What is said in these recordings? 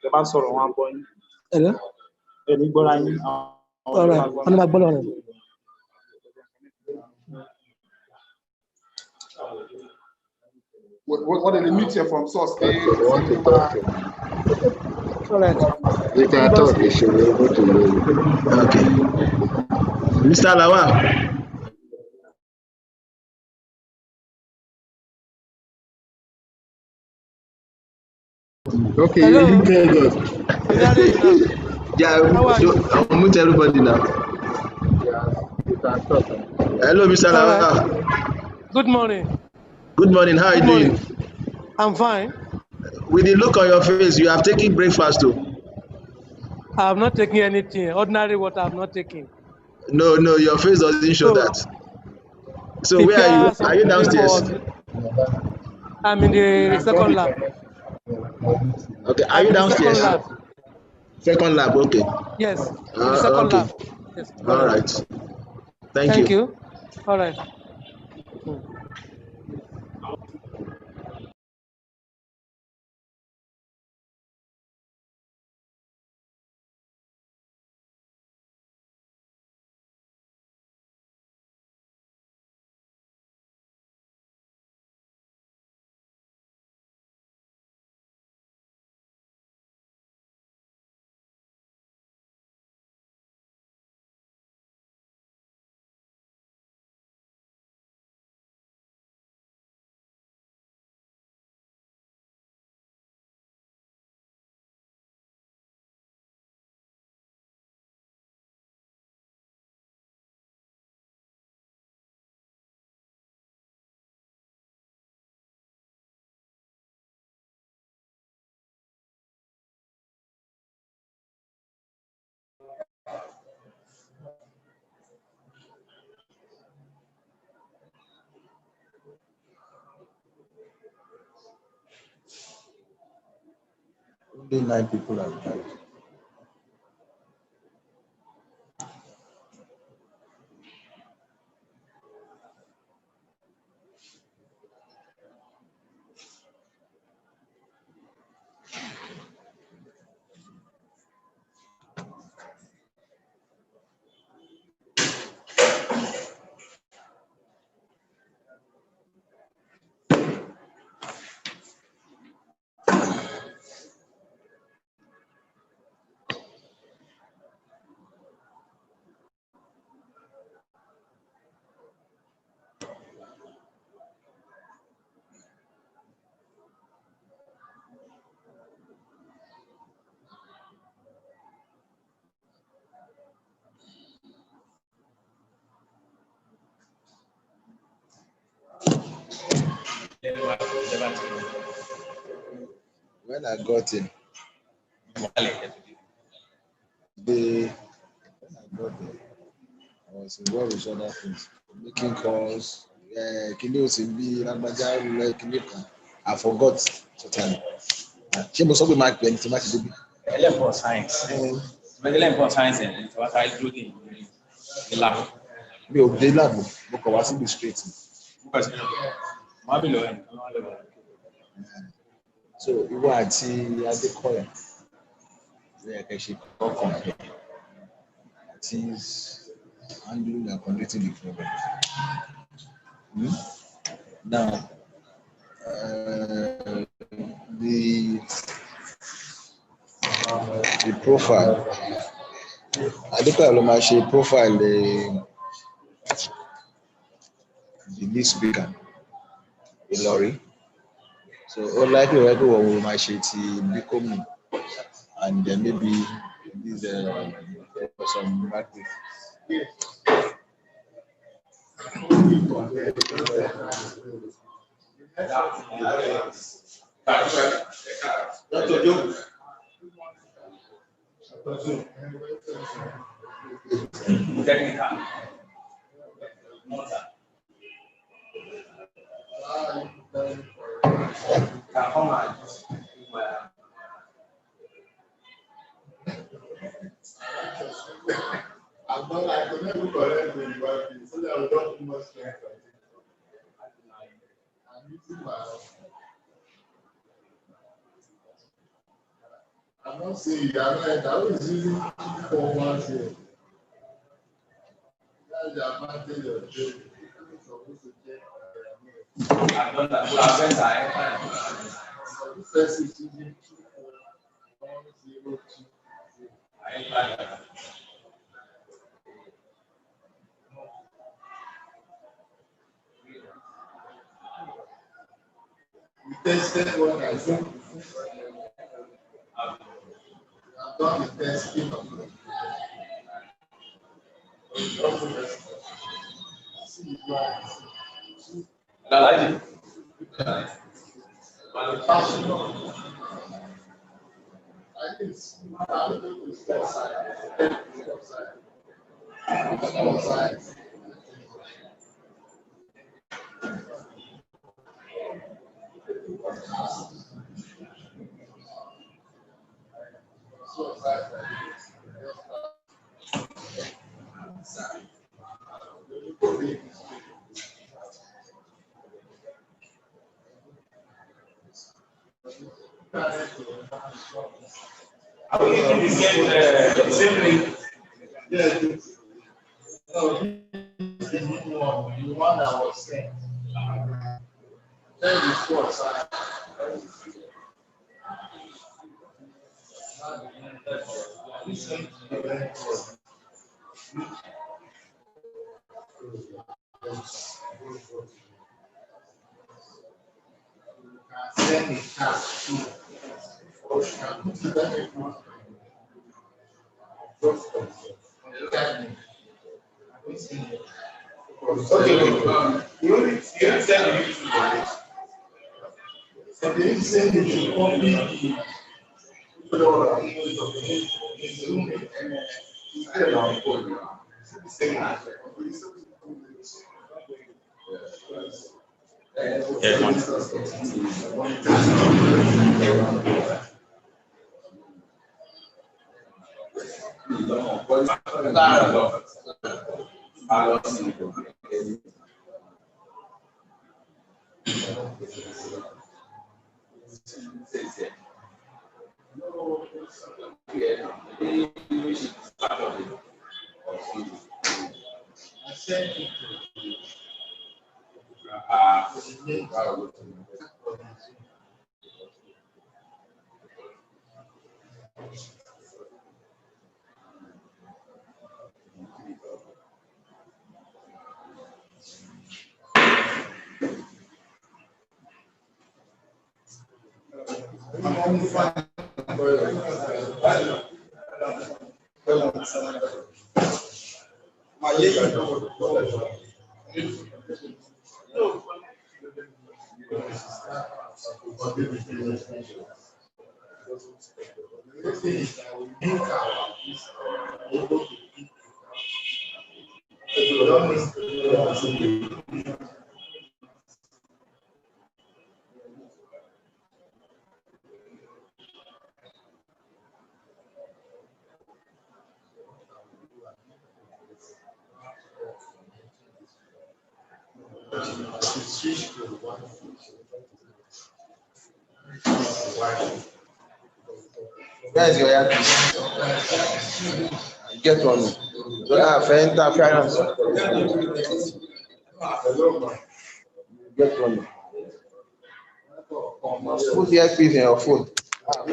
The man sọ̀rọ̀ wọn gbọ́ yín. Hello? Ẹni gbọ́ra yín. All right. I'm not going on. What did they meet here from source? I want to talk to him. All right. We can talk, he should be able to know you. Okay. Mr. Lawal. Okay, Hello? you tell us. I'm hearing you now. Yeah, How are you? I'll mute everybody now. Yes, you can talk. Hello, Mr. All right. Lawal. Good morning. Good morning. How are you Good morning. doing? I'm fine. With the look on your face, you have taken breakfast too. I have not taken anything. Ordinary water I have not taken. No, your face doesn't show So that. So where are prepare you? Are you something downstairs? I'm in the second lab. Okay. Are I'm you in the second downstairs? lab. Second lab. Okay. Yes, in the second Okay. lab. Yes. All right. Thank Thank you. you. All right. Only 9 people have died. When I got in, when I got there, I was involved with other things, making calls. I forgot totally. Ṣé mo sọ pé máa pè ní tí má ti débi? Ẹlẹ́bọ̀ science. Ẹlẹ́bọ̀ science ẹ̀ ní tí wọ́n sáré dúró ní ìlànà. Mi ò dé láàbò, mo kàn wá síbi straight. So ìwọ àti Adékọ̀yà ló yẹ kẹ́ ṣe kọ́kàn pẹ̀ àti handling and conducting the program. Now, the profile. Adékọ̀yà ló máa ṣe profile the lead speaker, Ìlọrí. So all likely everyone will match it become and then maybe this some market. I could never correct the device so that I would not too much strength. I'm using my I'm not saying that. I was using 4 months here. That's the advantage of trade. I'm supposed to check. I've done that. I've sent that. So this person is using 24102. I tried that. We tested what I said. I've done the testing of it. I like it. I think it's step side. Are we using the same link? Yes. No, this is the new one. The one that was sent. Then the short side. Send the task to You send it to the so they send it to copy Where's your earpiece? Get one. So that for interference. Get one. Put the earpiece in your phone. Have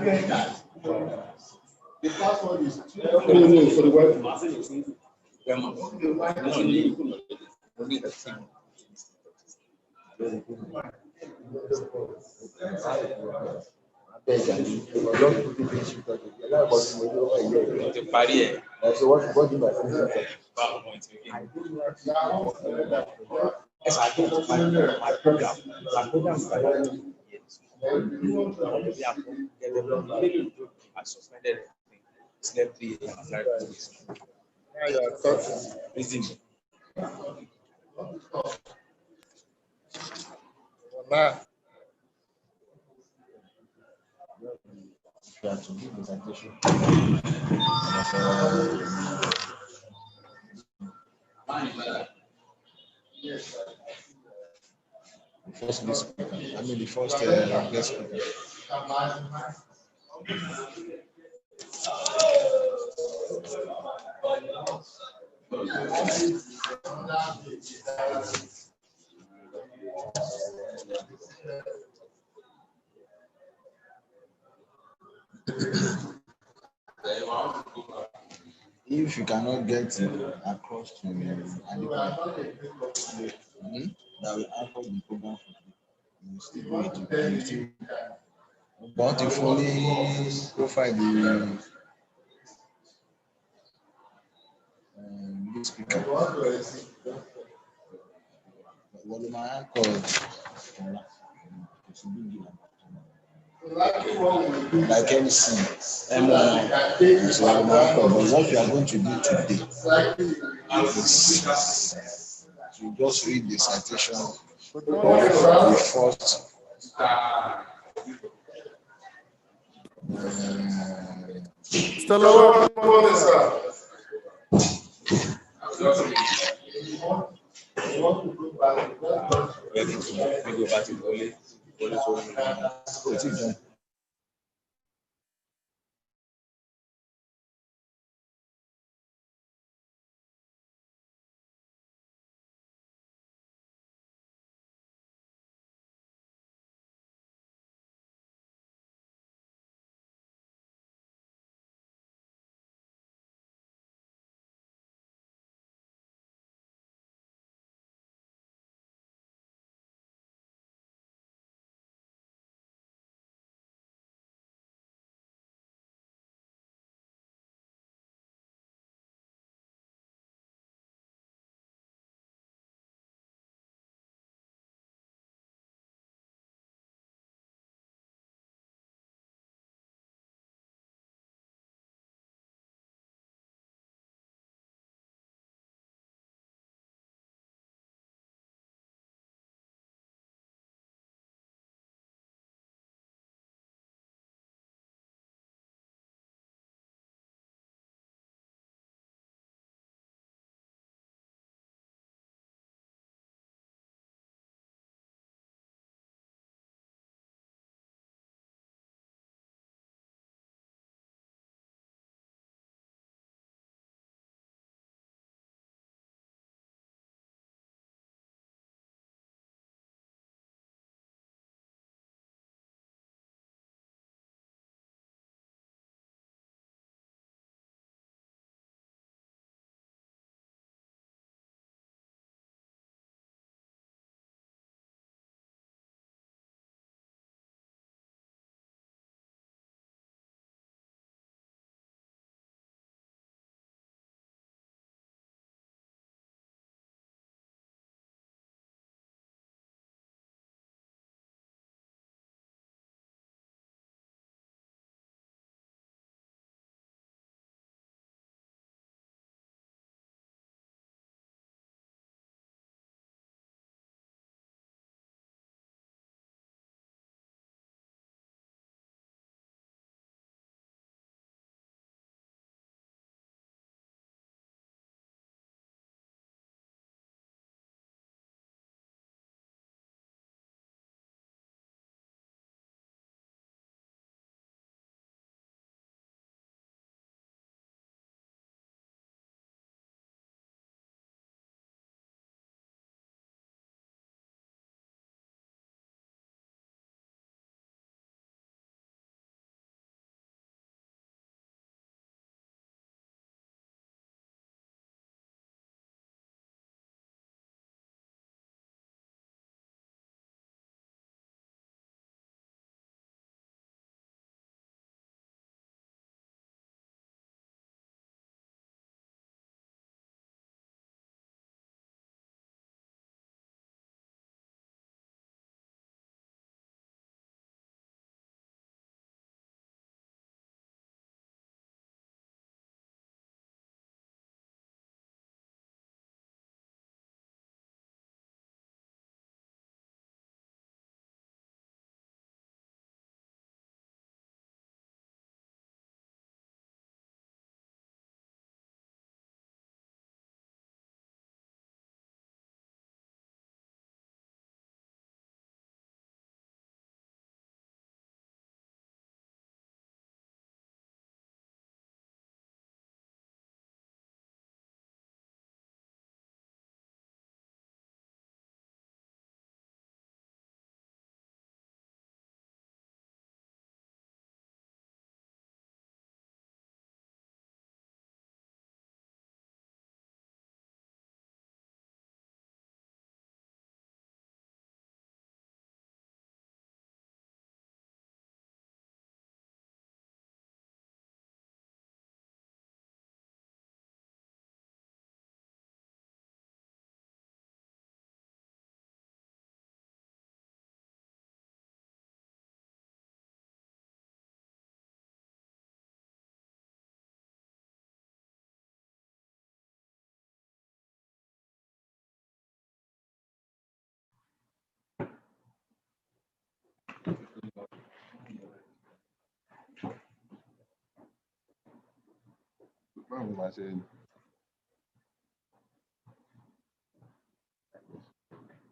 you entered? The password is no, for the web. What do you mean? Yes, I do. My program. I suspended it. Slept 3 years. Reason. first guest speaker. I mean the first guest speaker. If you cannot get across to Adekunle, that will anchor the program for you. You still go to you still but if only profile the lead speaker. What am I called? Like MC, so but what you are going to do today is to just read the citation the first Stella, what is that? Ready to go back to only kò tí ì join.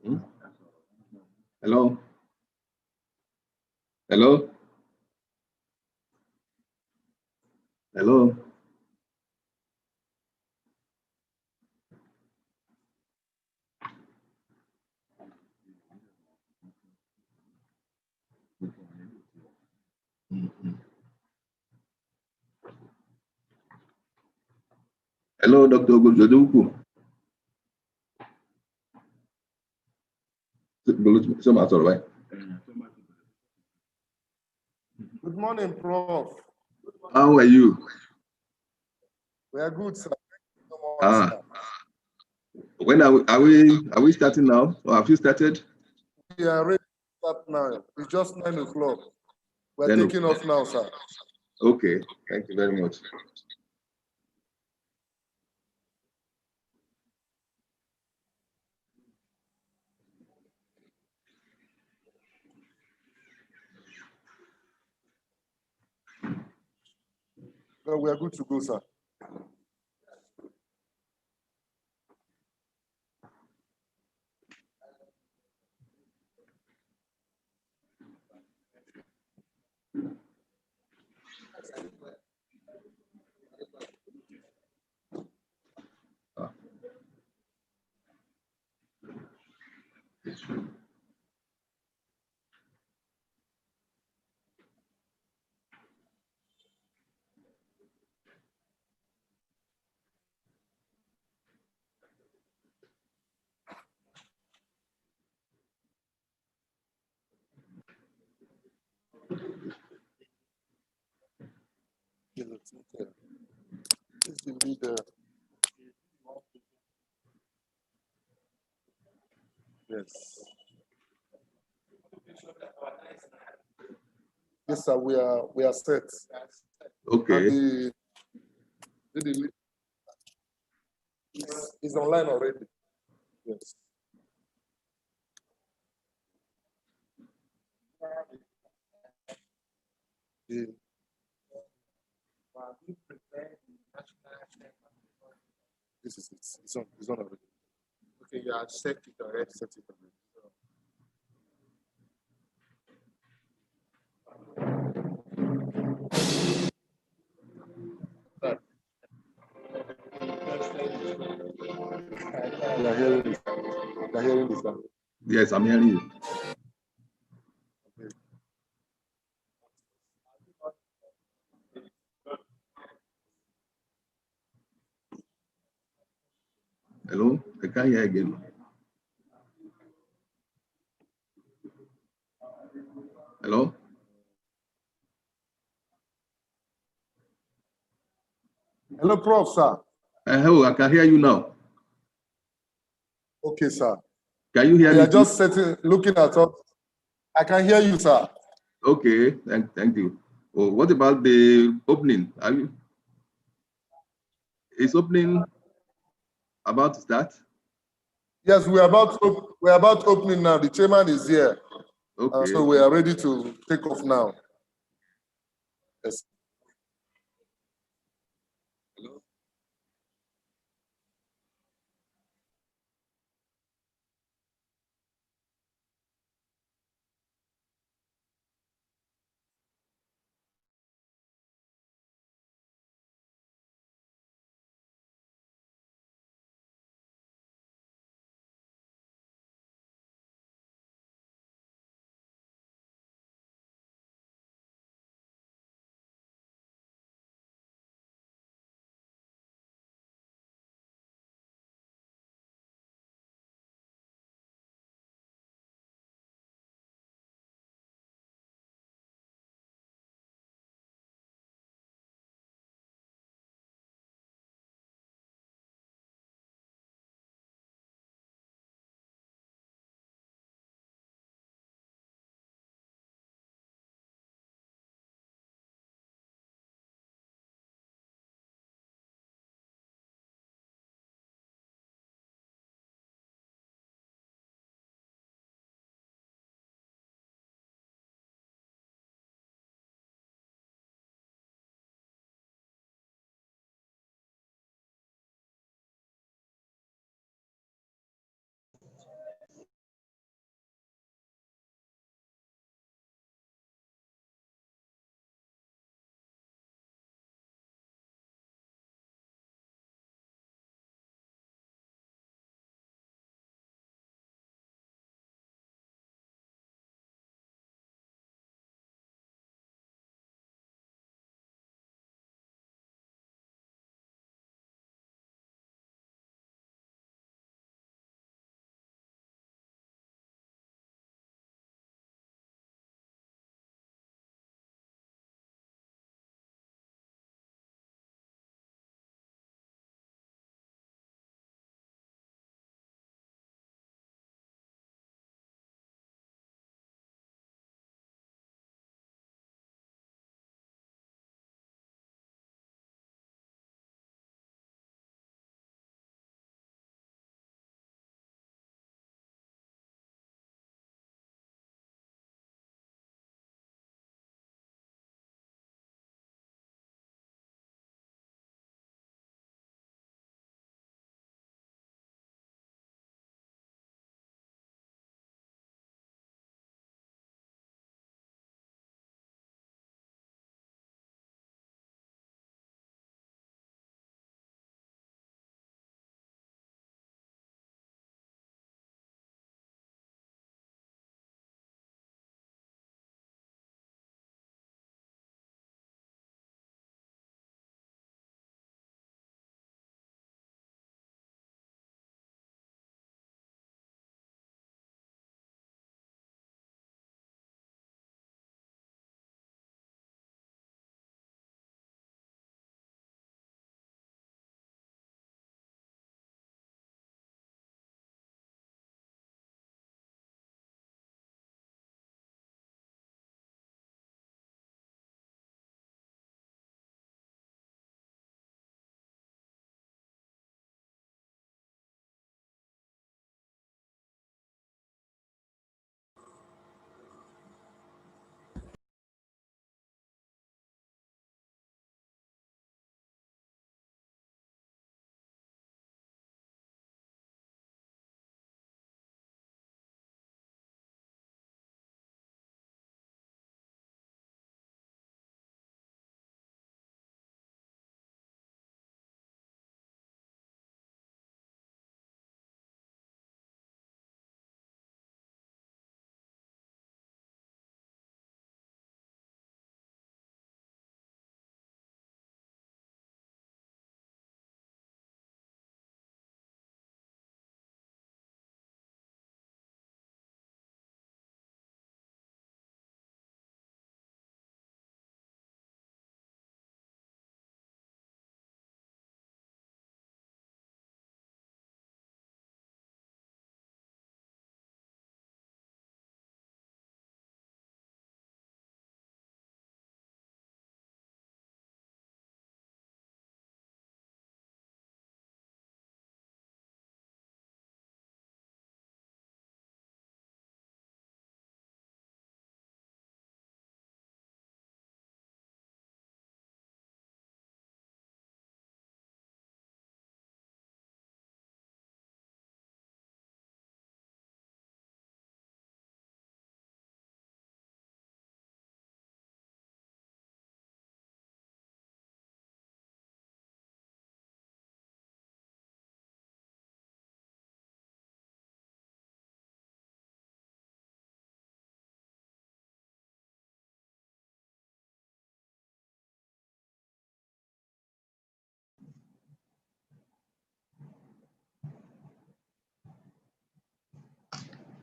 Hmm? Hello? Hello? Hello? Hello, Dr. Ogojoduku. Good morning, Prof. How are you? We are good, sir. Thank you so much, Ah, sir. when are we starting now? Or have you started? We are ready to start now. It's just 9 o'clock. We're 10 taking off now, sir. Okay, thank you very much. No, we are good to go, sir. Ah. This is the leader. Yes. Yes, sir. We are set. Okay. And the is online already. Yes. The, this is it. It's on already. Okay, yeah, set it already. Set it already. We are hearing this. We are hearing this. Yes, I'm hearing you. Hello? I can't hear again. Hello? Hello, Prof, sir. Hello, I can hear you now. Okay, sir. Can you hear We me? are just looking at us. I can hear you, sir. Okay, thank you. Oh, what about the opening? Is opening about to start? Yes, we're about opening now. The chairman is here. Okay. So we are ready to take off now. Yes.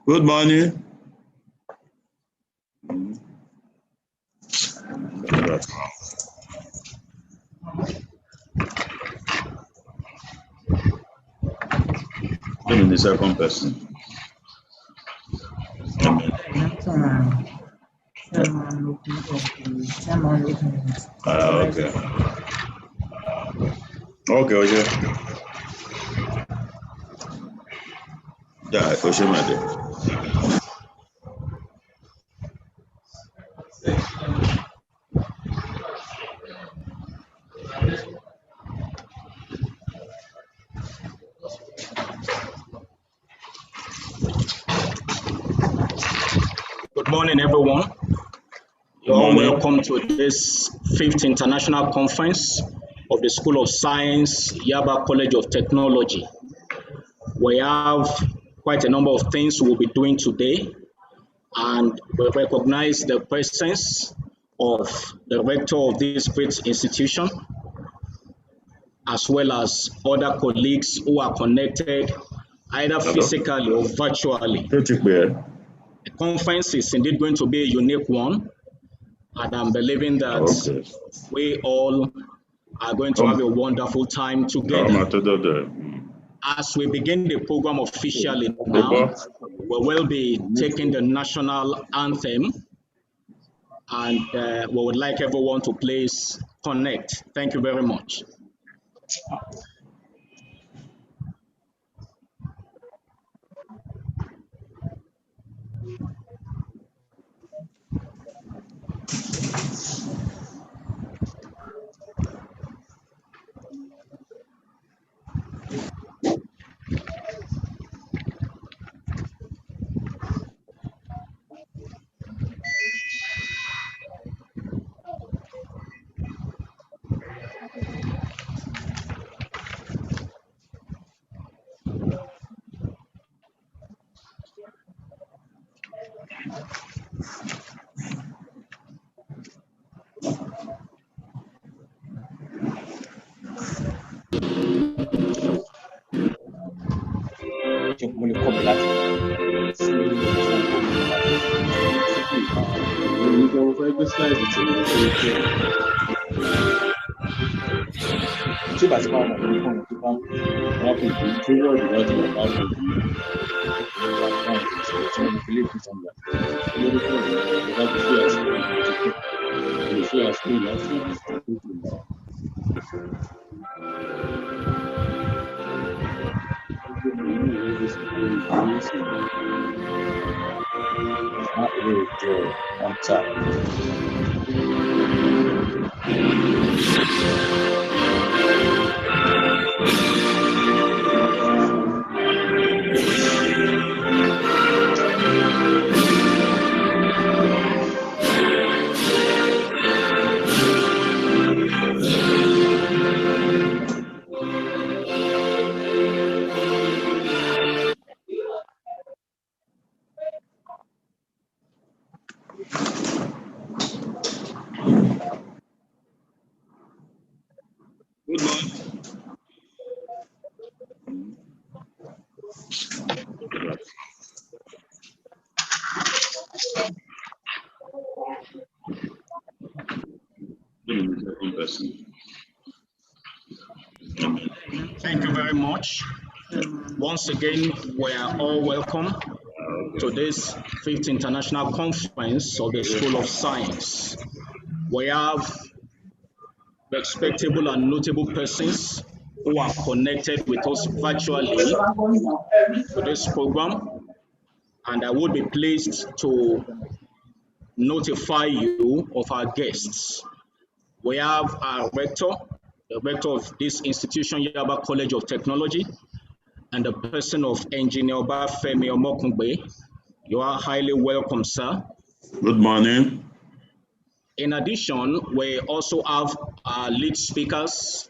Good morning. Even the second person. Okay. Okay. Yeah, Oshimade. Good morning, everyone. You're all welcome to this 5th International Conference of the School of Science, Yaba College of Technology. We have quite a number of things we'll be doing today, and we recognize the presence of the rector of this great institution, as well as other colleagues who are connected either physically or virtually. The conference is indeed going to be a unique one, and I'm believing that we all are going to have a wonderful time together. As we begin the program officially now, we will be taking the national anthem, and we would like everyone to please connect. Thank you very much. Thank you very much. Once again, we are all welcome to this 5th International Conference of the School of Science. We have respectable and notable persons who are connected with us virtually to this program, and I would be pleased to notify you of our guests. We have our rector, the rector of this institution, Yaba College of Technology, and the person of Engineer Obafemi Omokungbe. You are highly welcome, sir. Good morning. In addition, we also have our lead speakers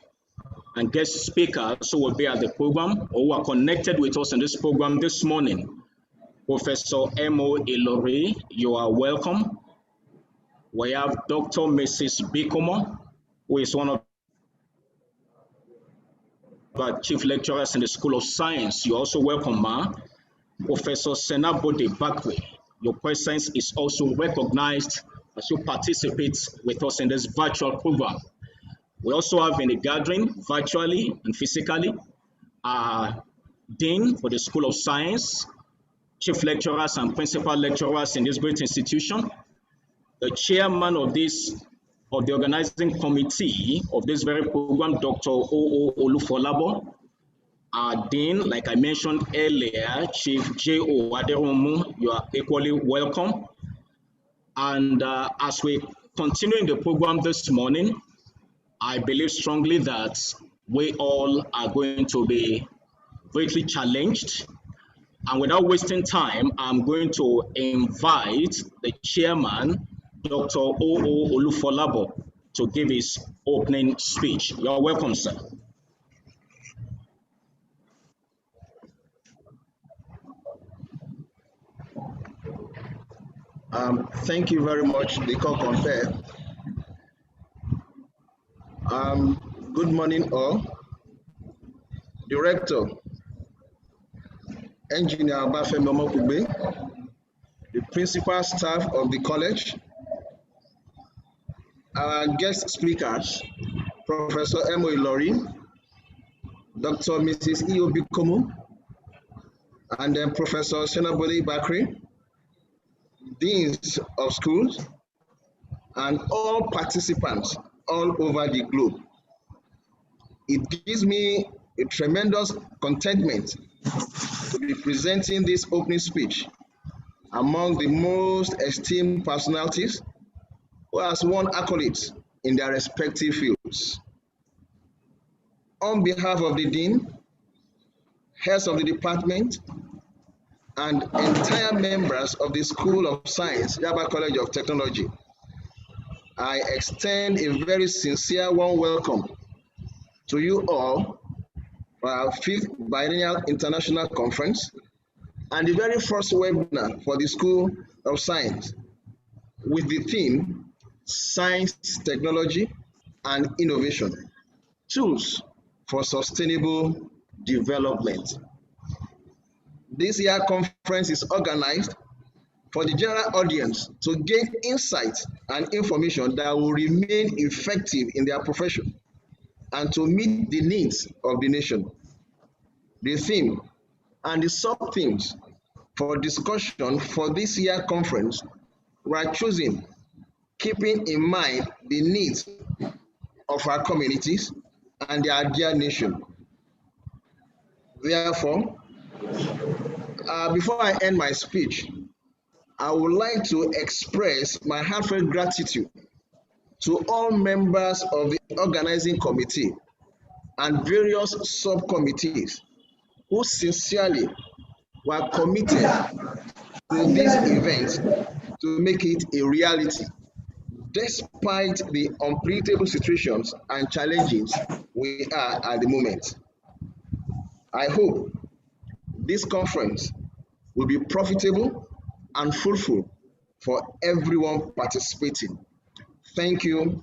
and guest speakers who will be at the program or who are connected with us in this program this morning. Professor M.O. Ilori, you are welcome. We have Dr. Mrs. Bikomo, who is one of our chief lecturers in the School of Science. You're also welcome, ma. Professor Senabode Bakwe, your presence is also recognized as you participate with us in this virtual program. We also have in the gathering, virtually and physically, Dean for the School of Science, chief lecturers and principal lecturers in this great institution, the chairman of the organizing committee of this very program, Dr. O.O. Olufolabo, our Dean, like I mentioned earlier, Chief J.O. Aderomu, you are equally welcome. And as we continue in the program this morning, I believe strongly that we all are going to be greatly challenged. And without wasting time, I'm going to invite the chairman, Dr. O.O. Olufolabo, to give his opening speech. You're welcome, sir. Thank you very much, Diko Compare. Good morning, all. Director, Engineer Obafemi Omokugbe, the principal staff of the college, our guest speakers, Professor Emo Ilori, Dr. Mrs. Iobi Komu, and then Professor Senabode Bakre, deans of schools, and all participants all over the globe. It gives me a tremendous contentment to be presenting this opening speech among the most esteemed personalities who has won accolades in their respective fields. On behalf of the Dean, heads of the department, and entire members of the School of Science, Yaba College of Technology, I extend a very sincere warm welcome to you all for our 5th Biennial International Conference and the very first webinar for the School of Science with the theme Science, Technology, and Innovation, Tools for Sustainable Development. This year's conference is organized for the general audience to gain insights and information that will remain effective in their profession and to meet the needs of the nation. The theme and the sub-themes for discussion for this year's conference were chosen keeping in mind the needs of our communities and their dear nation. Therefore, before I end my speech, I would like to express my heartfelt gratitude to all members of the organizing committee and various subcommittees who sincerely were committed to this event to make it a reality, despite the unpredictable situations and challenges we are at the moment. I hope this conference will be profitable and fruitful for everyone participating. Thank you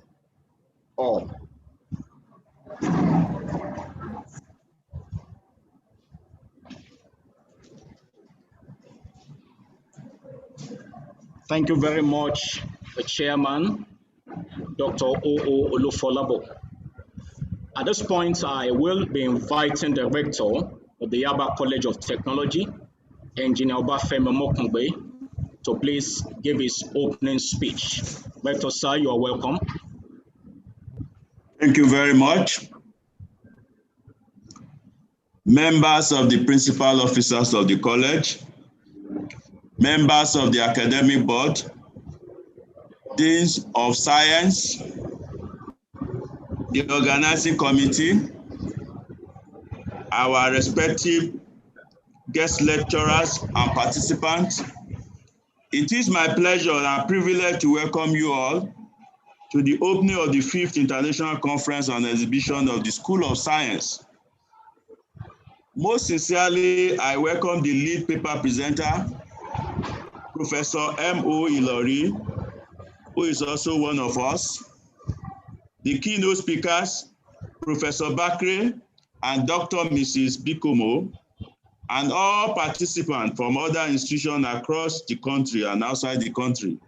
all. Thank you very much, the chairman, Dr. O.O. Olufolabo. At this point, I will be inviting the rector of the Yaba College of Technology, Engineer Obafemi Omokugbe, to please give his opening speech. Rector, sir, you are welcome. Thank you very much. Members of the principal officers of the college, members of the academic board, deans of science, the organizing committee, our respective guest lecturers and participants. It is my pleasure and privilege to welcome you all to the opening of the 5th International Conference on Exhibition of the School of Science. Most sincerely, I welcome the lead paper presenter, Professor M.O. Ilori, who is also one of us, the keynote speakers, Professor Bakre and Dr. Mrs. Bikomo, and all participants from other institutions across the country and outside the country.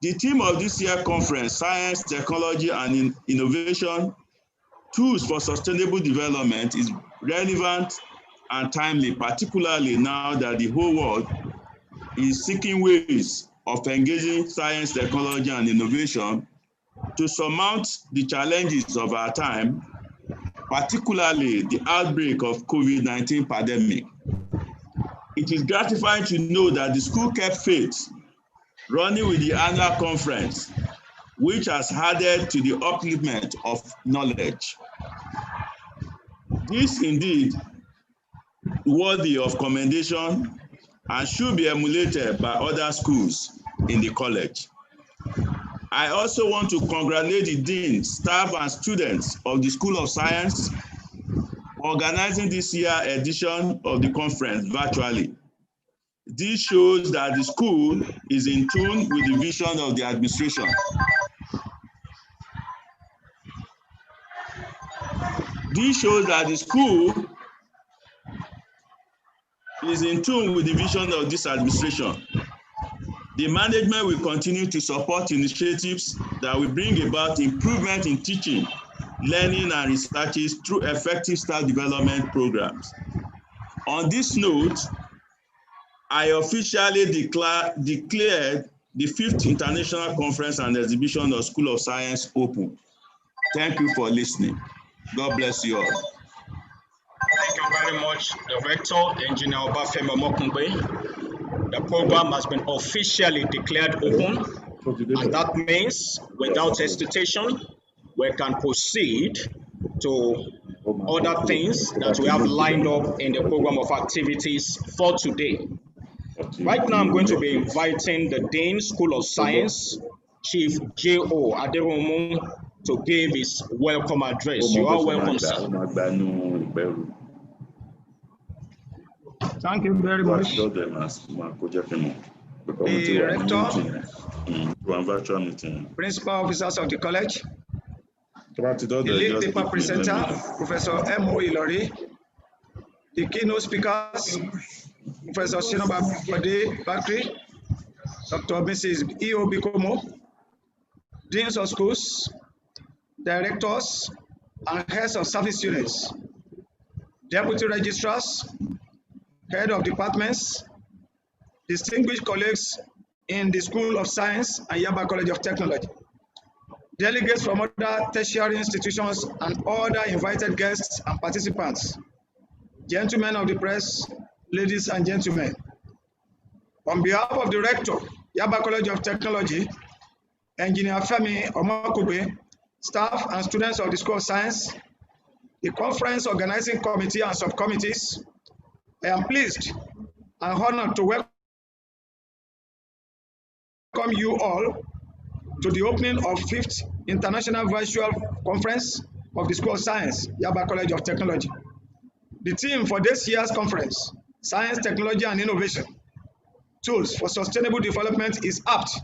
The theme of this year's conference, Science, Technology, and Innovation, Tools for Sustainable Development, is relevant and timely, particularly now that the whole world is seeking ways of engaging science, technology, and innovation to surmount the challenges of our time, particularly the outbreak of COVID-19 pandemic. It is gratifying to know that the school kept faith, running with the annual conference, which has added to the upliftment of knowledge. This indeed worthy of commendation and should be emulated by other schools in the college. I also want to congratulate the dean, staff, and students of the School of Science for organizing this year's edition of the conference virtually. This shows that the school is in tune with the vision of the administration. This shows that the school is in tune with the vision of this administration. The management will continue to support initiatives that will bring about improvement in teaching, learning, and researches through effective staff development programs. On this note, I officially declared the 5th International Conference and Exhibition of School of Science open. Thank you for listening. God bless you all. Thank you very much, Director Engineer Obafemi Omokunbe. The program has been officially declared open, and that means, without hesitation, we can proceed to other things that we have lined up in the program of activities for today. Right now, I'm going to be inviting the Dean, School of Science, Chief J.O. Aderounmu, to give his welcome address. You are welcome, sir. Thank you very much. The Rector, Principal Officers of the College, the lead paper presenter, Professor M.O. Ilori, the keynote speakers, Professor Shinobade Bakri, Dr. Mrs. E.O. Bikomo, Deans of Schools, Directors, and Heads of Service Units, Deputy Registrars, Head of Departments, distinguished colleagues in the School of Science and Yaba College of Technology, delegates from other tertiary institutions, and other invited guests and participants, gentlemen of the press, ladies and gentlemen. On behalf of the Rector, Yaba College of Technology, Engineer Femi Omokunbe, staff and students of the School of Science, the conference organizing committee and subcommittees, I am pleased and honored to welcome you all to the opening of 5th International Virtual Conference of the School of Science, Yaba College of Technology. The theme for this year's conference, Science, Technology, and Innovation, Tools for Sustainable Development, is apt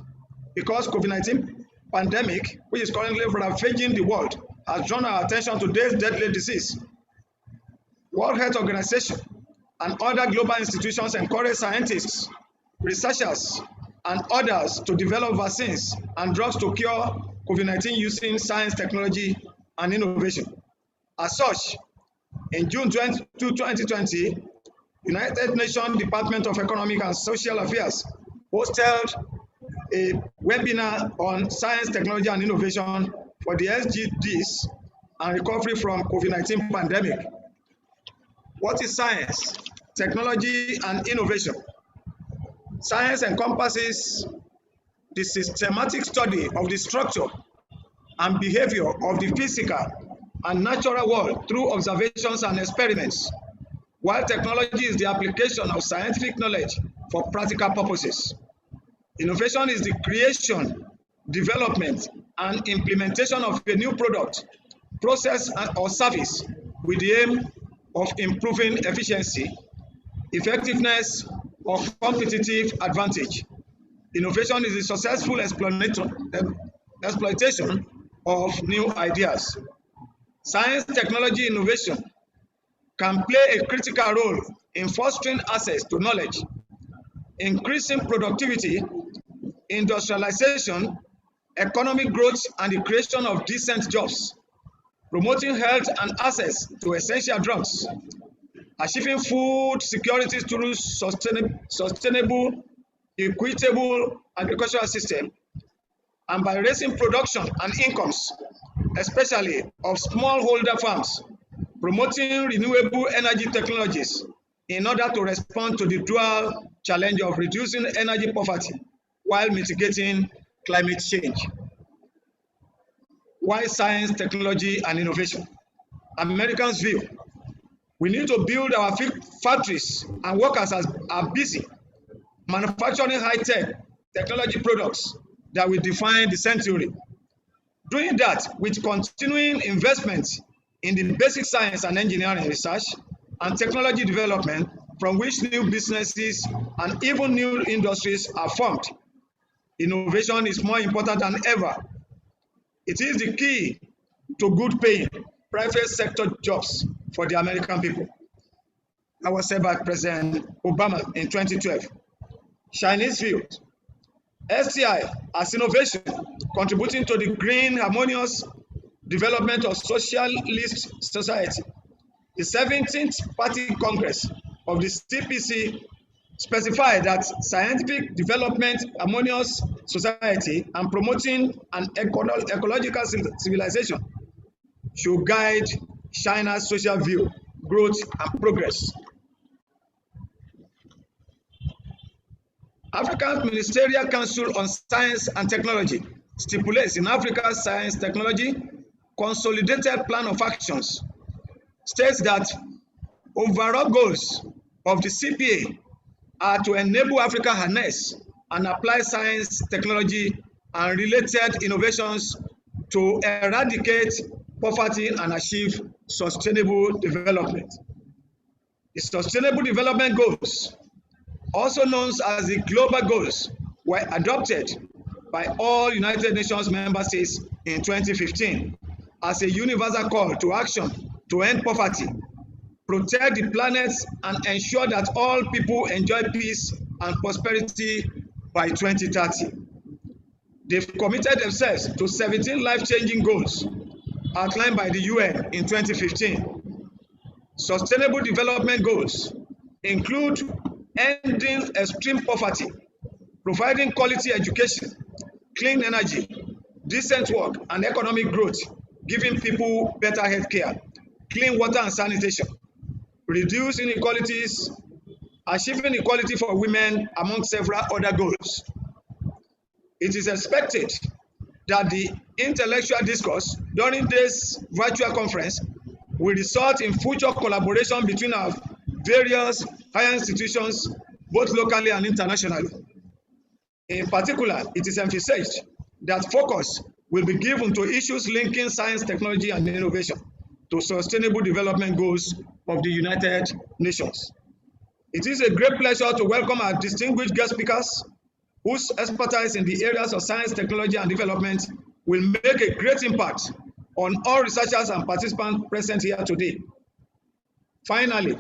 because COVID-19 pandemic, which is currently ravaging the world, has drawn our attention to this deadly disease. World Health Organization and other global institutions encourage scientists, researchers, and others to develop vaccines and drugs to cure COVID-19 using science, technology, and innovation. As such, in June 2020, United Nations Department of Economic and Social Affairs hosted a webinar on science, technology, and innovation for the SDGs and recovery from COVID-19 pandemic. What is science, technology, and innovation? Science encompasses the systematic study of the structure and behavior of the physical and natural world through observations and experiments, while technology is the application of scientific knowledge for practical purposes. Innovation is the creation, development, and implementation of a new product, process, or service with the aim of improving efficiency, effectiveness, or competitive advantage. Innovation is the successful exploitation of new ideas. Science, technology, innovation can play a critical role in fostering access to knowledge, increasing productivity, industrialization, economic growth, and the creation of decent jobs, promoting health and access to essential drugs, achieving food security through sustainable, equitable agricultural system, and by raising production and incomes, especially of smallholder farms, promoting renewable energy technologies in order to respond to the dual challenge of reducing energy poverty while mitigating climate change. Why science, technology, and innovation? Americans view we need to build our factories, and workers are busy manufacturing high-tech technology products that will define the century. Doing that with continuing investment in the basic science and engineering research and technology development, from which new businesses and even new industries are formed. Innovation is more important than ever. It is the key to good paying private sector jobs for the American people. I was said by President Obama in 2012. Chinese view STI as innovation contributing to the green, harmonious development of socialist society. The 17th Party Congress of the CPC specified that scientific development, harmonious society, and promoting an ecological civilization should guide China's social view, growth, and progress. Africa's Ministerial Council on Science and Technology stipulates in Africa's science technology consolidated plan of actions, states that overall goals of the CPA are to enable Africa harness and apply science, technology, and related innovations to eradicate poverty and achieve sustainable development. The Sustainable Development Goals, also known as the Global Goals, were adopted by all United Nations member states in 2015 as a universal call to action to end poverty, protect the planet, and ensure that all people enjoy peace and prosperity by 2030. They've committed themselves to 17 life-changing goals outlined by the UN in 2015. Sustainable Development Goals include ending extreme poverty, providing quality education, clean energy, decent work, and economic growth, giving people better health care, clean water and sanitation, reduce inequalities, achieving equality for women, among several other goals. It is expected that the intellectual discourse during this virtual conference will result in future collaboration between our various higher institutions, both locally and internationally. In particular, it is emphasized that focus will be given to issues linking science, technology, and innovation to Sustainable Development Goals of the United Nations. It is a great pleasure to welcome our distinguished guest speakers, whose expertise in the areas of science, technology, and development will make a great impact on all researchers and participants present here today. Finally,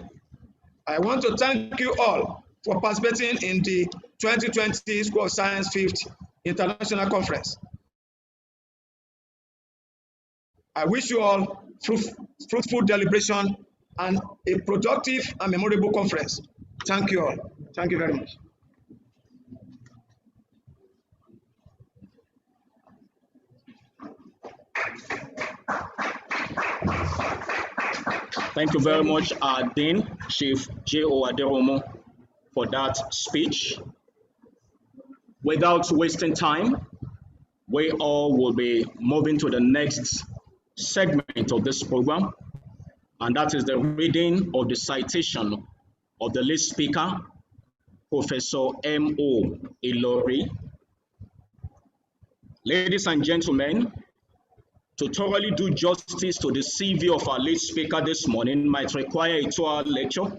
I want to thank you all for participating in the 2020 School of Science 5th International Conference. I wish you all fruitful deliberation and a productive and memorable conference. Thank you all. Thank you very much. Thank you very much, Dean Chief J.O. Aderomo, for that speech. Without wasting time, we all will be moving to the next segment of this program, and that is the reading of the citation of the lead speaker, Professor M.O. Ilori. Ladies and gentlemen, to thoroughly do justice to the CV of our lead speaker this morning might require a 2-hour lecture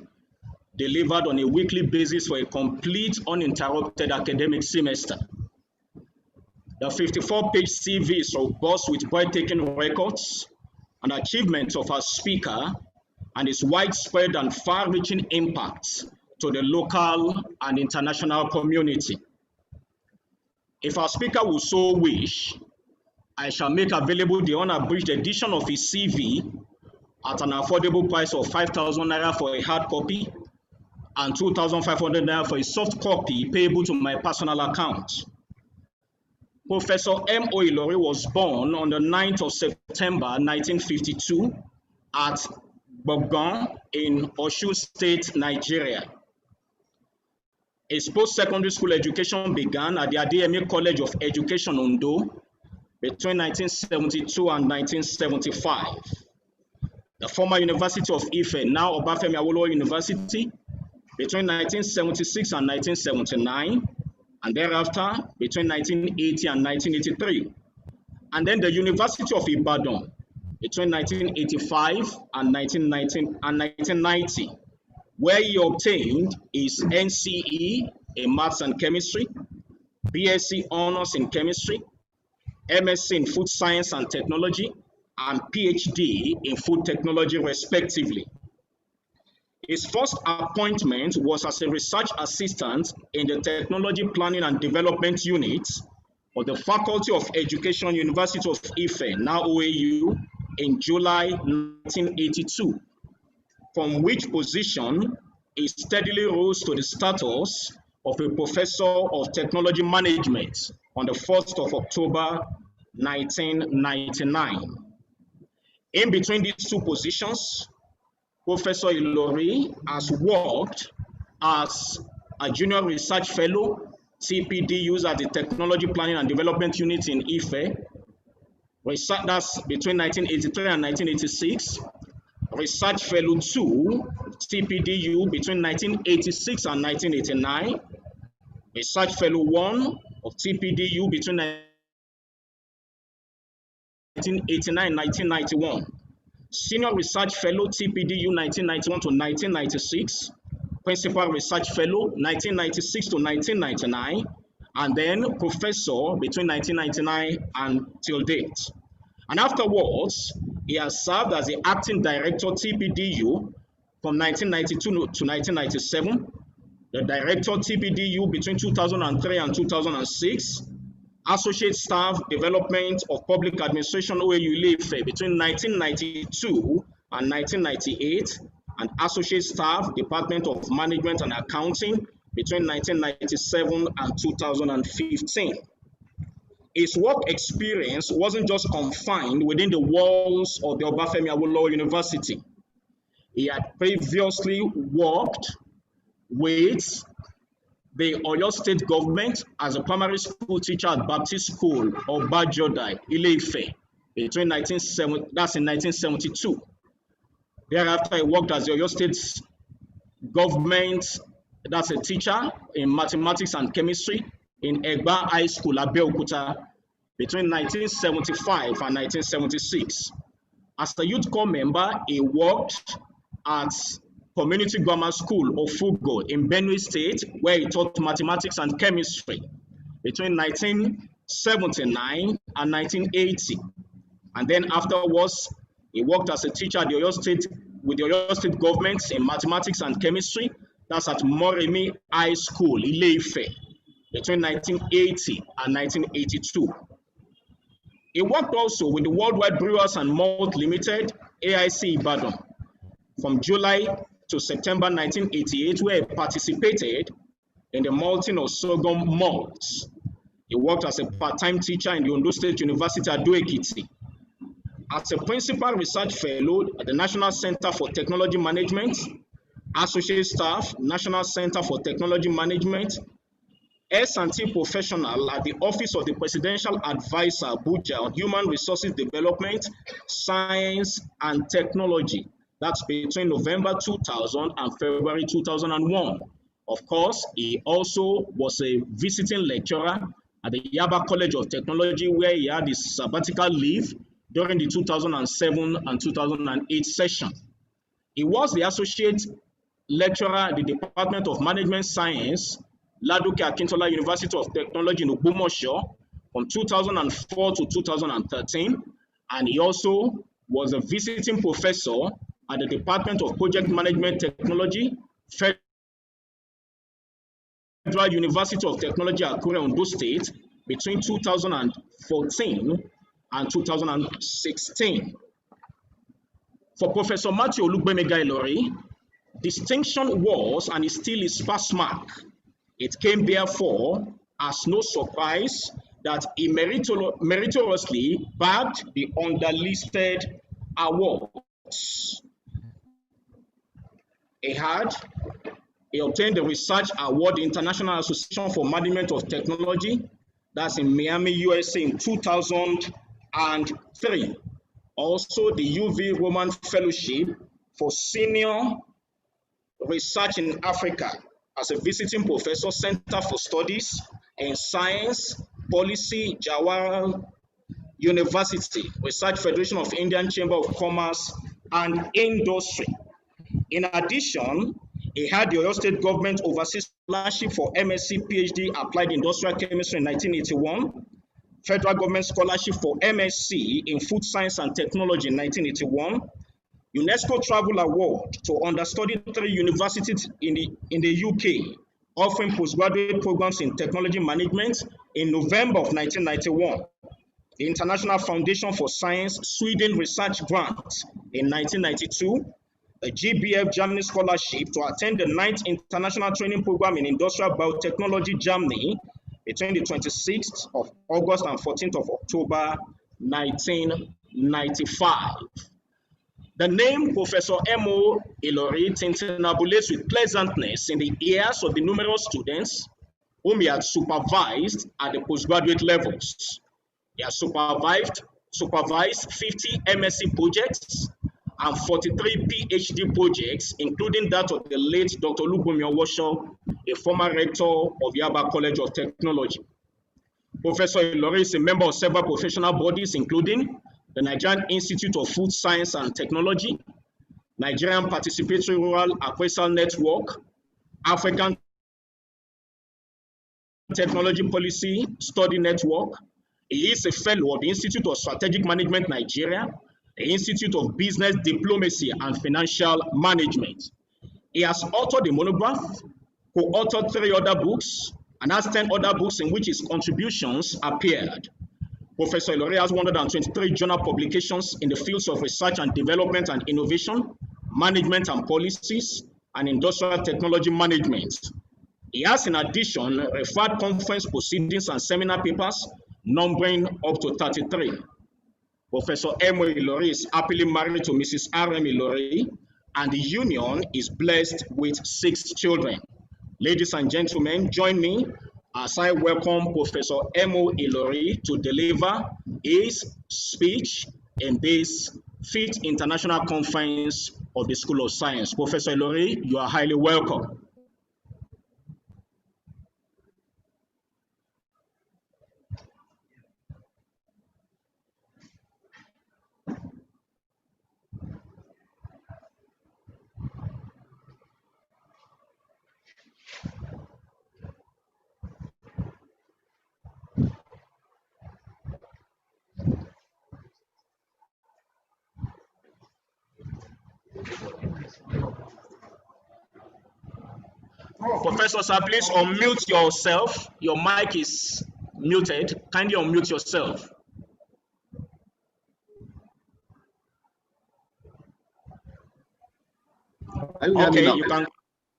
delivered on a weekly basis for a complete, uninterrupted academic semester. The 54-page CV is robust with breathtaking records and achievements of our speaker and its widespread and far-reaching impacts to the local and international community. If our speaker will so wish, I shall make available the unabridged edition of his CV at an affordable price of 5,000 naira for a hard copy and 2,500 naira for a soft copy payable to my personal account. Professor M.O. Ilori was born on the 9th of September 1952 at Bogan in Osun State, Nigeria. His post-secondary school education began at the Adeyemi College of Education, Ondo, between 1972 and 1975. The former University of Ife, now Obafemi Awolowo University, between 1976 and 1979, and thereafter between 1980 and 1983. And then the University of Ibadan, between 1985 and 1990, where he obtained his NCE in Maths and Chemistry, BSc Honors in Chemistry, MSc in Food Science and Technology, and PhD in Food Technology, respectively. His first appointment was as a research assistant in the Technology Planning and Development Unit of the Faculty of Education, University of Ife, now OAU, in July 1982, from which position he steadily rose to the status of a professor of technology management on the 1st of October 1999. In between these two positions, Professor Ilori has worked as a junior research fellow, TPDUs at the Technology Planning and Development Unit in Ife. That's between 1983 and 1986. Research Fellow 2, TPDU, between 1986 and 1989. Research Fellow 1 of TPDU between 1989 and 1991. Senior Research Fellow, TPDU, 1991 to 1996. Principal Research Fellow, 1996 to 1999. And then Professor between 1999 and till date. And afterwards, he has served as the Acting Director, TPDU, from 1992 to 1997. The Director, TPDU, between 2003 and 2006. Associate Staff Development of Public Administration, OAU Ile-Ife, between 1992 and 1998, and Associate Staff Department of Management and Accounting between 1997 and 2015. His work experience wasn't just confined within the walls of the Obafemi Awolowo University. He had previously worked with the Oyo State government as a primary school teacher at Baptist School of Bajodai, Ile-Ife, between 1972. Thereafter, he worked as the Oyo State government, that's a teacher in mathematics and chemistry in Egba High School, Abeokuta, between 1975 and 1976. As a youth corps member, he worked at Community Grammar School of Fugo in Benue State, where he taught mathematics and chemistry between 1979 and 1980. And then afterwards, he worked as a teacher at the Oyo State with the Oyo State government in mathematics and chemistry. That's at Moremi High School, Ile-Ife, between 1980 and 1982. He worked also with the Worldwide Brewers and Malt Limited, AIC Ibadan, from July to September 1988, where he participated in the malting of sorghum malts. He worked as a part-time teacher in the Ondo State University at Ado-Ekiti. As a principal research fellow at the National Center for Technology Management, associate staff, National Center for Technology Management, S&T professional at the Office of the Presidential Advisor, Abuja, on Human Resources Development, Science and Technology. That's between November 2000 and February 2001. Of course, he also was a visiting lecturer at the Yaba College of Technology, where he had his sabbatical leave during the 2007 and 2008 session. He was the associate lecturer at the Department of Management Science, Ladoke Akintola University of Technology in Ogbomoso from 2004 to 2013, and he also was a visiting professor at the Department of Project Management Technology, Federal University of Technology, Akure, Ondo State, between 2014 and 2016. For Professor Matthew Olugbemega Ilori, distinction was and still is pass mark. It came therefore as no surprise that he meritoriously bagged the underlisted awards. He obtained the Research Award International Association for Management of Technology, that's in Miami, USA in 2003. Also the UV Roman Fellowship for Senior Research in Africa as a visiting professor, Center for Studies in Science, Policy, Jawaharlal University, Research Federation of Indian Chamber of Commerce and Industry. In addition, he had the Oyo State Government Overseas Scholarship for MSc PhD Applied Industrial Chemistry in 1981, Federal Government Scholarship for MSc in Food Science and Technology in 1981, UNESCO Travel Award to understudy 3 universities in the UK, offering postgraduate programs in technology management in November of 1991. The International Foundation for Science Sweden Research Grant in 1992, a GBF Germany Scholarship to attend the 9th International Training Program in Industrial Biotechnology Germany between the 26th of August and 14th of October 1995. The name Professor M.O. Ilori tintinabulates with pleasantness in the ears of the numerous students whom he had supervised at the postgraduate levels. He has supervised 50 MSc projects and 43 PhD projects, including that of the late Dr. Olubunmi Owosho, a former rector of Yaba College of Technology. Professor Ilori is a member of several professional bodies, including the Nigerian Institute of Food Science and Technology, Nigerian Participatory Rural Appraisal Network, African Technology Policy Study Network. He is a fellow of the Institute of Strategic Management Nigeria, the Institute of Business Diplomacy and Financial Management. He has authored a monograph, co-authored 3 other books, and has 10 other books in which his contributions appeared. Professor Ilori has 123 journal publications in the fields of research and development and innovation, management and policies, and industrial technology management. He has, in addition, referred conference proceedings and seminar papers numbering up to 33. Professor M.O. Ilori is happily married to Mrs. R.M. Ilori, and the union is blessed with 6 children. Ladies and gentlemen, join me as I welcome Professor M.O. Ilori to deliver his speech in this 5th International Conference of the School of Science. Professor Ilori, you are highly welcome. Professor, sir, please unmute yourself. Your mic is muted. Kindly unmute yourself. Okay, you can.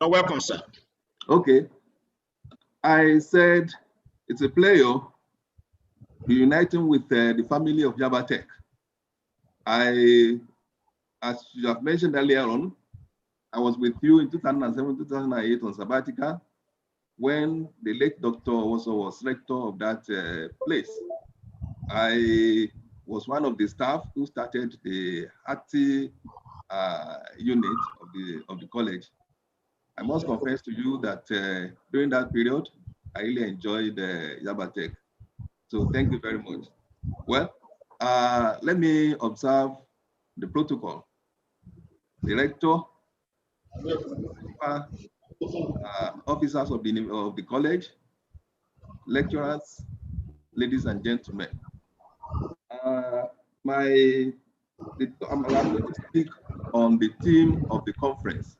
You're welcome, sir. Okay. I said it's a pleasure reuniting with the family of Yaba Tech. As you have mentioned earlier on, I was with you in 2007, 2008 on sabbatical when the late Dr. also was rector of that place. I was one of the staff who started the HATI unit of the college. I must confess to you that during that period, I really enjoyed Yaba Tech. So thank you very much. Well, let me observe the protocol. The rector, officers of the college, lecturers, ladies and gentlemen. My I'm going to speak on the theme of the conference,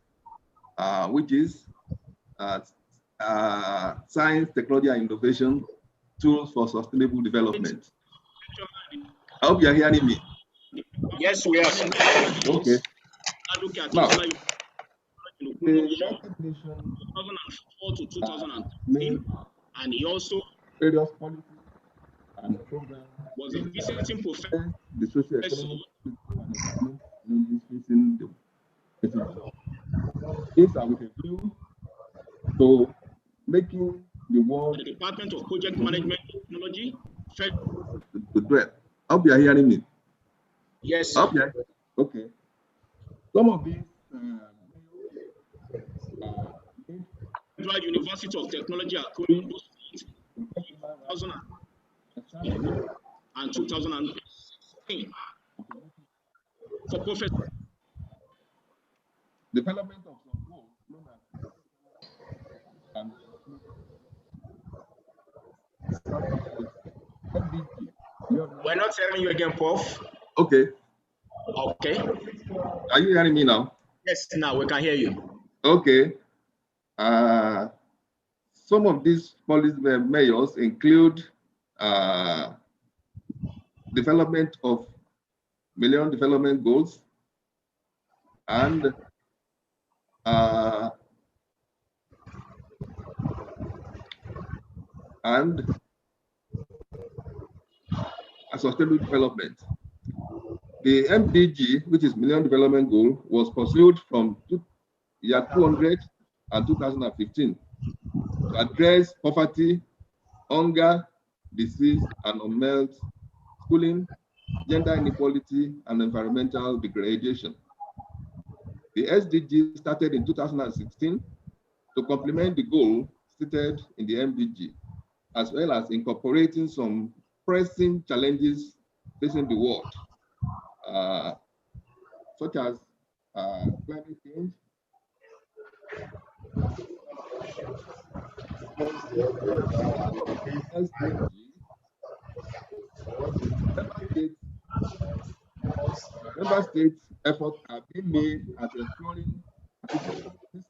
which is Science, Technology, and Innovation, Tools for Sustainable Development. I hope you are hearing me. Yes, we are. Okay. Now, the United Nations 2004 to 2013, and he also various policies and programs was a visiting professor. The socio-economic and environmental challenges facing the these are with a view to making the world The Department of Project Management Technology. to dwell. I hope you are hearing me. Yes. Okay. Some of these Federal University of Technology Akron, 2000 and 2016 for professor. Development of some goals known as MDG. We're not hearing you again, Prof. Okay. Okay. Are you hearing me now? Yes, now we can hear you. Okay. Some of these policy measures include development of Millennium Development Goals and sustainable development. The MDG, which is Millennium Development Goal, was pursued from year 200 and 2015 to address poverty, hunger, disease, and unmet schooling, gender inequality, and environmental degradation. The SDG started in 2016 to complement the goal stated in the MDG, as well as incorporating some pressing challenges facing the world, such as climate change, Member states' efforts are being made at ensuring these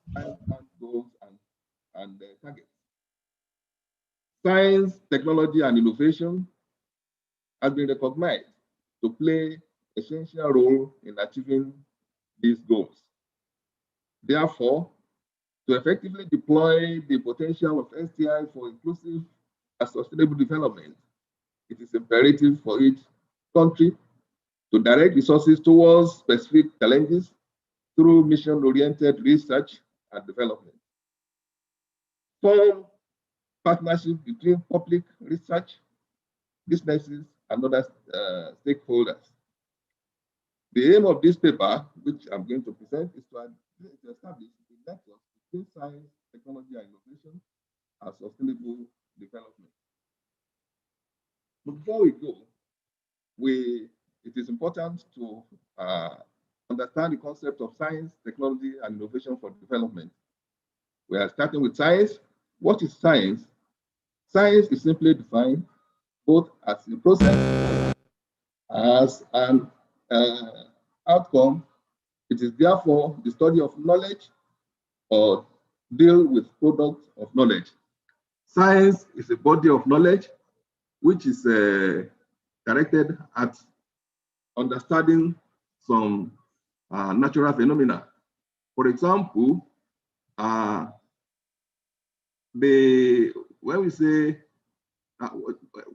goals and targets. Science, technology, and innovation has been recognized to play an essential role in achieving these goals. Therefore, to effectively deploy the potential of STI for inclusive and sustainable development, it is imperative for each country to direct resources towards specific challenges through mission-oriented research and development. Form partnerships between public research, businesses, and other stakeholders. The aim of this paper, which I'm going to present, is to establish a network between science, technology, and innovation and sustainable development. But before we go, it is important to understand the concept of science, technology, and innovation for development. We are starting with science. What is science? Science is simply defined both as a process as an outcome. It is therefore the study of knowledge or deal with products of knowledge. Science is a body of knowledge which is directed at understanding some natural phenomena. For example, when we say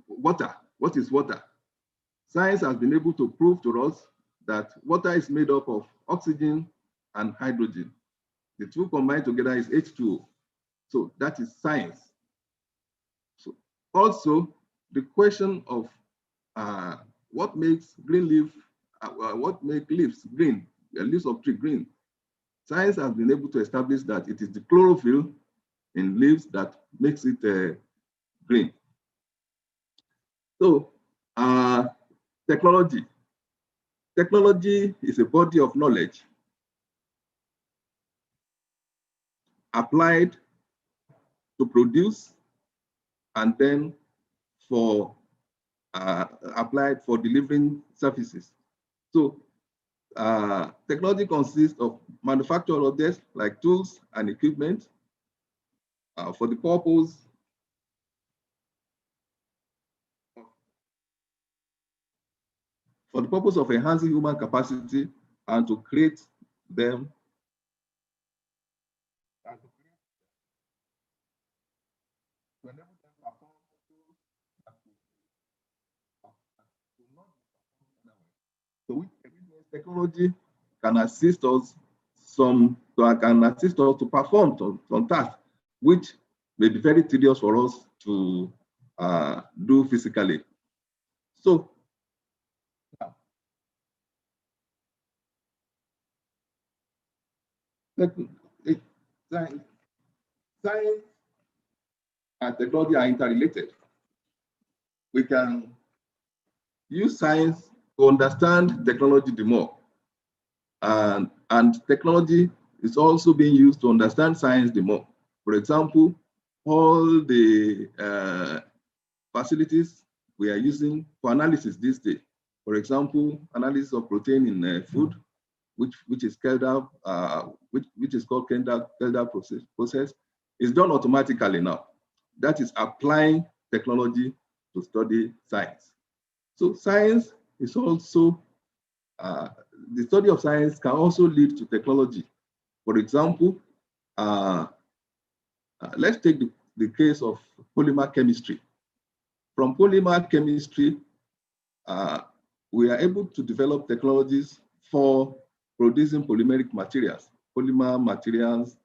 water, what is water? Science has been able to prove to us that water is made up of oxygen and hydrogen. The two combined together is H2O. So that is science. So also the question of what makes green leaf, what makes leaves green, the leaves of tree green. Science has been able to establish that it is the chlorophyll in leaves that makes it green. So technology. Technology is a body of knowledge applied to produce and then for applied for delivering services. So technology consists of manufactured objects like tools and equipment for the purpose of enhancing human capacity and to create them so technology can assist us to perform some tasks which may be very tedious for us to do physically. So science and technology are interrelated. We can use science to understand technology the more. And technology is also being used to understand science the more. For example, all the facilities we are using for analysis these days. For example, analysis of protein in food, which is Kaldor, which is called Kaldor process, is done automatically now. That is applying technology to study science. So science is also, the study of science can also lead to technology. For example, let's take the case of polymer chemistry. From polymer chemistry, we are able to develop technologies for producing polymeric materials, polymer materials,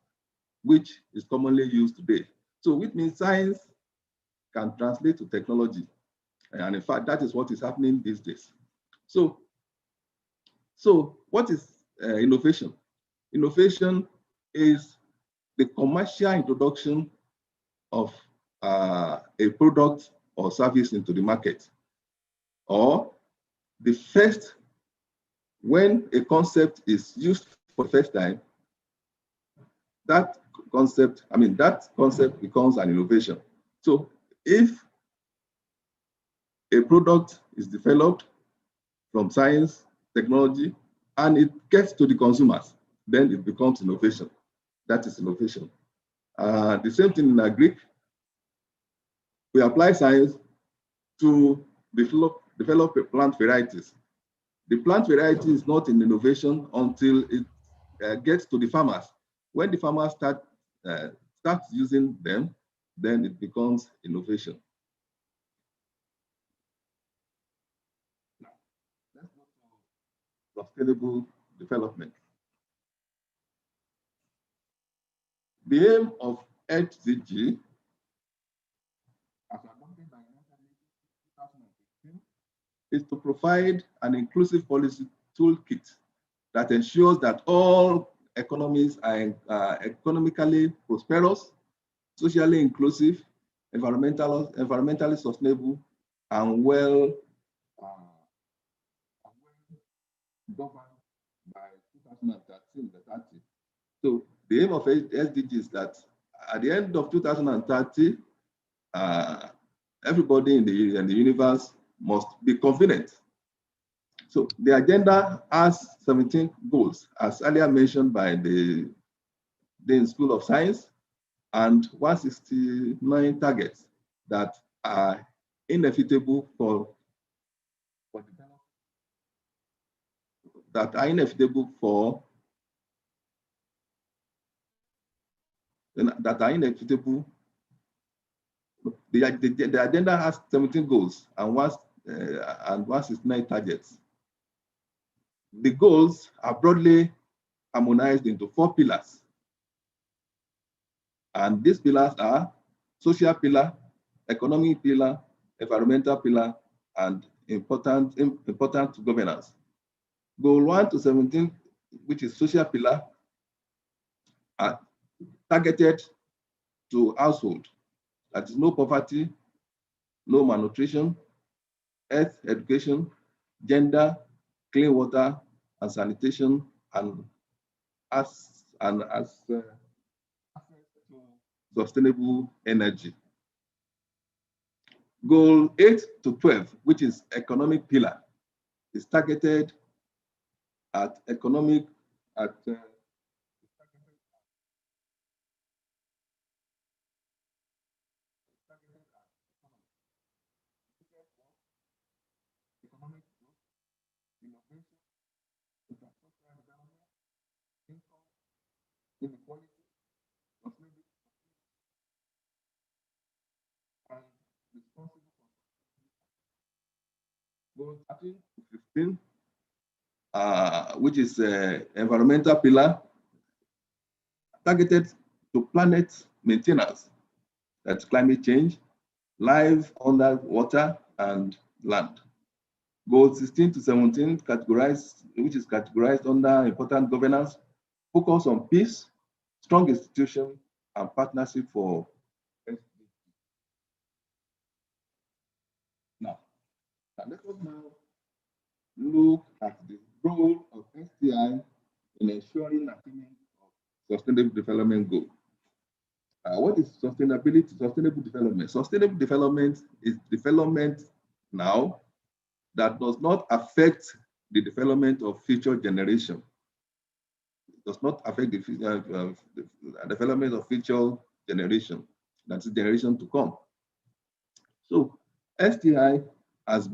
which is commonly used today. So which means science can translate to technology. And in fact, that is what is happening these days. So what is innovation? Innovation is the commercial introduction of a product or service into the market, or the first, when a concept is used for the first time, that concept becomes an innovation. So if a product is developed from science, technology, and it gets to the consumers, then it becomes innovation. That is innovation. The same thing in agric. We apply science to develop plant varieties. The plant variety is not an innovation until it gets to the farmers. When the farmers start using them, then it becomes innovation. Let's go to sustainable development. The aim of SDG is to provide an inclusive policy toolkit that ensures that all economies are economically prosperous, socially inclusive, environmentally sustainable, and well governed by 2030. So the aim of SDG is that at the end of 2030, everybody in the universe must be confident. So the agenda has 17 goals, as earlier mentioned by the Dean School of Science, and 169 targets that are inevitable for The agenda has 17 goals and 169 targets. The goals are broadly harmonized into 4 pillars. And these pillars are social pillar, economic pillar, environmental pillar, and important governance. Goal 1 to 17, which is social pillar, are targeted to household. That is no poverty, no malnutrition, health, education, gender, clean water, and sanitation, and sustainable energy. Goal 8 to 12, which is economic pillar, is targeted at economic, at economic growth, innovation, infrastructure development, income, inequality, sustainability, and responsible for goal 13 to 15, which is environmental pillar targeted to planet maintenance, that's climate change, life under water and land. Goal 16 to 17, categorized, which is categorized under important governance, focus on peace, strong institution, and partnership for SDG. Now let us now look at the role of STI in ensuring attainment of sustainable development goal. What is sustainability? Sustainable development. Sustainable development is development now that does not affect the development of future generation. It does not affect the development of future generation, that's the generation to come. So STI has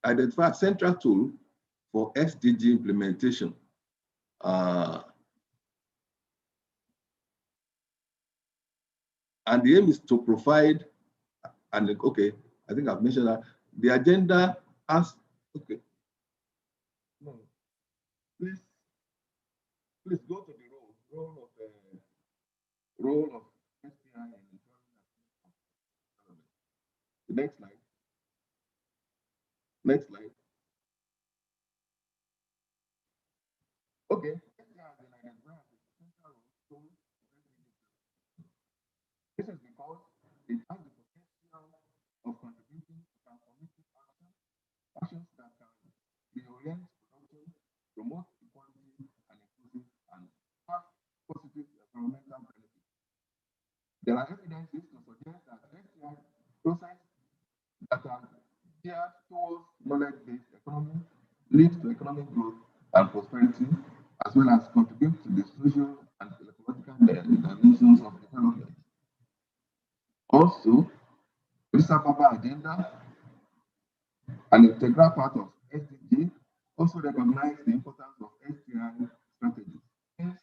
identified a central tool for SDG implementation. And the aim is to provide, and okay, I think I've mentioned that the agenda has, okay. No, please go to the role of STI in the next slide. Next slide. Okay. This is because it has the potential of contributing to transformative actions that can reorient production, promote equality and inclusive, and have positive environmental benefits. There are evidences to suggest that STI process that are geared towards knowledge-based economy leads to economic growth and prosperity, as well as contribute to the social and ecological dimensions of development. Also, Addis Ababa agenda, an integral part of SDG, also recognize the importance of STI strategies. Hence,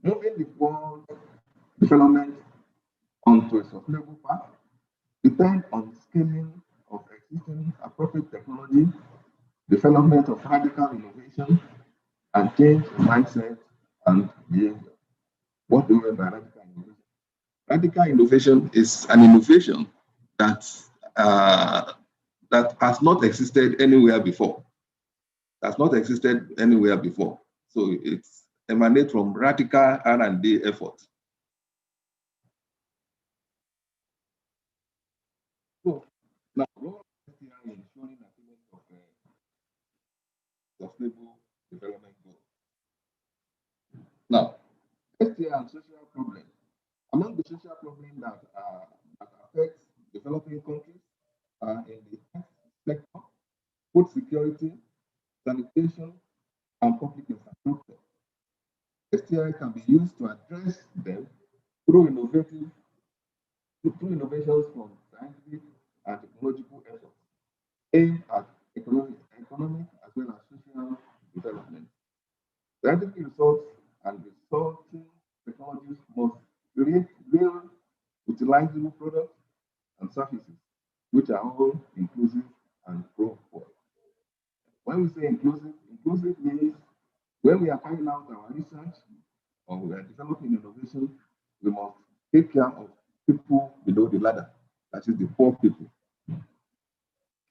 moving the world development onto a sustainable path depends on scaling of existing appropriate technology, development of radical innovation, and change in mindset and behavior. What do we mean by radical innovation? Radical innovation is an innovation that has not existed anywhere before. Has not existed anywhere before. So it emanates from radical R&D efforts. So now, role of STI in ensuring attainment of sustainable development goals. Now, STI and social problems. Among the social problems that affect developing countries in the health sector, food security, sanitation, and public infrastructure. STI can be used to address them through innovations from scientific and technological efforts aimed at economic as well as social development. Scientific results and resulting technologies must create real utilizable products and services, which are all inclusive and pro-poor. When we say inclusive means when we are carrying out our research or we are developing innovation, we must take care of people below the ladder, that is the poor people.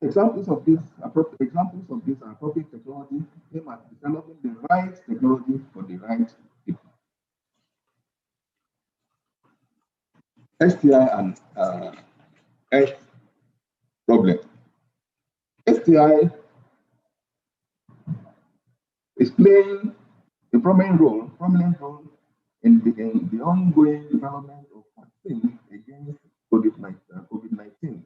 Examples of this are appropriate technology aimed at developing the right technology for the right people. STI and health problem. STI is playing a prominent role in the ongoing development of vaccine against COVID-19,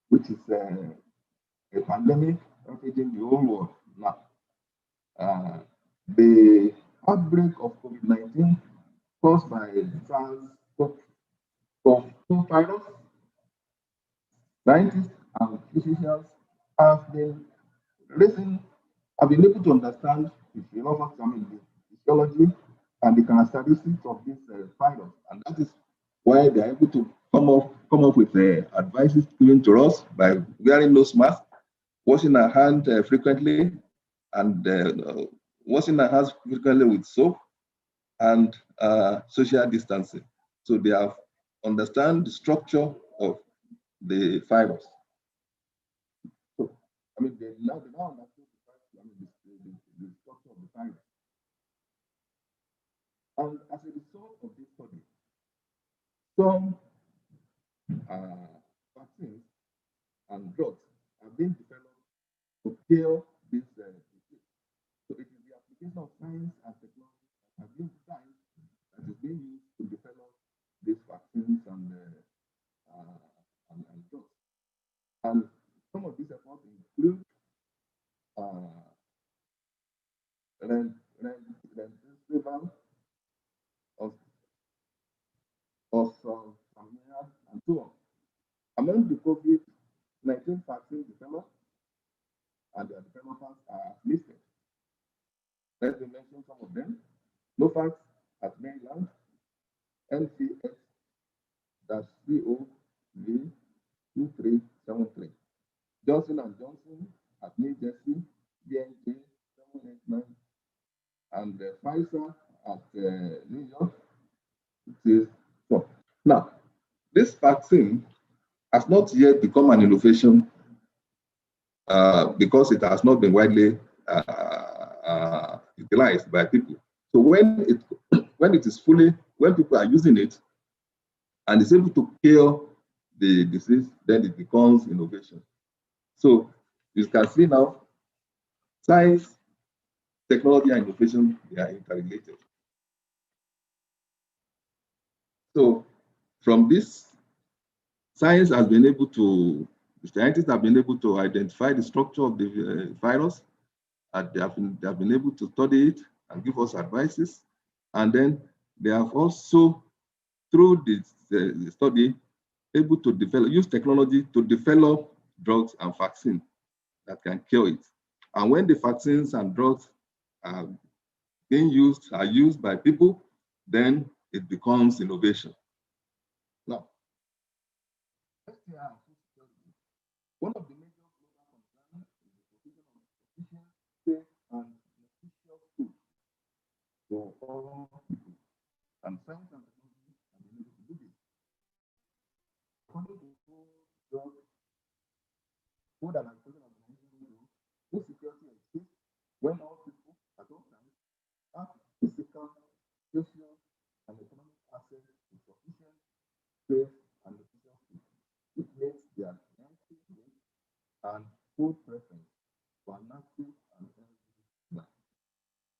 which is a pandemic, rapid engaging the whole world now. The outbreak of COVID-19 caused by SARS-CoV-2 virus, scientists and physicians have been able to understand the physiology and the characteristics of this virus, and that is why they are able to come up with advices given to us by wearing nose masks, washing our hands frequently, and washing our hands frequently with soap, and social distancing. So they have understand the structure of the virus. So they now understand the structure of the virus. And as a result of this study, some vaccines and drugs have been developed to cure this disease. So it is the application of science and technology that have been designed that is being used to develop these vaccines and drugs. And some of these efforts include remdesivir, and so on. Among the COVID-19 vaccine developed, and their developers are listed. Let me mention some of them. Novavax at Maryland, NCX-CoV2373. Johnson & Johnson at New Jersey, BNJ789, and Pfizer at New York. So, now, this vaccine has not yet become an innovation because it has not been widely utilized by people. So when people are using it and it's able to cure the disease, then it becomes innovation. So you can see now, science, technology, and innovation, they are interrelated. So from this, scientists have been able to identify the structure of the virus, and they have been able to study it and give us advices. And then they have also, through this the study, able to use technology to develop drugs and vaccines that can cure it. And when the vaccines and drugs are used by people, then it becomes innovation. Now, one of the major global concerns is the provision of sufficient, safe, and nutritious food for all people. And science and technology have been able to do this. According to Food and Agriculture Organization, food security exists when all people at all times have physical, social, and economic access to sufficient, safe, and nutritious food, which makes their healthy weight and food preference for an active and healthy life.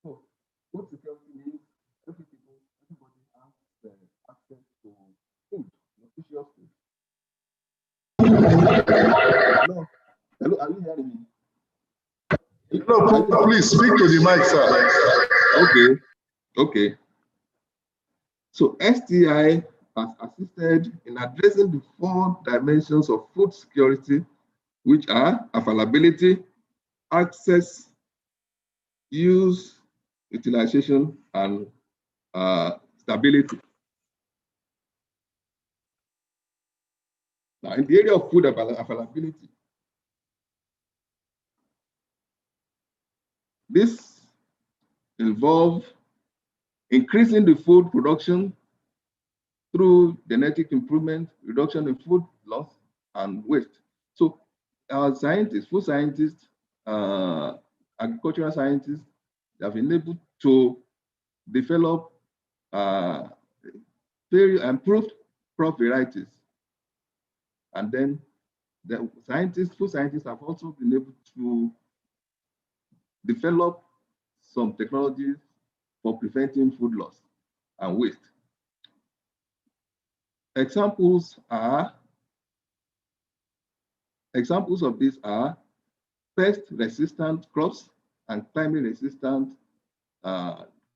So, food security means everybody has access to food, nutritious food. Hello, are you hearing me? No, please speak to the mic, sir. Okay. So STI has assisted in addressing the 4 dimensions of food security, which are availability, access, use, utilization, and stability. Now, in the area of food availability, this involves increasing the food production through genetic improvement, reduction in food loss, and waste. So our scientists, food scientists, agricultural scientists, have been able to develop very improved crop varieties. And then the food scientists have also been able to develop some technologies for preventing food loss and waste. Examples of these are pest-resistant crops and climate-resistant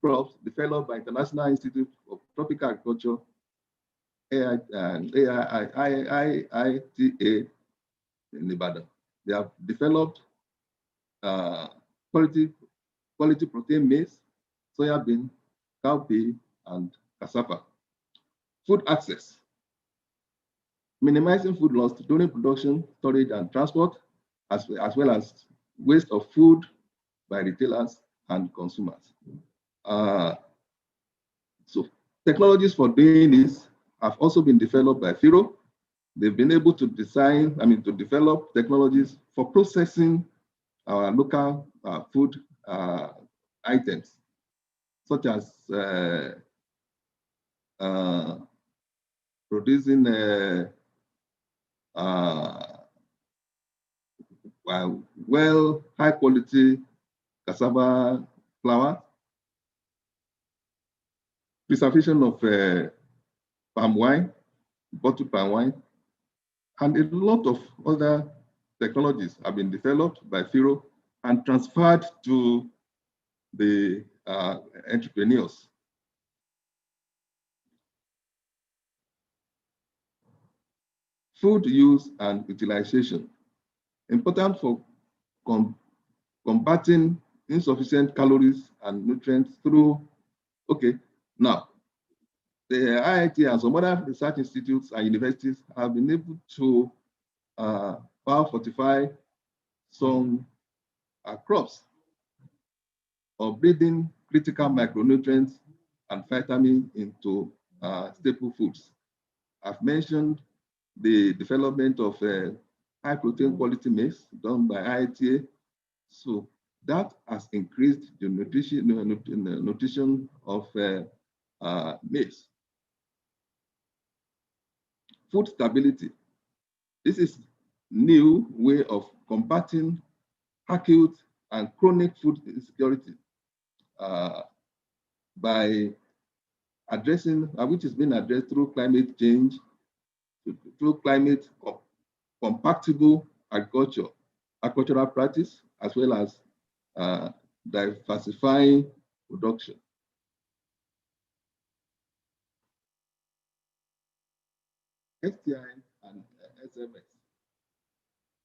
crops developed by International Institute of Tropical Agriculture, IITA in Ibadan. They have developed quality protein maize, soybean, cowpea, and cassava. Food access, minimizing food loss during production, storage, and transport, as well as waste of food by retailers and consumers. So technologies for doing this have also been developed by FIRO. They've been able to develop technologies for processing our local food items, such as producing high quality cassava flour, preservation of palm wine, bottled palm wine, and a lot of other technologies have been developed by FIRO and transferred to the entrepreneurs. Food use and utilization, important for combating insufficient calories and nutrients through, now, the IIT and some other research institutes and universities have been able to biofortify some crops of breeding critical micronutrients and vitamins into staple foods. I've mentioned the development of high protein quality maize done by IITA. So that has increased the nutrition of maize. Food stability. This is new way of combating acute and chronic food insecurity by addressing, which is being addressed through climate change, through climate compatible agricultural practice, as well as diversifying production. STI and SMS.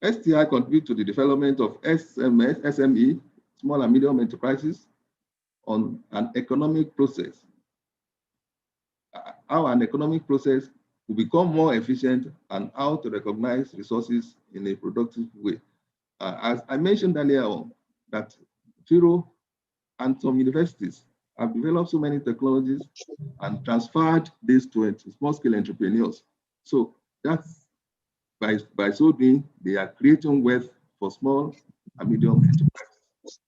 STI contribute to the development of SME, small and medium enterprises, on an economic process. How an economic process will become more efficient and how to recognize resources in a productive way. As I mentioned earlier on, that FIRO and some universities have developed so many technologies and transferred this to small-scale entrepreneurs. So that's by so doing, they are creating wealth for small and medium enterprises.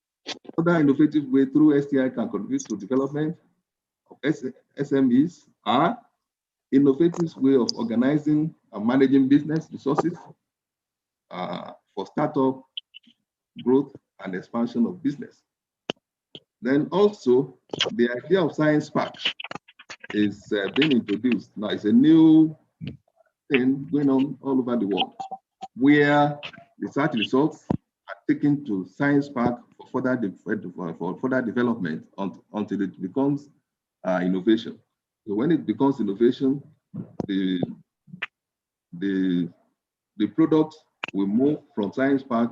Other innovative way through STI can contribute to development of SMEs are innovative way of organizing and managing business resources for startup growth and expansion of business. Then also the idea of Science Park is being introduced. Now it's a new thing going on all over the world, where research results are taken to Science Park for further development until it becomes innovation. So when it becomes innovation, the product will move from Science Park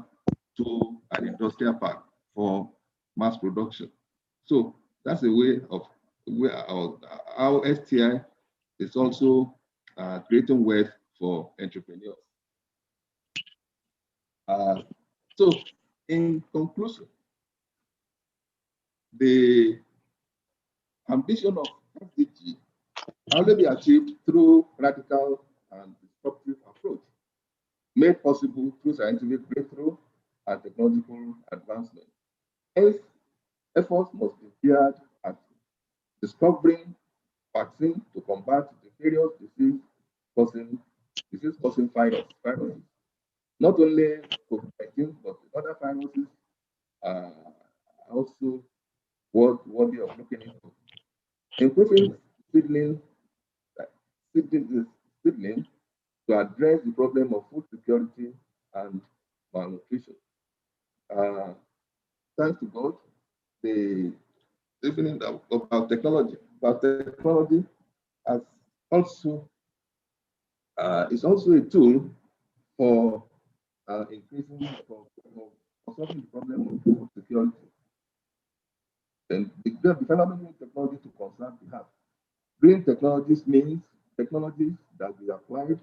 to an industrial park for mass production. So that's a way of how STI is also creating wealth for entrepreneurs. So in conclusion, the ambition of SDG can only be achieved through radical and disruptive approach, made possible through scientific breakthrough and technological advancement. Hence, efforts must be geared at discovering vaccine to combat the various disease-causing viruses. Not only COVID-19, but other viruses are also worthy of looking into. Improving seedling to address the problem of food security and malnutrition. thanks to God, even about technology has also is also a tool for increasing for solving the problem of security. And the development of technology to conserve the health. Green technologies means technologies that we applied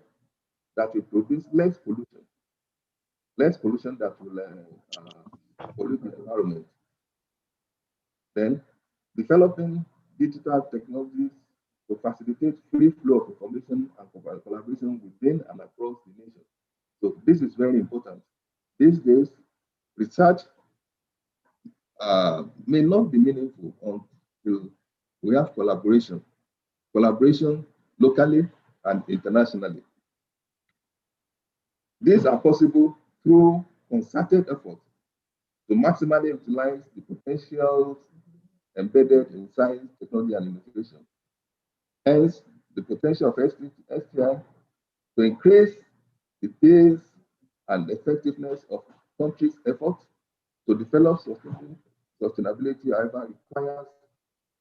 that will produce less pollution that will pollute the environment. Then, developing digital technologies to facilitate free flow of information and collaboration within and across the nation. So this is very important. These days, research may not be meaningful until we have collaboration locally and internationally. These are possible through concerted efforts to maximally utilize the potentials embedded in science, technology, and innovation. Hence, the potential of STI to increase the pace and effectiveness of countries' efforts to develop sustainability, however, requires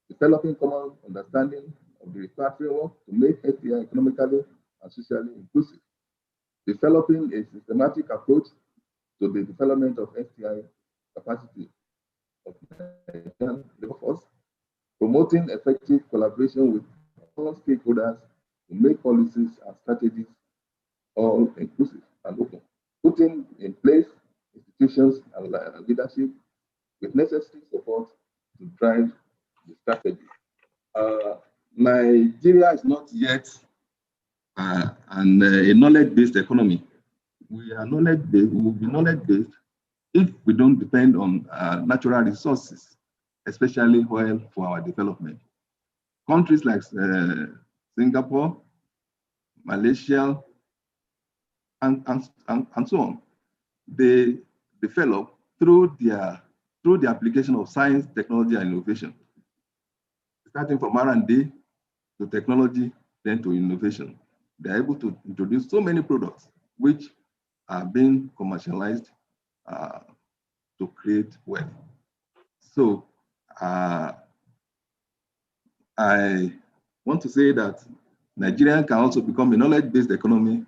developing common understanding of the required framework to make STI economically and socially inclusive. Developing a systematic approach to the development of STI capacity of the labor force, promoting effective collaboration with all stakeholders to make policies and strategies all inclusive and open, putting in place institutions and leadership with necessary support to drive the strategy. Nigeria is not yet a knowledge-based economy. We are knowledge-based. We will be knowledge-based if we don't depend on natural resources, especially oil, for our development. Countries like Singapore, Malaysia, and so on, they develop through the application of science, technology, and innovation, starting from R&D to technology, then to innovation. They're able to introduce so many products which are being commercialized to create wealth. So I want to say that Nigeria can also become a knowledge-based economy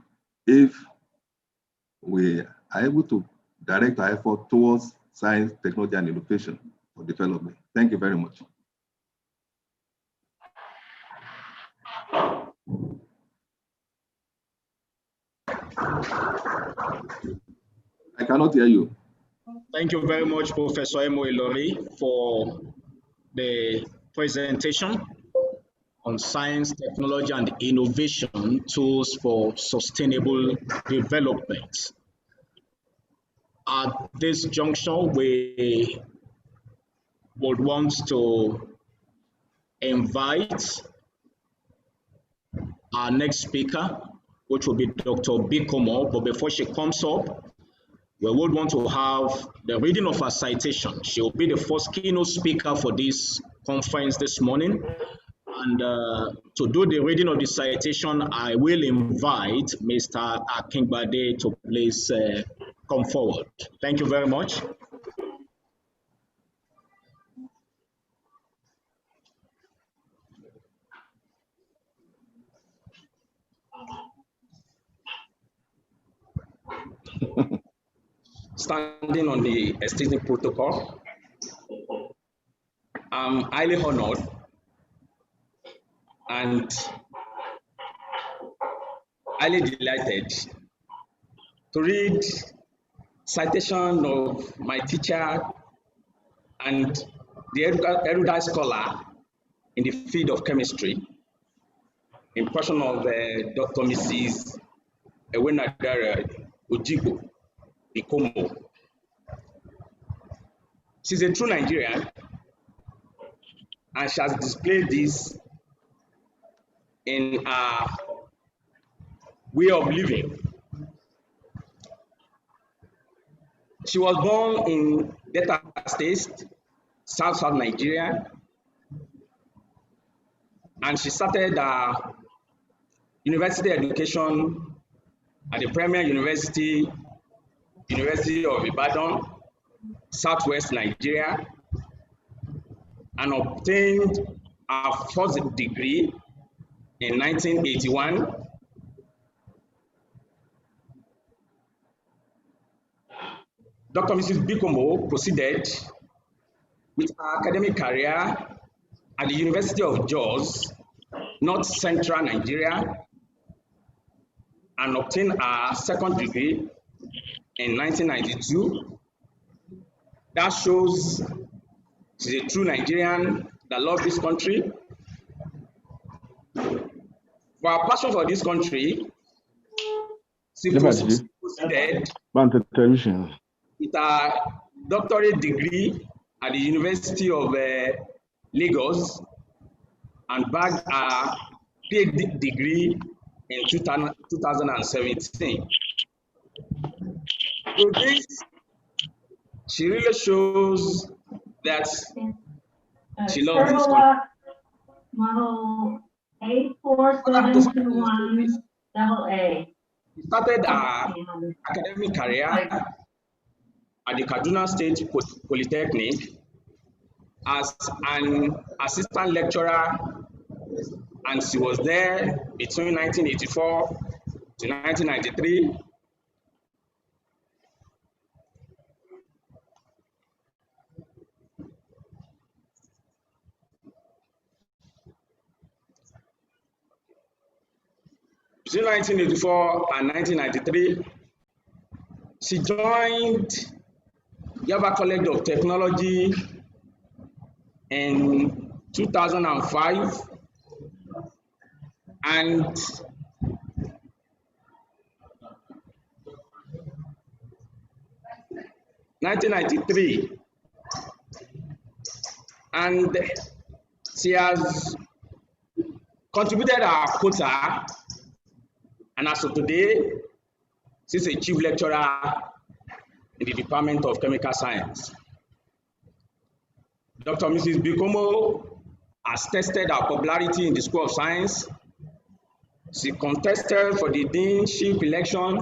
if we are able to direct our effort towards science, technology, and innovation for development. Thank you very much. I cannot hear you. Thank you very much, Professor Emoy Ilori, for the presentation on science, technology, and innovation tools for sustainable development. At this juncture, we would want to invite our next speaker, which will be Dr. Bikomo. But before she comes up, we would want to have the reading of her citation. She will be the first keynote speaker for this conference this morning. And to do the reading of the citation, I will invite Mr. Akingbade to please come forward. Thank you very much. Standing on the esteemed protocol, I'm highly honored and highly delighted to read citation of my teacher and the erudite scholar in the field of chemistry, in person of Dr. Mrs. Ewenadara Ojigo Bikomo. She's a true Nigerian, and she has displayed this in her way of living. She was born in Delta State, South Nigeria, and she started her university education at the Premier University of Ibadan, Southwest Nigeria, and obtained her first degree in 1981. Dr. Mrs. Bikomo proceeded with her academic career at the University of Jos, North Central Nigeria, and obtained her second degree in 1992. That shows she's a true Nigerian that loves this country. For her passion for this country, she proceeded with her doctorate degree at the University of Lagos and bagged her PhD degree in 2017. So this, she really shows that she loves this country. Model 84721 AA. She started her academic career at the Kaduna State Polytechnic as an assistant lecturer, and she was there between 1984 to 1993. Between 1984 and 1993, she joined Yaba College of Technology in 2005, and (1993), and she has contributed her quota, and as of today, she's a chief lecturer in the Department of Chemical Science. Dr. Mrs. Bikomo has tested her popularity in the School of Science. She contested for the deanship election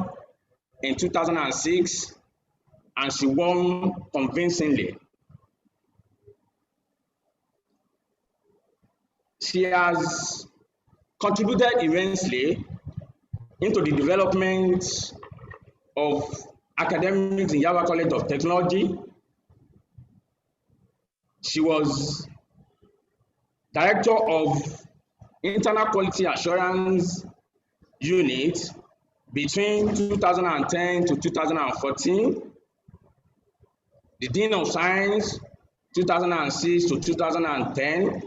in 2006, and she won convincingly. She has contributed immensely into the development of academics in Yaba College of Technology. She was Director of Internal Quality Assurance Unit between 2010 to 2014, the Dean of Science 2006 to 2010,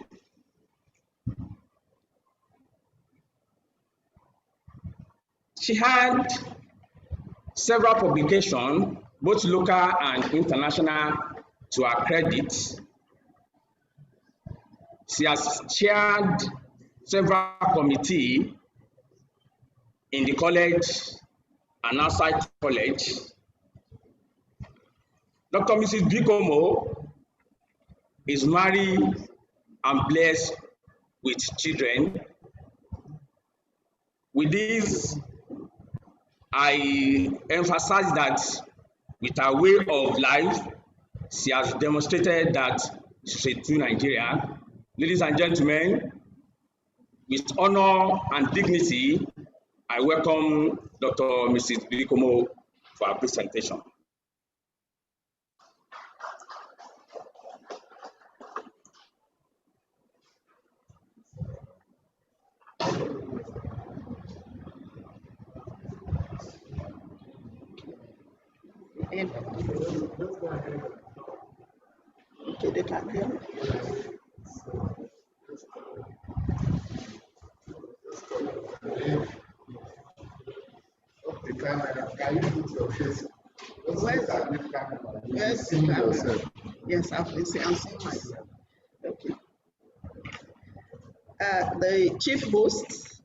she had several publications, both local and international, to her credit. She has chaired several committees in the college and outside college. Dr. Mrs. Bikomo is married and blessed with children. With this, I emphasize that with her way of life, she has demonstrated that she's a true Nigerian. Ladies and gentlemen, with honor and dignity, I welcome Dr. Mrs. Bikomo for our presentation. Okay, they can hear me. The camera, can you put your face? Yes, yes, I'm seeing myself. Okay. The chief host,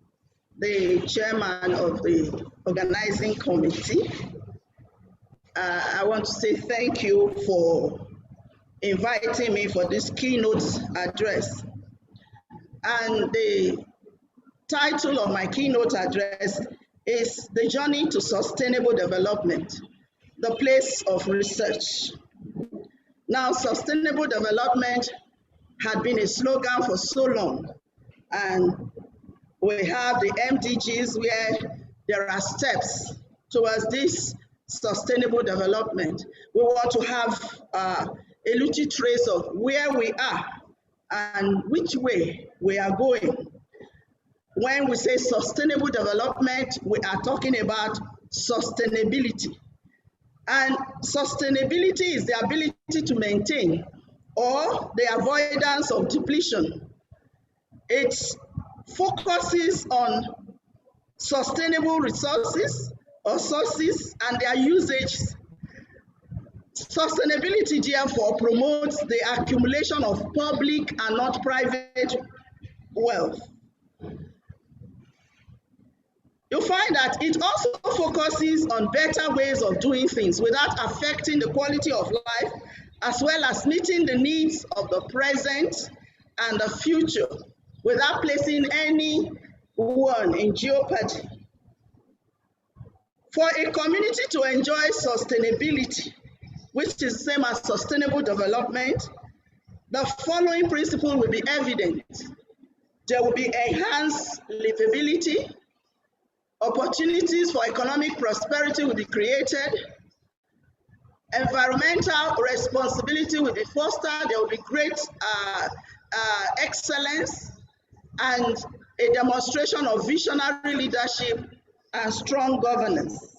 the chairman of the organizing committee, I want to say thank you for inviting me for this keynote address. And the title of my keynote address is The Journey to Sustainable Development, the Place of Research. Now, sustainable development had been a slogan for so long, and we have the MDGs where there are steps towards this sustainable development. We want to have a little trace of where we are and which way we are going. When we say sustainable development, we are talking about sustainability. And sustainability is the ability to maintain or the avoidance of depletion. It focuses on sustainable resources or sources and their usage. Sustainability, therefore, promotes the accumulation of public and not private wealth. You'll find that it also focuses on better ways of doing things without affecting the quality of life, as well as meeting the needs of the present and the future without placing anyone in jeopardy. For a community to enjoy sustainability, which is the same as sustainable development, the following principle will be evident. There will be enhanced livability, opportunities for economic prosperity will be created, environmental responsibility will be fostered, there will be great excellence, and a demonstration of visionary leadership and strong governance.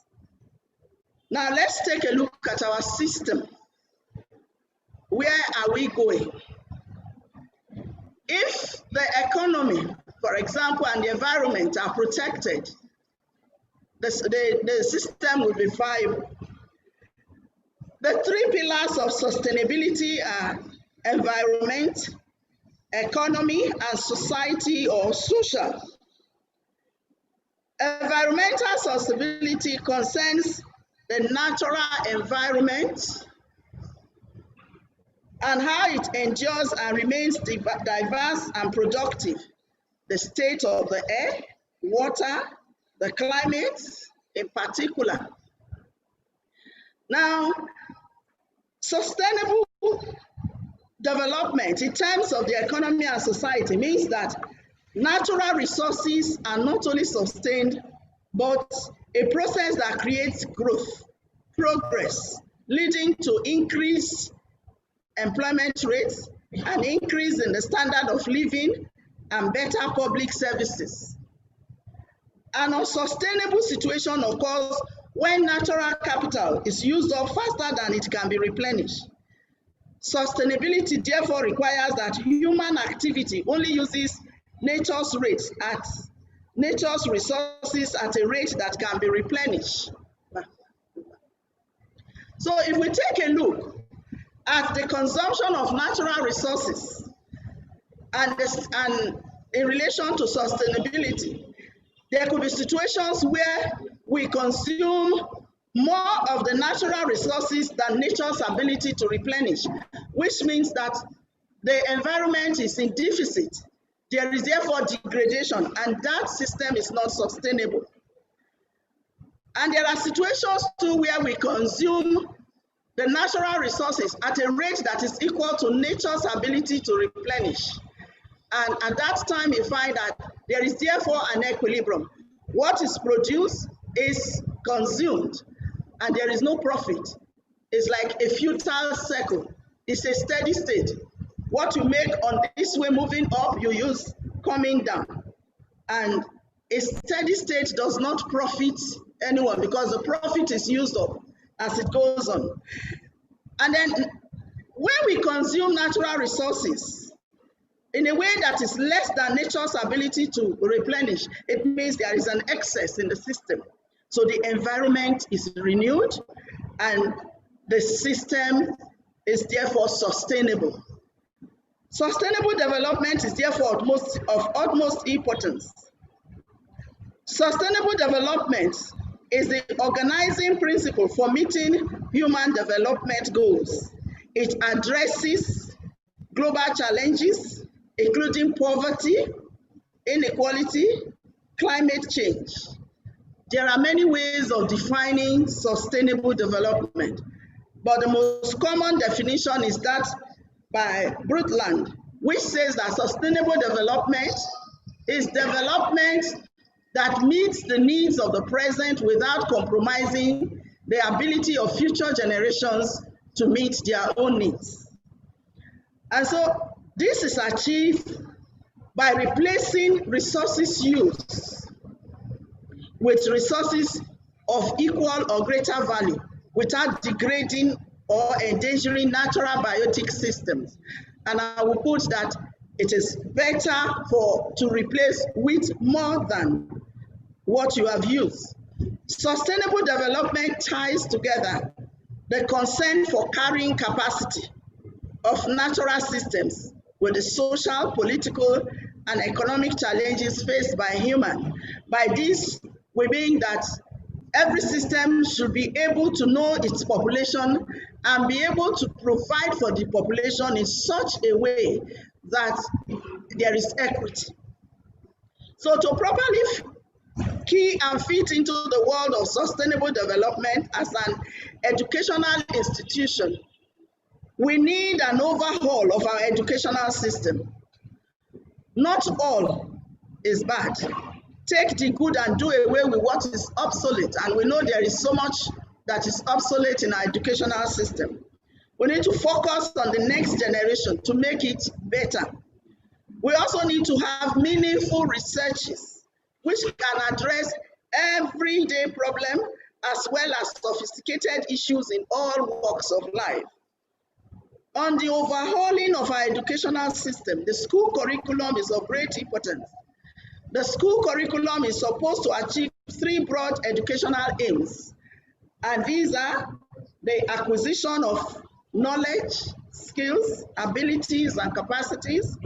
Now let's take a look at our system. Where are we going? If the economy, for example, and the environment are protected, the system will be viable. The three pillars of sustainability are environment, economy, and society or social. Environmental sustainability concerns the natural environment and how it endures and remains diverse and productive. The state of the air, water, the climate in particular. Now, sustainable development in terms of the economy and society means that natural resources are not only sustained, but a process that creates growth, progress, leading to increased employment rates, an increase in the standard of living, and better public services. An unsustainable situation occurs when natural capital is used up faster than it can be replenished. Sustainability therefore requires that human activity only uses nature's resources at a rate that can be replenished. So if we take a look at the consumption of natural resources and in relation to sustainability, there could be situations where we consume more of the natural resources than nature's ability to replenish, which means that the environment is in deficit. There is therefore degradation, and that system is not sustainable. And there are situations too where we consume the natural resources at a rate that is equal to nature's ability to replenish. And at that time, you find that there is therefore an equilibrium. What is produced is consumed, and there is no profit. It's like a futile circle. It's a steady state. What you make on this way moving up, you use coming down. And a steady state does not profit anyone because the profit is used up as it goes on. And then when we consume natural resources in a way that is less than nature's ability to replenish, it means there is an excess in the system. So the environment is renewed and the system is therefore sustainable. Sustainable development is therefore of utmost importance. Sustainable development is the organizing principle for meeting human development goals. It addresses global challenges, including poverty, inequality, climate change. There are many ways of defining sustainable development. But the most common definition is that by Brundtland, which says that sustainable development is development that meets the needs of the present without compromising the ability of future generations to meet their own needs. And so this is achieved by replacing resources used with resources of equal or greater value without degrading or endangering natural biotic systems. And I will put that it is better to replace with more than what you have used. Sustainable development ties together the concern for carrying capacity of natural systems with the social, political, and economic challenges faced by humans. By this, we mean that every system should be able to know its population and be able to provide for the population in such a way that there is equity. So to properly key and fit into the world of sustainable development as an educational institution, we need an overhaul of our educational system. Not all is bad. Take the good and do away with what is obsolete. And we know there is so much that is obsolete in our educational system. We need to focus on the next generation to make it better. We also need to have meaningful researches which can address everyday problems as well as sophisticated issues in all walks of life. On the overhauling of our educational system, the school curriculum is of great importance. The school curriculum is supposed to achieve 3 broad educational aims, and these are the acquisition of knowledge, skills, abilities, and capacities,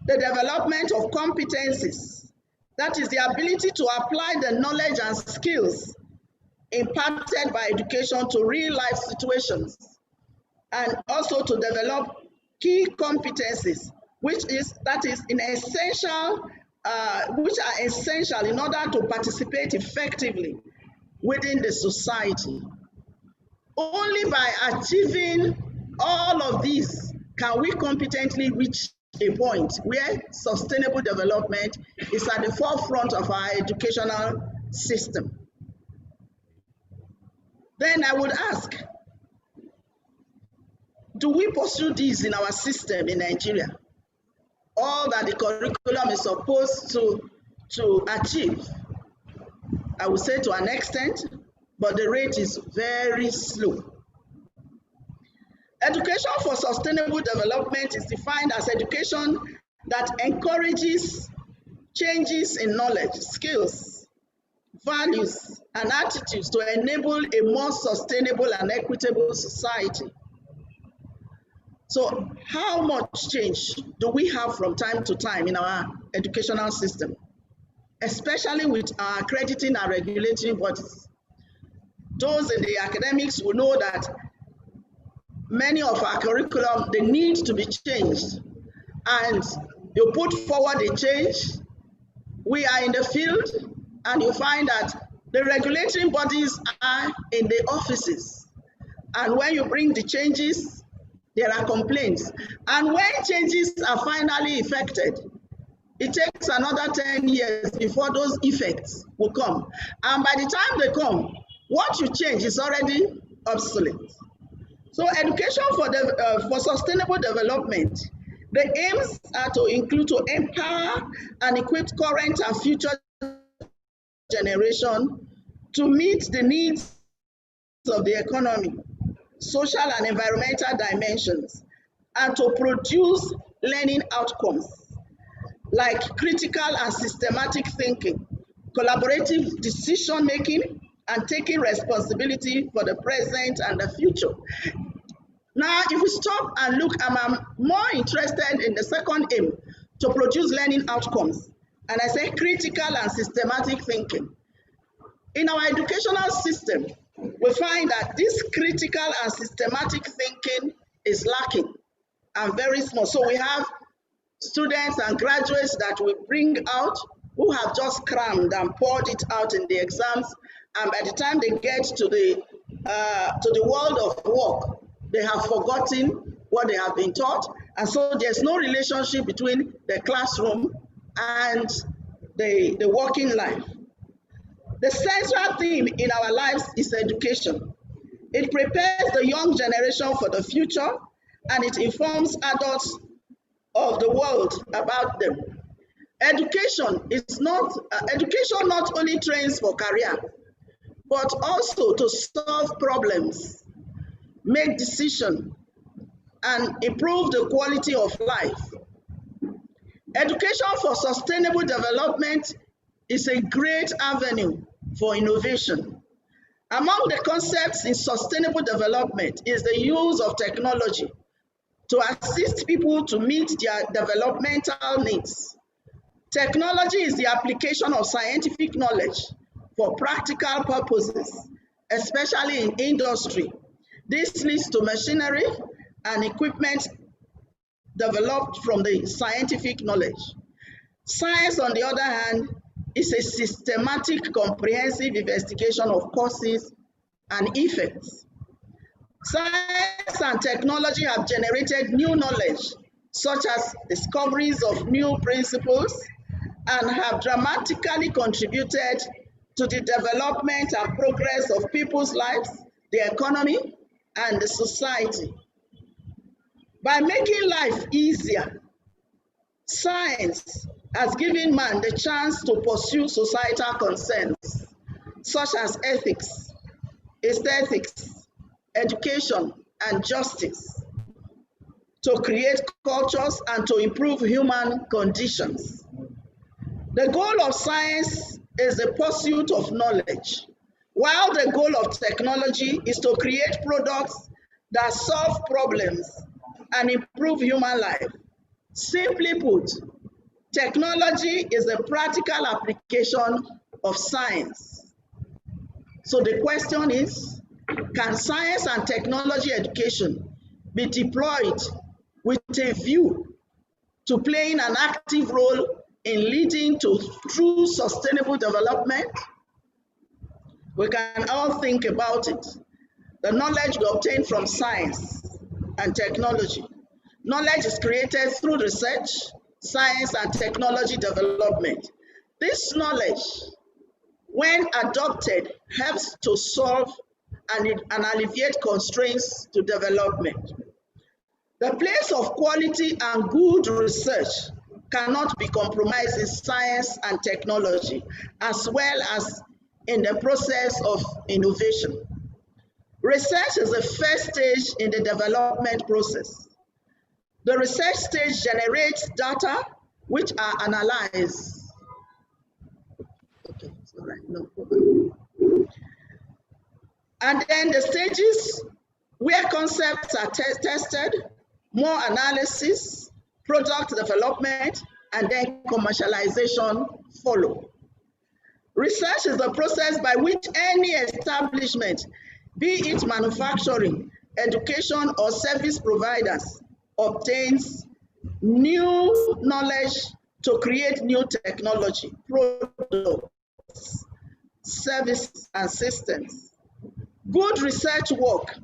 the development of competencies, that is the ability to apply the knowledge and skills imparted by education to real life situations, and also to develop key competencies, which are essential in order to participate effectively within the society. Only by achieving all of these can we competently reach a point where sustainable development is at the forefront of our educational system. Then I would ask, do we pursue this in our system in Nigeria? All that the curriculum is supposed to achieve? I would say to an extent, but the rate is very slow. Education for sustainable development is defined as education that encourages changes in knowledge, skills, values, and attitudes to enable a more sustainable and equitable society. So how much change do we have from time to time in our educational system, especially with our accrediting and regulatory bodies? Those in the academics will know that many of our curriculum, they need to be changed. And you put forward a change, we are in the field, and you find that the regulatory bodies are in the offices. And when you bring the changes, there are complaints. And when changes are finally effected, it takes another 10 years before those effects will come. And by the time they come, what you change is already obsolete. So education for sustainable development, the aims are to include to empower and equip current and future generation to meet the needs of the economy, social and environmental dimensions, and to produce learning outcomes like critical and systematic thinking, collaborative decision making, and taking responsibility for the present and the future. Now, if we stop and look, I'm more interested in the second aim, to produce learning outcomes. And I say critical and systematic thinking. In our educational system, we find that this critical and systematic thinking is lacking and very small. So we have students and graduates that we bring out who have just crammed and poured it out in the exams, and by the time they get to the to the world of work, they have forgotten what they have been taught, and so there's no relationship between the classroom and the working life. The central theme in our lives is education. It prepares the young generation for the future, and it informs adults of the world about them. Education not only trains for career, but also to solve problems, make decisions, and improve the quality of life. Education for sustainable development is a great avenue for innovation. Among the concepts in sustainable development is the use of technology to assist people to meet their developmental needs. Technology is the application of scientific knowledge for practical purposes, especially in industry. This leads to machinery and equipment developed from the scientific knowledge. Science, on the other hand, is a systematic, comprehensive investigation of causes and effects. Science and technology have generated new knowledge, such as discoveries of new principles, and have dramatically contributed to the development and progress of people's lives, the economy, and the society. By making life easier, science has given man the chance to pursue societal concerns, such as ethics, aesthetics, education, and justice, to create cultures and to improve human conditions. The goal of science is the pursuit of knowledge, while the goal of technology is to create products that solve problems and improve human life. Simply put, technology is the practical application of science. So the question is, can science and technology education be deployed with a view to playing an active role in leading to true sustainable development? We can all think about it. The knowledge we obtain from science and technology. Knowledge is created through research, science, and technology development. This knowledge, when adopted, helps to solve and alleviate constraints to development. The place of quality and good research cannot be compromised in science and technology, as well as in the process of innovation. Research is the first stage in the development process. The research stage generates data which are analyzed. Okay, it's all right, no problem. And then the stages where concepts are tested, more analysis, product development, and then commercialization follow. Research is the process by which any establishment, be it manufacturing, education, or service providers, obtains new knowledge to create new technology, products, services, and systems. Good research work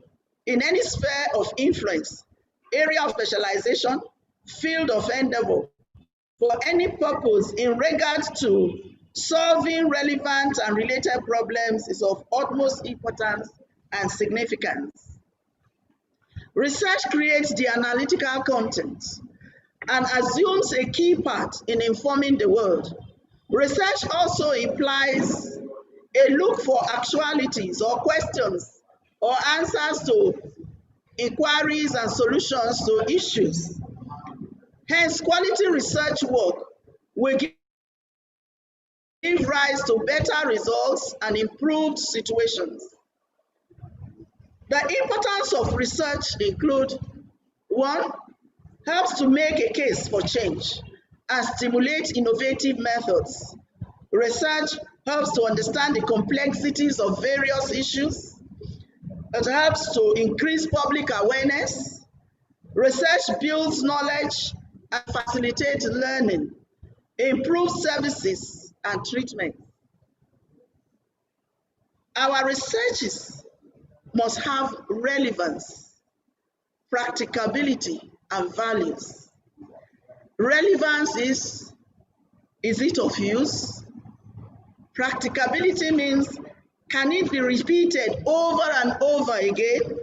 in any sphere of influence, area of specialization, field of endeavor, for any purpose in regard to solving relevant and related problems is of utmost importance and significance. Research creates the analytical content and assumes a key part in informing the world. Research also implies a look for actualities or questions or answers to inquiries and solutions to issues. Hence, quality research work will give rise to better results and improved situations. The importance of research include: 1, helps to make a case for change and stimulate innovative methods. Research helps to understand the complexities of various issues. It helps to increase public awareness. Research builds knowledge and facilitates learning, improves services and treatment. Our researches must have relevance, practicability, and values. Relevance is it of use? Practicability means, can it be repeated over and over again?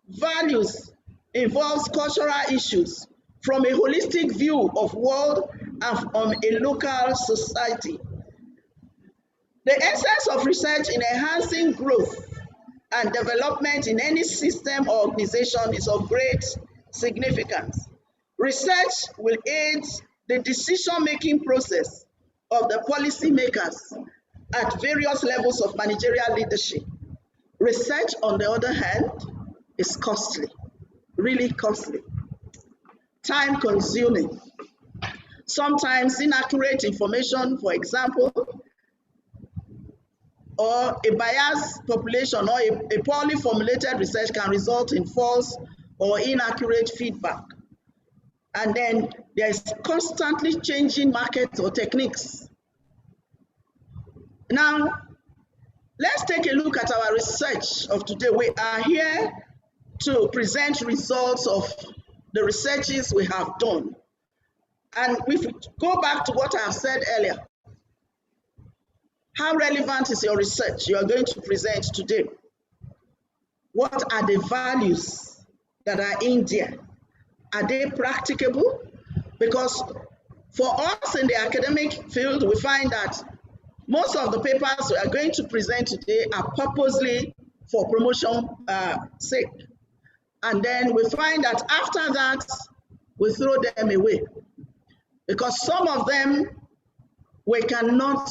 Values involves cultural issues from a holistic view of world and from a local society. The essence of research in enhancing growth and development in any system or organization is of great significance. Research will aid the decision-making process of the policymakers at various levels of managerial leadership. Research, on the other hand, is costly, really costly, time-consuming. Sometimes inaccurate information, for example, or a biased population or a poorly formulated research can result in false or inaccurate feedback. And then there's constantly changing markets or techniques. Now, let's take a look at our research of today. We are here to present results of the researches we have done. And if we go back to what I have said earlier, how relevant is your research you are going to present today? What are the values that are in there? Are they practicable? Because for us in the academic field, we find that most of the papers we are going to present today are purposely for promotion sake. And then we find that after that, we throw them away. Because some of them, we cannot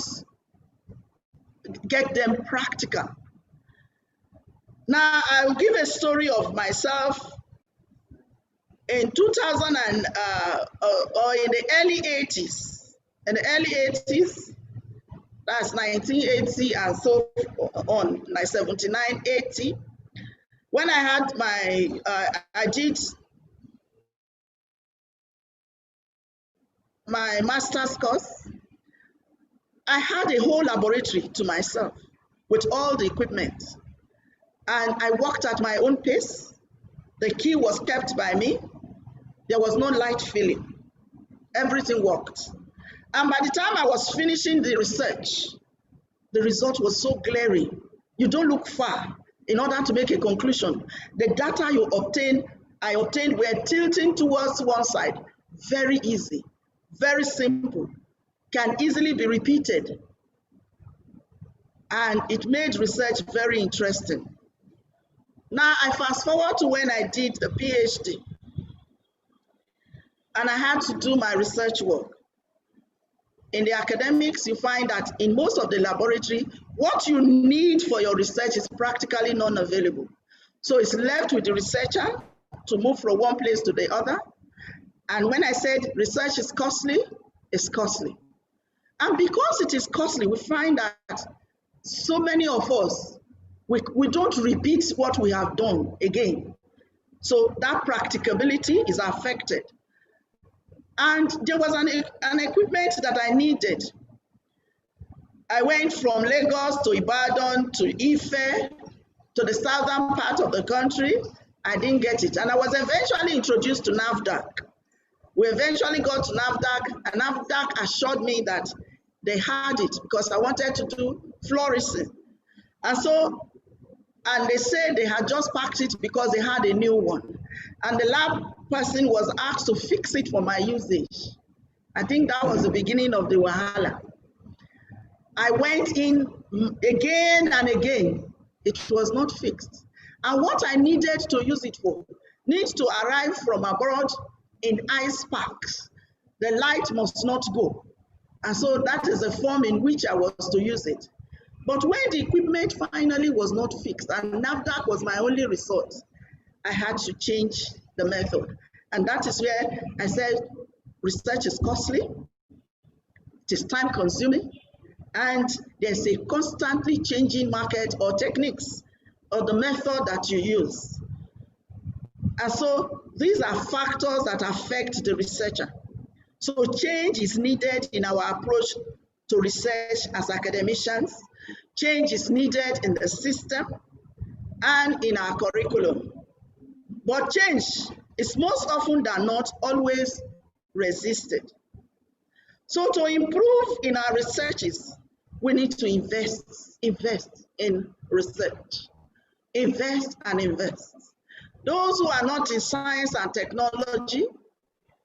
get them practical. Now, I will give a story of myself. In 2000 or in the early 80s, that's 1980 and so on, like 79, 80, when I had my, I did my master's course, I had a whole laboratory to myself with all the equipment. And I worked at my own pace. The key was kept by me. There was no light filling. Everything worked. And by the time I was finishing the research, the result was so glaring. You don't look far in order to make a conclusion. The data I obtained were tilting towards one side. Very easy, very simple, can easily be repeated. And it made research very interesting. Now I fast forward to when I did the PhD. And I had to do my research work. In the academics, you find that in most of the laboratory, what you need for your research is practically non-available. So it's left with the researcher to move from one place to the other. And when I said research is costly, it's costly. And because it is costly, we find that so many of us, we don't repeat what we have done again. So that practicability is affected. And there was an equipment that I needed. I went from Lagos to Ibadan to Ife to the southern part of the country. I didn't get it. And I was eventually introduced to NAFDAC. We eventually got to NAFDAC, and NAFDAC assured me that they had it because I wanted to do fluorescing. And they said they had just packed it because they had a new one. And the lab person was asked to fix it for my usage. I think that was the beginning of the Wahala. I went in again and again. It was not fixed. And what I needed to use it for needs to arrive from abroad in ice packs. The light must not go. And so that is the form in which I was to use it. But when the equipment finally was not fixed and NAFDAC was my only resort, I had to change the method. And that is where I said research is costly, it is time consuming, and there's a constantly changing market or techniques or the method that you use. And so these are factors that affect the researcher. So change is needed in our approach to research as academicians. Change is needed in the system. and in our curriculum. But change is most often than not always resisted. So to improve in our researches, we need to invest in research. Invest and invest. Those who are not in science and technology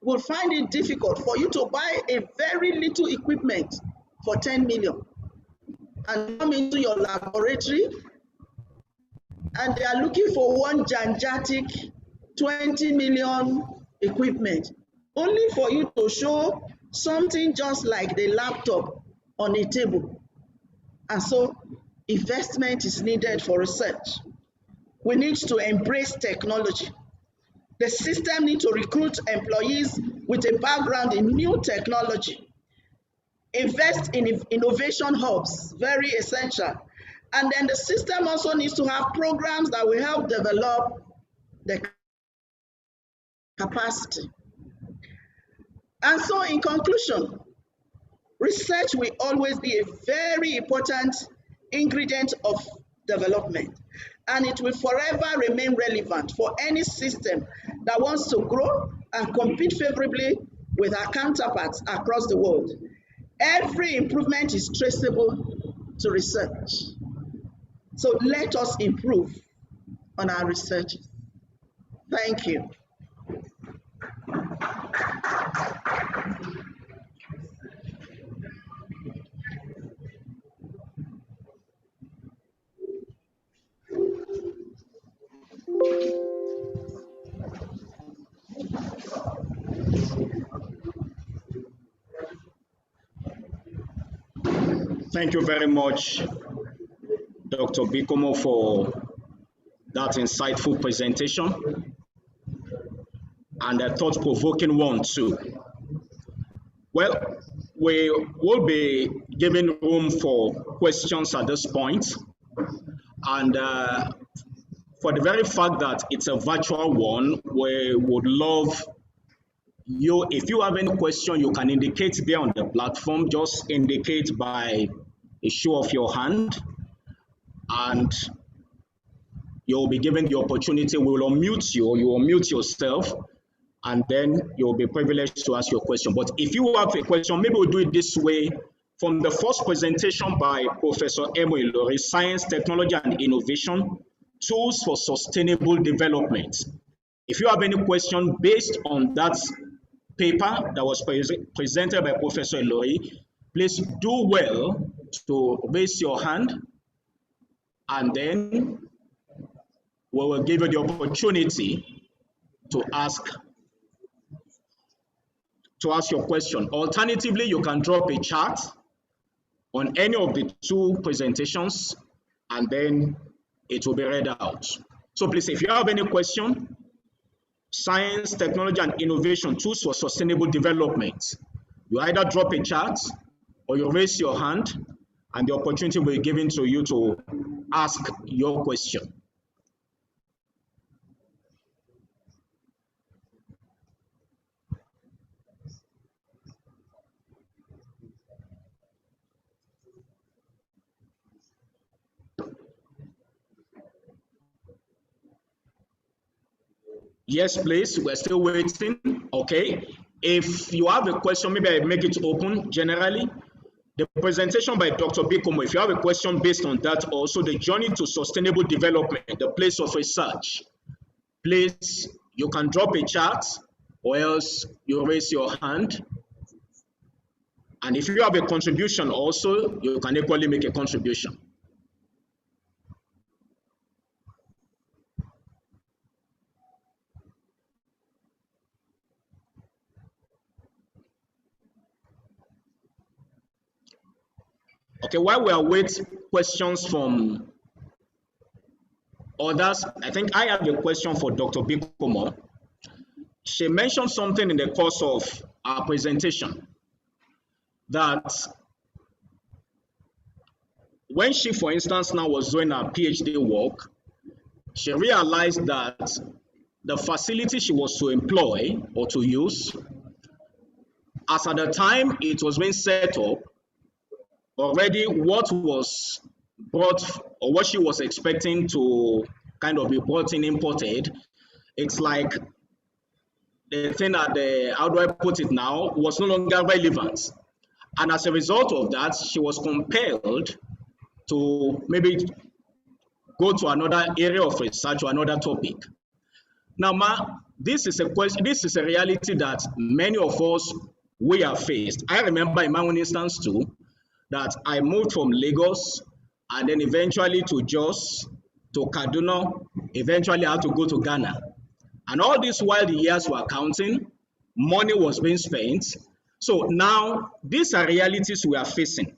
will find it difficult for you to buy a very little equipment for 10 million and come into your laboratory and they are looking for one gigantic 20 million equipment, only for you to show something just like the laptop on a table. And so investment is needed for research. We need to embrace technology. The system needs to recruit employees with a background in new technology. Invest in innovation hubs, very essential. And then the system also needs to have programs that will help develop the capacity. And so in conclusion, research will always be a very important ingredient of development, and it will forever remain relevant for any system that wants to grow and compete favorably with our counterparts across the world. Every improvement is traceable to research. So let us improve on our research. Thank you. Thank you very much, Dr. Bikomo, for that insightful presentation and a thought-provoking one too. Well, we will be giving room for questions at this point, and for the very fact that it's a virtual one, we would love you, if you have any question, you can indicate there on the platform. Just indicate by a show of your hand, and you'll be given the opportunity. We will unmute you, you will mute yourself, and then you'll be privileged to ask your question. But if you have a question, maybe we'll do it this way. From the first presentation by Professor Emoy Ilori, Science, Technology, and Innovation, Tools for Sustainable Development. If you have any question based on that paper that was presented by Professor Ilori, please do well to raise your hand, and then we will give you the opportunity to ask your question. Alternatively, you can drop a chat on any of the two presentations, and then it will be read out. So please, if you have any question, Science, Technology, and Innovation, Tools for Sustainable Development, you either drop a chat or you raise your hand, and the opportunity will be given to you to ask your question. Yes, please, we're still waiting. Okay, if you have a question, maybe I make it open generally. The presentation by Dr. Bikomo, if you have a question based on that, also the journey to sustainable development, the place of research, please, you can drop a chat or else you raise your hand. And if you have a contribution also, you can equally make a contribution. Okay, while we await questions from others, I think I have a question for Dr. Bikomo. She mentioned something in the course of our presentation that when she, for instance, now was doing her PhD work, she realized that the facility she was to employ or to use, as at the time it was being set up, already what was brought or what she was expecting to kind of be bought in, imported, it's like the thing that how do I put it now, was no longer relevant. And as a result of that, she was compelled to maybe go to another area of research or another topic. Now, this is a question, this is a reality that many of us, we have faced. I remember in my own instance too, that I moved from Lagos and then eventually to Jos, to Kaduna, eventually I had to go to Ghana. And all this while the years were counting, money was being spent. So now these are realities we are facing.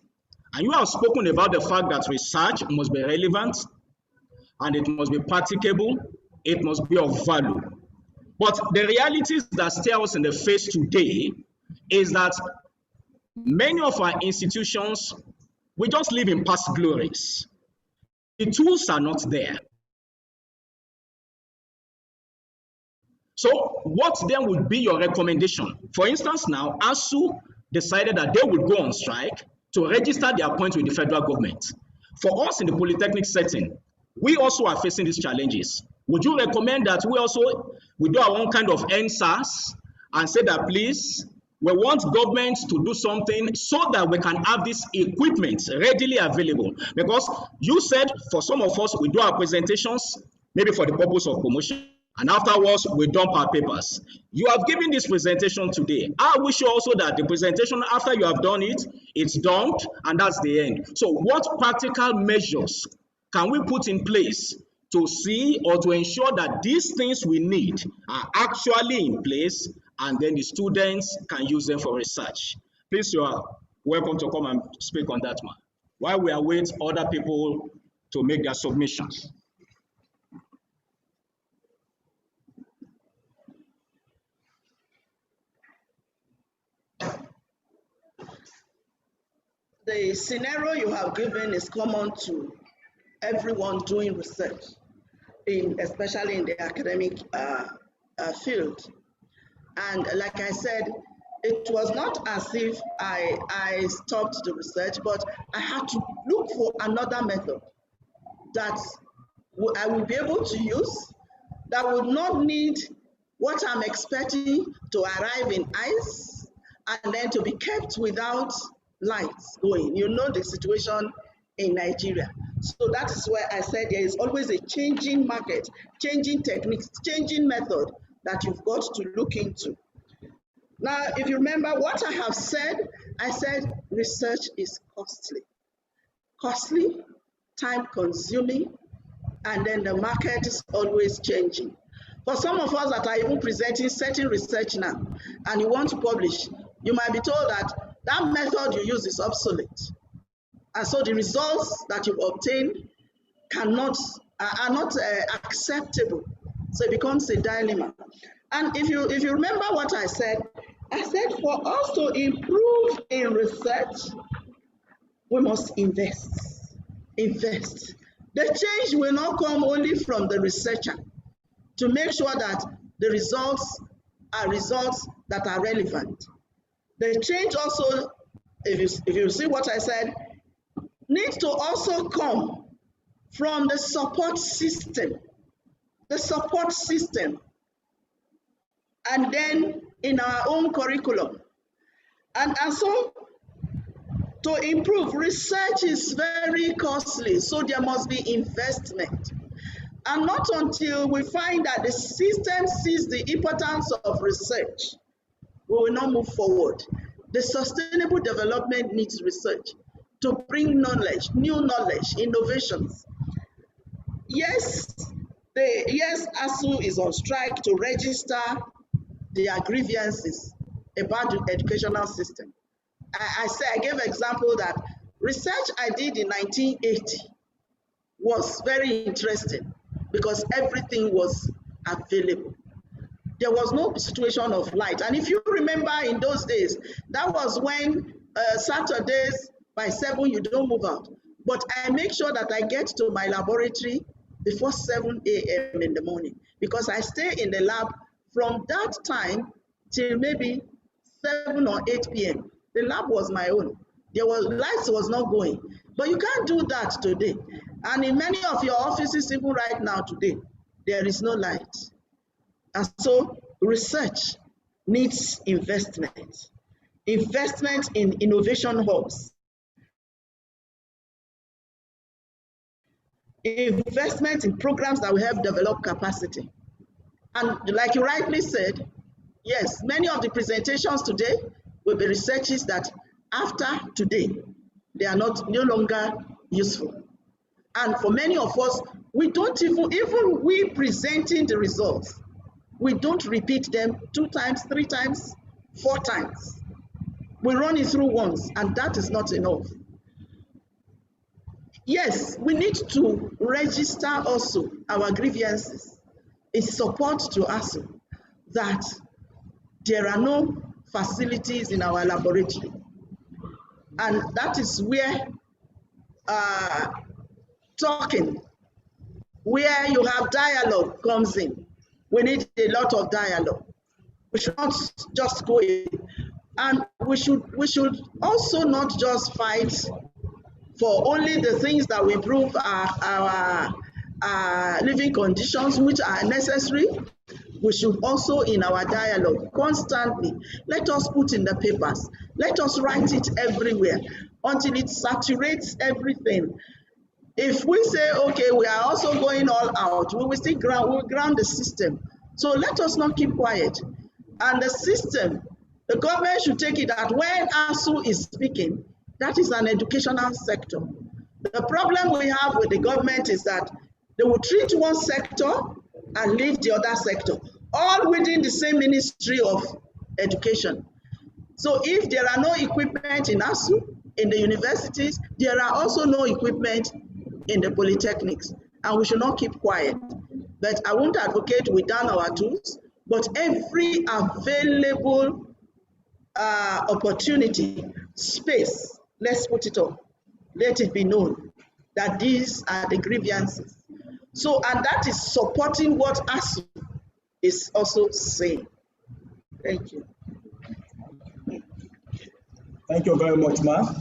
And you have spoken about the fact that research must be relevant and it must be practicable, it must be of value. But the realities that stare us in the face today is that many of our institutions, we just live in past glories. The tools are not there. So what then would be your recommendation? For instance, now ASUU decided that they would go on strike to register their point with the federal government. For us in the polytechnic setting, we also are facing these challenges. Would you recommend that we do our own kind of NSAS and say that please, we want government to do something so that we can have this equipment readily available? Because you said for some of us, we do our presentations, maybe for the purpose of promotion, and afterwards we dump our papers. You have given this presentation today. I wish you also that the presentation, after you have done it, it's dumped and that's the end. So what practical measures can we put in place to see or to ensure that these things we need are actually in place and then the students can use them for research? Please, you are welcome to come and speak on that, man, while we await other people to make their submissions. The scenario you have given is common to everyone doing research, especially in the academic field. And like I said, it was not as if I stopped the research, but I had to look for another method that I will be able to use, that would not need what I'm expecting to arrive in ice and then to be kept without lights going. You know the situation in Nigeria. So that is why I said there is always a changing market, changing techniques, changing method that you've got to look into. Now, if you remember what I have said, I said research is costly, time consuming, and then the market is always changing. For some of us that are even presenting certain research now, and you want to publish, you might be told that that method you use is obsolete. And so the results that you obtain are not acceptable. So it becomes a dilemma. And if you remember what I said for us to improve in research, we must invest. The change will not come only from the researcher to make sure that the results are results that are relevant. The change also, if you see what I said, needs to also come from the support system. And then in our own curriculum. And so to improve, research is very costly, so there must be investment. And not until we find that the system sees the importance of research, we will not move forward. The sustainable development needs research to bring knowledge, new knowledge, innovations. Yes, ASUU is on strike to register their grievances about the educational system. I gave an example that research I did in 1980 was very interesting because everything was available. There was no situation of light. And if you remember in those days, that was when Saturdays by 7 you don't move out. But I make sure that I get to my laboratory before 7 a.m. in the morning because I stay in the lab from that time till maybe 7 or 8 p.m. The lab was my own. Lights was not going. But you can't do that today. And in many of your offices, even right now today, there is no light. And so research needs investment. Investment in innovation hubs. Investment in programs that will help develop capacity. And like you rightly said, yes, many of the presentations today will be researches that after today, they are no longer useful. And for many of us, we don't even we presenting the results, we don't repeat them 2 times, 3 times, 4 times. We run it through once, and that is not enough. Yes, we need to register also our grievances in support to ASUU that there are no facilities in our laboratory. And that is where talking, where you have dialogue comes in. We need a lot of dialogue. We should not just go in. And we should also not just fight for only the things that will improve our living conditions, which are necessary. We should also, in our dialogue, constantly, let us put in the papers, let us write it everywhere until it saturates everything. If we say, okay, we are also going all out, we will still ground the system. So let us not keep quiet. And the system, the government should take it that when ASUU is speaking, that is an educational sector. The problem we have with the government is that they will treat one sector and leave the other sector, all within the same Ministry of Education. So if there are no equipment in ASUU, in the universities, there are also no equipment in the polytechnics, and we should not keep quiet. But I won't advocate we down our tools, but every available opportunity, space, let's put it up. Let it be known that these are the grievances. So, and that is supporting what ASUU is also saying. Thank you. Thank you very much, Ma.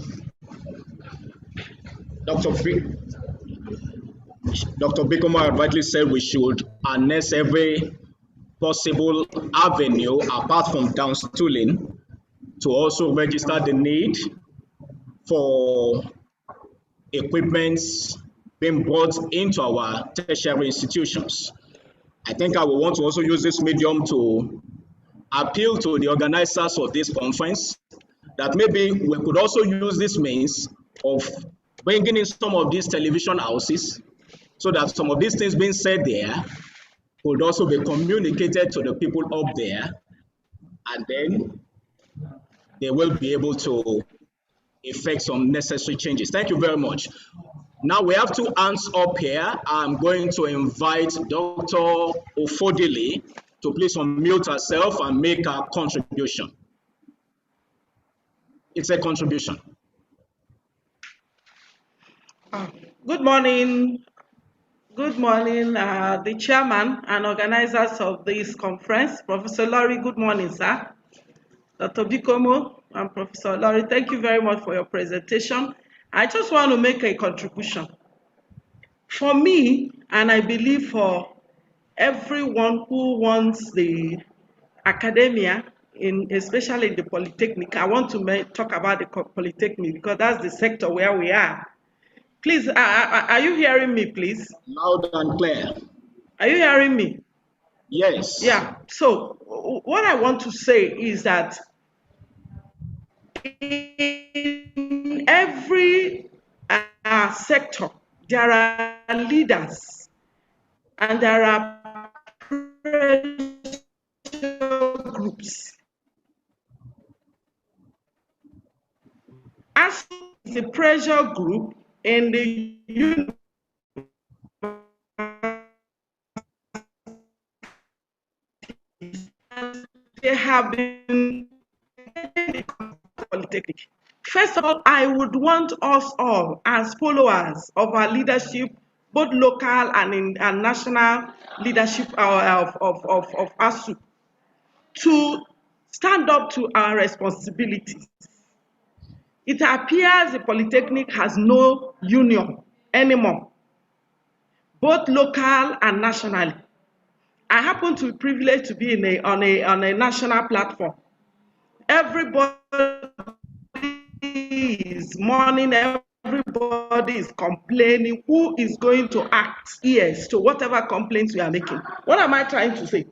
Dr. Bikomo rightly said we should harness every possible avenue apart from downstooling to also register the need for equipments being brought into our tertiary institutions. I think I will want to also use this medium to appeal to the organizers of this conference that maybe we could also use this means of bringing in some of these television houses so that some of these things being said there could also be communicated to the people up there, and then they will be able to effect some necessary changes. Thank you very much. Now we have 2 hands up here. I'm going to invite Dr. Ofodile to please unmute herself and make a contribution. It's a contribution. Good morning. Good morning, the chairman and organizers of this conference. Professor Laurie, good morning, sir. Dr. Bikomo and Professor Laurie, thank you very much for your presentation. I just want to make a contribution. For me, and I believe for everyone who wants the academia, especially in the Polytechnic, I want to talk about the Polytechnic because that's the sector where we are. Please, are you hearing me, please? Loud and clear. Are you hearing me? Yes. Yeah. So what I want to say is that in every sector, there are leaders and there are pressure groups. As the pressure group in the they have been Polytechnic. First of all, I would want us all as followers of our leadership, both local and national leadership of ASUU, to stand up to our responsibilities. It appears the Polytechnic has no union anymore. both local and nationally. I happen to be privileged to be on a national platform. Everybody is mourning, everybody is complaining. Who is going to act ears to whatever complaints we are making? What am I trying to say?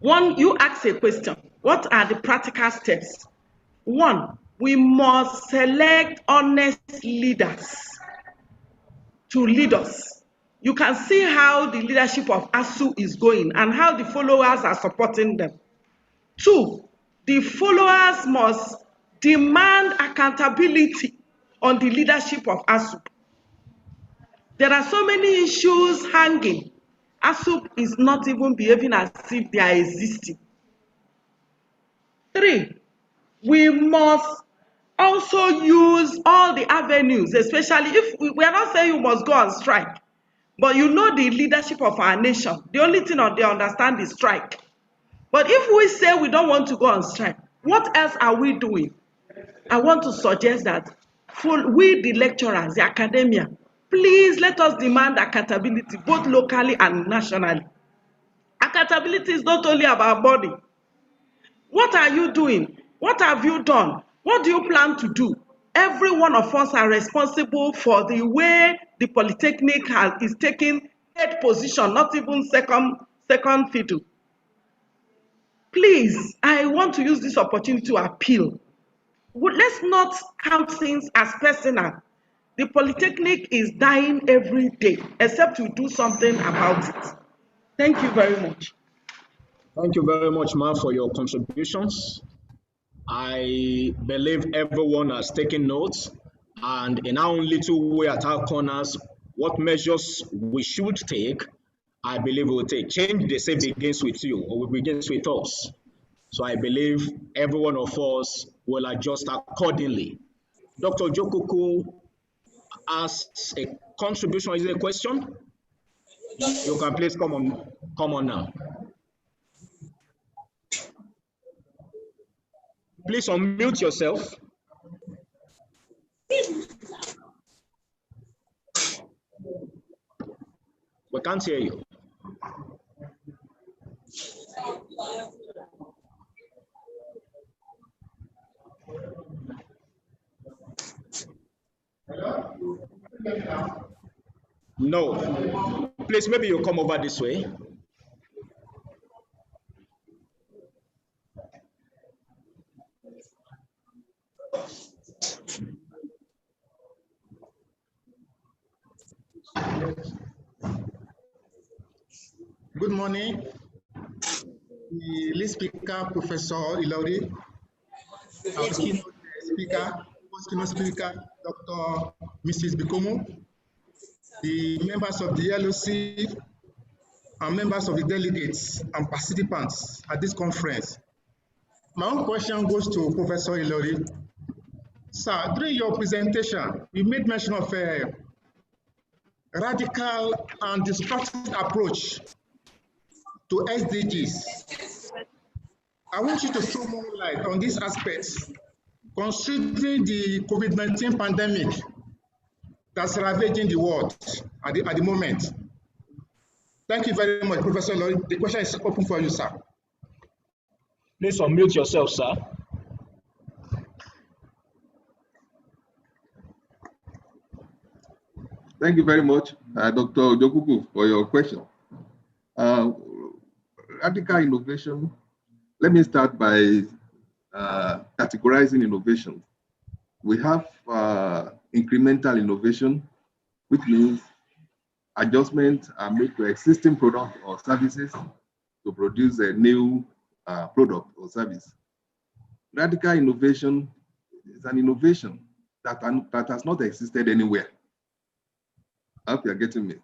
One, you ask a question. What are the practical steps? One, we must select honest leaders to lead us. You can see how the leadership of ASU is going and how the followers are supporting them. Two, the followers must demand accountability on the leadership of ASU. There are so many issues hanging. ASU is not even behaving as if they are existing. Three, we must also use all the avenues, especially if we are not saying you must go on strike, but you know the leadership of our nation. The only thing they understand is strike. But if we say we don't want to go on strike, what else are we doing? I want to suggest that we, the lecturers, the academia, please let us demand accountability both locally and nationally. Accountability is not only about body. What are you doing? What have you done? What do you plan to do? Every one of us are responsible for the way the Polytechnic is taking third position, not even second fiddle. Please, I want to use this opportunity to appeal. Let's not count things as personal. The Polytechnic is dying every day, except we do something about it. Thank you very much. Thank you very much, ma'am, for your contributions. I believe everyone has taken notes, and in our little way at our corners, what measures we should take, I believe we will take. Change, they say, begins with you, or begins with us. So I believe every one of us will adjust accordingly. Dr. Jokuku asks a contribution. Is it a question? You can please come on now. Please unmute yourself. We can't hear you. No. Please, maybe you come over this way. Good morning. The lead speaker, Professor Ilori, our keynote speaker, post-keynote speaker, Dr. Mrs. Bikomo, the members of the LOC, and members of the delegates and participants at this conference. My own question goes to Professor Ilori. Sir, during your presentation, you made mention of a radical and disruptive approach to SDGs. I want you to throw more light on these aspects, considering the COVID-19 pandemic that's ravaging the world at the moment. Thank you very much, Professor Lori. The question is open for you, sir. Please unmute yourself, sir. Thank you very much, Dr. Jokuku, for your question. Radical innovation, let me start by categorizing innovation. We have incremental innovation, which means adjustments are made to existing product or services to produce a new product or service. Radical innovation is an innovation that has not existed anywhere. I hope you're getting me.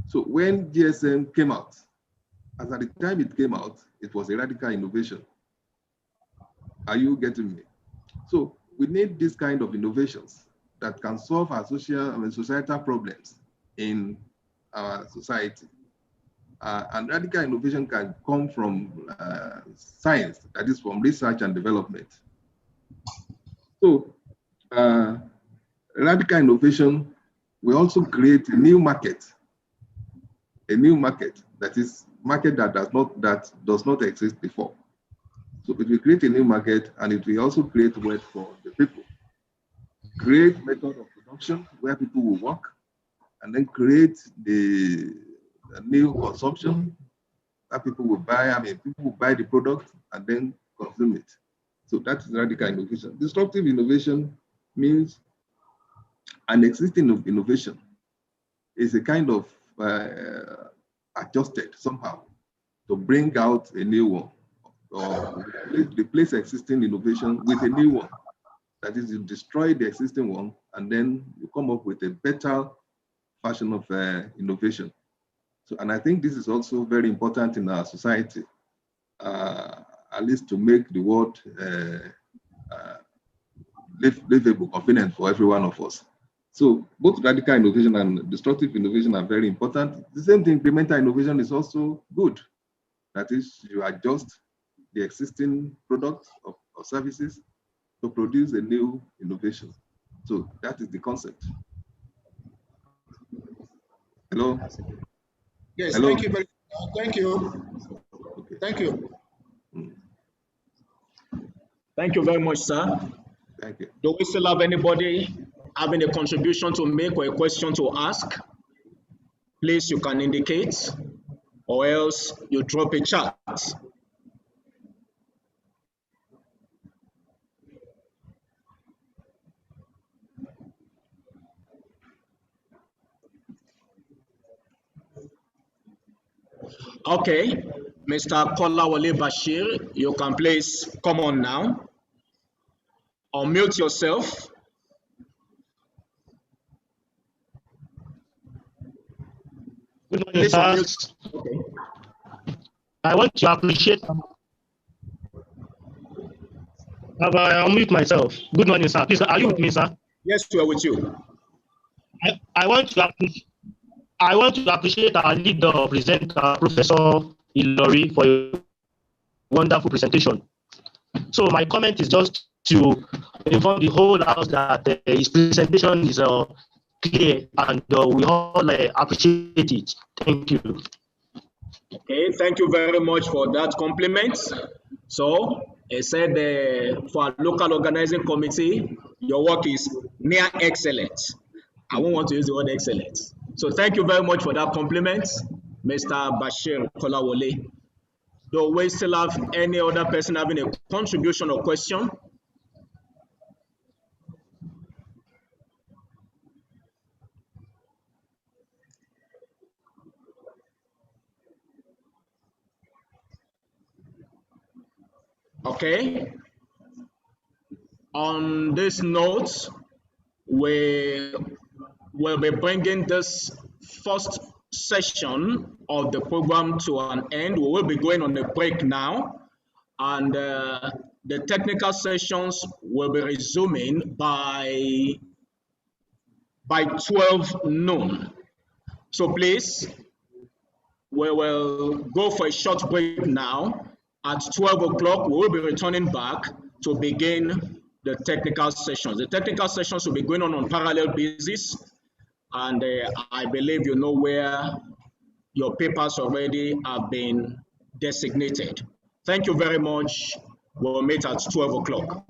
So when GSM came out, as at the time it came out, it was a radical innovation. Are you getting me? So we need this kind of innovations that can solve our societal problems in our society. And radical innovation can come from science, that is from research and development. So radical innovation will also create a new market a new market, that is market that does not exist before. So it will create a new market, and it will also create wealth for the people. Create method of production where people will work, and then create the new consumption that people will buy. I mean, people will buy the product and then consume it. So that's radical innovation. Disruptive innovation means an existing innovation is a kind of adjusted somehow to bring out a new one, or replace existing innovation with a new one. That is, you destroy the existing one and then you come up with a better version of innovation. So, and I think this is also very important in our society, at least to make the world livable, convenient for every one of us. So both radical innovation and destructive innovation are very important. The same thing, incremental innovation is also good. That is, you adjust the existing products or services to produce a new innovation. So that is the concept. Hello? Yes, Hello? thank you very much. Thank you. Okay. Thank you. Thank you very much, sir. Thank you. Do we still have anybody having a contribution to make or a question to ask? Please, you can indicate, or else you drop a chat. Okay, Mr. Kolawole Bashir, you can please come on now. Unmute yourself. Good morning, sir. Okay. I want to appreciate. I'll unmute myself. Good morning, sir. Please, are you with me, sir? Yes, we are with you. I want to appreciate our leader presenter, Professor Ilori, for a wonderful presentation. So my comment is just to inform the whole house that his presentation is clear, and we all appreciate it. Thank you. Okay, thank you very much for that compliment. So, I said for our local organizing committee, your work is near excellent. I won't want to use the word excellent. So thank you very much for that compliment, Mr. Bashir Kolawole. Do we still have any other person having a contribution or question? Okay. On this note, we will be bringing this first session of the program to an end. We will be going on a break now, and the technical sessions will be resuming by 12 noon. So please, we will go for a short break now. At 12 o'clock, we will be returning back to begin the technical sessions. The technical sessions will be going on parallel basis, and I believe you know where your papers already have been designated. Thank you very much. We'll meet at 12 o'clock.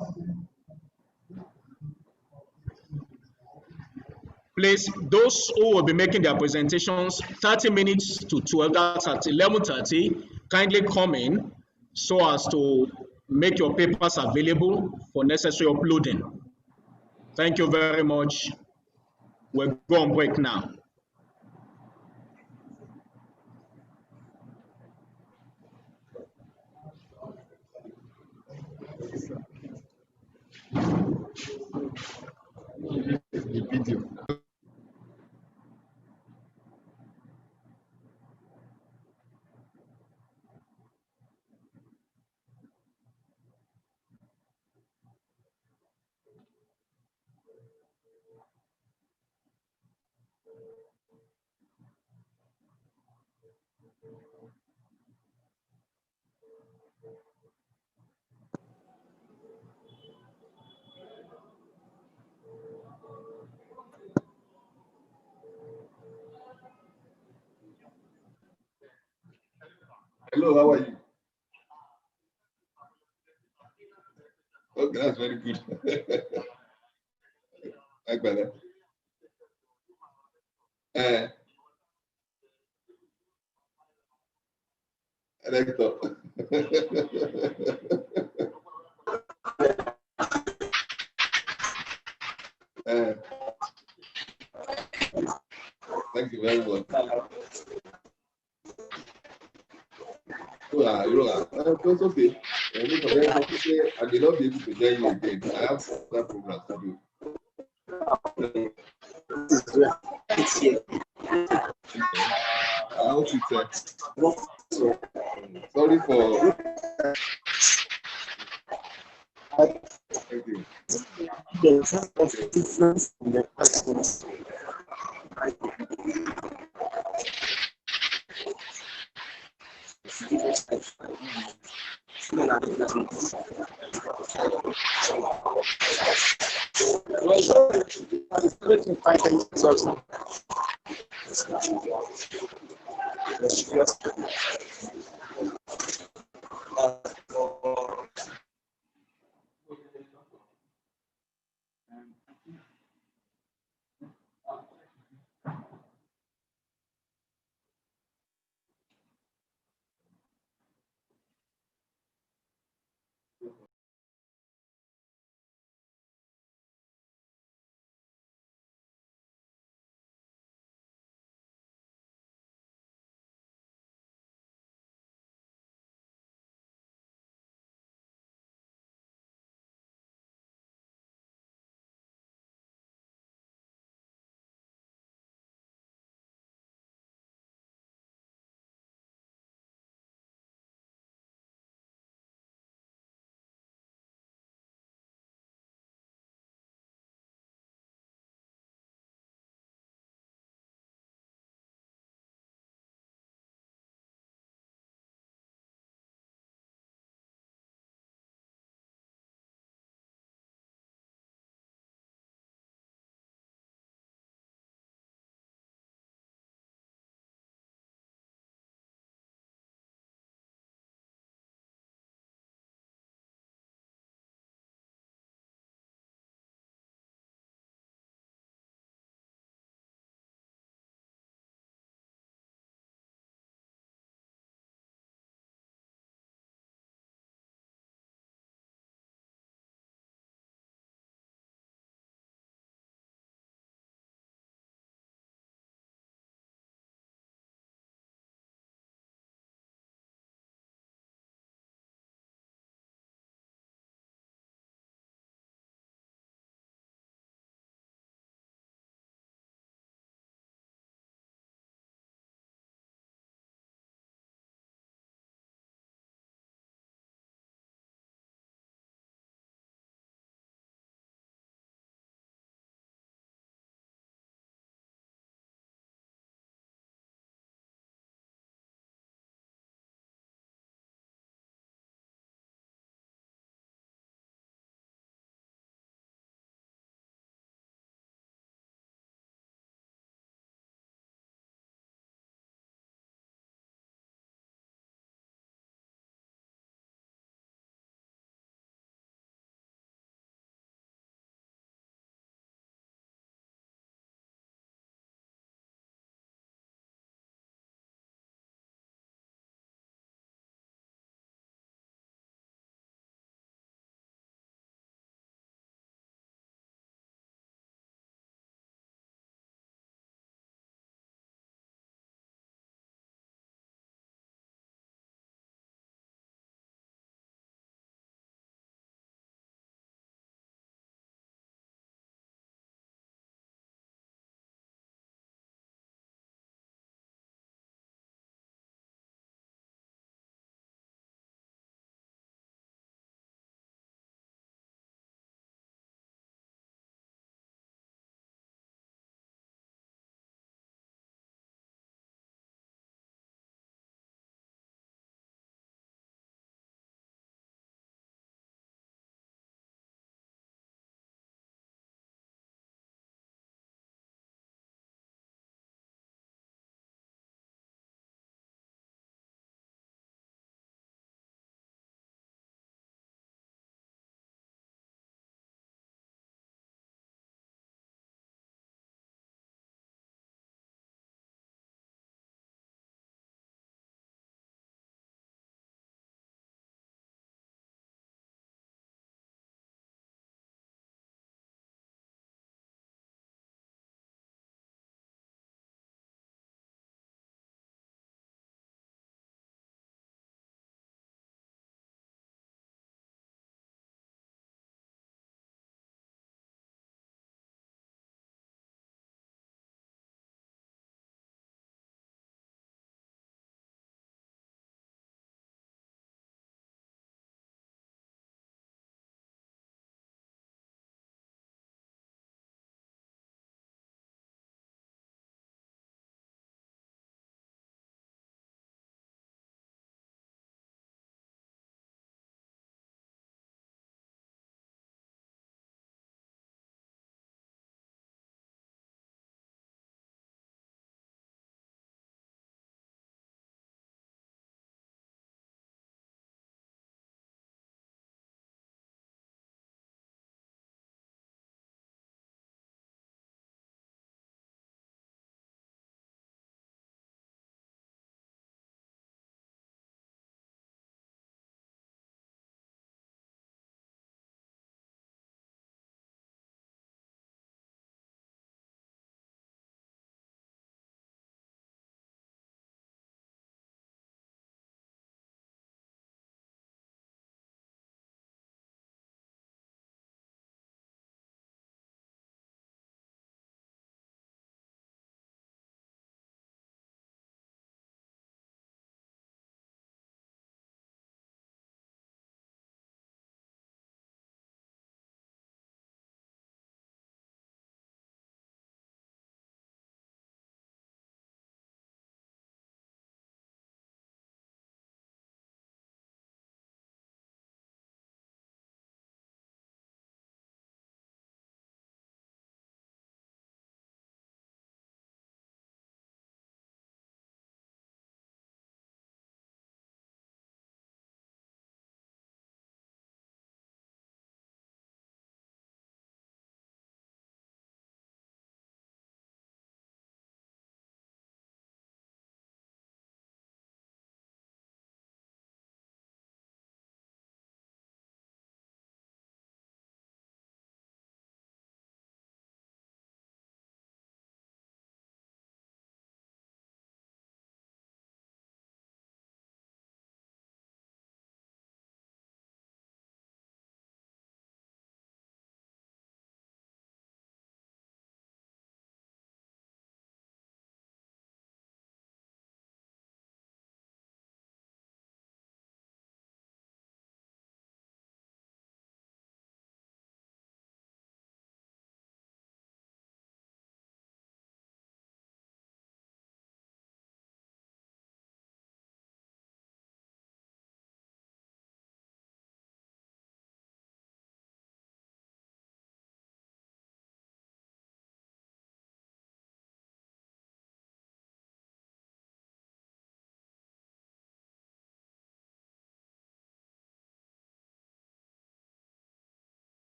Please, those who will be making their presentations 30 minutes to 12, that's at 11:30, kindly come in so as to make your papers available for necessary uploading. Thank you very much. We'll go on break now. The video. Hello, how are you? Okay, that's very good. Agbada. Rector. Thank you very much. It's okay. I may not be able to join you again. I have other programs to do. I hope it's sorry for. Thank you.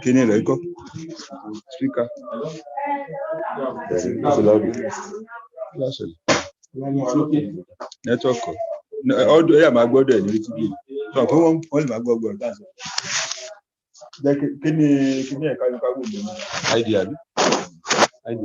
Kini rẹ̀ kọ́? Speaker. Network. Ọdún ẹ̀yà máa gbọ́dọ̀ ẹ̀ ní létí bí. Sọ pé wọ́n lè máa gbọ́ ọgbọ̀n dáṣọ. Kí ni ẹ̀ka nípa gbogbo ní? ID àbí? ID.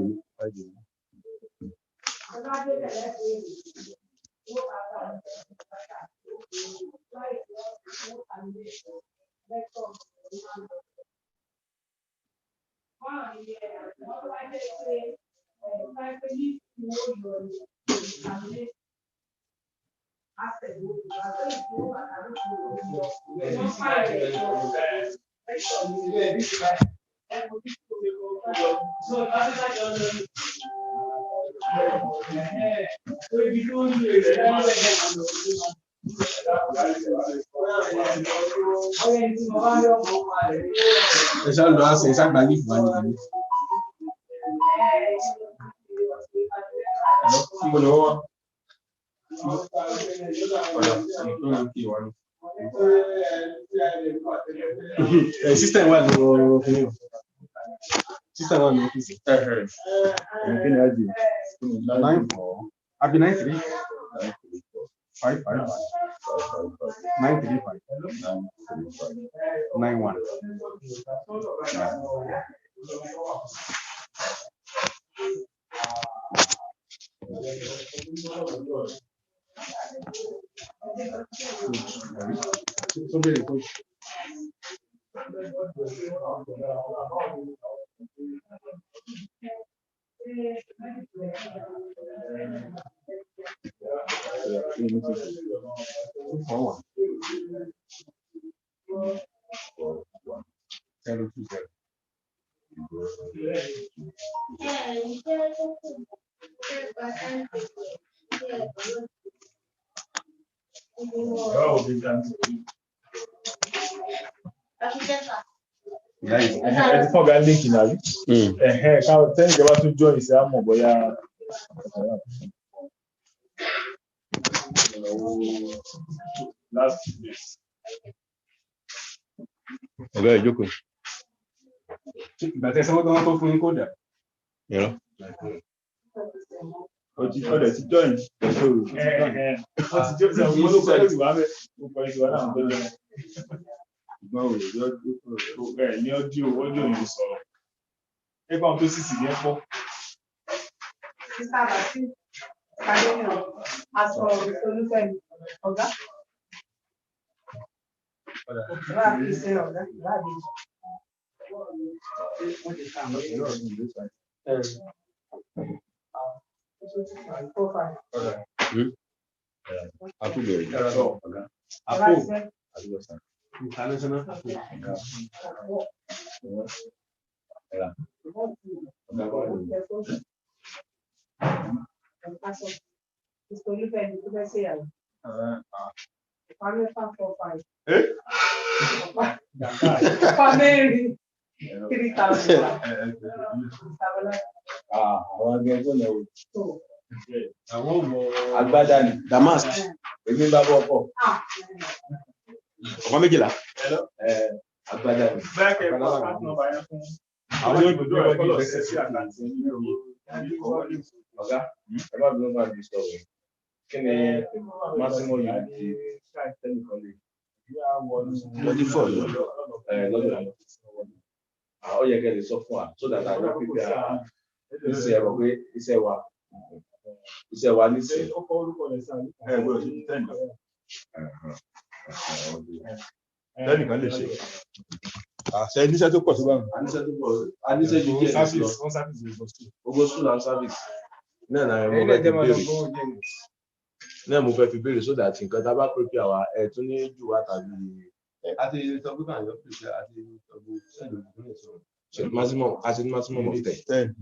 Esa lo hace, esa magnífica. System wa no kini. System wa no kini. Kini aji. 94. Abi 93. 55. 935. 91. Ẹ fún ọ̀gá link náà rí. Káwọn tẹ́lẹ̀ ìjọba tún jọ ìṣẹ́ àmọ̀ bóyá. Ọ̀gá ìjókòó. Ìgbà tí ẹ sanwó tó fún yín kódà. Ọ̀dẹ̀ ti join. Wọ́n ti jẹ́ ìṣẹ́ òun ló kọ́ ìwà mẹ́. Ó kọ́ ìwà náà tó jẹ́. Ní ọdún yìí sọ̀rọ̀. Ẹgbẹ́ àwọn tó sì sì ní ẹ̀pọ̀. Sísá àbàtì Kàdéyàn aṣọ olúfẹ́mi ọ̀gá. Ìwà àfíìsì ọ̀gá ìwà àdéjì. International. Olúfẹ́mi tó fẹ́ ṣe ìyàwó. 545. Family 3,000. Àwọn akẹ́kọ̀ọ́ náà wò. Àwọn ọmọ agbádá ni Damask. Èmi bá bọ̀ pọ̀. Ọmọ méjìlá. Agbádá ni. Àwọn yóò dúdú ọ̀pọ̀ lọ sí àtàntì ní omi. Ọ̀gá, ẹ bá bí wọ́n bá di sọ̀rọ̀. Kí ni Máximo yìí di tẹ́nìkan lè? 24 lọ́dọ̀. Ó yẹ kẹ́ lè sọ fún wa so that I will prepare iṣẹ́ ẹ̀rọ pé iṣẹ́ wa níṣẹ́. Tẹ́nìkan lè ṣe. Àṣẹ níṣẹ́ tó pọ̀ sí báwọn. Aníṣẹ́ ju díẹ̀ lọ. Gbogbo school and service. Náà mo fẹ́ fi béèrè so that nǹkan tá a bá pè pé àwa ẹ̀ tún ní jù wá tàbí. Àti ìtọ́jú kan yọ pèsè àti ìtọ́jú sẹ́lẹ̀ ògùn ní ìṣòro. Maximum of 10.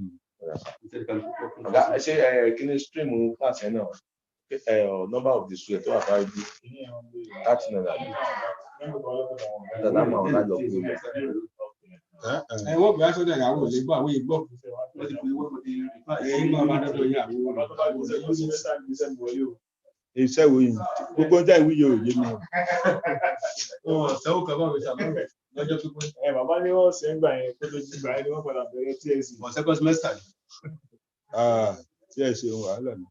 Ọ̀gá ṣé kí ni stream class yẹn náà number of the students tó wà fáwọn ibi 30 naira bí dada máa wọn lájọ kúrò lọ. Wọ́n gbé aṣọ dẹ̀rẹ̀ àwọn òlé gbọ́ àwọn ìgbọ́. Iṣẹ́ wo yìí? Gbogbo ọjà ìwé yóò yé mi. Ṣẹ́wó kan bá mi ṣàlọ́ lọ́jọ́ pípẹ́. Bàbá ní wọ́n ṣe ń gbà yẹn kó tó ti gbà yẹn ni wọ́n padà bẹ̀rẹ̀ TSC. Wọ́n second semester ni. TSC ohun wàhálà ni.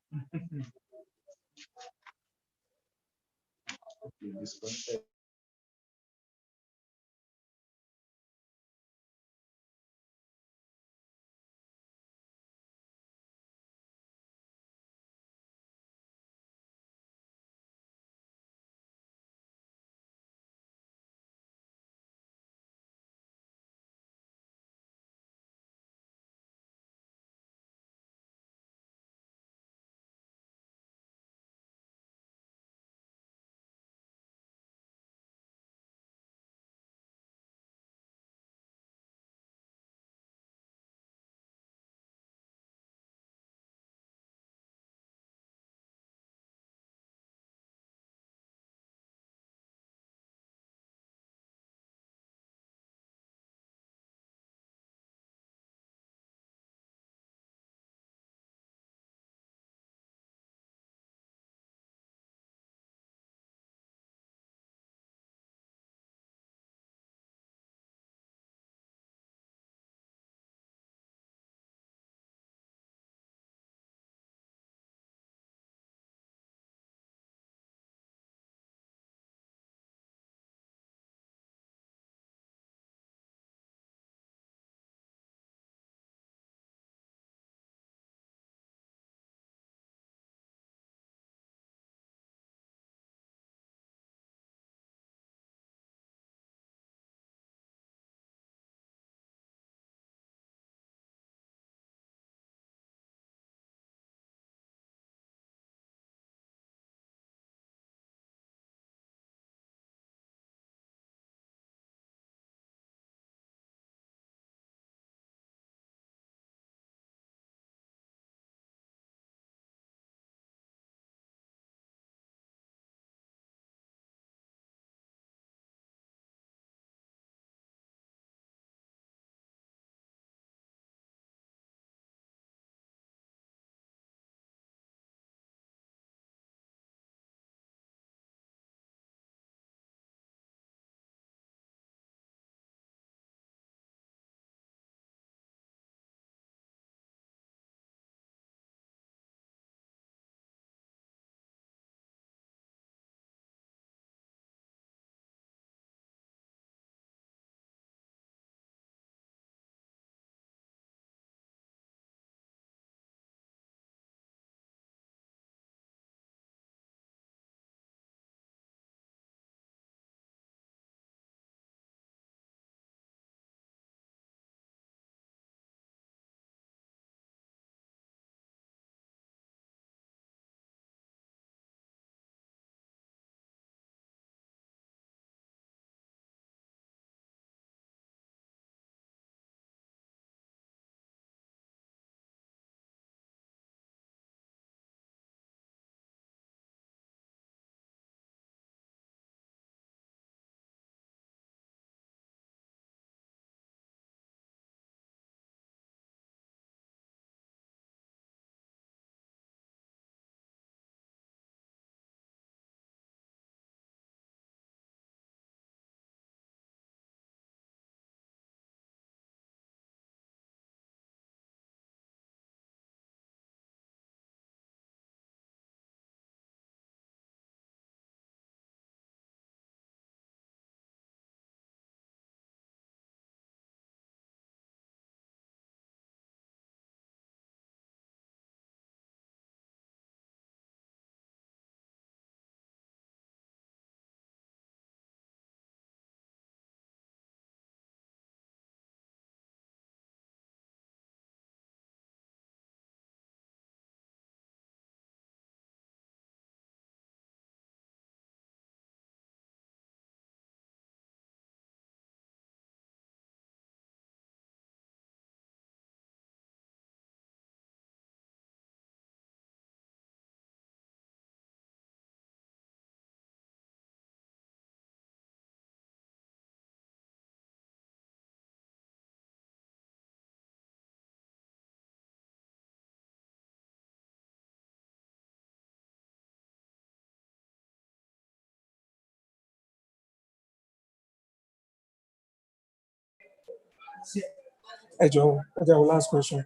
Ẹ jọ̀ọ́, ẹ jẹ́ last question.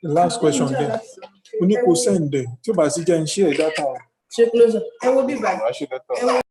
The last question there. O ní kó send ẹ̀ tí ó bá sì jẹ́ ń share data. Ṣé close up? Ẹ wo bí báyìí. Ẹ wo.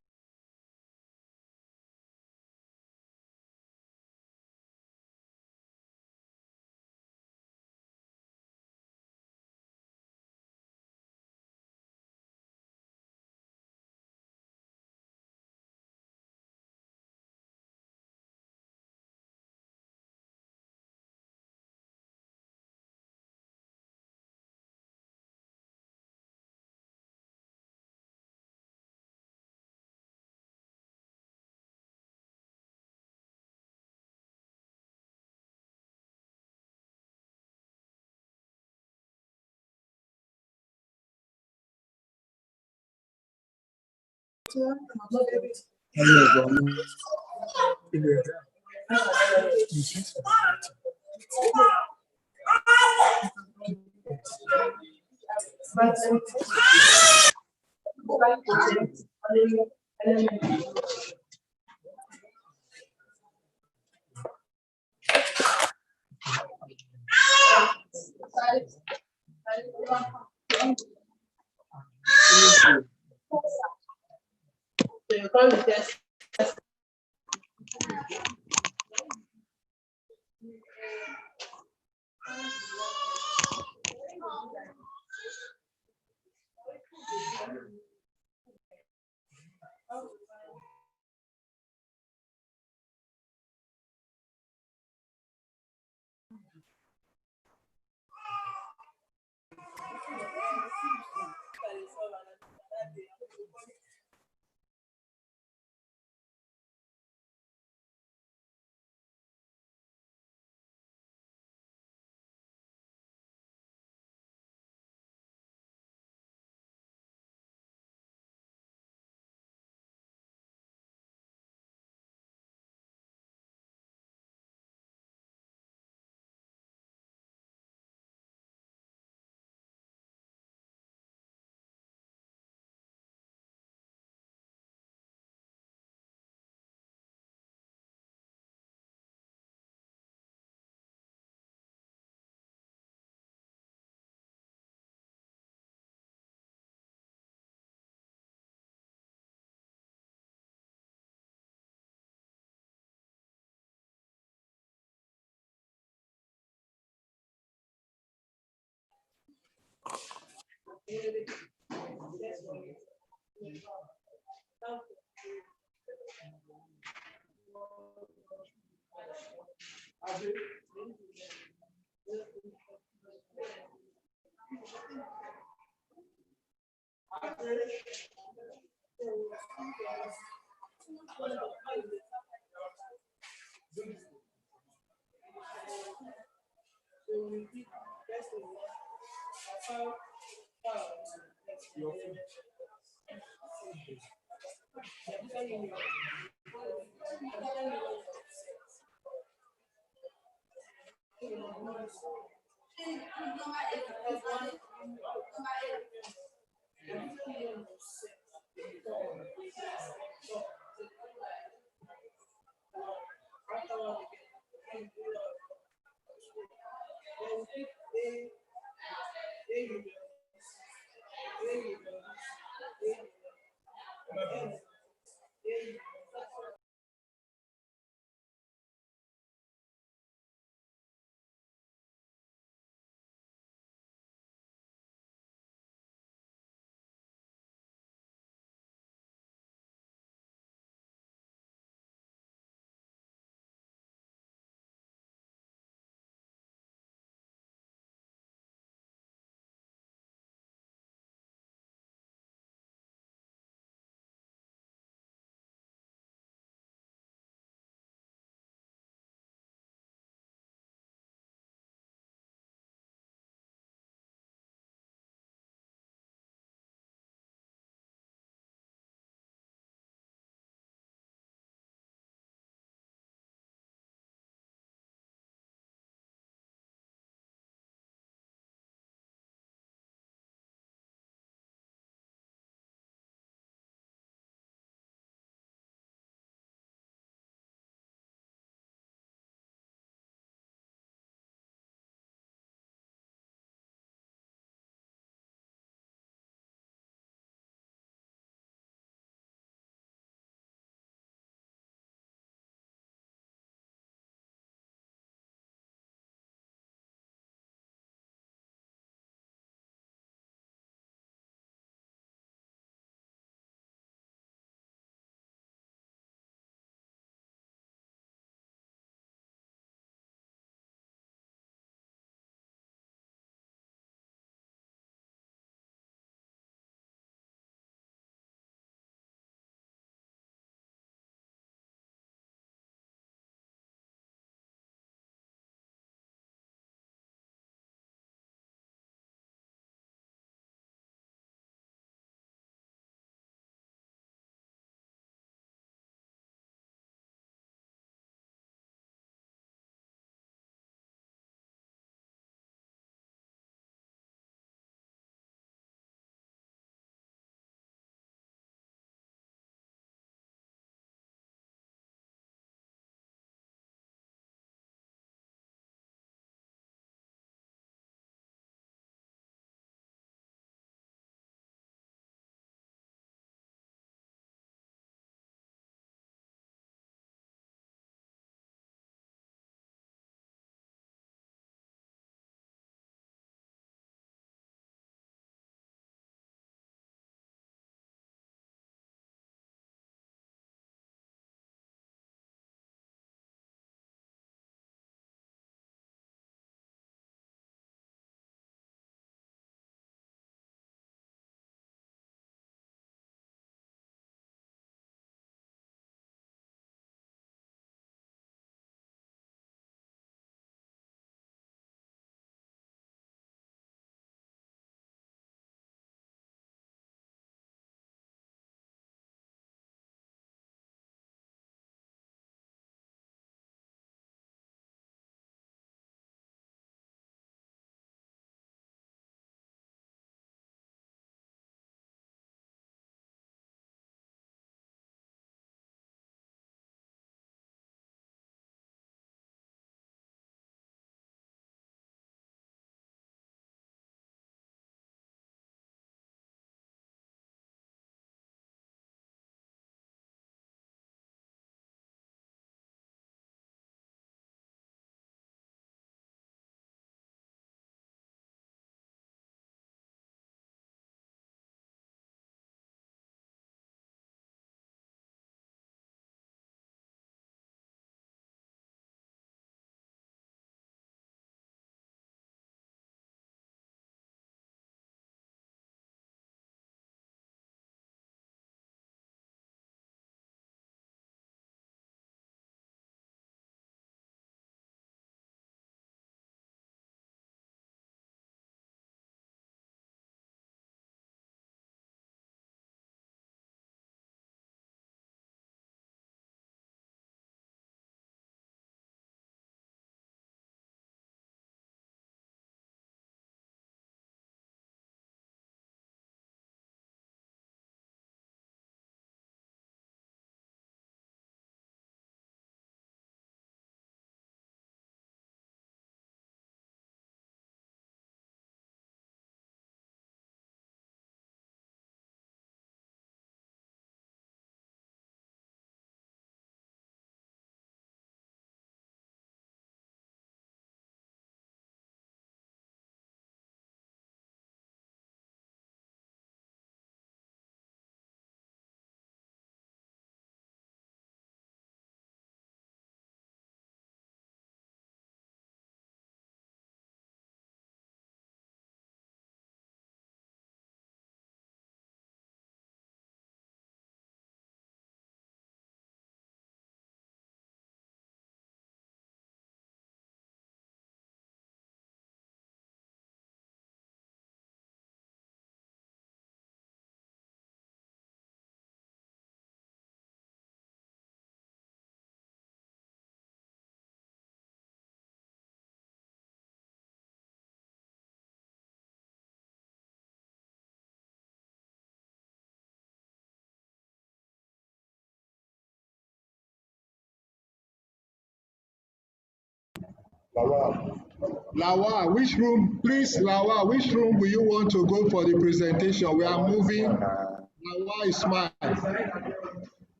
Lawa, which room, please, Lawa, which room do you want to go for the presentation? We are moving. Lawa is smart.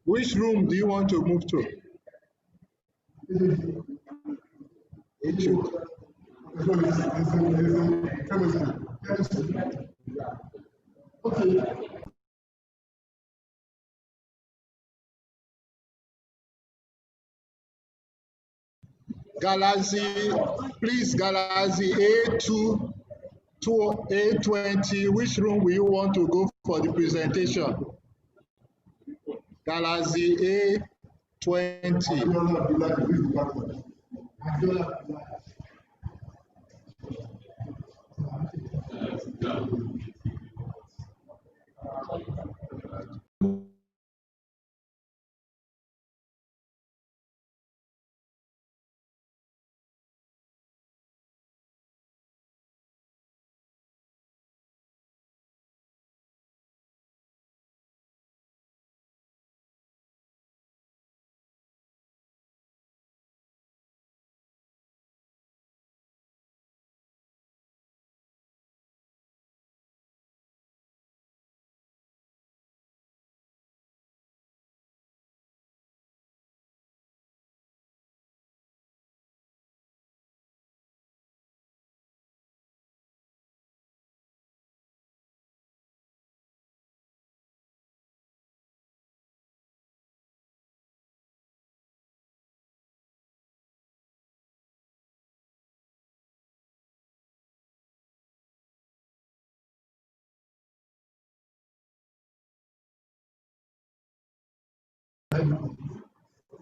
Which room do you want to move to? Okay. Galaxy, please, Galaxy A2 to A20, which room will you want to go for the presentation? Galaxy A20.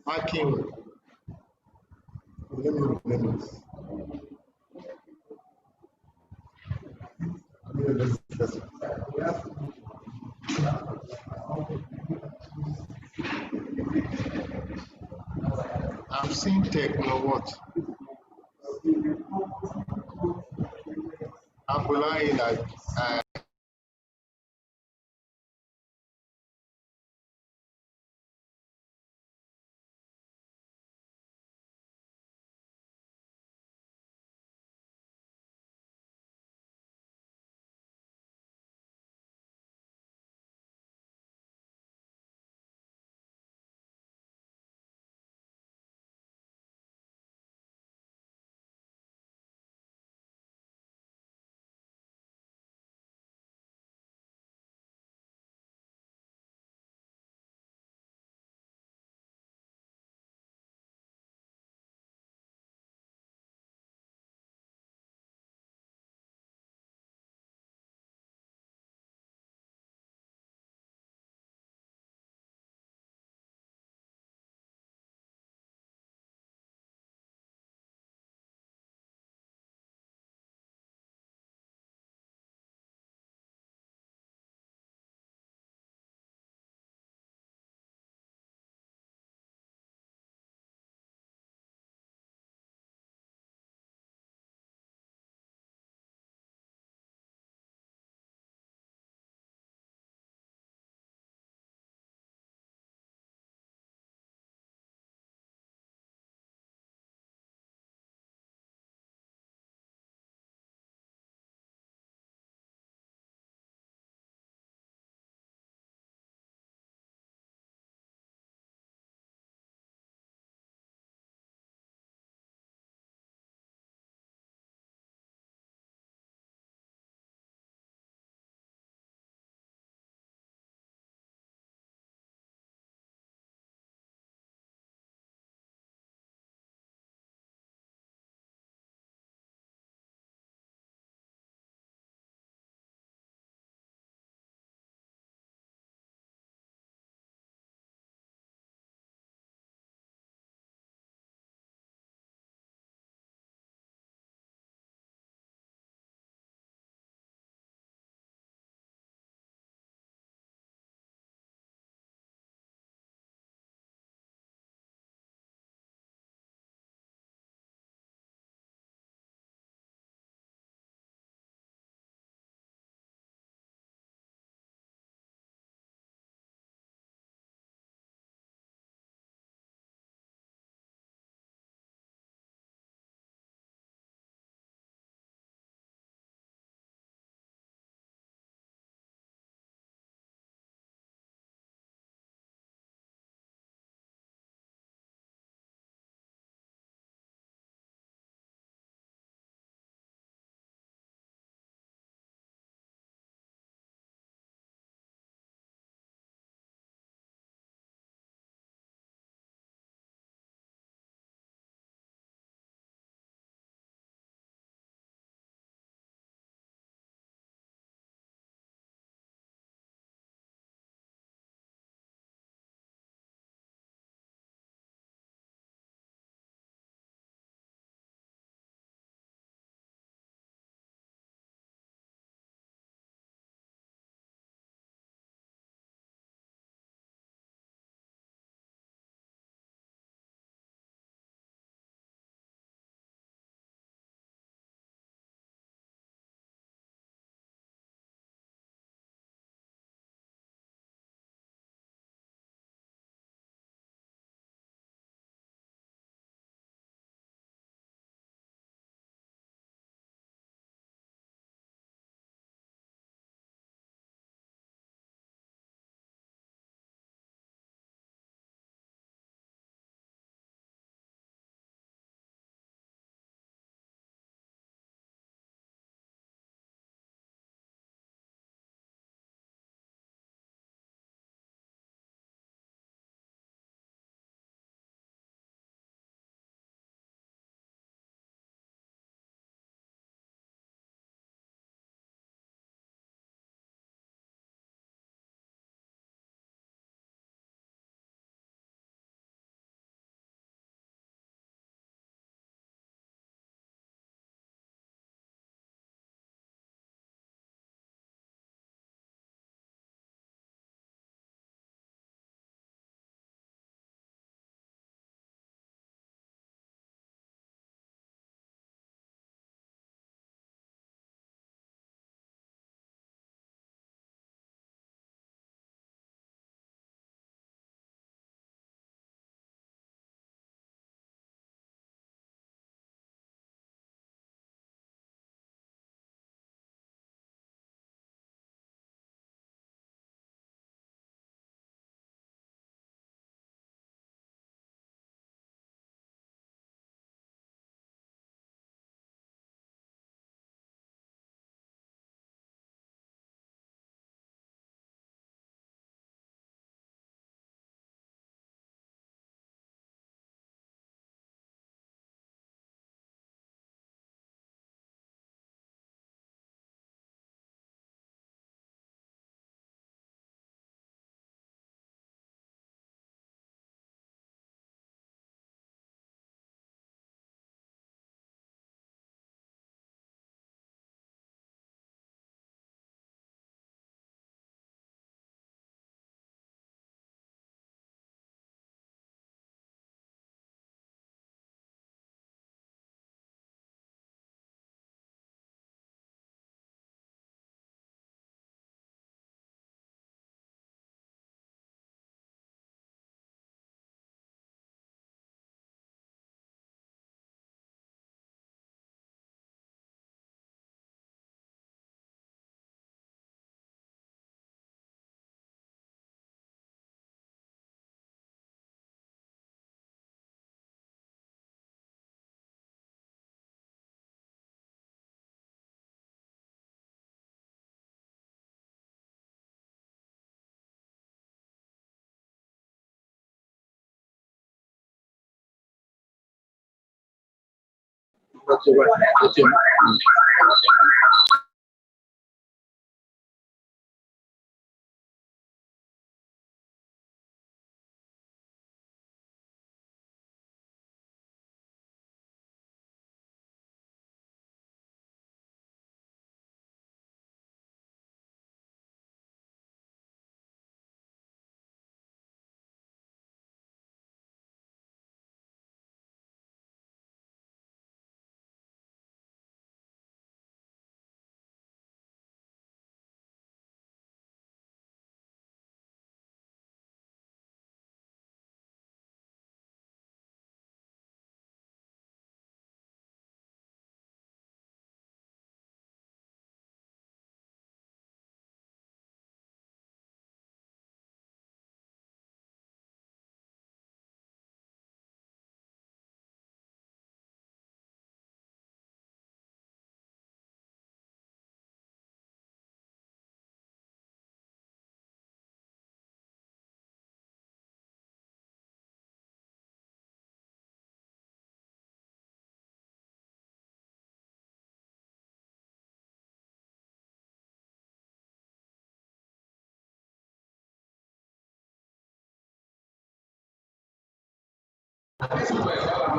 Akin. I've seen Techno what? I'm relying that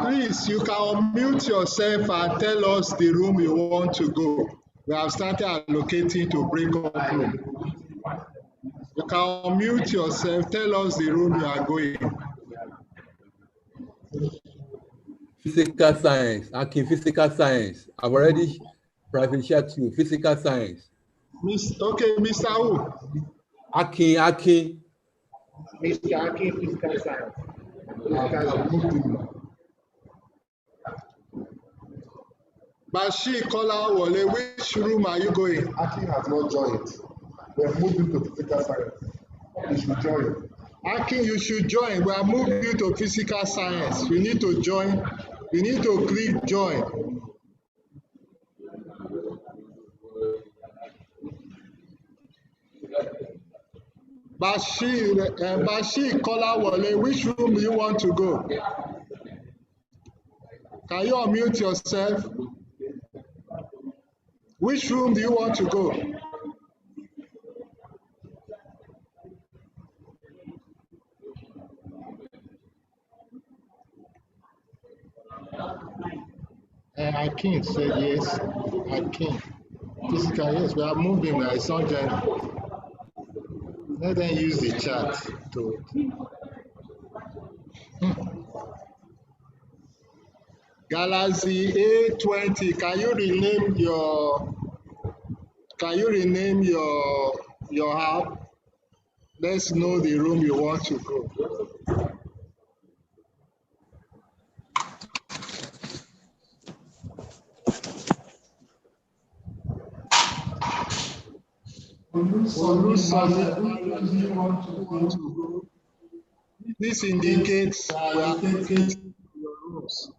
Please, you can unmute yourself and tell us the room you want to go. We have started allocating to break-up room. You can unmute yourself, tell us the room you are going. Physical science, Akin, physical science. I've already private shared to you. Physical science. Okay, Mr. Who? Akin. Mr. Akin, physical science. Bashir Kolawole, which room are you going? Akin has not joined. We have moved into physical science. You should join. Akin, you should join. We are moving you to physical science. You need to join. You need to click join. Bashir Kolawole, which room do you want to go? Can you unmute yourself? Which room do you want to go? Akin said yes. Akin. Physical, yes. We are moving. It's not joining. Let them use the chat to. Galaxy A20. Can you rename your app? Let's know the room you want to go. This indicates we are taking your rooms.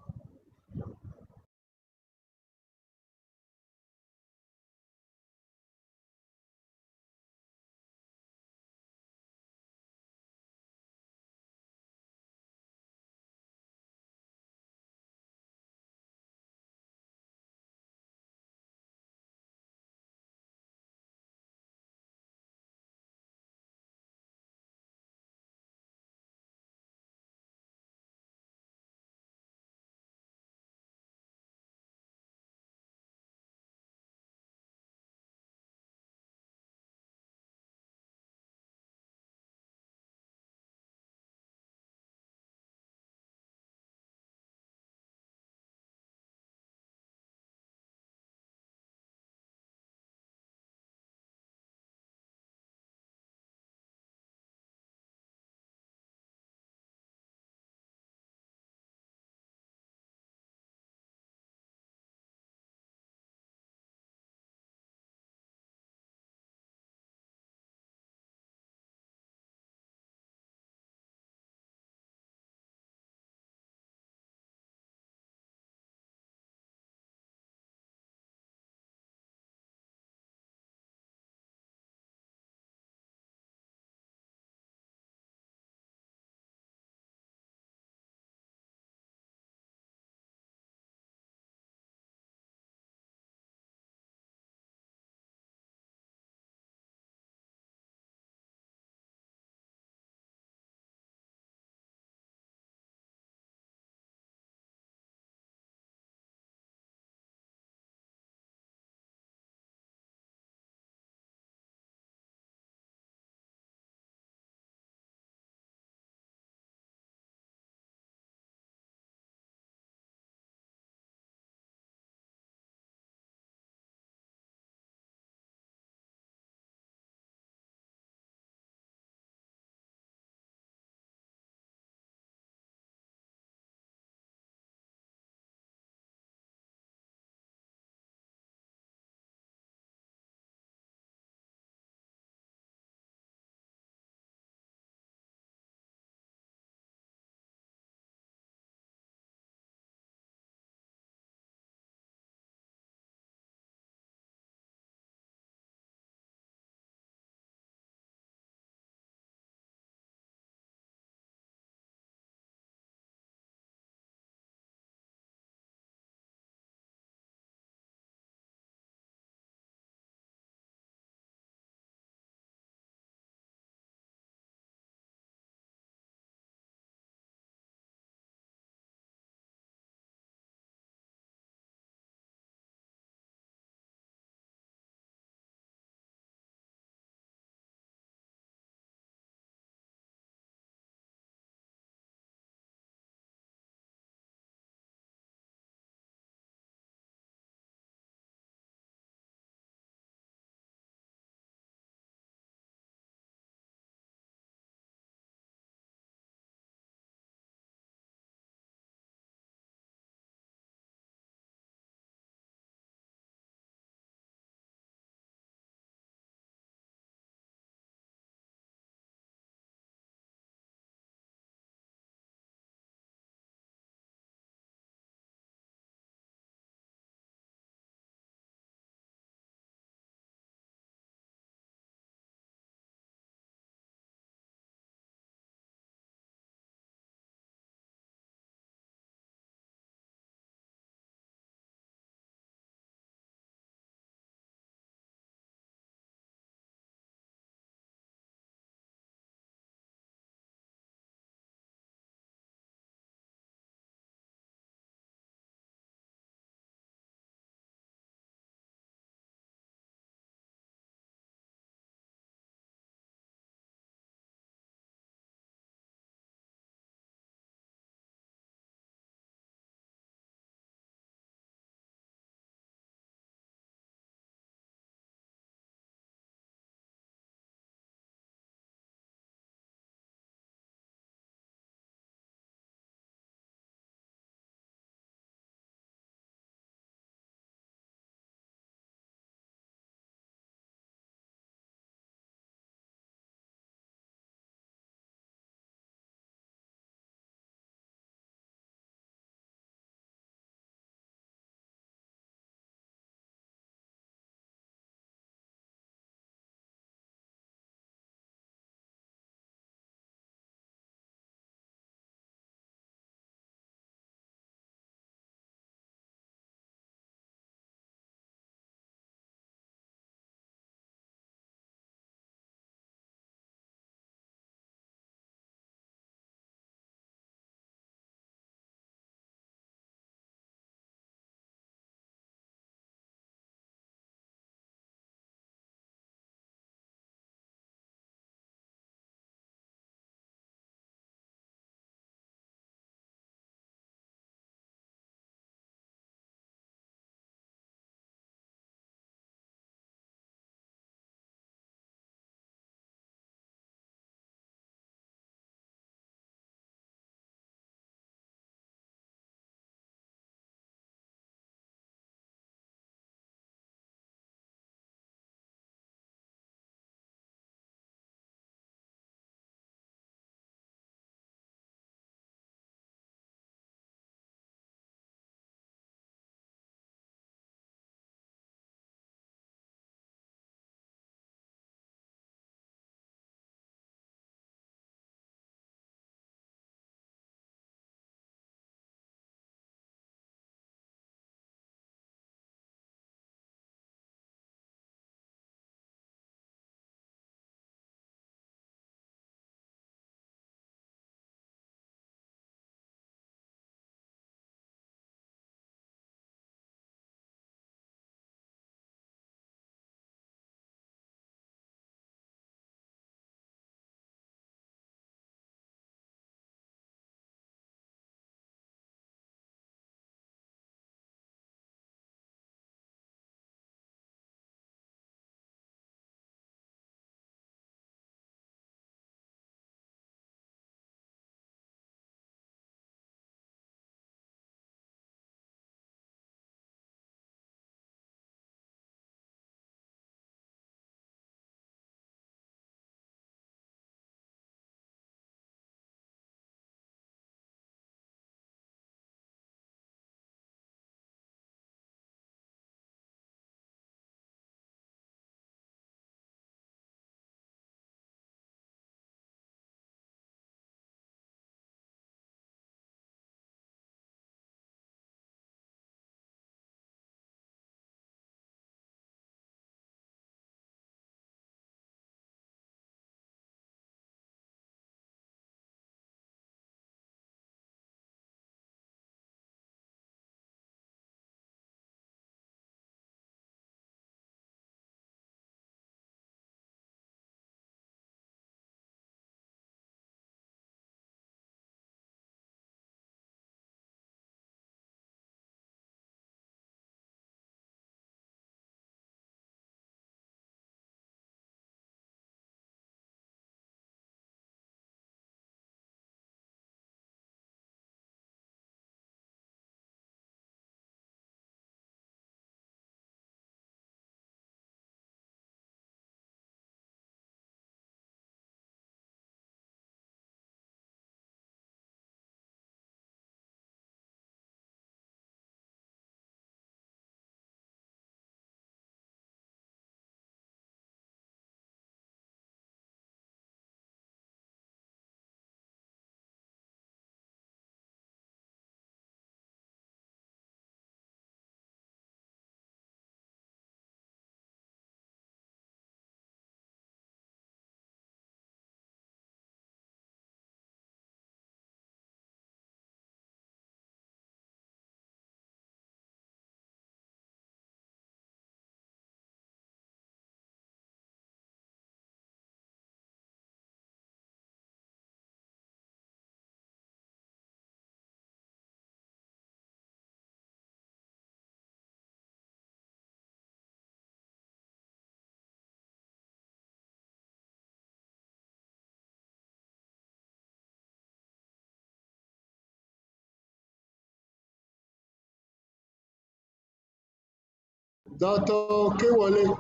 Dr. Kewole,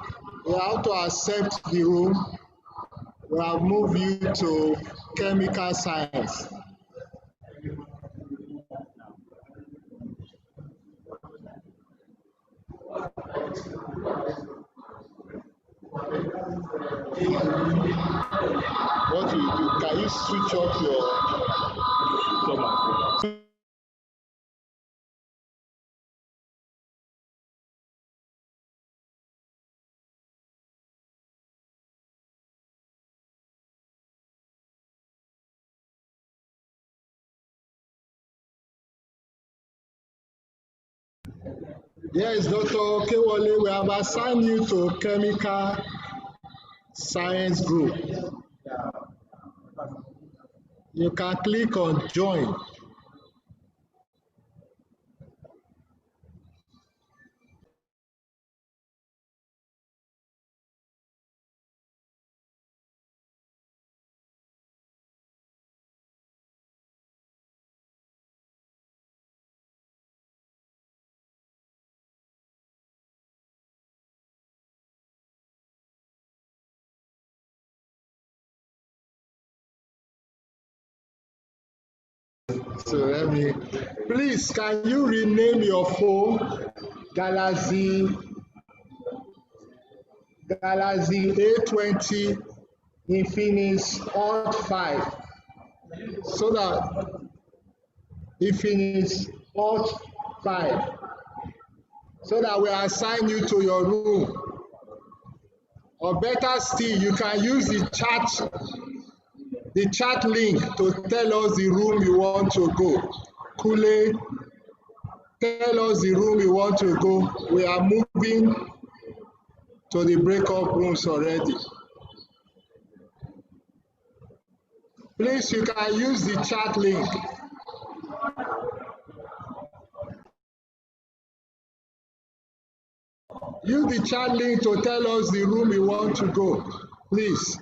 we have to accept the room. We have moved you to chemical science. What do you do? Can you switch off your? Yes, Dr. Kewole, we have assigned you to chemical science group. You can click on join. So let me, please, can you rename your phone Galaxy A20 Infinix Hot 5 so that Infinix Hot 5 so that we assign you to your room. Or better still, you can use the chat link to tell us the room you want to go. Kule, tell us the room you want to go. We are moving to the breakup rooms already. Please, you can use the chat link. Use the chat link to tell us the room you want to go, please.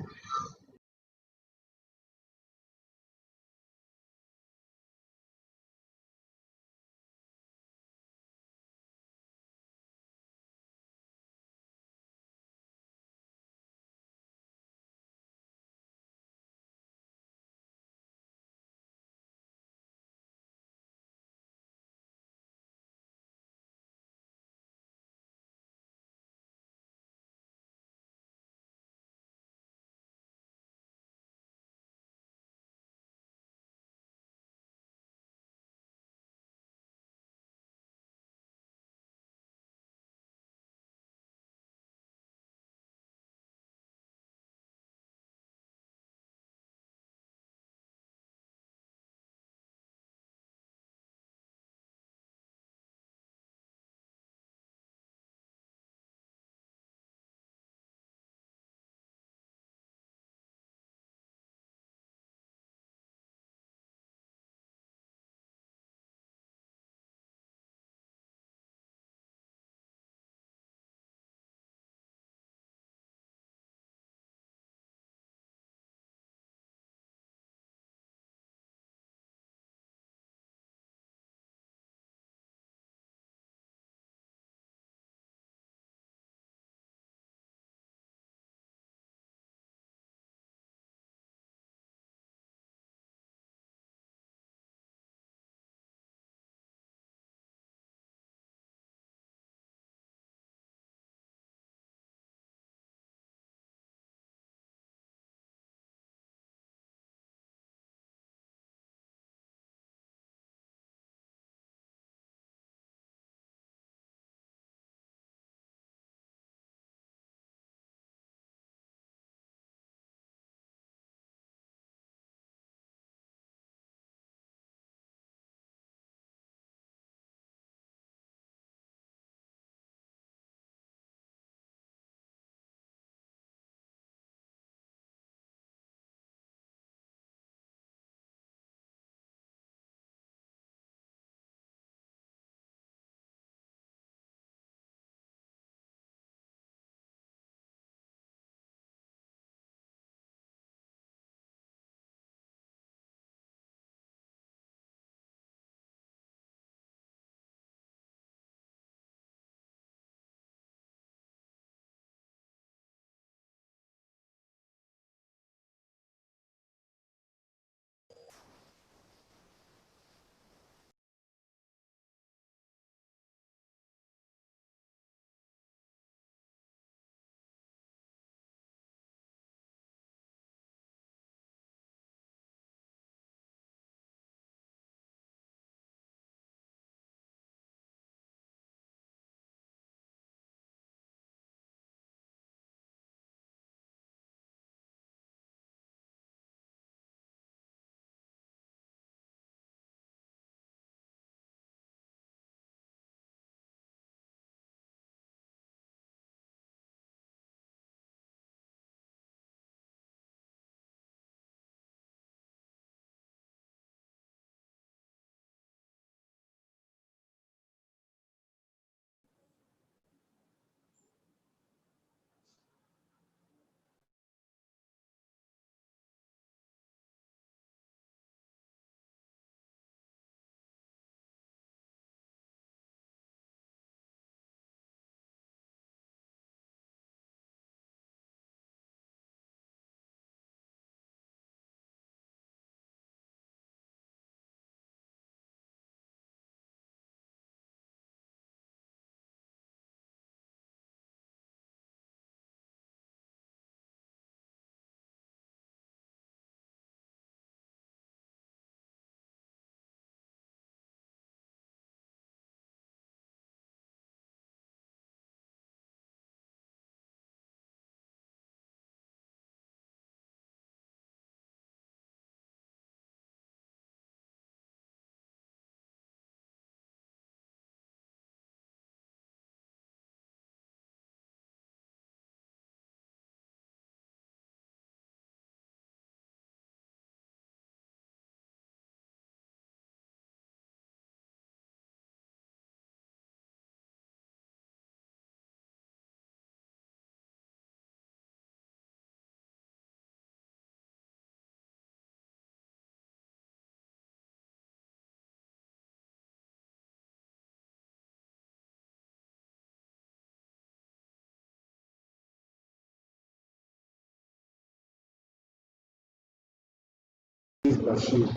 Bashir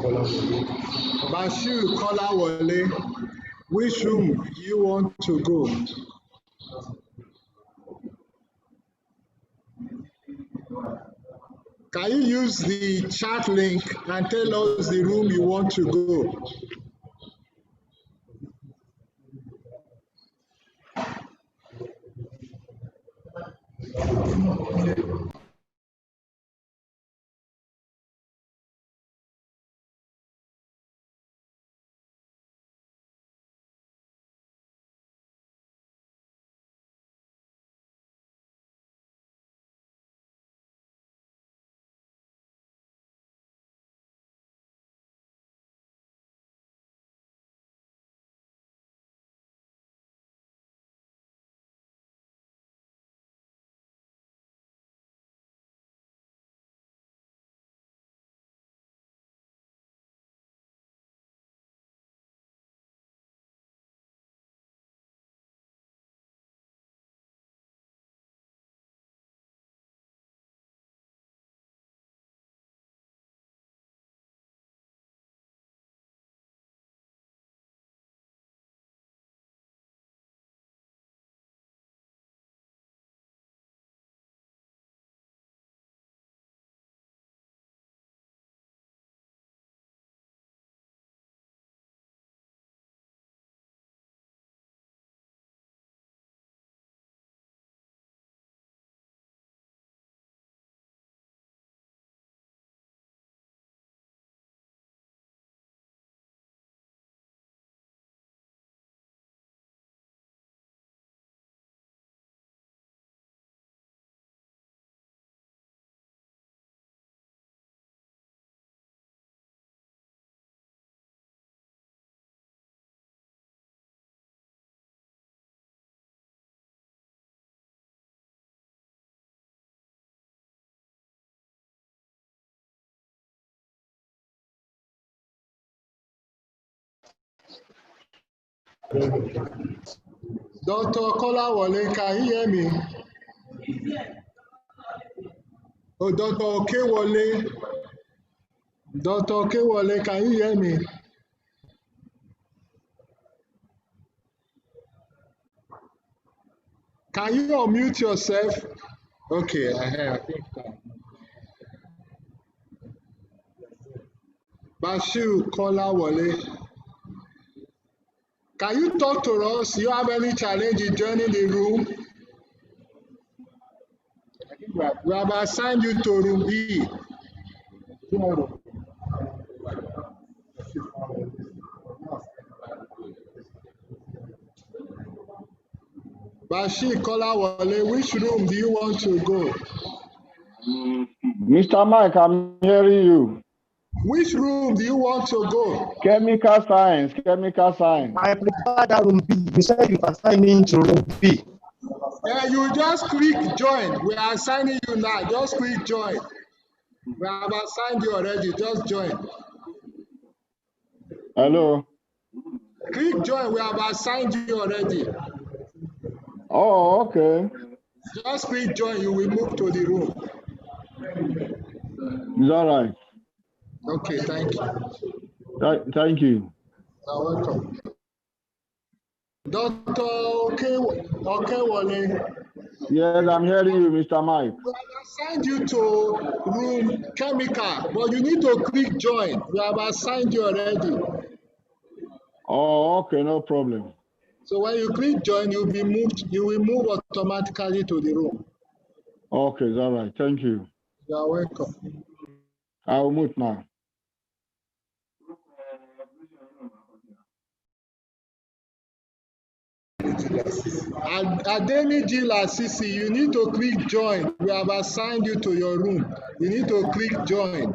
Kolawole, which room do you want to go? Can you use the chat link and tell us the room you want to go? Dr. Kolawole, can you hear me? Oh, Dr. Okewole. Dr. Okewole, can you hear me? Can you unmute yourself? Okay, I think. Bashir Kolawole. Can you talk to us? Do you have any challenge in joining the room? We have assigned you to room B. Bashir Kolawole, which room do you want to go? Mr. Mike, I'm hearing you. Which room do you want to go? Chemical science, chemical science. I prefer that room B. You said you assign me to room B. You just click join. We are assigning you now. Just click join. We have assigned you already. Just join. Hello. Click join. We have assigned you already. Oh, okay. Just click join. You will move to the room. It's all right. Okay, thank you. Thank you. You're welcome. Dr. Okewole. Yes, I'm hearing you, Mr. Mike. We have assigned you to room chemical, but you need to click join. We have assigned you already. Oh, okay, no problem. So when you click join, you'll be moved. You will move automatically to the room. Okay, it's all right. Thank you. You're welcome. I'll move now. Ademi Gila Sisi, you need to click join. We have assigned you to your room. You need to click join.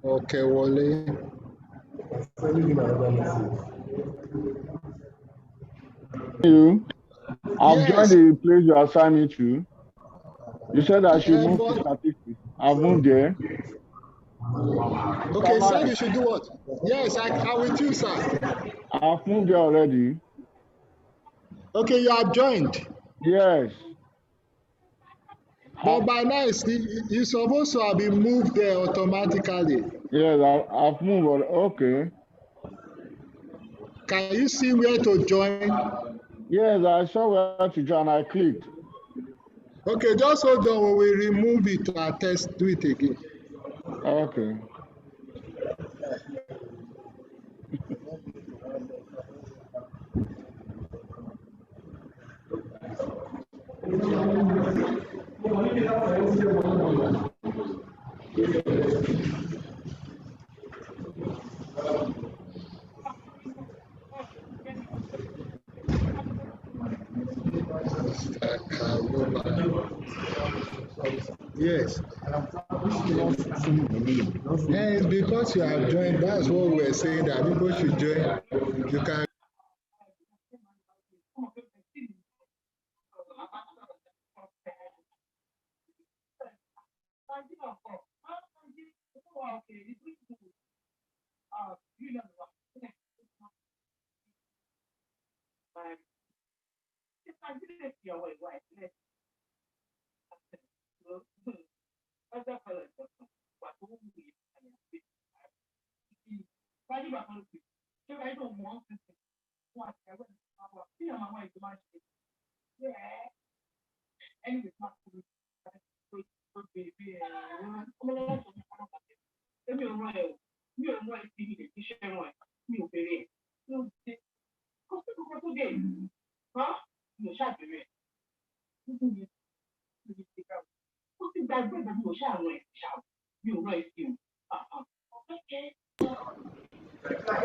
Okay, Wale. You, I've joined Yes. the place you assigned me to. You said I should move to But, statistics. I've moved there. okay, Mr. sir, you Mike, should do what? Yes, I'm with you, sir. I've moved there already. Okay, you have joined. Yes. But by now, you're supposed to have been moved there automatically. Yes, I've moved. Okay. Can you see where to join? Yes, I saw where to join. I clicked. Okay, just hold on. We will remove it and test. Do it again. Okay. Yes. And because you have joined, that's what we're saying, that people should join. You can.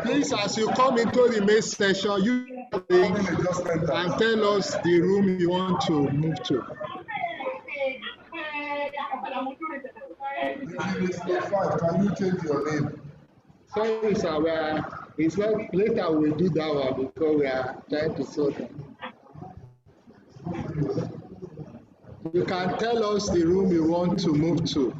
Please, as you come into the main session, you and tell us the room you want to move to. Can you change your name? Sorry, sir. It's like later we'll do that one because we are trying to sort it. You can tell us the room you want to move to.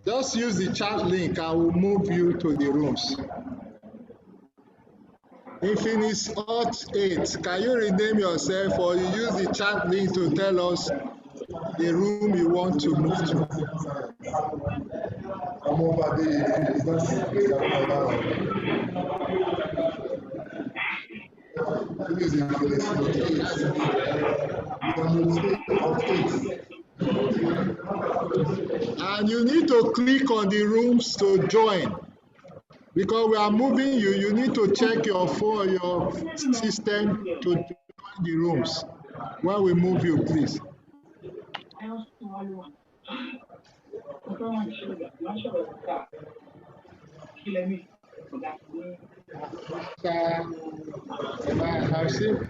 Just use the chat link and we'll move you to the rooms. Infinix Hot 8, can you rename yourself or you use the chat link to tell us the room you want to move to? I'm over there. It's not And you need to click on the rooms to join. Because we are moving you, you need to check your phone, your system to join the rooms. When we move you, please. Have seen.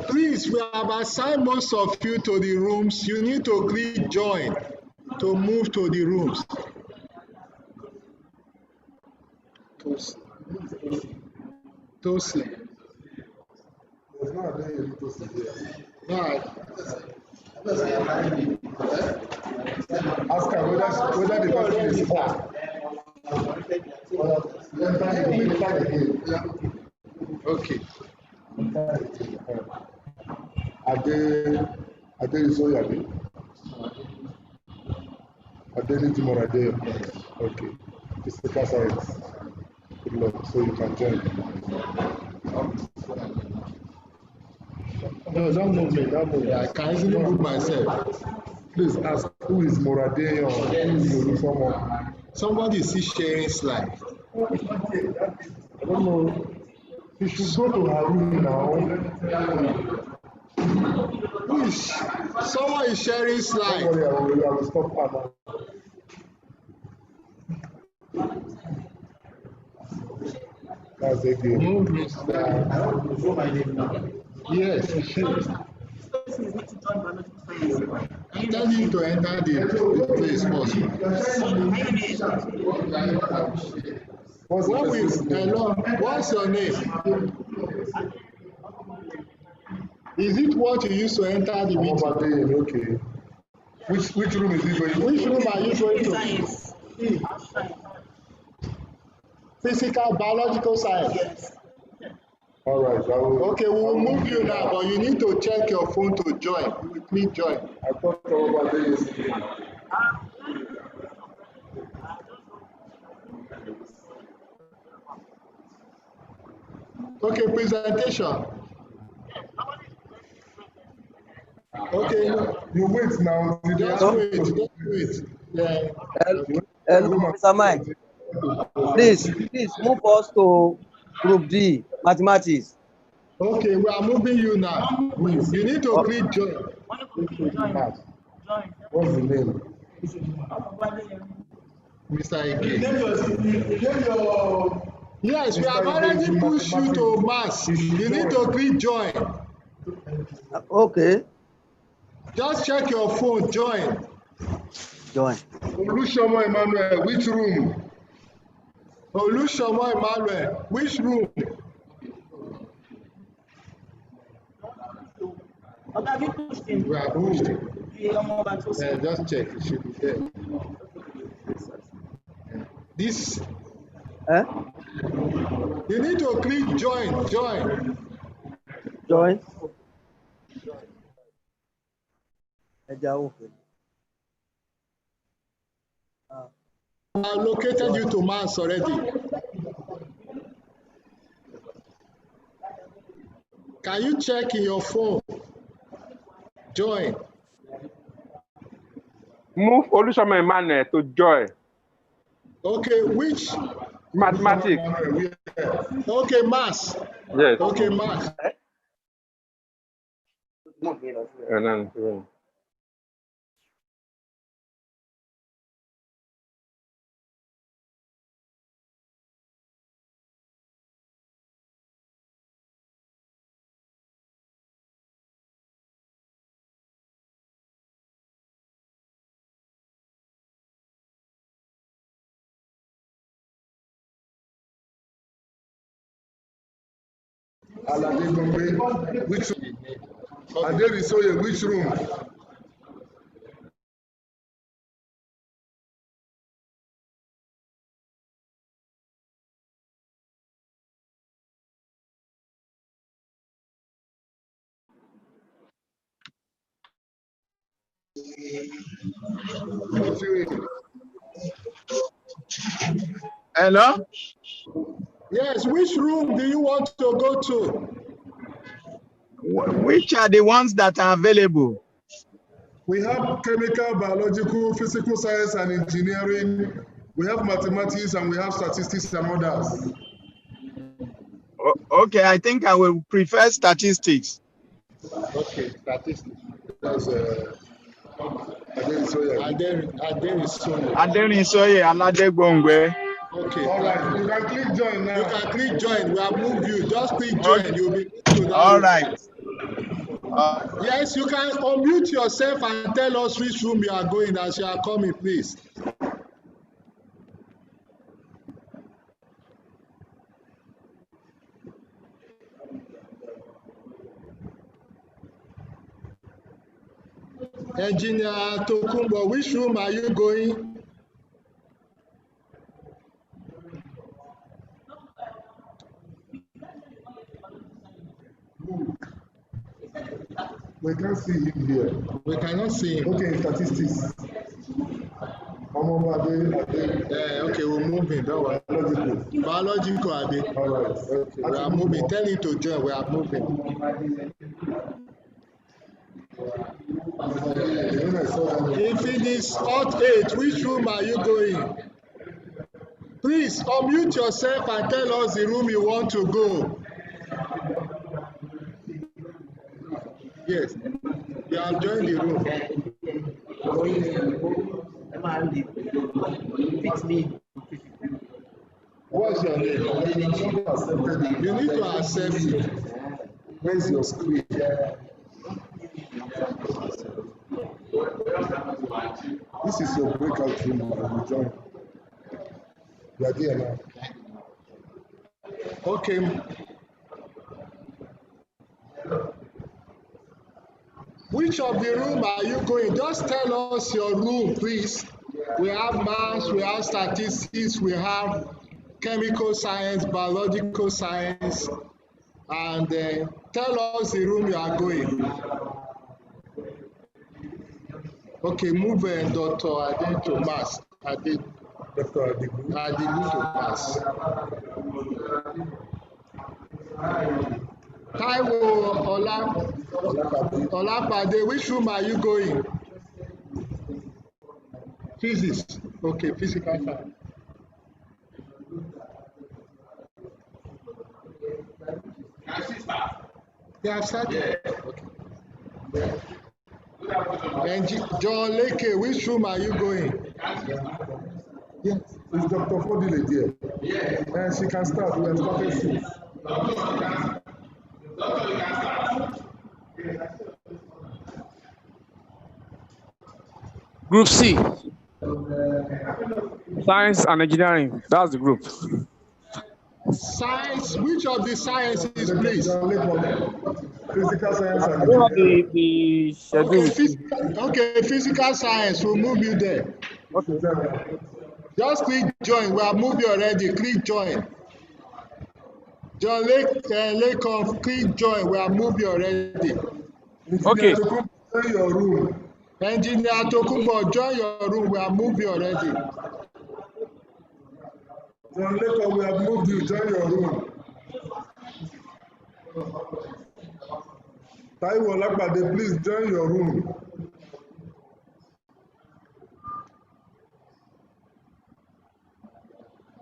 Please, we have assigned most of you to the rooms. You need to click join to move to the rooms. Tosley. There's not a day you need to see there. Right. Ask her whether the person is hot. Okay. Ade Isoyabi. Ade Morade. Okay. Physical science. Good luck. So you can join. No, don't move me. Don't move me. I can easily move myself. Please ask who is Morade or who is someone. Somebody is still sharing slide. I don't know. You should go to her room now. Someone is sharing slide. Don't worry, I will stop her now. That's a game. Move, Mr. Yes, you should. I'm telling you to enter the place first. What's your name? Is it what you used to enter the meeting? Okay. Which room is he going to? Which room are you going to? Physical, biological science. Yes. All right. Okay, we will move you now, but you need to check your phone to join. You will click join. I thought probably is. Okay, presentation. Okay. You wait now. Just wait. Yeah. Hello, Mr. Mike. Please move us to Group D, Mathematics. Okay, we are moving you now. You need to click join. What's the name? Mr. Ike. Yes, we have already pushed you to mass. You need to click join. Okay. Just check your phone, join. Join. Olusomo Emmanuel, which room? Olusomo Emmanuel, which room? We are pushed him. Just check, it should be there. This. You need to click join. Join. I located you to mass already. Can you check in your phone? Join. Move Olusomo Emmanuel to join. Okay, which? Mathematics. Okay, mass. Yes. Okay, mass. Alade Gombe, which room? Ade Risoye, which room? Hello? Yes, which room do you want to go to? Which are the ones that are available? We have chemical, biological, physical science and engineering. We have mathematics and we have statistics and others. Okay, I think I will prefer statistics. Okay, statistics. That's Aderinsoye Aladegbongwe. Okay. All right, you can click join now. You can click join. We have moved you. Just click join. Okay. You'll be to that. All right. Yes, you can unmute yourself and tell us which room you are going as you are coming, please. Engineer Tokumbo, which room are you going? We can't see him here. We cannot see him. Okay, statistics. Okay, we'll move him. Don't worry. Biological, Abi. All right. Okay. We are moving. Tell him to join. We are moving. If it is hot 8, which room are you going? Please unmute yourself and tell us the room you want to go. Yes, you have joined the room. What's your name? You need to accept it. Where's your screen? This is your breakout room. You join. You are there now. Okay. Which of the room are you going? Just tell us your room, please. We have maths, we have statistics, we have chemical science, biological science, and tell us the room you are going. Okay, move Dr. Ade to maths. Dr. Adigu to maths. Taiwo Olapade, which room are you going? Physics. Okay, physical science. You have started? Okay. And John Leke, which room are you going? Yes, it's Dr. Fodile there. Yes. And she can start. We have started soon. Group C. Science and engineering. That's the group. Science. Which of the sciences, please? Physical science and the schedule. Okay, physical science. We'll move you there. Okay. Just click join. We have moved you already. Click join. John Lakoff, click join. We have moved you already. Okay. Join your room. Engineer Tokumbo, join your room. We have moved you already. John Lakoff, we have moved you. Join your room. Taiwo Olapade, please join your room.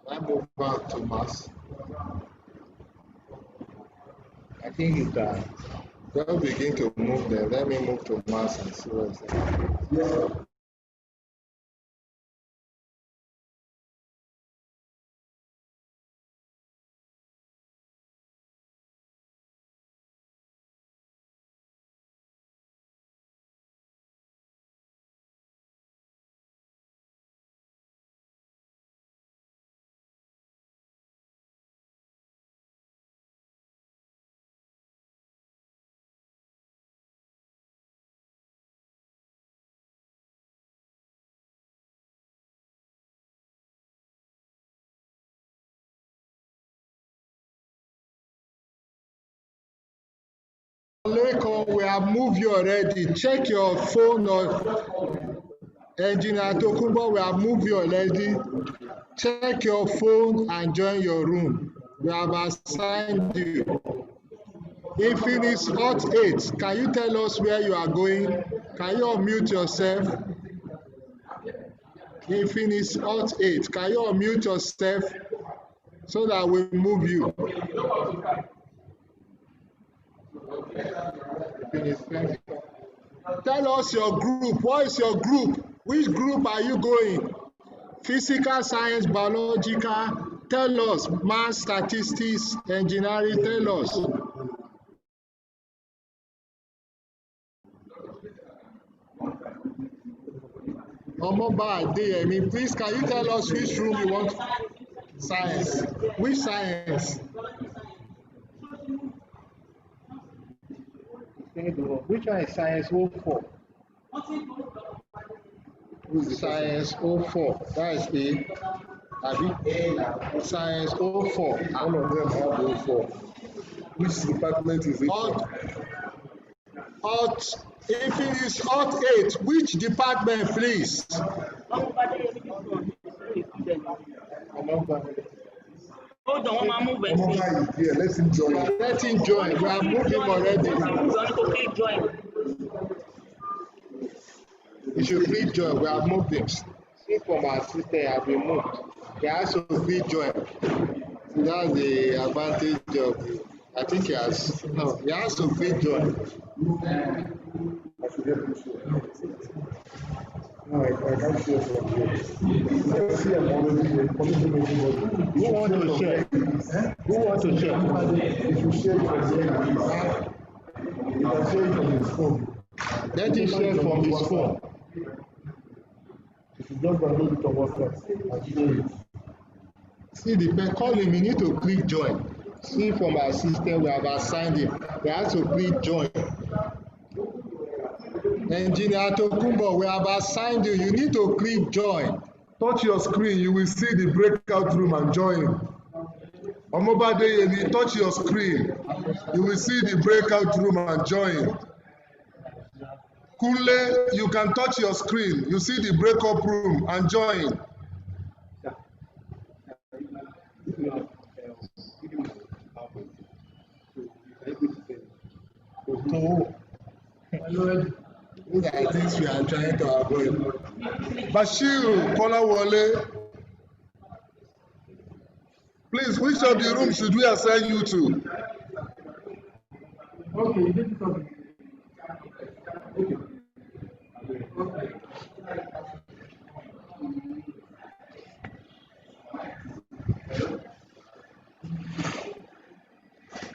I move back to mass. I think you can. Don't begin to move there. Let me move to mass and see what's happening. Yeah. Leko, we have moved you already. Check your phone or Engineer Tokumbo, we have moved you already. Check your phone and join your room. We have assigned you. Infinix Hot 8, can you tell us where you are going? Can you unmute yourself? Infinix Hot 8, can you unmute yourself so that we move you? Tell us your group. What is your group? Which group are you going? Physical science, biological. Tell us. Math, statistics, engineering. Tell us. Omoba Adeyemi, please can you tell us which room you want? Science. Which science? Which one is science 04? Science 04. That is A. Science 04. All of them have 04. Which department is it? If it is Hot 8, which department, please? Hold on, one more move. Yeah, let him join. Let him join. We have moved him already. You should please join. We have moved him. See from our system have been moved. He has to please join. So that's the advantage of. I think he has. No, he has to please join. No, I can't share from here. Let's see, I'm already who want to share? Who want to share? If you share from here, you can share it from his phone. Let him share from his phone. If you just download it on WhatsApp, I'll share it. See, the call him, you need to click join. See, from our system, we have assigned him. They have to click join. Engineer Tokumbo, we have assigned you. You need to click join. Touch your screen. You will see the breakout room and join. Omobade, you touch your screen. You will see the breakout room and join. Kunle, you can touch your screen. You see the breakout room and join. These are things we are trying to avoid. Bashir Kolawole, please, which of the rooms should we assign you to? Okay,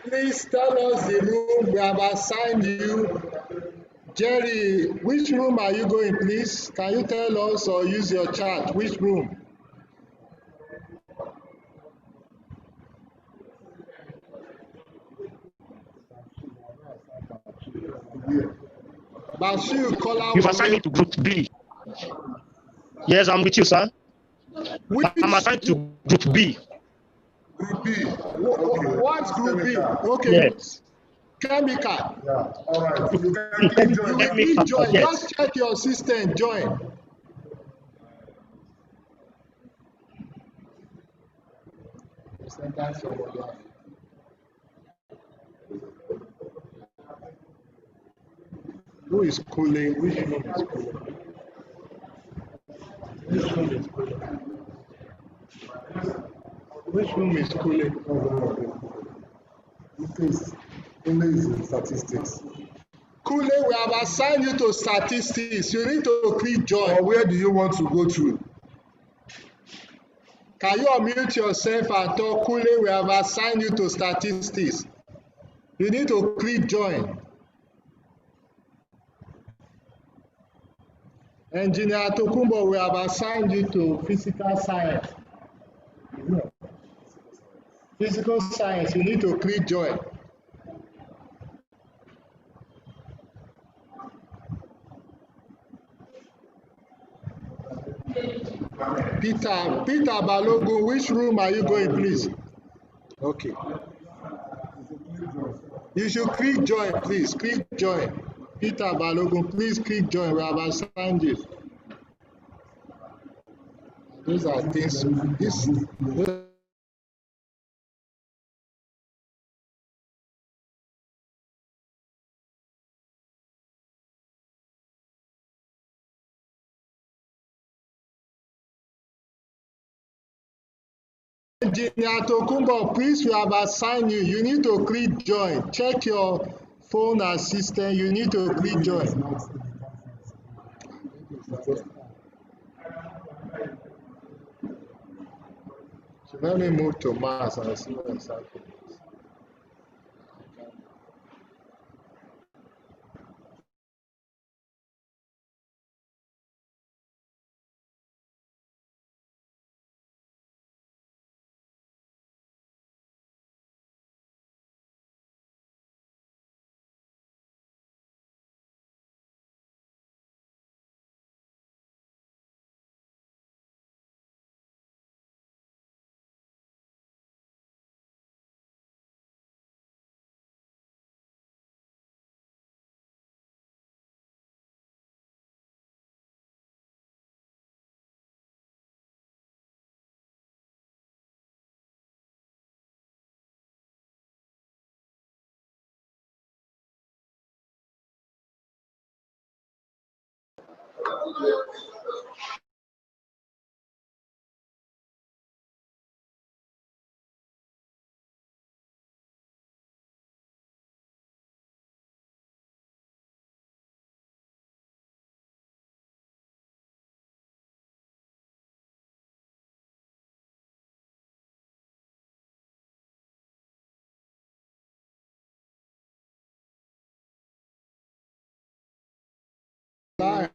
please tell us the room we have assigned you. Jerry, which room are you going, please? Can you tell us or use your chat? Which room? Bashir Kola. You've assigned me to Group B. Yes, I'm with you, sir. I'm assigned to Group B. Group B. What's Group B? Okay. Yes. Chemical. Yeah. All right. You can join. Yes. Just check your system. Join. Who is cooling? Which room is cooling? Which room is cooling? Which room is cooling? Because Kule is in statistics. Kule, we have assigned you to statistics. You need to click join. Or where do you want to go to? Can you unmute yourself and talk? Kule, we have assigned you to statistics. You need to click join. Engineer Tokumbo, we have assigned you to physical science. Physical science, you need to click join. Peter Balogun, which room are you going, please? Okay. You should click join, please. Click join. Peter Balogun, please click join. We have assigned you. These are things. Engineer Tokumbo, please, we have assigned you. You need to click join. Check your phone and system. You need to click join. So let me move to Mars and see what's happening.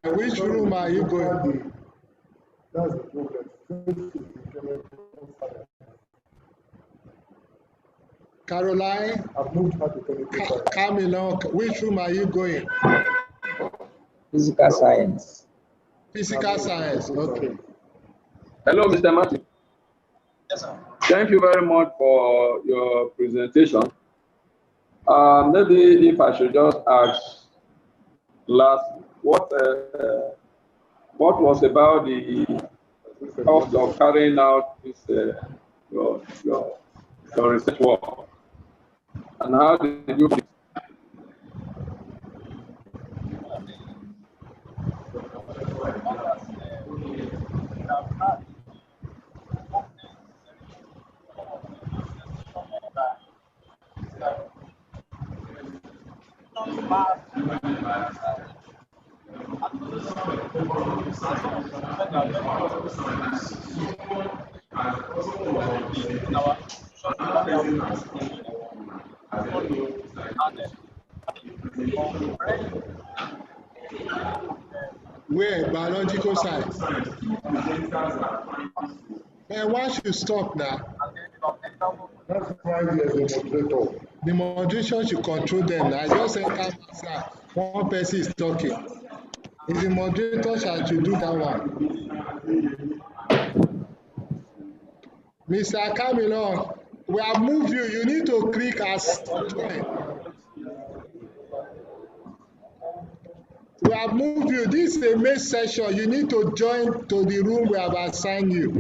Which room are you going? That's the problem. Caroline, I've moved her to Camilo, which room are you going? Physical science. Physical science, okay. Hello, Mr. Martin. Yes, sir. Thank you very much for your presentation. Maybe if I should just ask last, what was about the cost of carrying out this your research work, and how did you? Where? Biological science. And why should stop now? That's why there's a moderator. The moderation should control them. I just said one person is talking. Is the moderator shall to do that one? Mr. Camilo, we have moved you. You need to click as join. We have moved you. This is a main session. You need to join to the room we have assigned you.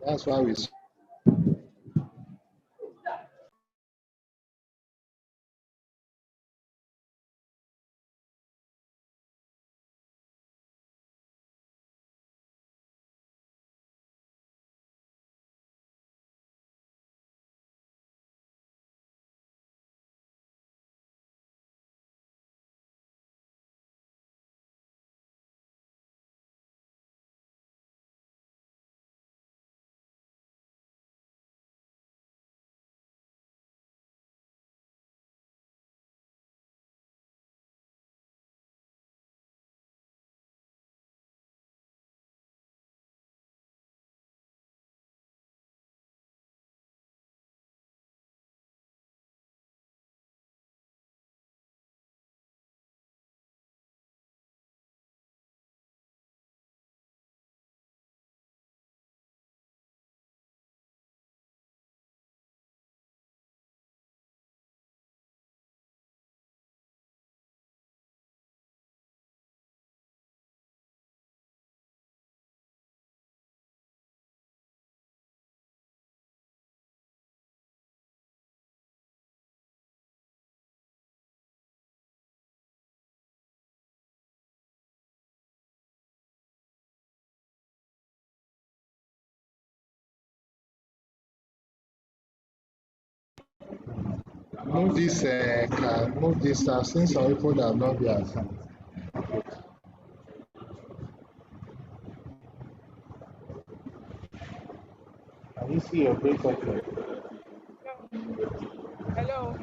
That's why we Move this, move this, I've seen some people that have not been assigned. Can you see your break okay? Hello.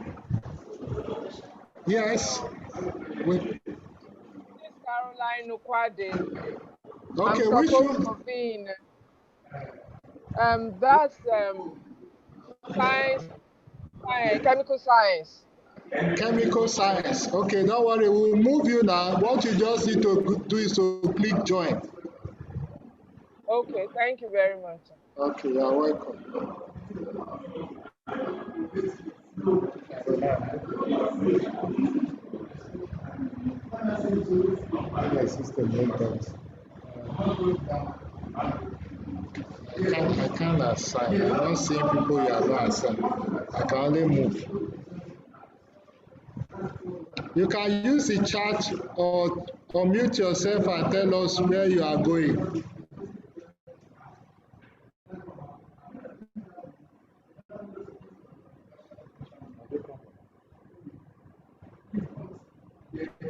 Yes. Wait. This is Caroline Ukwade. Okay, I'm which supposed room? to be in that's science, chemical science. Chemical science. Okay, don't worry, we'll move you now. What you just need to do is to click join. Okay, thank you very much. Okay, you're welcome. My system like that. I can't assign. I'm not seeing people you are not assigned. I can only move. You can use the chat or unmute yourself and tell us where you are going.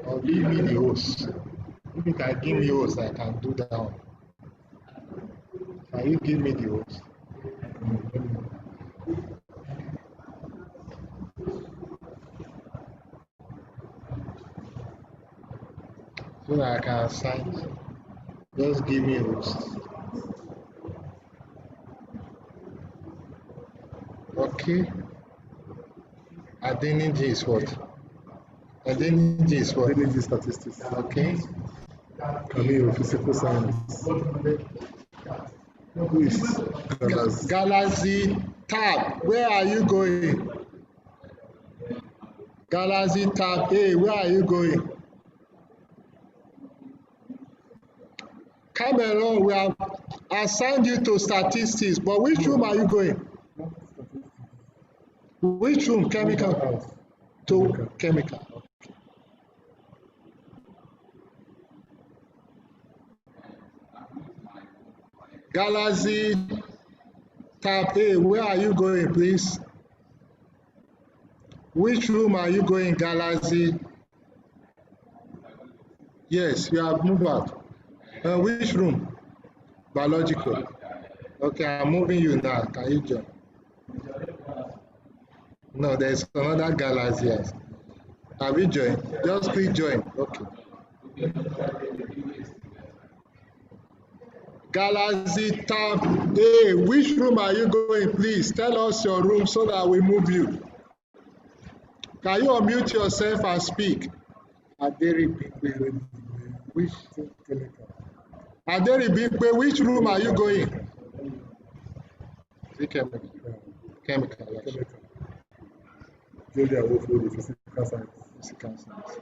Or give me the host. If you can give me host, I can do that one. Can you give me the host? So that I can assign. Just give me host. Okay. Adeniji is what? Adeniji is what? Adeniji statistics. Okay. Camille, physical science. Who is Galazi? Galazi Tab, where are you going? Galazi Tab, hey, where are you going? Cameron, we have assigned you to statistics, but which room are you going? Which room? Chemical. To chemical. Galazi Tab A, where are you going, please? Which room are you going, Galazi? Yes, you have moved out. Which room? Biological. Okay, I'm moving you now. Can you join? No, there's another Galazi. Yes. Have you joined? Just click join. Okay. Galazi Tab A, which room are you going, please? Tell us your room so that we move you. Can you unmute yourself and speak? Which Aderibigbe, which room are you going? Chemical. Chemical. Julia Wofu, the physical science. Physical science.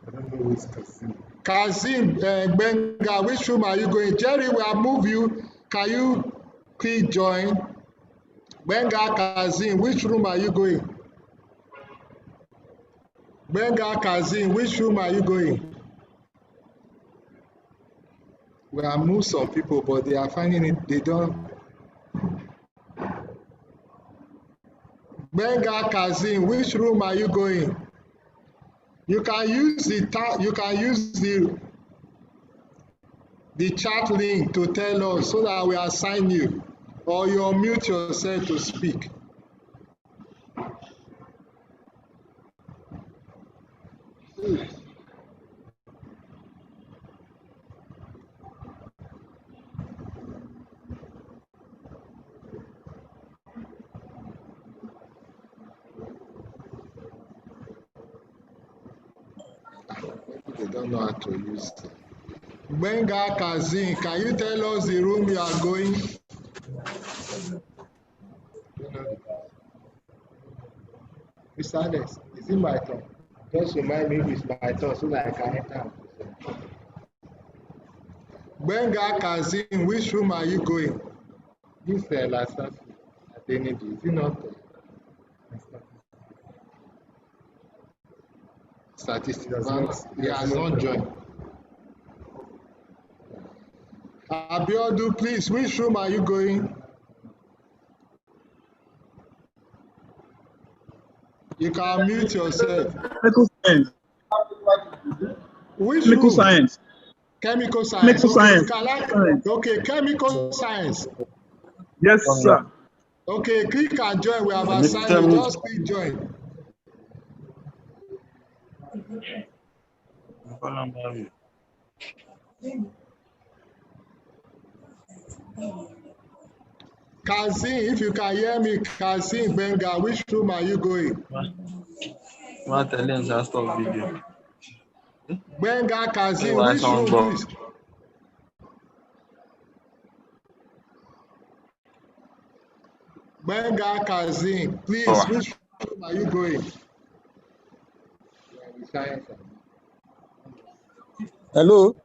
I don't know who is Kazim. Kazim Benga, which room are you going? Jerry, we have moved you. Can you please join? Benga Kazim, which room are you going? Benga Kazim, which room are you going? We have moved some people, but they are finding it, they don't. Benga Kazim, which room are you going? You can use the chat link to tell us so that we assign you, or you unmute yourself to speak. They don't know how to use it. Benga Kazim, can you tell us the room you are going? Mr. Alex, is it my turn? Just remind me if it's my turn so that I can enter. Benga Kazim, which room are you going? This last Adeniji, is it not? Statistics. He has not joined. Abiodu, please, which room are you going? You can mute yourself. Chemical science. Which Chemical room? science. Chemical science. Chemical Okay, science. you can like, Science. okay, chemical science. Yes, sir. Okay, click and join. We have assigned you. Just click join. Kazim, if you can hear me, Kazim Benga, which room are you going? Benga Kazim, which room, please? Benga Kazim, please, which room are you going? Hello.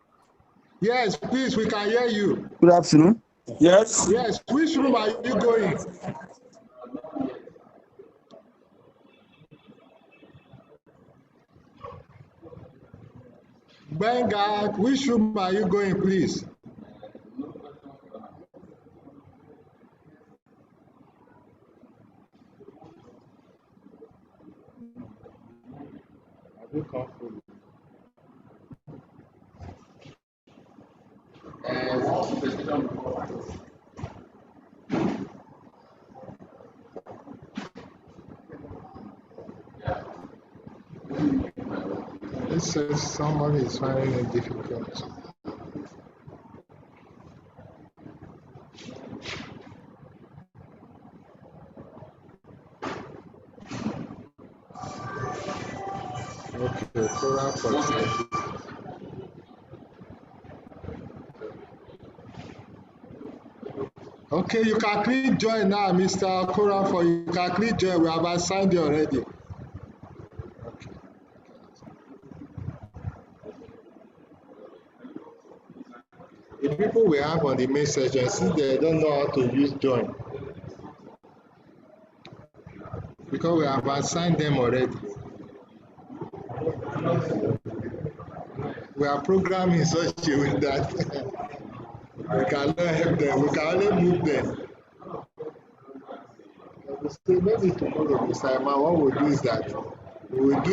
Yes, please, we can hear you. Good afternoon. Yes. Yes, which room are you going? Benga, which room are you going, please? It says somebody is finding it difficult. Okay, Torah for okay, you can click join now, Mr. Koran, for you can click join. We have assigned you already. The people we have on the main section, since they don't know how to use join, because we have assigned them already. We are programming in such a way that we cannot help them, we can only move them. So maybe tomorrow, Mr. Emma, what we'll do is that we will do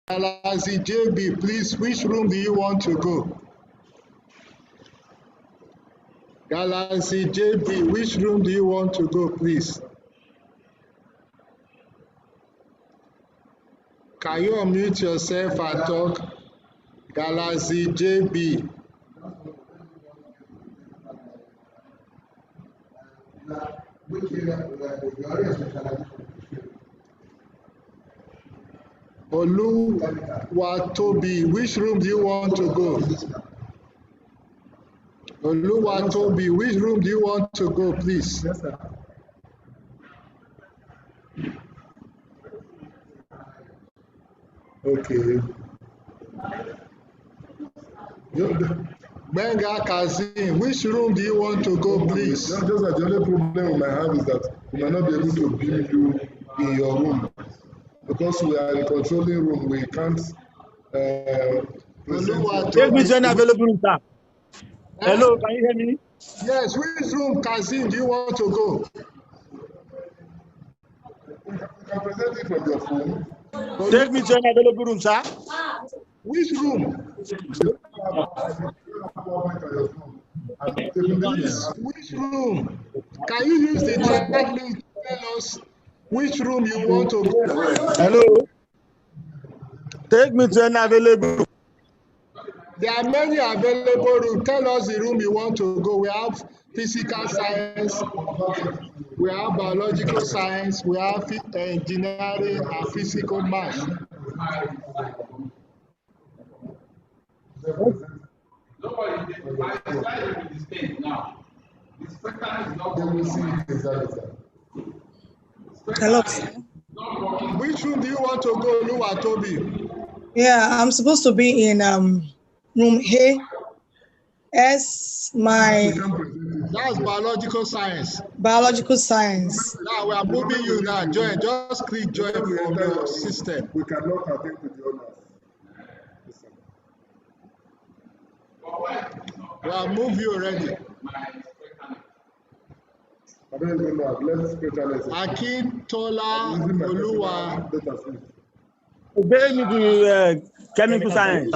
Galaxy JB, please, which room do you want to go? Galaxy JB, which room do you want to go, please? Can you unmute yourself and talk? Galaxy JB. Oluwatobi, which room do you want to go? Oluwatobi, which room do you want to go, please? Yes, sir. Okay. Benga Kazim, which room do you want to go, please? Just that the only problem we might have is that we might not be able to beam you in your room. Because we are in the controlling room, we can't Take me to an available room, sir. Hello, can you hear me? Yes, which room, Kazim, do you want to go? You can present it from your phone. Take me to an available room, sir. Which room? Which room? Can you use the chat link to tell us which room you want to go? Hello. Take me to an available room. There are many available rooms. Tell us the room you want to go. We have physical science, we have biological science, we have engineering and physical math. Hello. Which room do you want to go, Oluwatobi? Yeah, I'm supposed to be in room A. S my That's biological science. biological science. Now we are moving you now. Join. Just click join from your system. We cannot attend to the others. We have moved you already. Akintola Oluwa. Obey me to chemical science.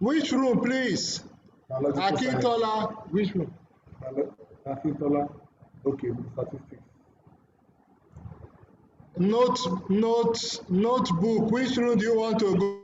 Which room, please? Akintola. Which room? Akintola. Okay, statistics. Notebook. Which room do you want to go?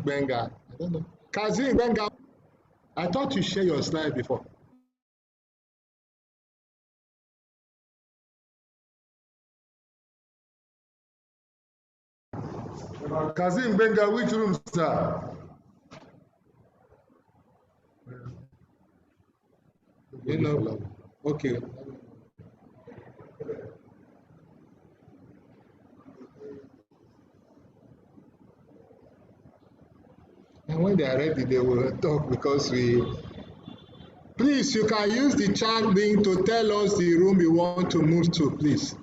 Benga. I don't know. Kazim Benga. I thought you shared your slide before. Kazim Benga, which room, sir? You know, okay. And when they are ready, they will talk because please, you can use the chat link to tell us the room you want to move to, please.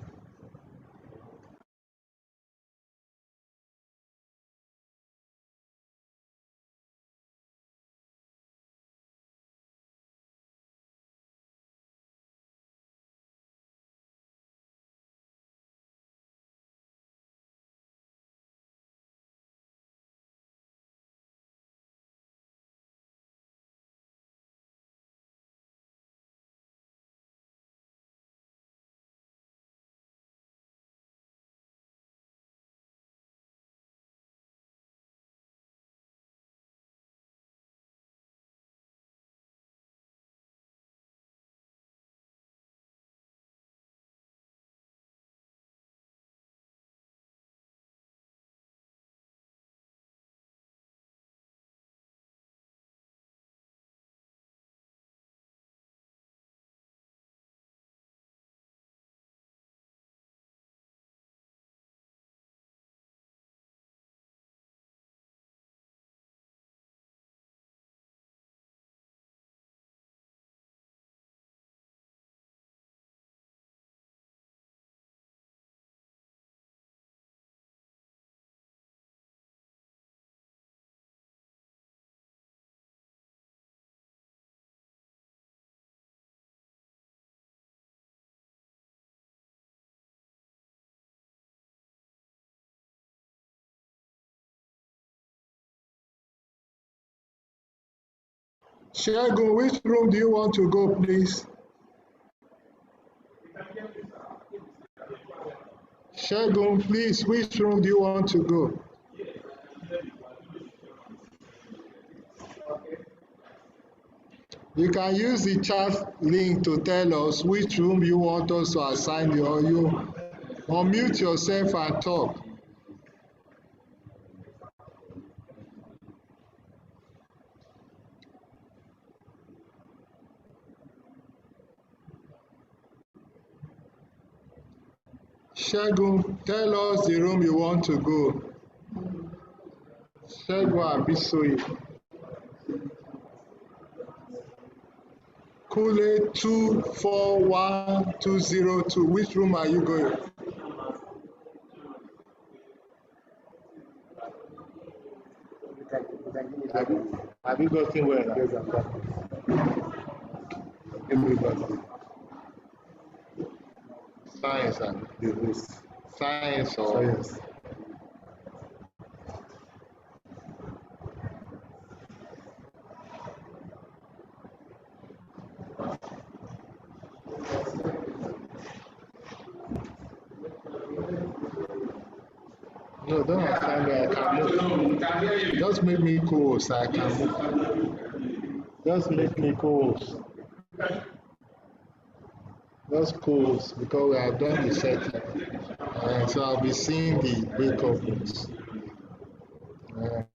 Shagun, which room do you want to go, please? Shagun, please, which room do you want to go? You can use the chat link to tell us which room you want us to assign you, or you unmute yourself and talk. Shagun, tell us the room you want to go. Shagun Abisoye. Kule 241202. Which room are you going? Have you gotten well? Yes, I'm back. Everybody. Science and the host. Science or science. No, don't assign me. I can move. Just make me co-host. I can move. Just make me co-host. Just co-host because we have done the setting. So I'll be seeing the breakup rooms.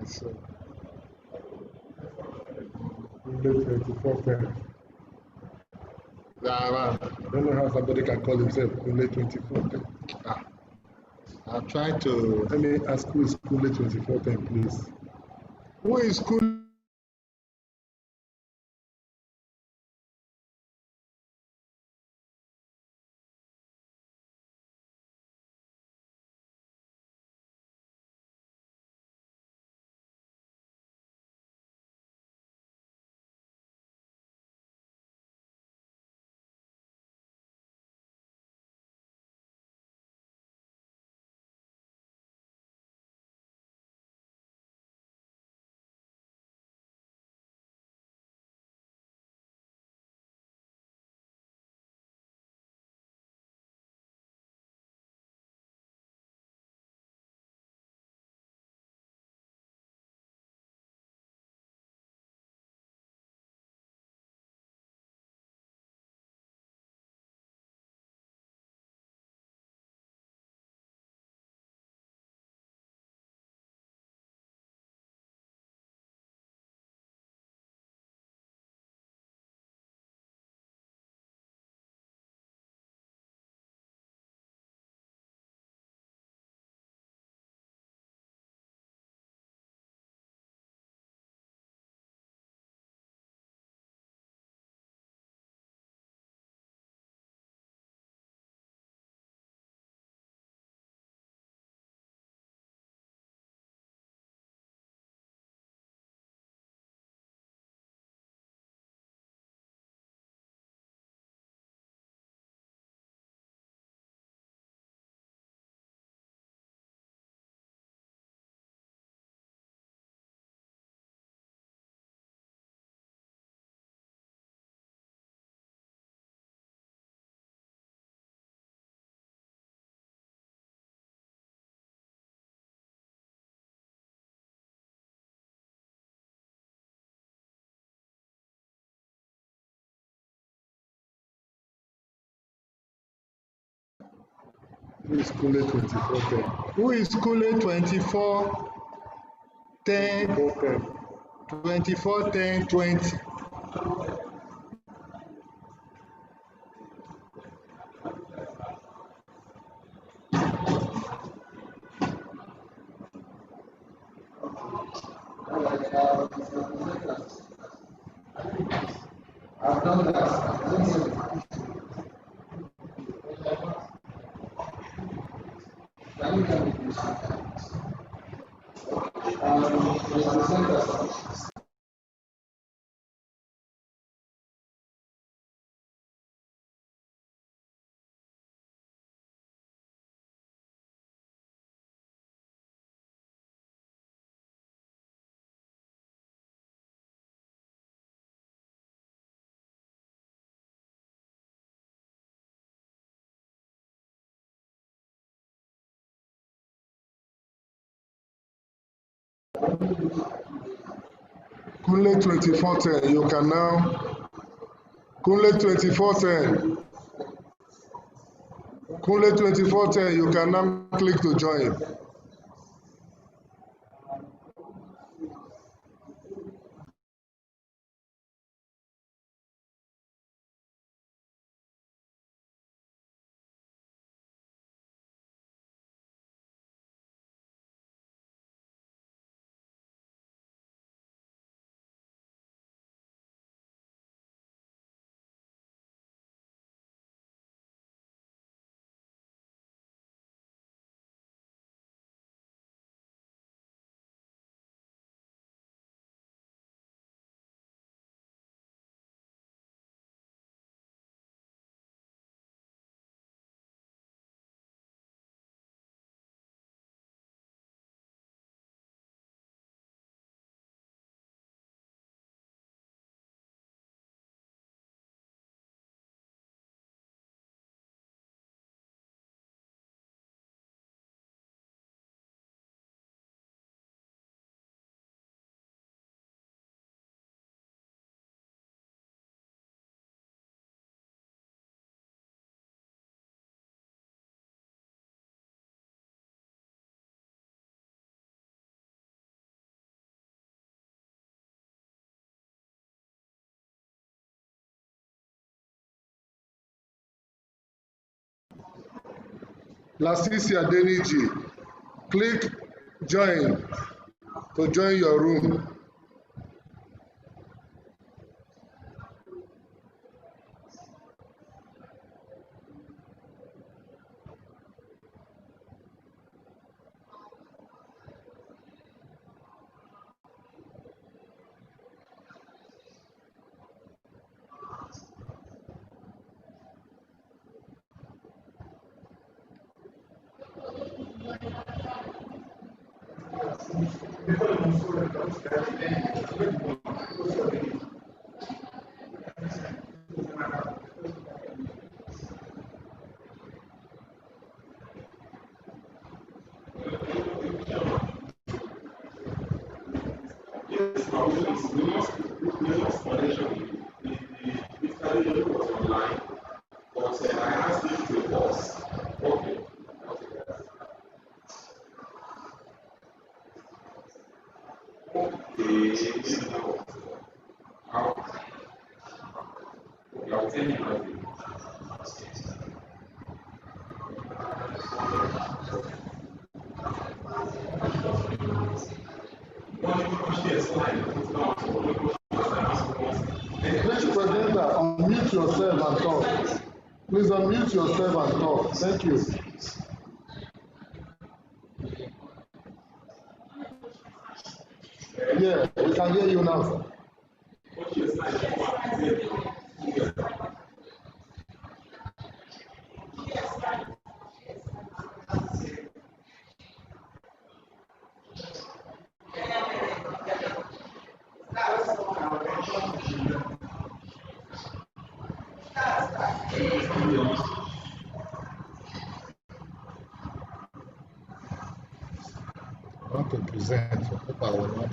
So. 2410. I don't know how somebody can call himself Kule 2410. I'm trying to. Let me ask who is Kule 2410, please. Who is Kule? Who is Kule 2410? Who is Kule 2410? 2410 20. I've done that. Kule 2410, you can now. Kule 2410. Kule 2410, you can now click to join. Lasisia Deniji. Click join to join your room. Please, presenter, unmute yourself and talk. Please unmute yourself and talk. Thank you. Yeah, we can hear you now, sir. I want to present. Hope I will not.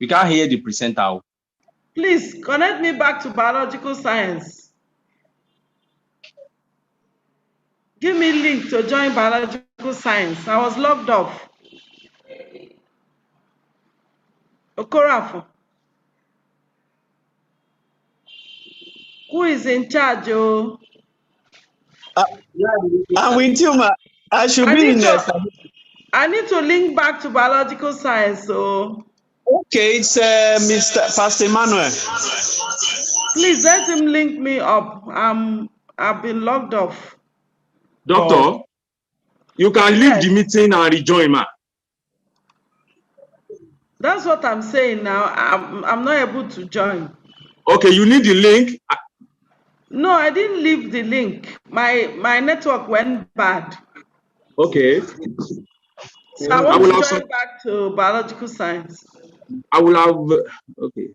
We can't hear the presenter. Please connect me back to biological science. Give me a link to join biological science. I was logged off. Okorafo. Who is in charge? Oh? I'm with you, ma. I should be in there. I need to link back to biological science. So. Okay, it's Mr. Pastor Emmanuel. Please let him link me up. I've been logged off. Doctor, you can leave the meeting and rejoin, ma. That's what I'm saying now. I'm not able to join. Okay, you need the link. No, I didn't leave the link. My network went bad. Okay. So I want to join back to biological science. I will have. Okay.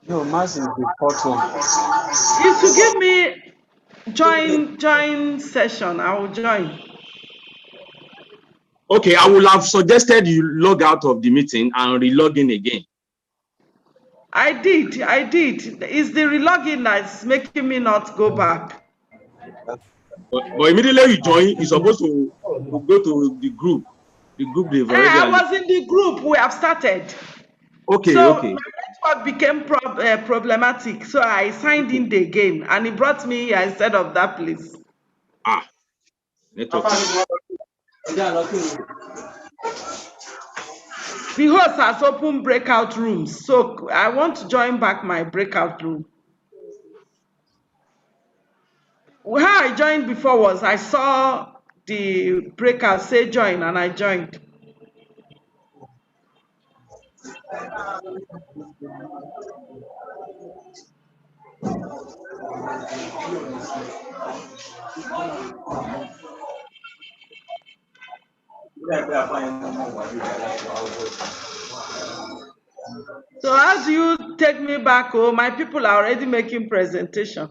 No, Mass is the fourth one. If you give me join session, I will join. Okay, I will have suggested you log out of the meeting and re-log in again. I did. It's the relogin that's making me not go back. But immediately you join, you're supposed to go to the group. The group they've already. I was in the group. We have started. Okay, so okay. My network became problematic, so I signed in again, and it brought me here instead of that place. Network. The host has opened breakout rooms, so I want to join back my breakout room. How I joined before was I saw the breakout say join, and I joined. So how do you take me back? Oh, my people are already making presentation.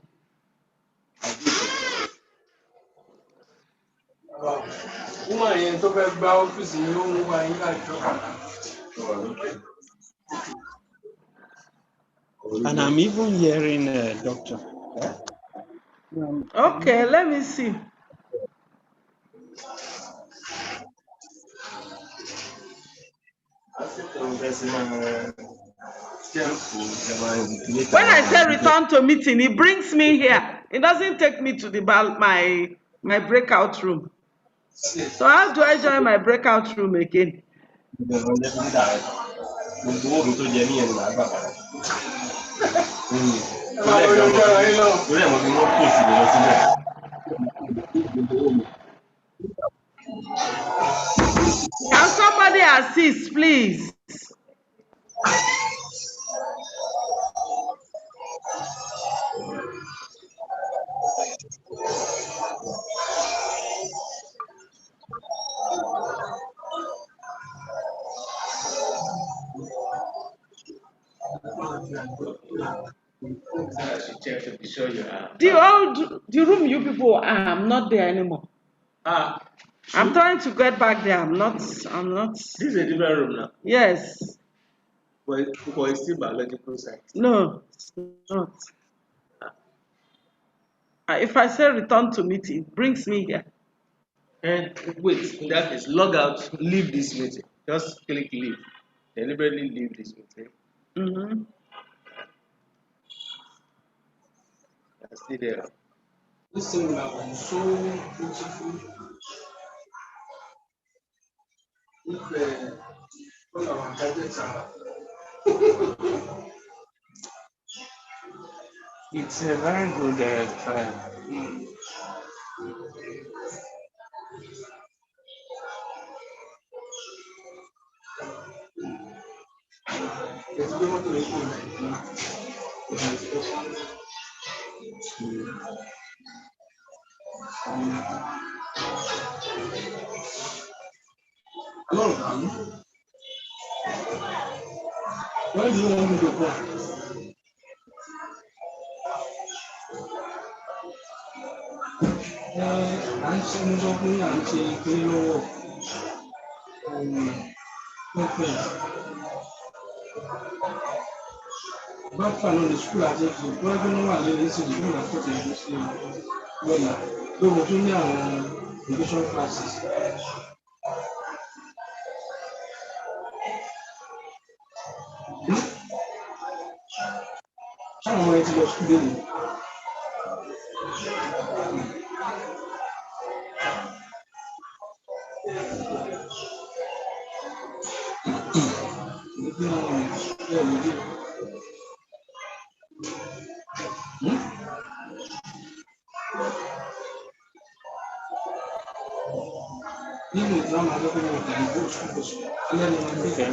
And I'm even hearing doctor. Okay, let me see. When I say return to meeting, it brings me here. It doesn't take me to the my breakout room. So how do I join my breakout room again? Can somebody assist, please? The room you people are, I'm not there anymore. I'm trying to get back there. I'm not. This is a different room now. Yes. For it's still biological science. No, it's not. If I say return to meeting, it brings me here. Wait, in that case, log out, leave this meeting. Just click leave. Deliberately leave this meeting. Mm-hmm. Stay there. This thing is so beautiful. If all our gadgets are it's a very good trial. Where do you want me to go? I'm saying I'm Okay. Bákan náà ní sukùl àti ètò ìgbọ́njú ní wà lórí ìsìn ìlú àkọ́tì ìlú sí lọ́la lóko tún ní àwọn education classes. Sáwọn ọmọ ẹ ti lọ sukùl lónìí. Nínú ìdáhùn akẹ́kọ̀ọ́ náà kò ní bó sukùl sùn alẹ́ ni wọ́n ń gbé.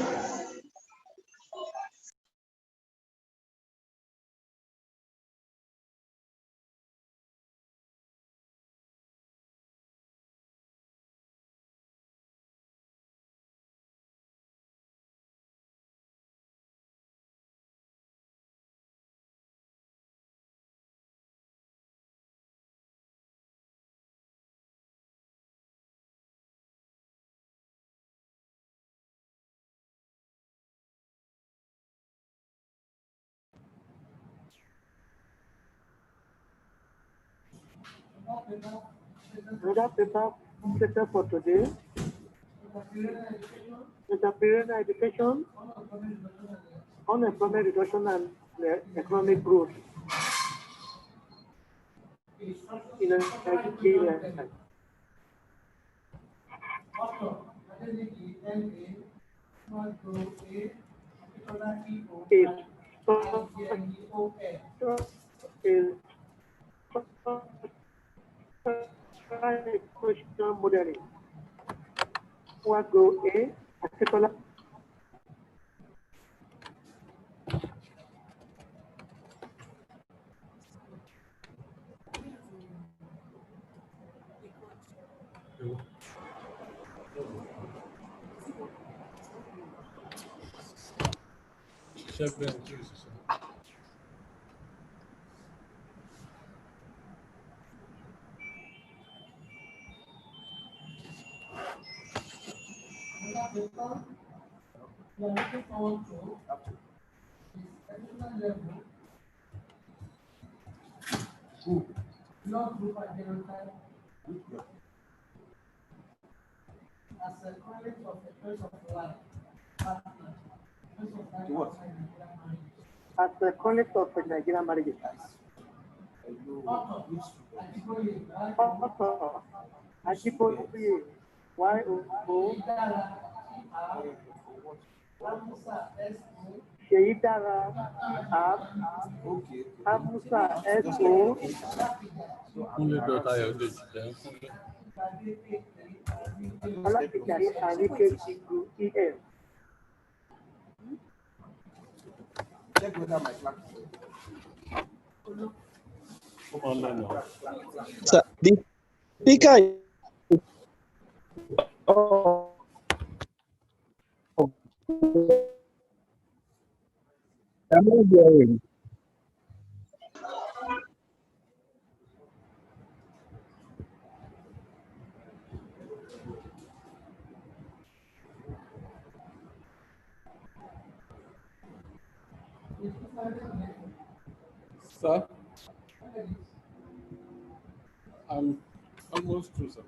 Another paper section for today, entrepreneurial education, unemployment reduction and economic growth in Nigeria. Question modeling. What go A, particular. We are looking forward to is educational level, blood group identified as a correlate of the choice of life, partner, choice of life outside Nigerian marriage. As a connect of Nigerian marriages. Author, Ajiboye, Y-O-O, Sheyidara, Amusa, S-O, Olakikari, Arike, Chigu, E-L. Check whether my class So the speaker I'm not hearing. Sir, I'm almost through, sir.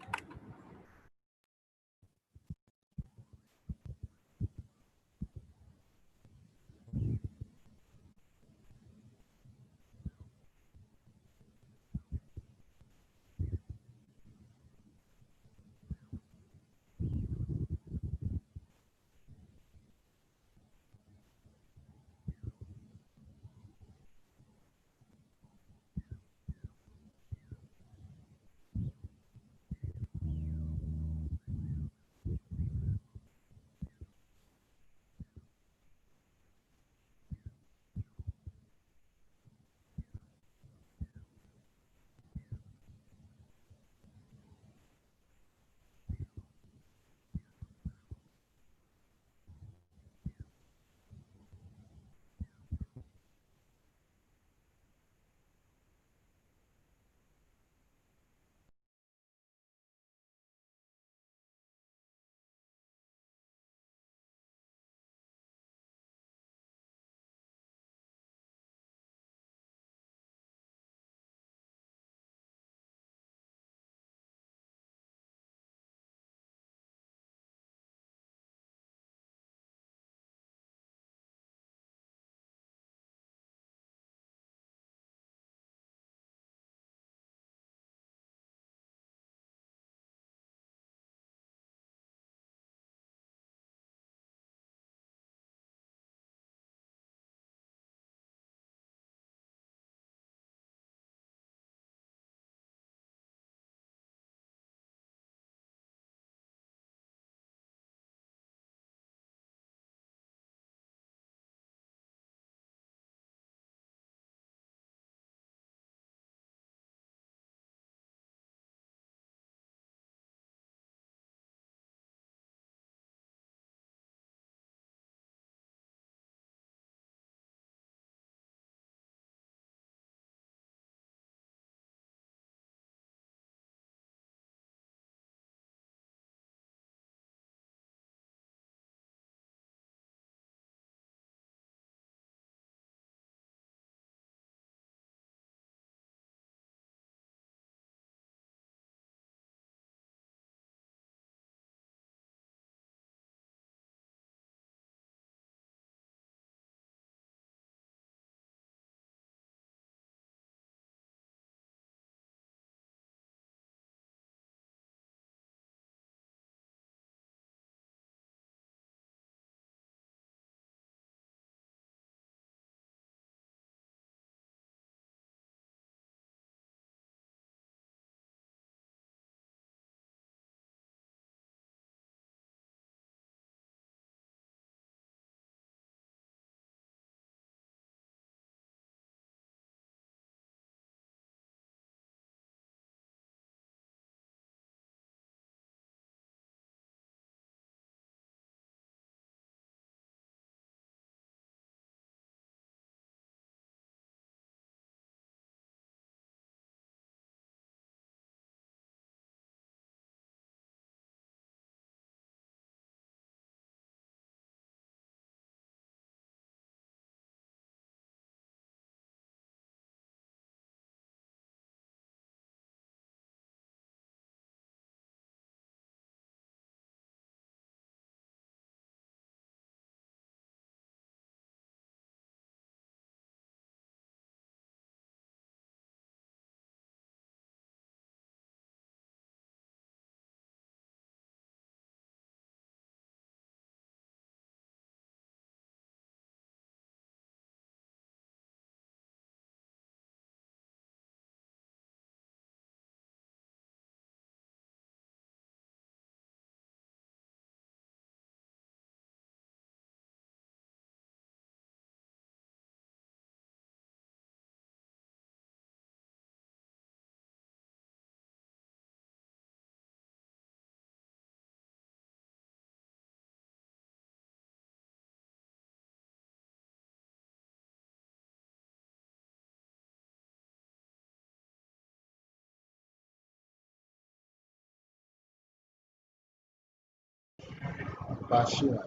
Bashir.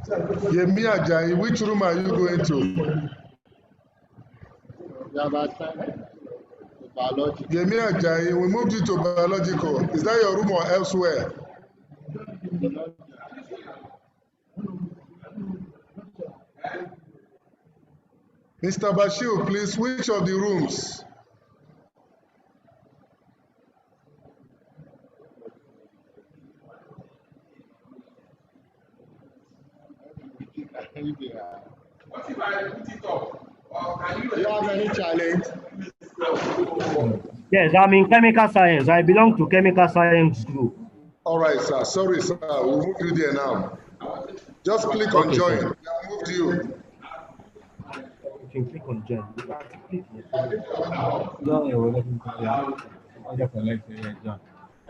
Yemi Ajayi, which room are you going to? Biology. Yemi Ajayi, we moved you to biological. Is that your room or elsewhere? Mr. Bashir, please, which of the rooms? What if I put it up? Do you have any challenge? Yes, I'm in chemical science. I belong to chemical science group. All right, sir. Sorry, sir. We'll move you there now. Just click on Okay, join. sir. I moved you. You can click on join.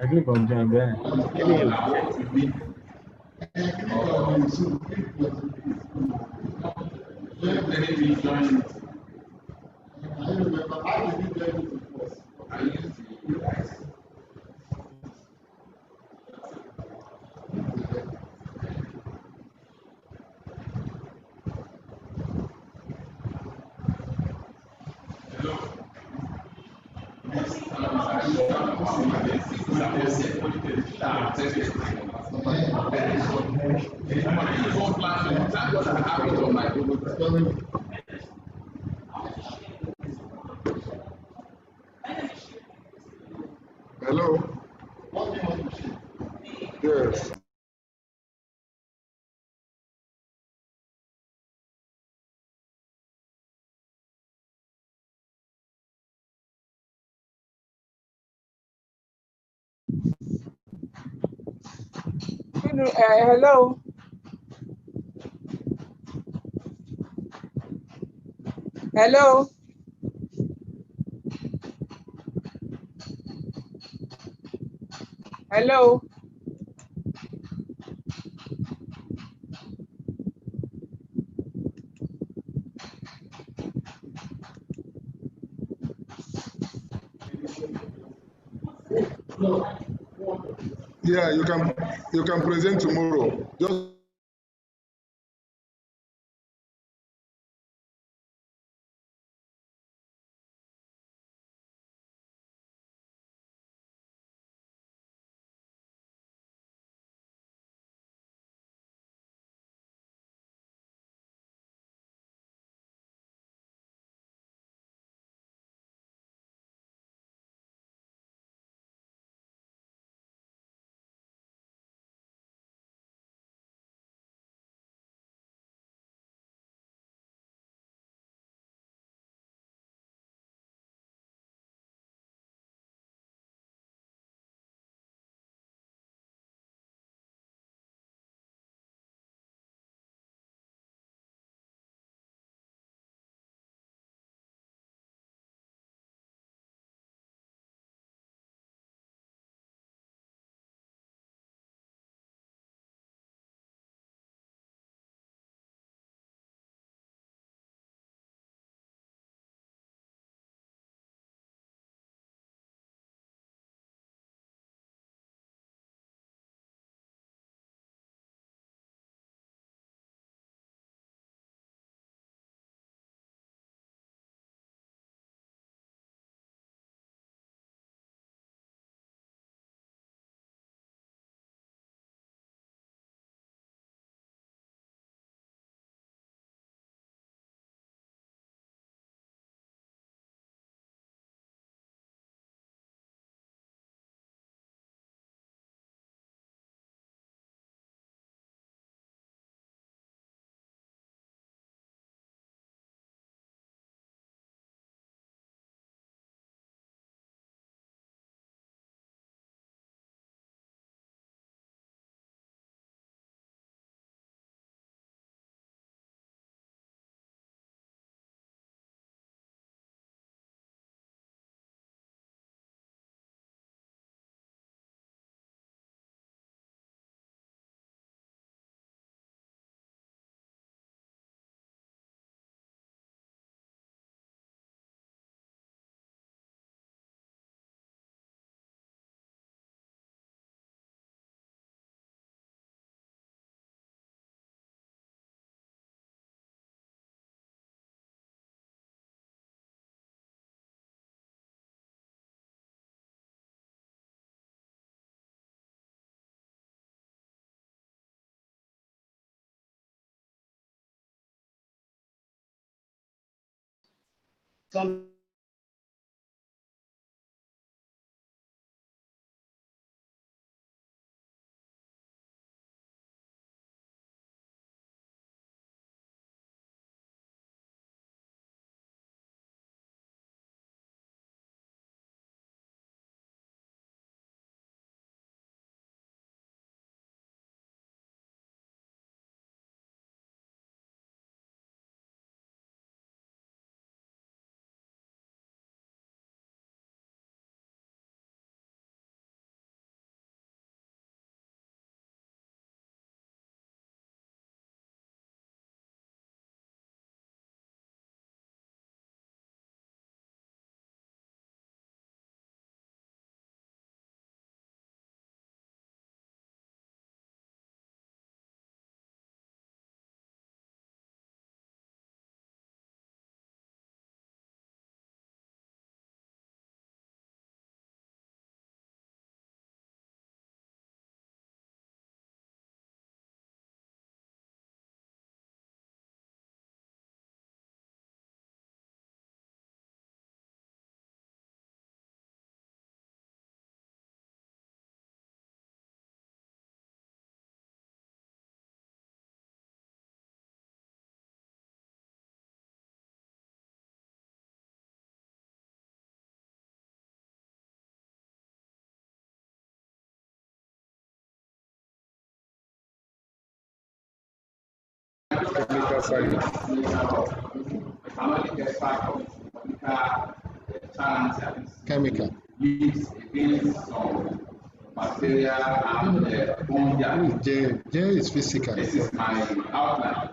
I click on join there. Hello? Yes. Hello. Hello. Hello. Yeah, you can present tomorrow. Just some Chemical science. Chemical. Bacteria and fungi. J is physical. This is my outline.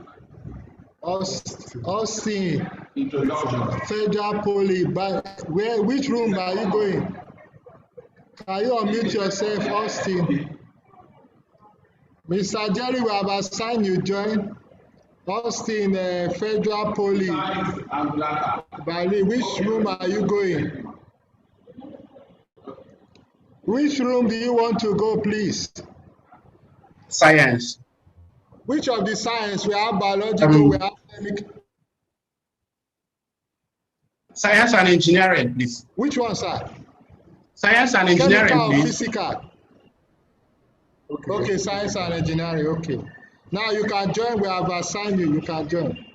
Austin. Introduction. Federal Poly. Which room are you going? Can you unmute yourself, Austin? Mr. Jerry, we have assigned you join. Austin, Federal Poly. Barry, which room are you going? Which room do you want to go, please? Science. Which of the science? We have biological, we have chemical. Science and engineering, please. Which one, sir? Science and engineering, Chemical or please. physical? Okay, science and engineering, okay. Now you can join, we have assigned you, you can join.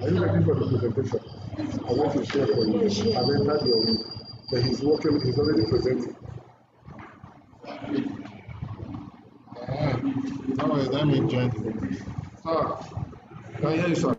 Are you ready for the presentation? I want to share for you. I've entered your room. But he's working, he's already presenting. No, let me join. Can you hear you, sir?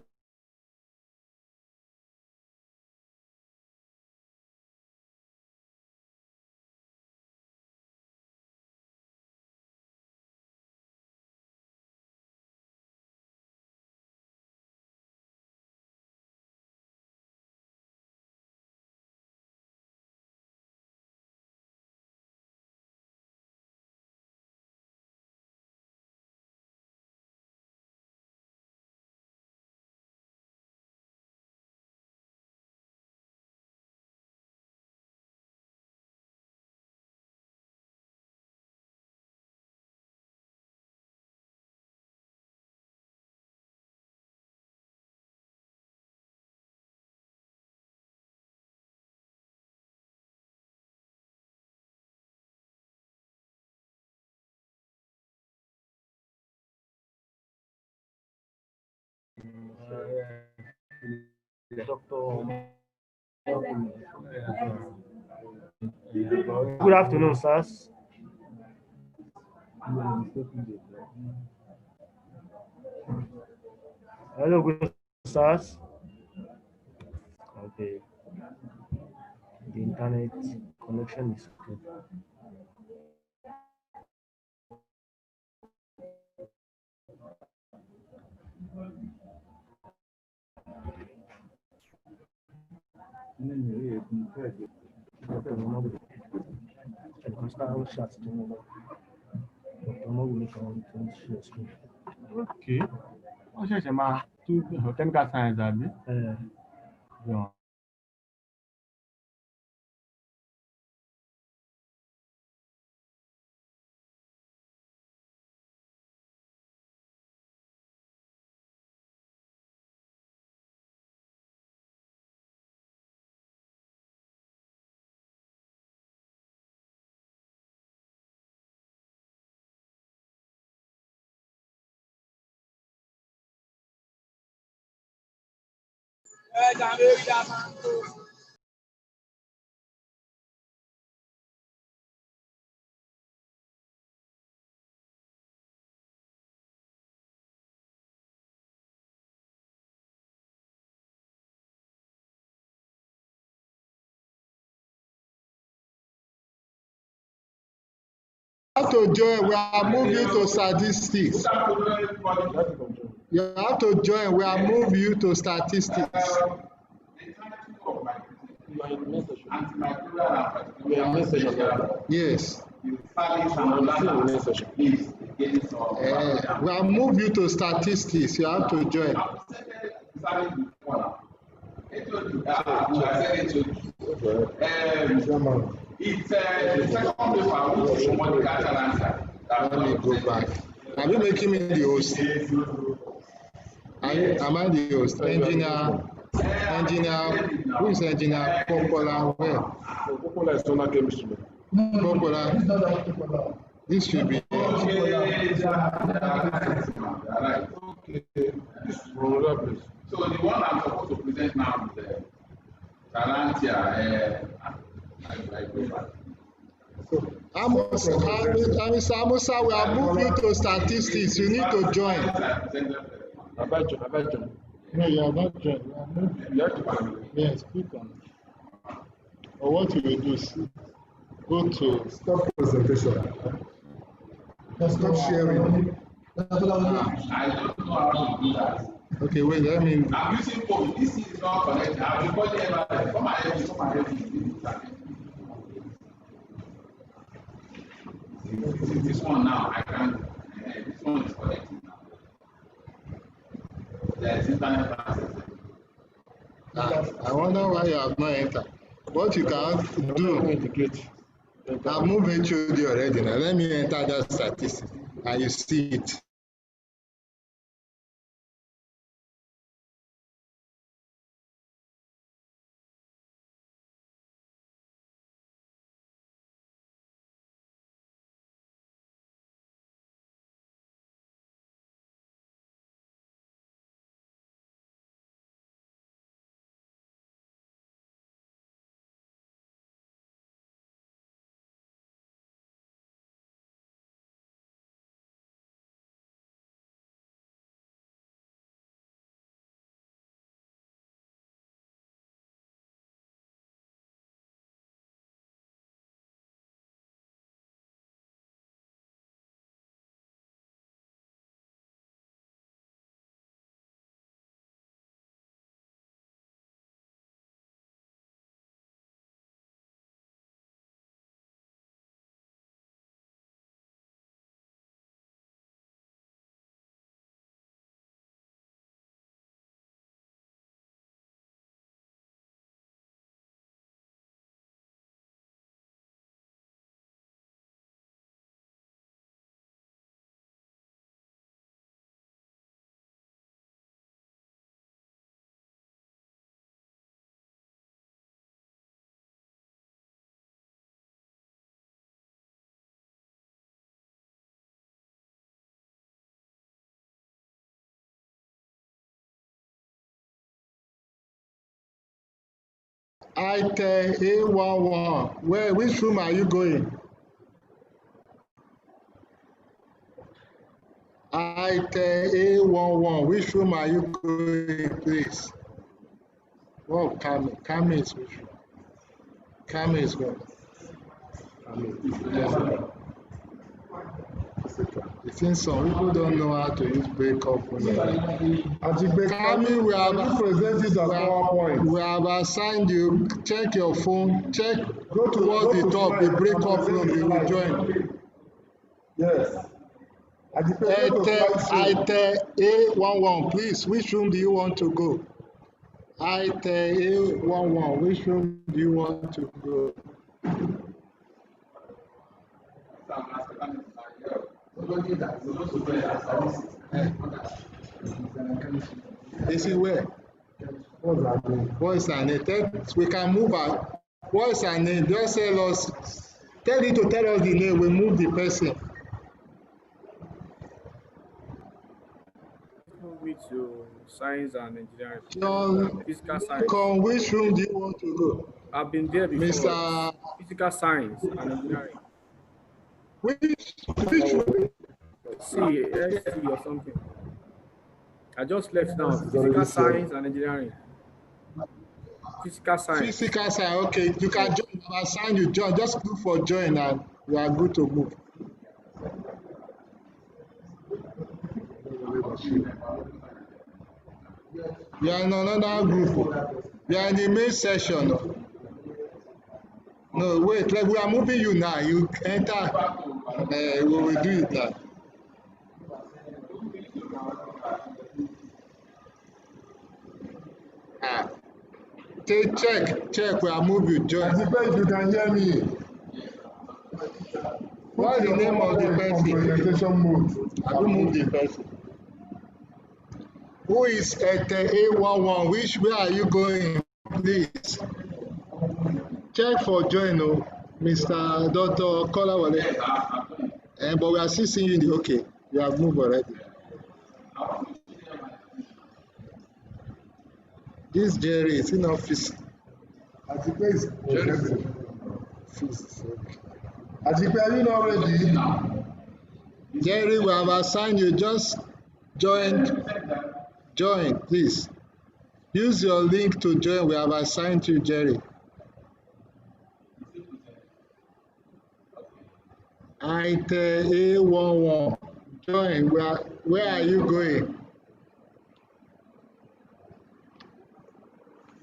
Good afternoon, sirs. Hello, good sirs. Okay. The internet connection is good. Okay. Ó ṣẹ̀ṣẹ̀ máa tún chemical science àbí? How to join? We are moving to statistics. You have to join. We are moving you to statistics. Yes. We are moving you to statistics. You have to join. It's second paper which someone the actual answer. Let me go back. Are you making me the host? Am I the host? Engineer, who is engineer? Popular, where? Popular is not chemistry. Popular. This should be. Okay. So the one I'm supposed to present now is Tarantia. Amusa, we are moving to statistics. You need to join. No, you are not joined. Yes, click on it. Or what you will do is go to stop presentation. Stop sharing. I don't know how to do that. Okay, wait, let me. I'm using phone. This is not connected. I'm recording everything. Come and this one now, I can't. This one is connected now. There is internet access. I wonder why you have not entered. What you can do, I've moved HOD already. Now let me enter that statistic and you see it. Item A11. Which room are you going? Item A11. Which room are you going, please? Oh, Kami is which room? Kami is what? I think some people don't know how to use breakup. Kami, we have presented as PowerPoint. We have assigned you. Check your phone. Check. Go towards the top. The breakup room. You will join. Yes. Item A11, please. Which room do you want to go? Item A11. Which room do you want to go? This is where? What is her name? We can move her. What is her name? Just tell us. Tell it to tell us the name. We move the person. Which to science and engineering. John, Physical science. Con, which room do you want to go? I've been there before. Mr. Physical science and engineering. Which room? SC or something. I just left now. Physical science and engineering. Physical science. Physical science. Okay, you can join. I'll assign you join. Just look for join and we are good to move. We are in another group. We are in the main session. No, wait, like we are moving you now. You enter. We will do it now. Check. We are moving. Join. If you can hear me. What is the name of the person? Presentation mode. I will move the person. Who is at A11? Where are you going? Please. Check for join, Mr. Dr. Kolawole. But we are still seeing you in the okay. You have moved already. This Jerry is in office. At the place. At the place, are you not ready? Jerry, we have assigned you. Just join. Join, please. Use your link to join. We have assigned you, Jerry. Item A11. Join. Where are you going?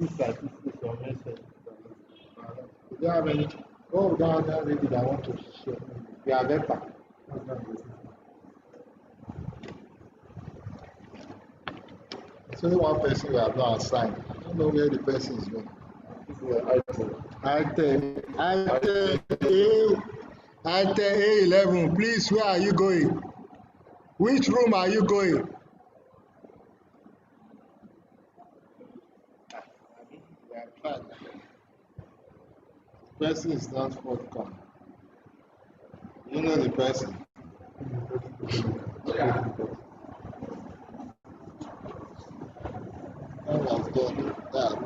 Do you have any? Oh, down there, maybe I want to share. We are better. It's only one person we have not assigned. I don't know where the person is going. Item A11. Please, where are you going? Which room are you going? The person is not forthcoming. You know the person.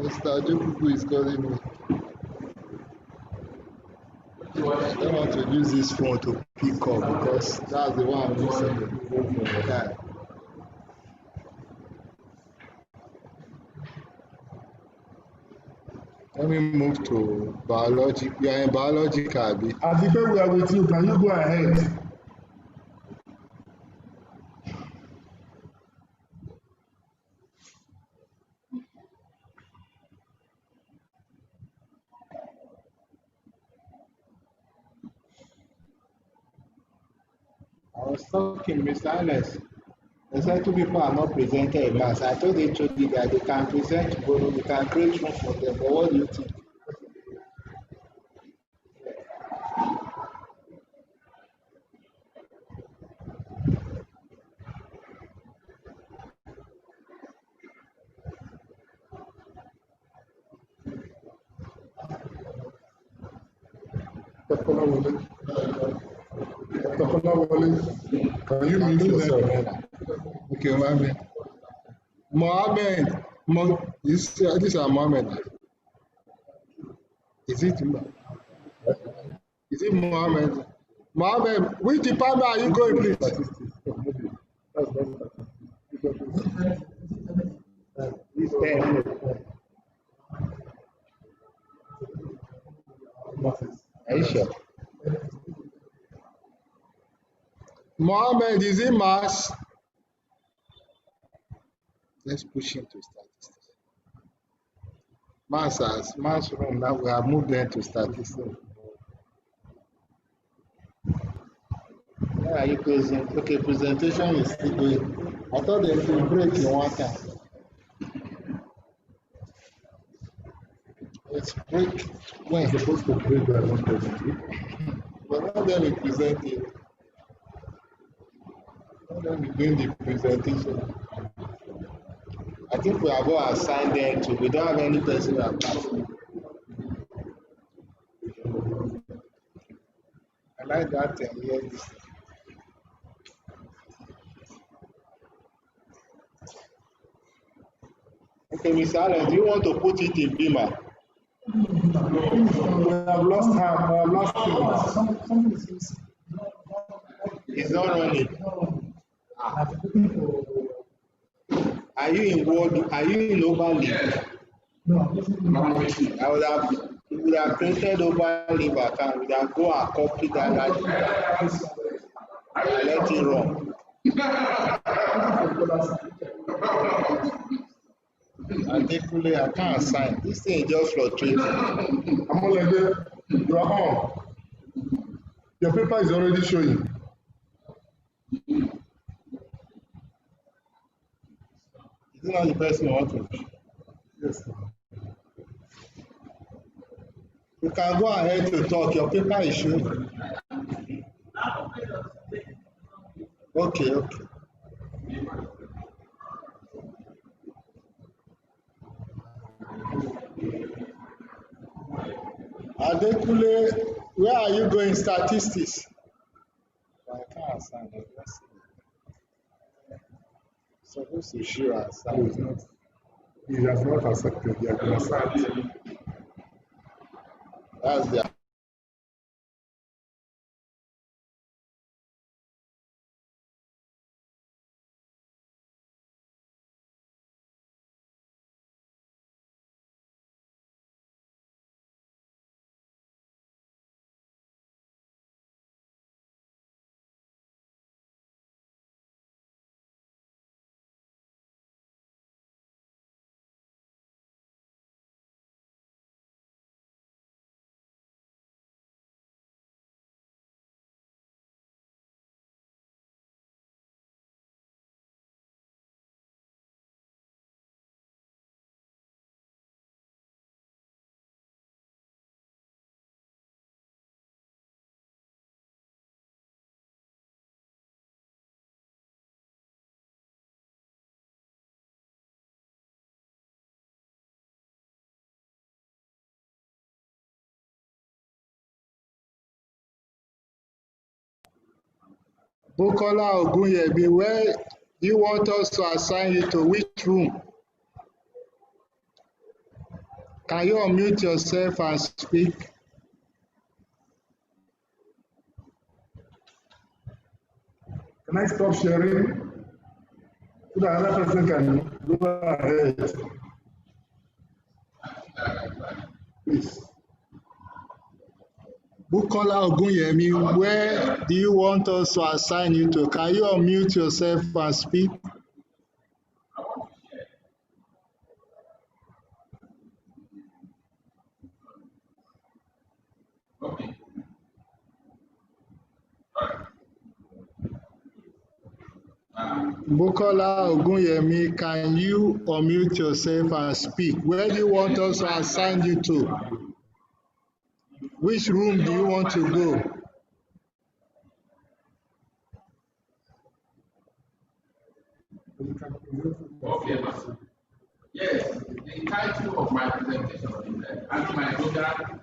Mr. Ajokuku is calling me. I don't want to use this phone to pick up because that's the one I'm using. Yeah. Let me move to biology. We are in biology, Kabi. At the place we are with you, can you go ahead? I was talking, Mr. Ernest. They said two people are not presented in mass. I told HOD that they can present tomorrow, we can create room for them. But what do you think? Can you mute yourself? Okay, Mohammed. This is Mohammed. Is it Mohammed? Mohammed, which department are you going, please? Are you sure? Mohammed, is it mass? Let's push him to statistics. Mass room, now we have moved them to statistics. Where are you present? Okay, presentation is still going. I thought they would break in one time. Let's break. When it's supposed to break by 1:30. But now then we present it. Now then we doing the presentation. I think we have all assigned them to. We don't have any person who have passed. I like that thing. Yes. Okay, Mr. Allen, do you want to put it in Beamer? We have lost her, we have lost him. It's not running. Are you in Overleaf? I would have created Overleaf account. We have go and copy that and let it run. Adekunle, I can't sign. This thing just fluctuating. Amolede, you are on. Your paper is already showing. Is it not the person you want to? Yes. You can go ahead to talk. Your paper is showing. Okay. Adekunle, where are you going? Statistics. I can't sign it. Let's see. Supposed to show us. He has not accepted. He has been assigned. That's the Bukola Ogunyemi, where do you want us to assign you to which room? Can you unmute yourself and speak? Can I stop sharing? So that another person can go ahead. Please. Bukola Ogunyemi, where do you want us to assign you to? Can you unmute yourself and speak? Bukola Ogunyemi, can you unmute yourself and speak? Where do you want us to assign you to? Which room do you want to go? Okay. Yes, the title of my presentation is Antimicrobial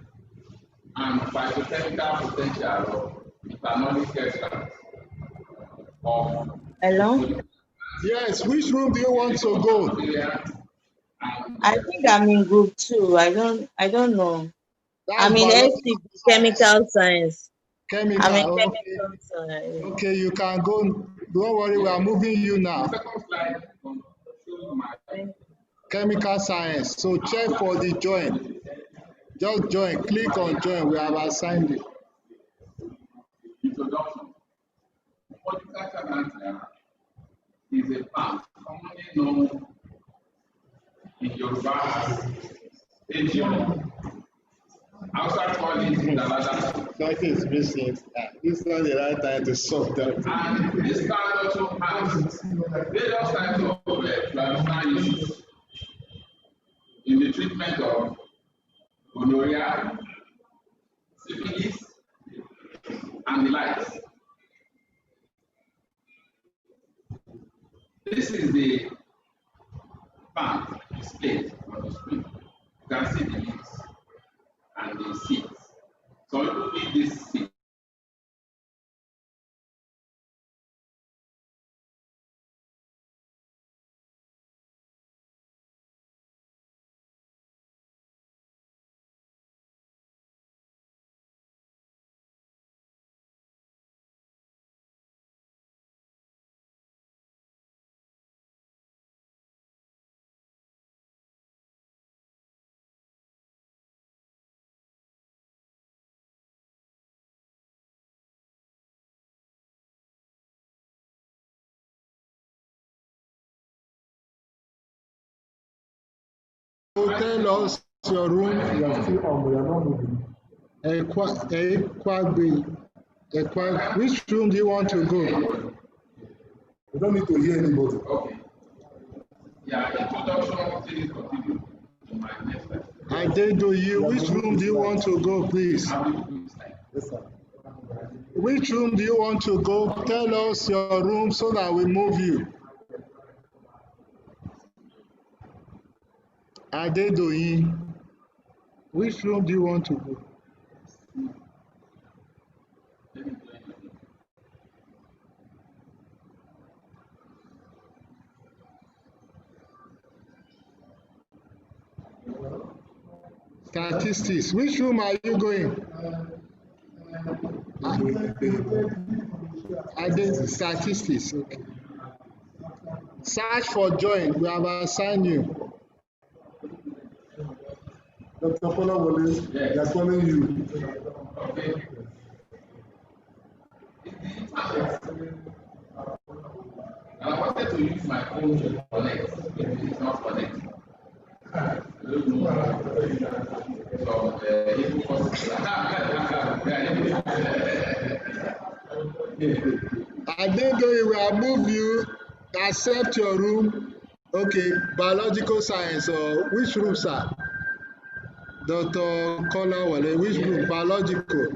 and Phytochemical Potential of Ethanolic Extract. Hello? Yes, which room do you want to go? I think I'm in group 2. I don't know. I'm in biological SCB, chemical science. Chemical, I'm in okay. chemical science. Okay, you can go. Don't worry, we are moving you now. Chemical science. So check for the join. Just join. Click on join. We have assigned you. Introduction. Horticulture is a plant commonly known in Yoruba as Ejion. Outside calling it Dalada. Something is missing. This is not the right time to solve that. And this plant also has various types of traditional uses in the treatment of gonorrhea, syphilis, and the likes. This is the plant displayed on the screen. You can see the leaves and the seeds. So people eat this seed. tell us your room. You are still on, we are not moving. Which room do you want to go? We don't need to hear anybody. Okay. Yeah, introduction, please continue to my next slide. Adedoyi, which room do you want to go, please? Yes, sir. Which room do you want to go? Tell us your room so that we move you. Adedoyi, which room do you want to go? Statistics, which room are you going? Statistics, okay. Search for join, we have assigned you. Dr. Kolawole, they are calling you. Okay. I wanted to use my phone to connect, but it's not connected. I don't know. So, Adedoyi, we will move you, accept your room. Okay, biological science, or which room, sir? Dr. Kolawole, which room? Biological.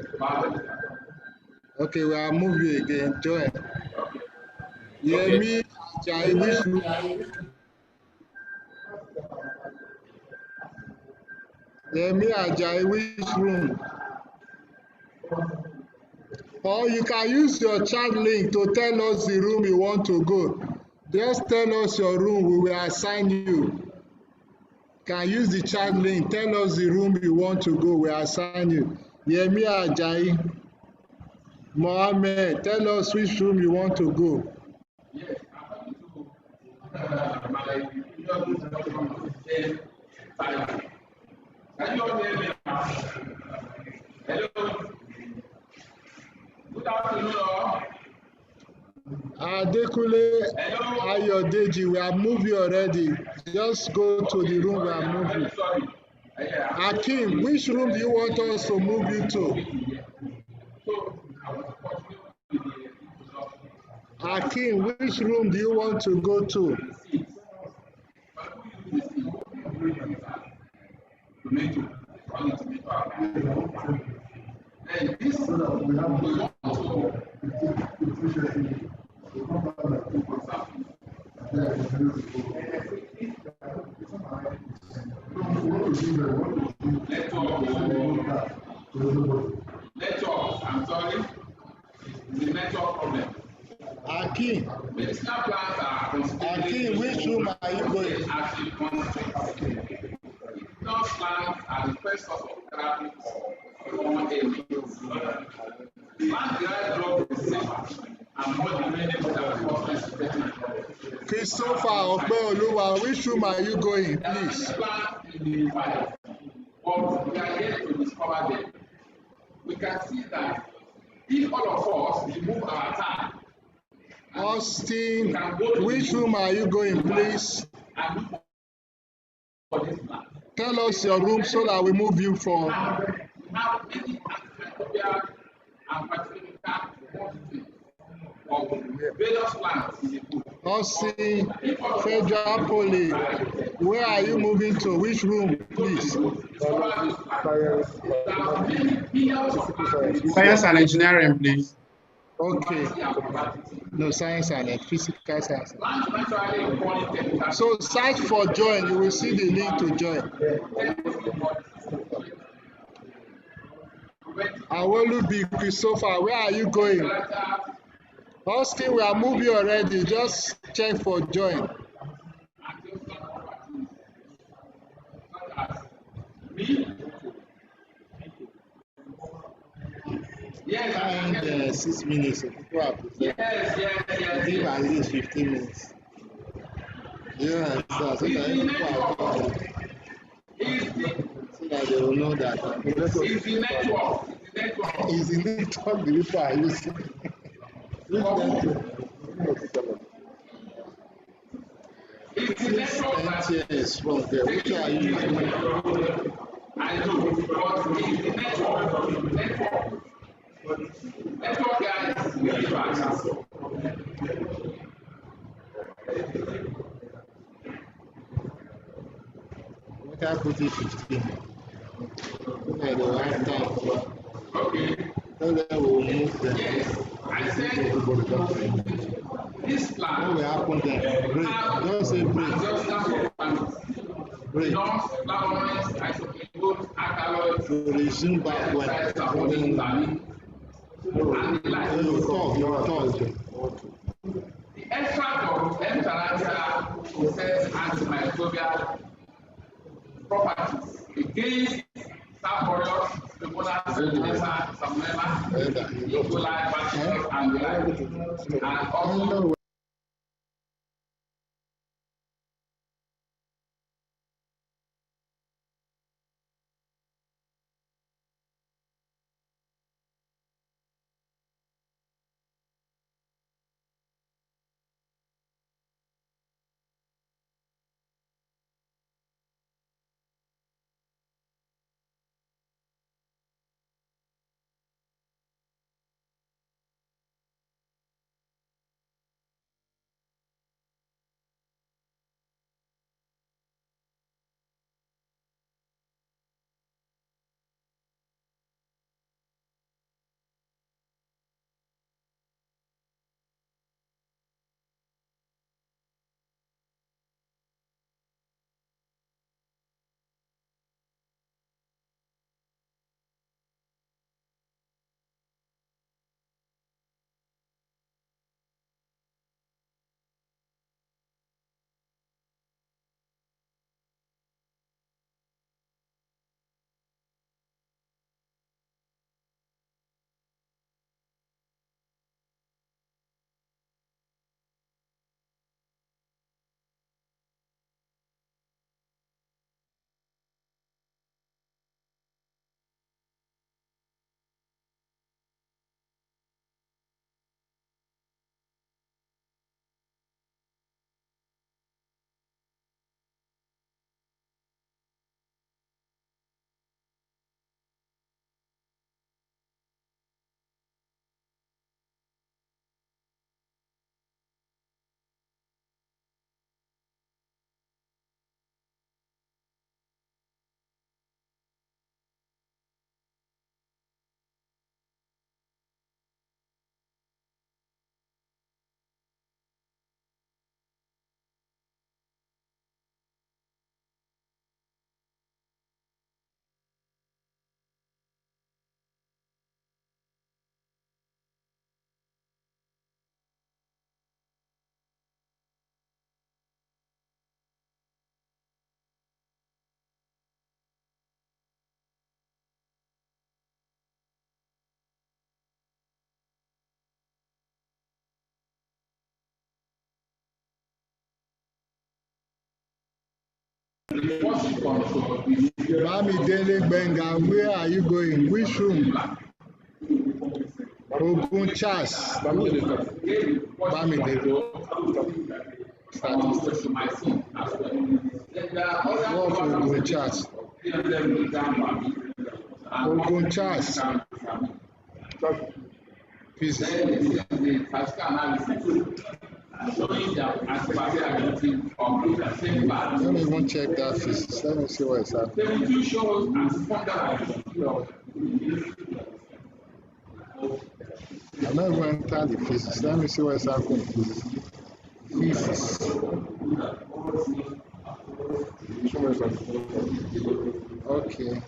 Okay, we will move you again. Join. Yemi, Ajayi, which room? Yemi Ajayi, which room? Or you can use your chat link to tell us the room you want to go. Just tell us your room, we will assign you. Can use the chat link, tell us the room you want to go, we assign you. Yemi Ajayi, Mohammed, tell us which room you want to go. Yes, can you all hear me? Hello. Good afternoon, all. Adekunle Ayodeji, we have moved you already. Just go to the room we have moved you. Akim, which room do you want us to move you to? Akim, which room do you want to go to? And this we have network, I'm sorry, the network problem. Akim, Medicinal plants are Akim, which room are you going? Acid concentrate. Those plants are the first source of therapy for common ailments. Plant-derived drugs are safer and more dependable than hospital. Christopher Opeoluwa, which room are you going, please? Plants in the fire, but we are yet to discover them. We can see that if all of us remove our time, Austin, which room are you going, please? Tell us your room so that we move you from. We have many antimicrobial and bacterial of various plants in the book. Austin, Federal Poly, where are you moving to? Which room, please? Science and engineering, please. Okay. No, science and physical science. So search for join. You will see the link to join. Awolubi Christopher, where are you going? Austin, we are moving already. Just check for join. And 6 minutes. People are prepared. Give at least 15 minutes. Yeah, so that people are so that they will know that. It's the network. It's the network the people are using. It's Since 10 years from there, which are you using? I do, but in the network guys will give access. What I put it 15. Okay, the right time. Okay. So then we'll move them. Yes, I said this plan. What will happen then? Break. Don't say break. Break. Non-flavorants, isopropyl alkaloids, So resume back when. You talk. The extract of Enteractia possess antimicrobial properties against Staph aureus, Salmonella, E. coli, Bacillus, and the like, and also Bamidele Benga, where are you going? Which room? Ogun Chas. Bamidele. What Ogun Chas? Ogun Chas. Let me even check that physics. Let me see what is happening. I'm not even enter the physics. Let me see what is happening. Physics. Okay.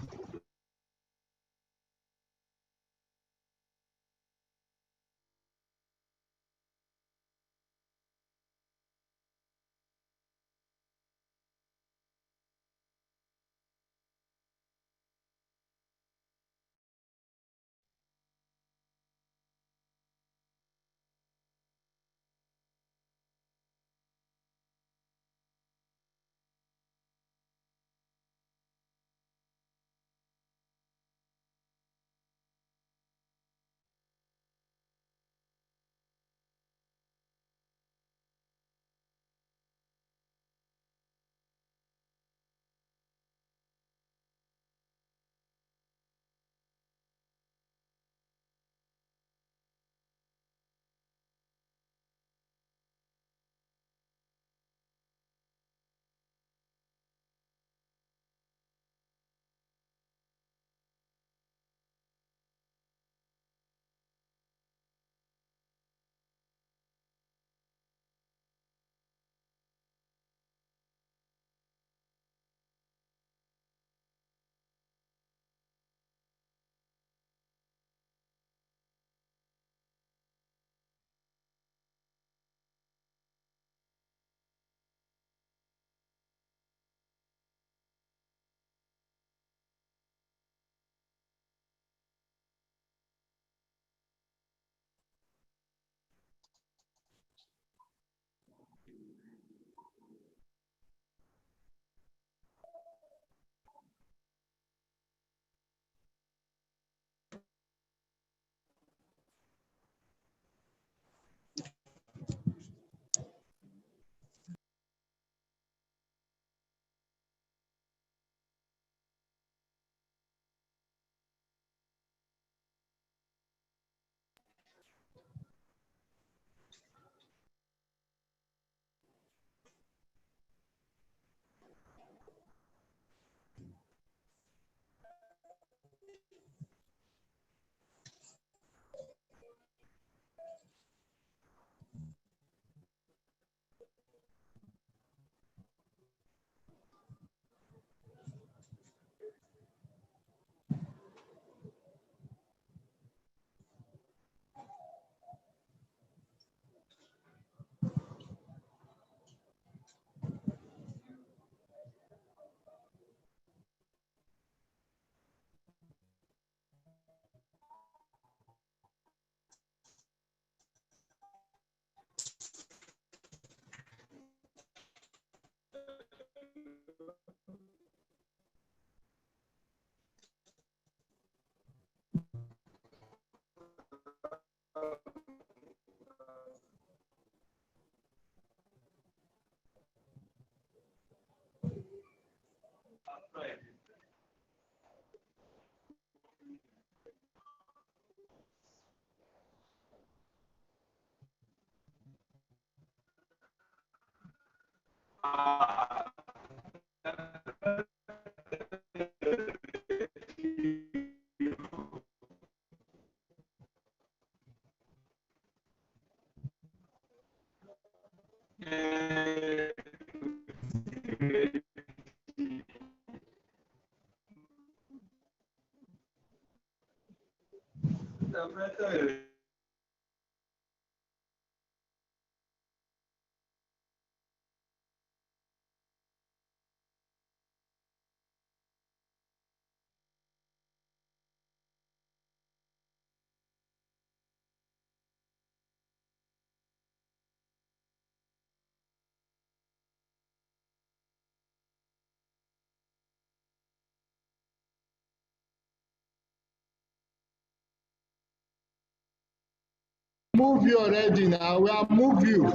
Move you already now. We have moved you.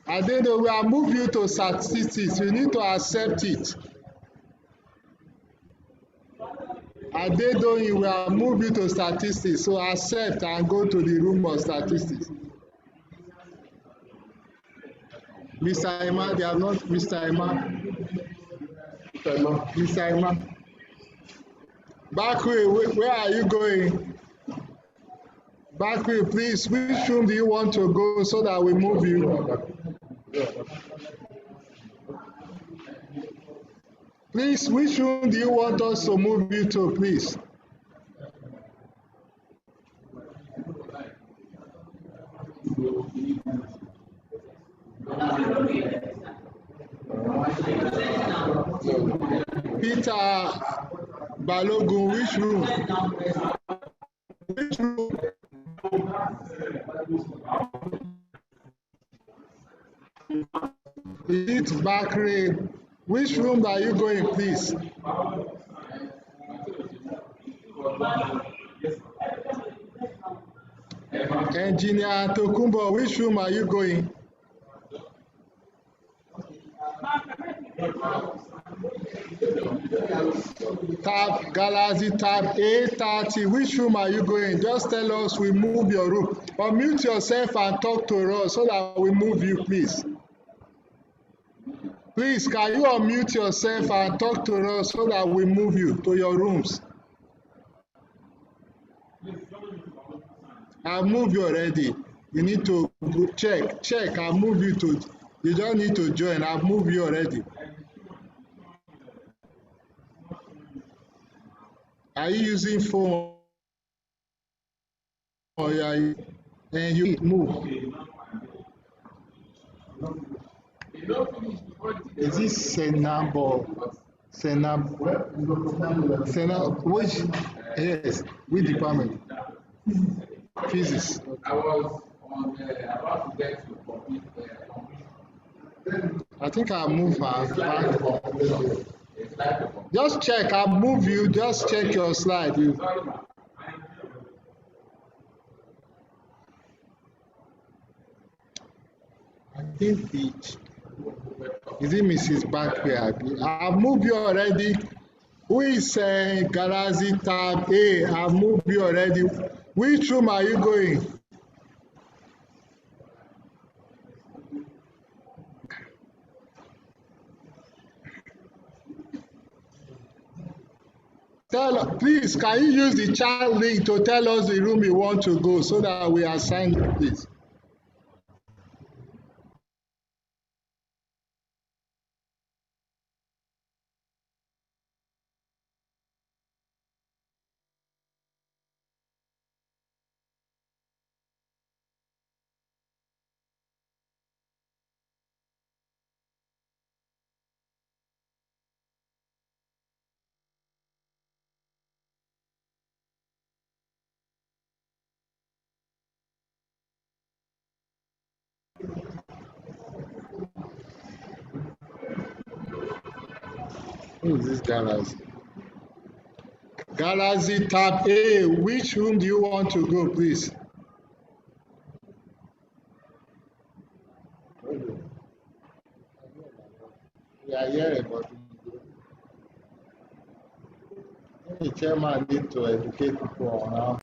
I don't know. We have moved you to statistics. You need to accept it. I don't know. We have moved you to statistics. So accept and go to the room of statistics. Mr. Emma, they are not Mr. Emma. Mr. Emma. Back way, where are you going? Back way, please. Which room do you want to go so that we move you? Please, which room do you want us to move you to, please? Peter Balogun, which room? Which room? Is it Bakri? Which room are you going, please? Engineer Tokumbo, which room are you going? Tab Galaxy tab A30. Which room are you going? Just tell us, we move your room. Unmute yourself and talk to us so that we move you, please. Please, can you unmute yourself and talk to us so that we move you to your rooms? I'll move you already. You need to check. I'll move you to, you don't need to join. I'll move you already. Are you using phone or and you move? Is this Senab or Senab? Which? Yes, which department? Physics. I was on about to get to complete. I think I'll move her back. Just check. I'll move you. Just check your slide. I think is it Mrs. Bakwe? I've moved you already. Who is Galaxy tab A? I've moved you already. Which room are you going? Please, can you use the chat link to tell us the room you want to go so that we assign you, please? Who is this Galaxy? Galaxy tab A. Which room do you want to go, please? We are here, but the chairman need to educate people on how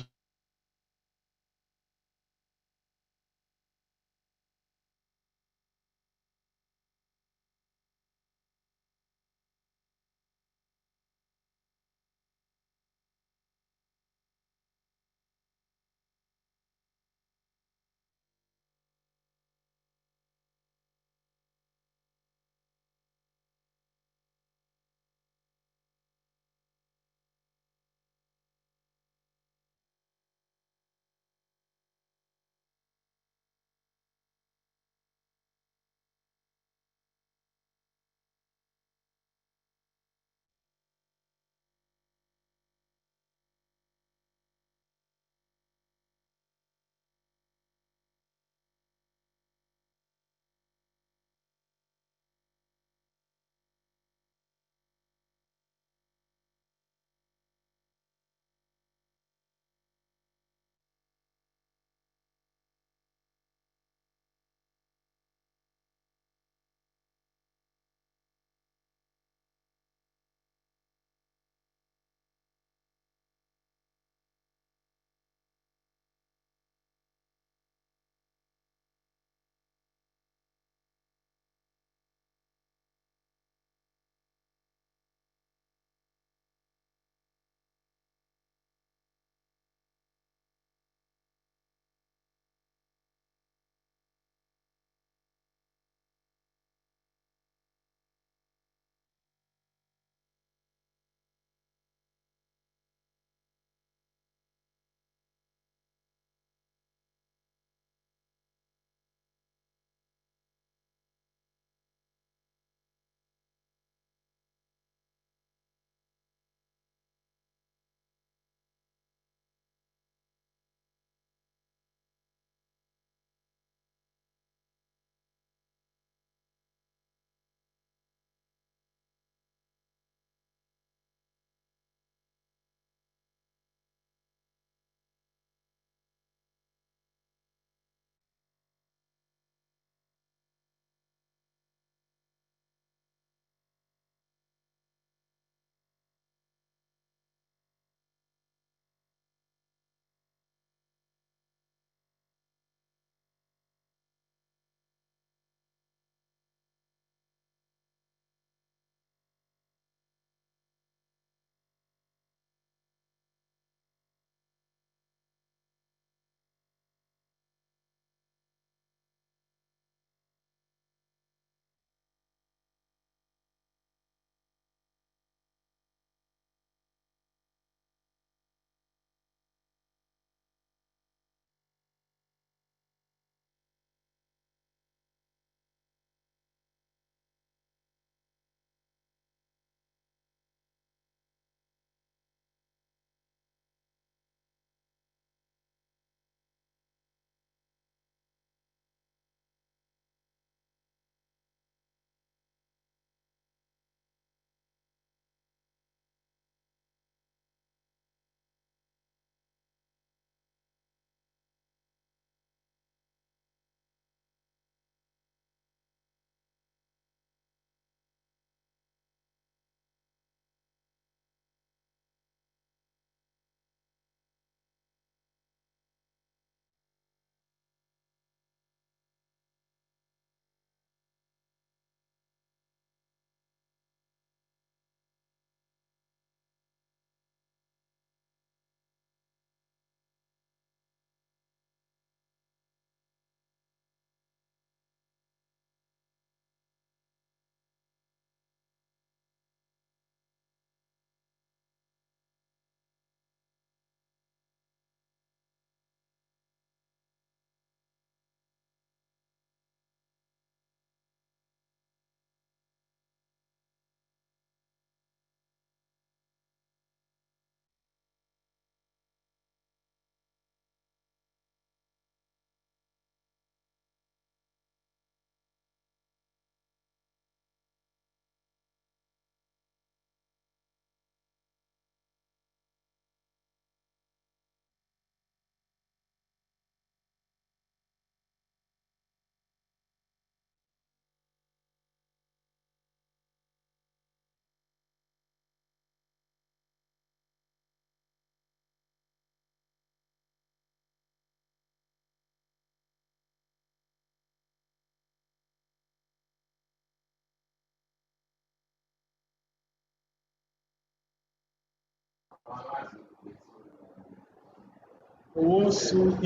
Owosu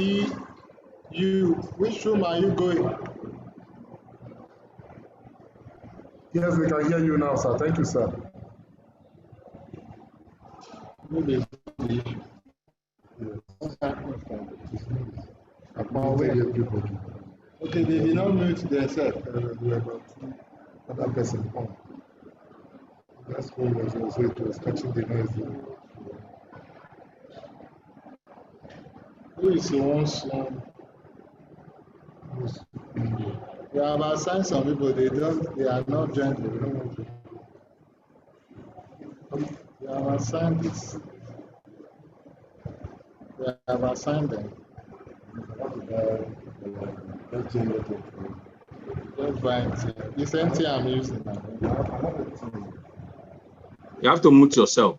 EU, which room are you going? Yes, we can hear you now, sir. Thank you, sir. Maybe. Okay, they did not mute themselves. We have got another person on. That's why it was catching the noise. Who is Owosu? We have assigned some people, they are not joined the room. We have assigned this. We have assigned them. Just buy it. It's empty, I'm using now. You have to mute yourself.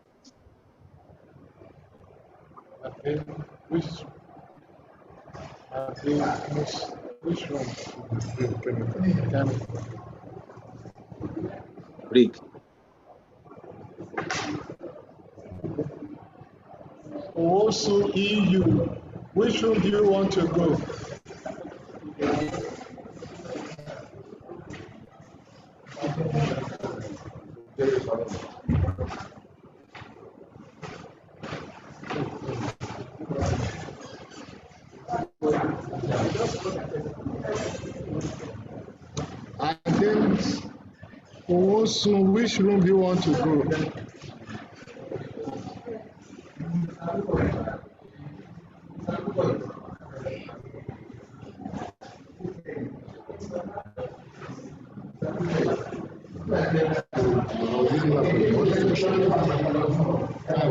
Okay. Which one? Break. Owosu EU, which room do you want to go? And then Owosu, which room do you want to go?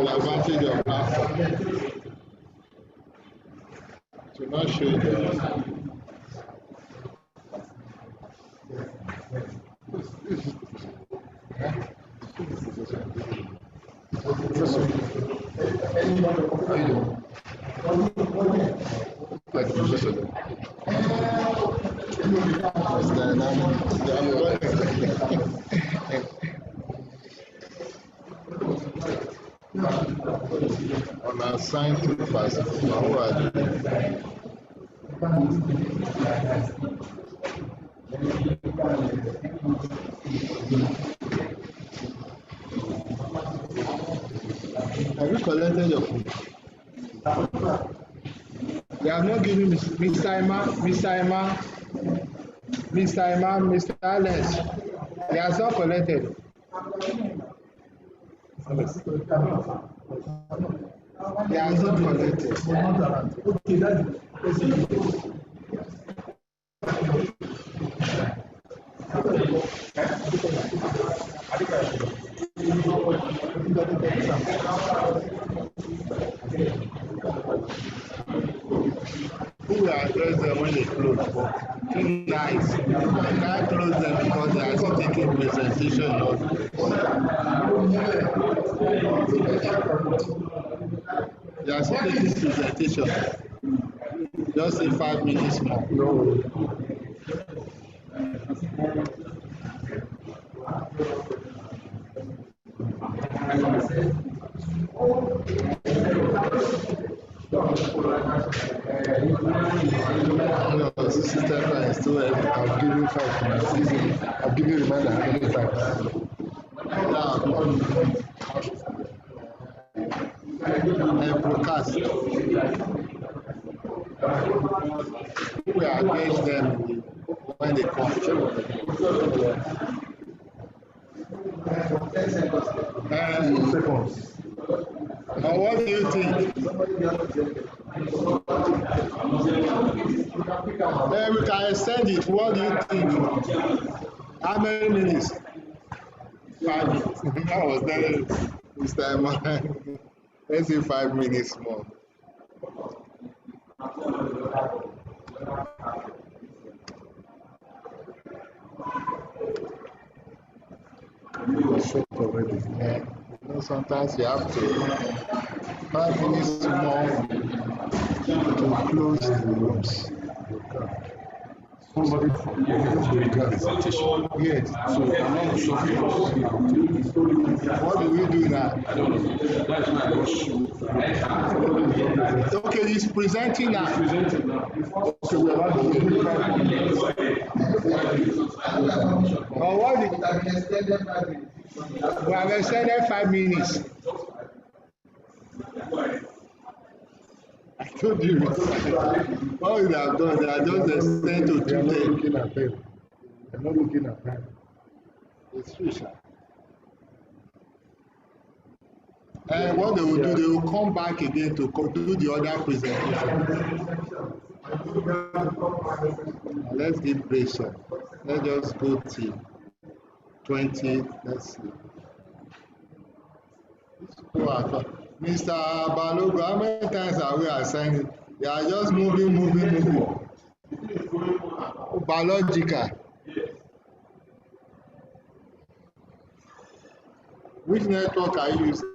Advantage of alpha to not show the unassigned to pass. Who are they? Have you collected your food? They have not given Mr. Mr. Alex. He has not collected. He has not collected. Okay, that's who will address them when they close? Too nice. I can't close them because they are still taking presentation. They are still taking presentation. Just in 5 minutes more. No. No, sister Christ, still I've given 5 minutes. I've given reminder how many times. And broadcast. We engage them when they come. 10 seconds. Now, what do you think? We can extend it. What do you think? How many minutes? 5 minutes. I was telling Mr. Emma. Let's say 5 minutes more. Short already. Yeah. You know, sometimes you have to 5 minutes more to close the rooms. Somebody presentation. Yes. So I'm not sure. What do we do now? I don't know. That's why I rush. Okay, he's presenting now. He's presenting now. Okay, we are about to do 5 minutes. Oh, what did we have extended 5 minutes. I told you. What we have done, they are just extend to 2:10. I'm not looking at time. It's true, sir. And what they will do, they will come back again to do the other presentation. Let's give break, sir. Let's just go to 20. Let's see. Mr. Balogo, how many times are we assigning? They are just moving. Biological. Which network are you using?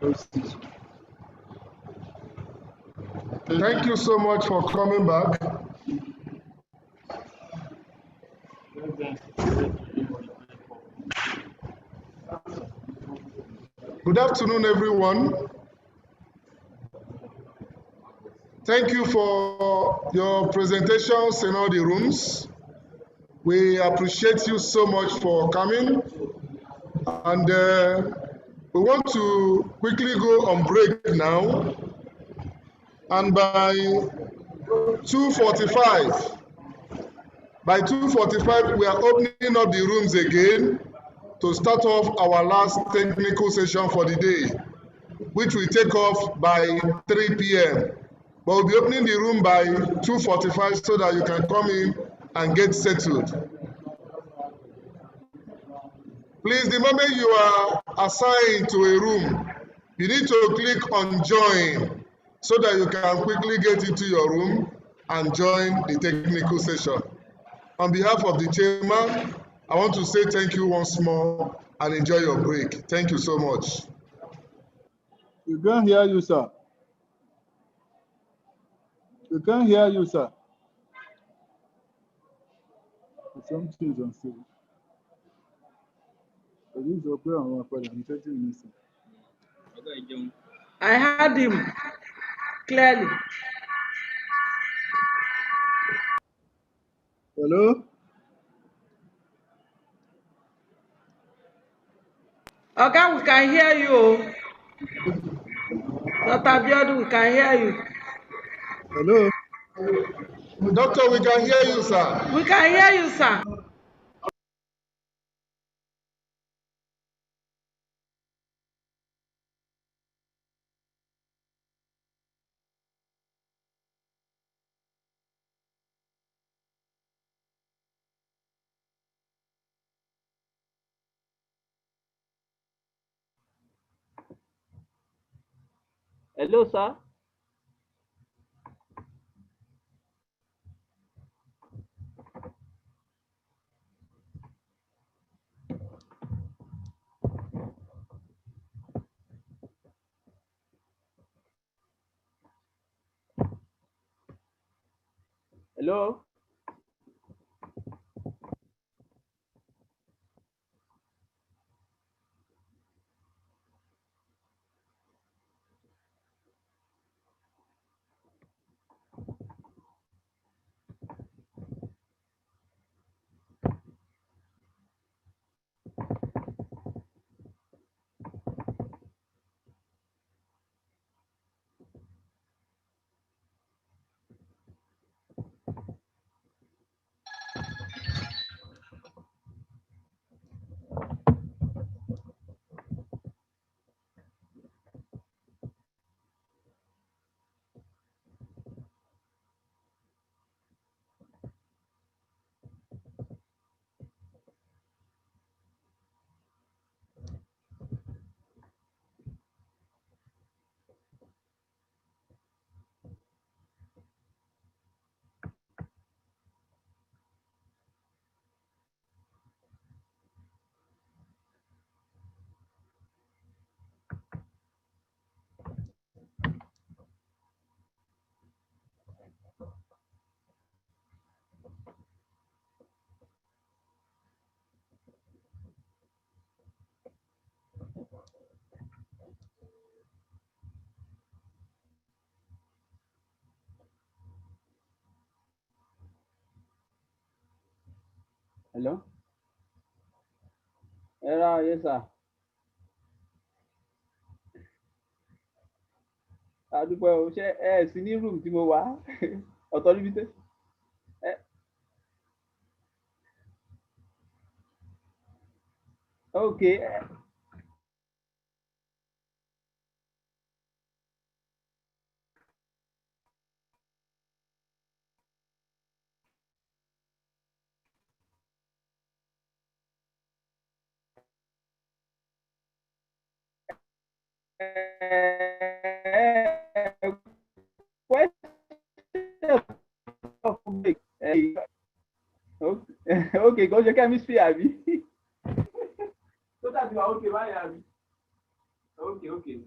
Thank you so much for coming back. Good afternoon, everyone. Thank you for your presentations in all the rooms. We appreciate you so much for coming. And we want to quickly go on break now. And by 2:45, we are opening up the rooms again to start off our last technical session for the day, which will take off by 3 p.m. But we'll be opening the room by 2:45 so that you can come in and get settled. Please, the moment you are assigned to a room, you need to click on join so that you can quickly get into your room and join the technical session. On behalf of the chairman, I want to say thank you once more and enjoy your break. Thank you so much. We can't hear you, sir. We can't hear you, sir. Something is unstable. I heard him clearly. Hello? Okay, we can hear you. Dr. Abiodun, we can hear you. Hello? Doctor, we can hear you, sir. We can hear you, sir. Hello, sir. Hello. Hello. Yes, sir. Àdúpẹ́ o, ṣé ẹ sí ní room tí mo wà? Ọ̀tọ̀ níbi tẹ́. Okay. Okay, kò ṣe chemistry àbí? Tó dàbí wa okay báyìí àbí? Okay.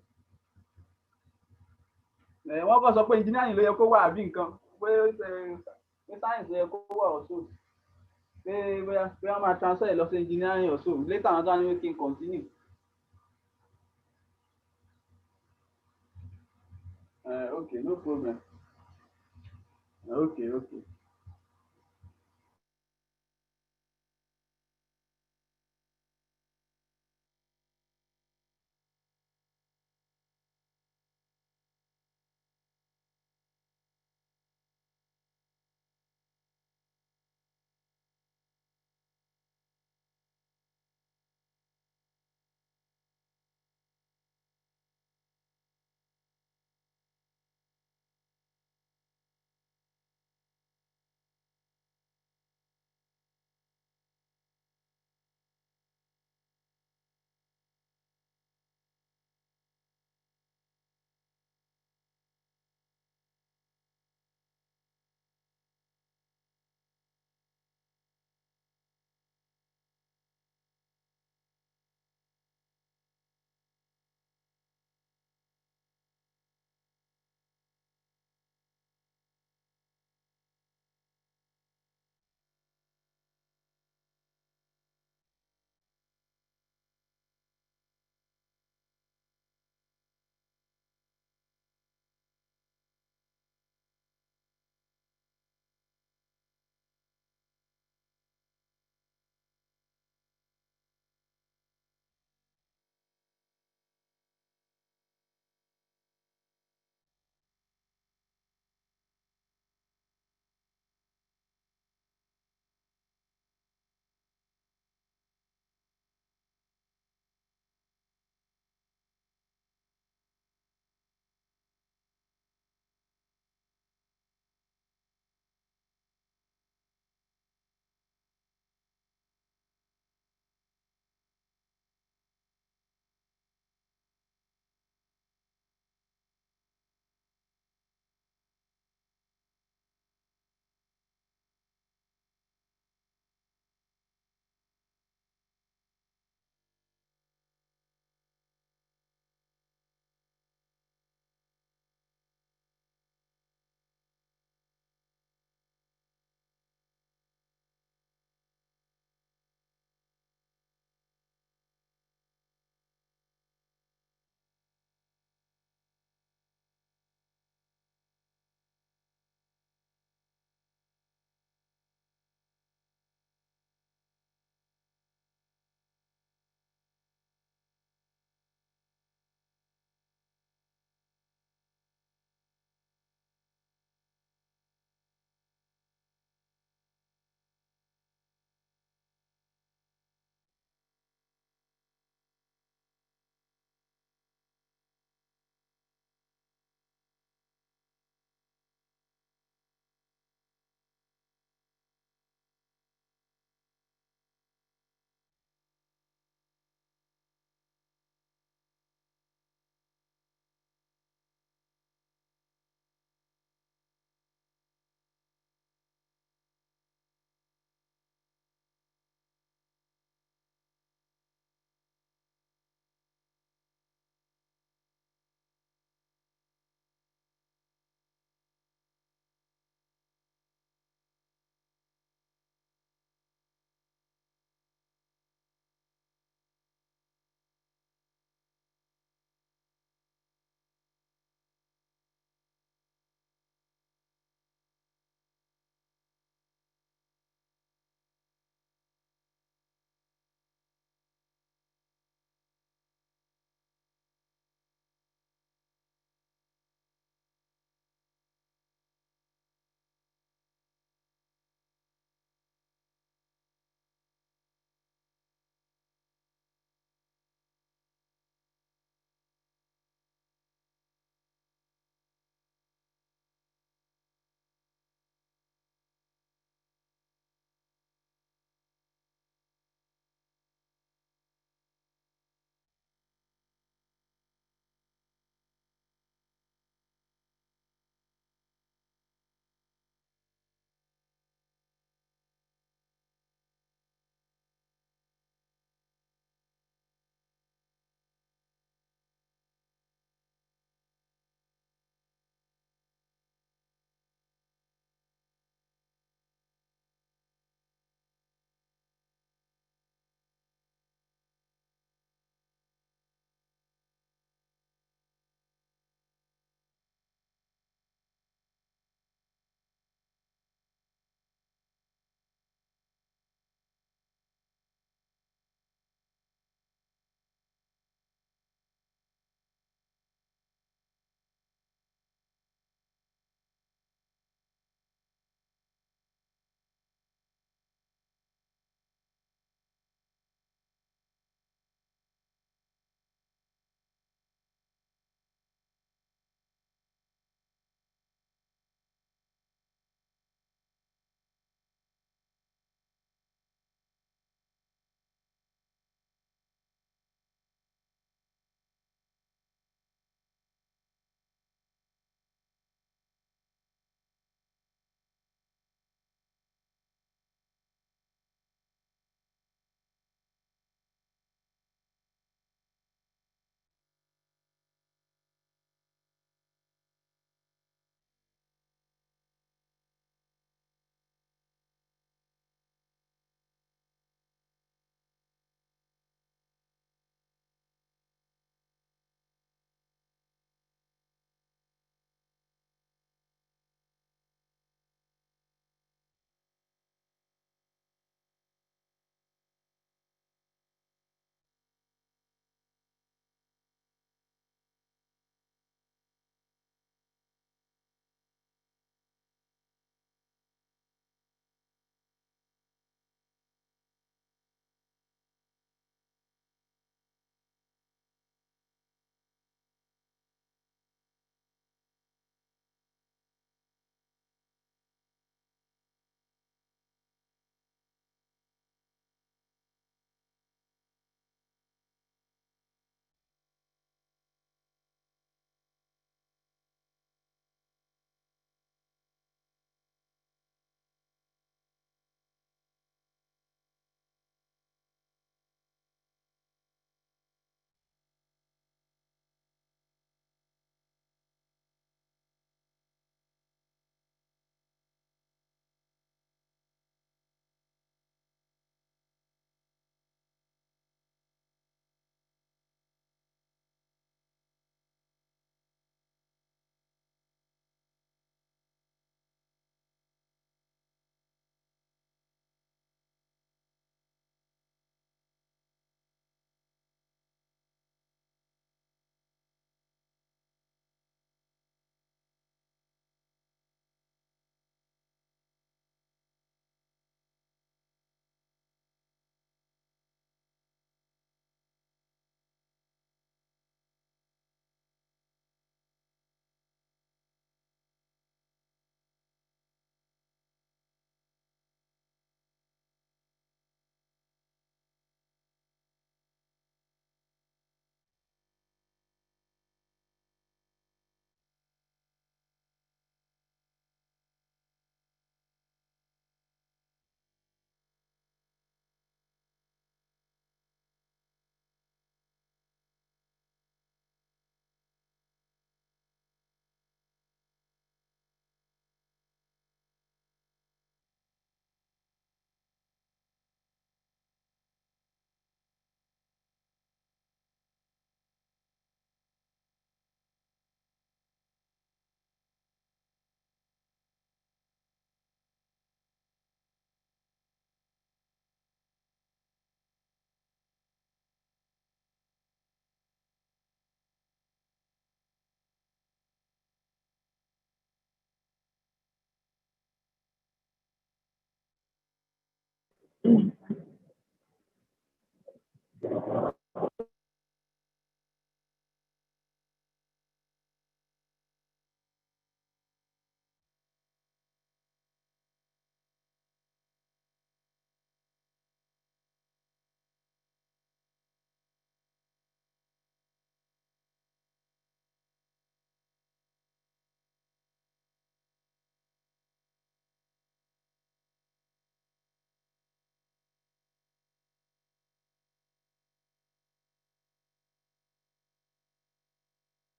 wọ́n kàn sọ pé engineering ló yẹ kó wà àbí nǹkan pé science ló yẹ kó wà ọ̀ṣọ́ pé bóyá wọ́n máa transfer lọ sí engineering ọ̀ṣọ́ later àwọn tó wá ní wí kí n continue. Okay, no problem. Okay.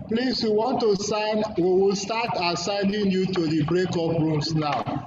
Please, we want to sign. We will start assigning you to the breakup rooms now.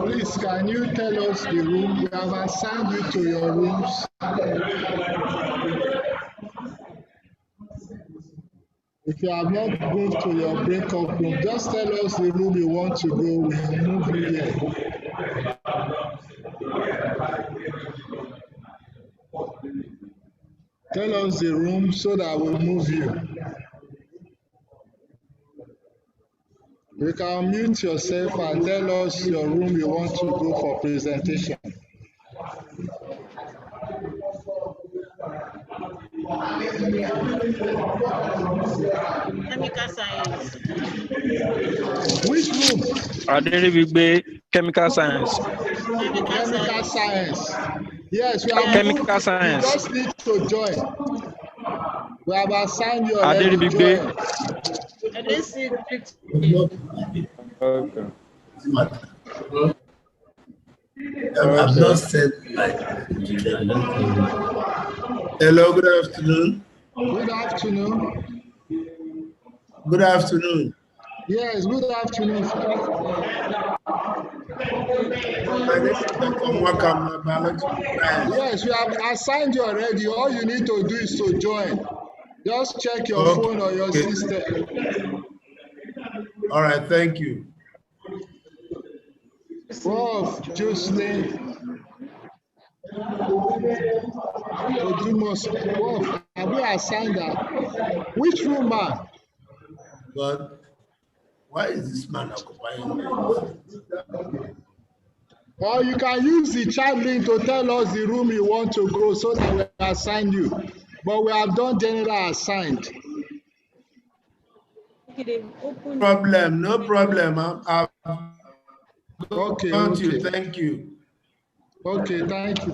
Please, can you tell us the room? We have assigned you to your rooms. If you have not moved to your breakout room, just tell us the room you want to go. We'll move you here. Tell us the room so that we'll move you. You can mute yourself and tell us your room you want to go for presentation. Chemical science. Which room? Aderibigbe, chemical science. Chemical science. Yes, we have Chemical science. You just need to join. We have assigned you already. Aderibigbe. Join. I didn't see it. Okay. I've not said like. Hello, good afternoon. Good afternoon. Good afternoon. Yes, good afternoon. My name is Dr. Mwaka, I'm a biology. Yes, we have assigned you already. All you need to do is to join. Just check your phone or your system. All right, thank you. Prof. Jocelyn. Prof, have you assigned that? Which room, man? But why is this man occupying me? Or you can use the chat link to tell us the room you want to go so that we assign you. But we have done general assigned. Problem, no problem. Okay, got you. okay. Thank you. Okay, thank you.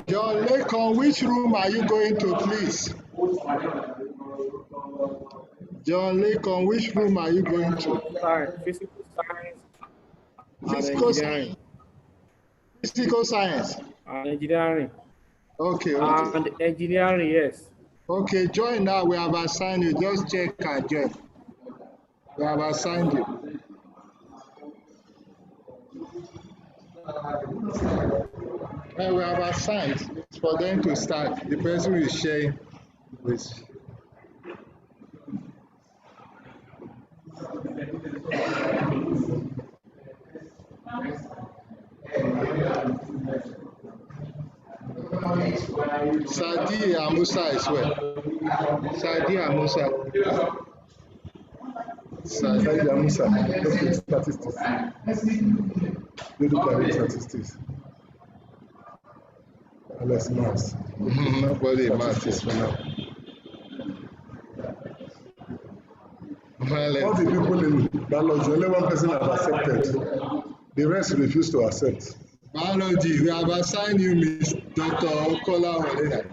John Lakon, which room are you going to, please? John Lakon, which room are you going to? Physical science and Physical engineering. Physical science. And engineering. Okay, okay. And engineering, yes. Okay, join now. We have assigned you. Just check and join. We have assigned you. And we have assigned for them to start. The person will share with. Sadi Amusa as well. Sadi Amusa. Sadi Amusa. Okay, statistics. You look at statistics. Less maths. Nobody maths for now. All the people in biology, only one person have accepted. The rest refuse to accept. Biology, we have assigned you Miss Dr. Okola Olena.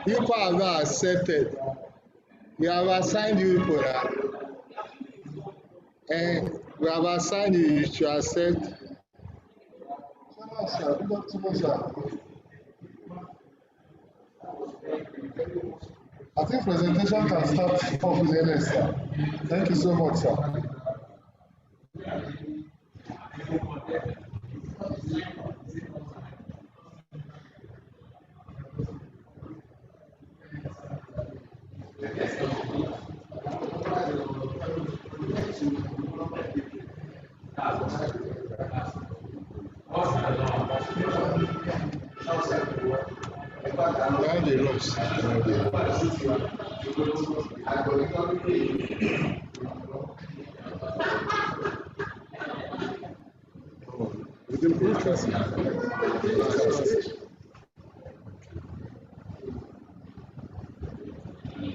You have not accepted. We have assigned you for that. And we have assigned you to accept. I think presentation can start 4 minutes, sir. Thank you so much, sir. Where the ropes? Within broadcasting.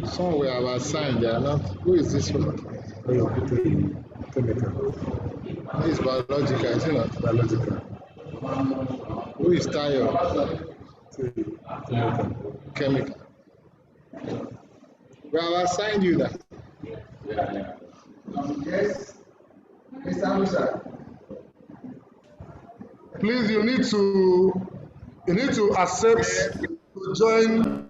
Some we have assigned, they are not. Who is this one? Chemical. Who is biological? Is it not biological? Who is Tayo? Chemical. We have assigned you that. Yes. Mr. Musa. Please, you need to accept to join.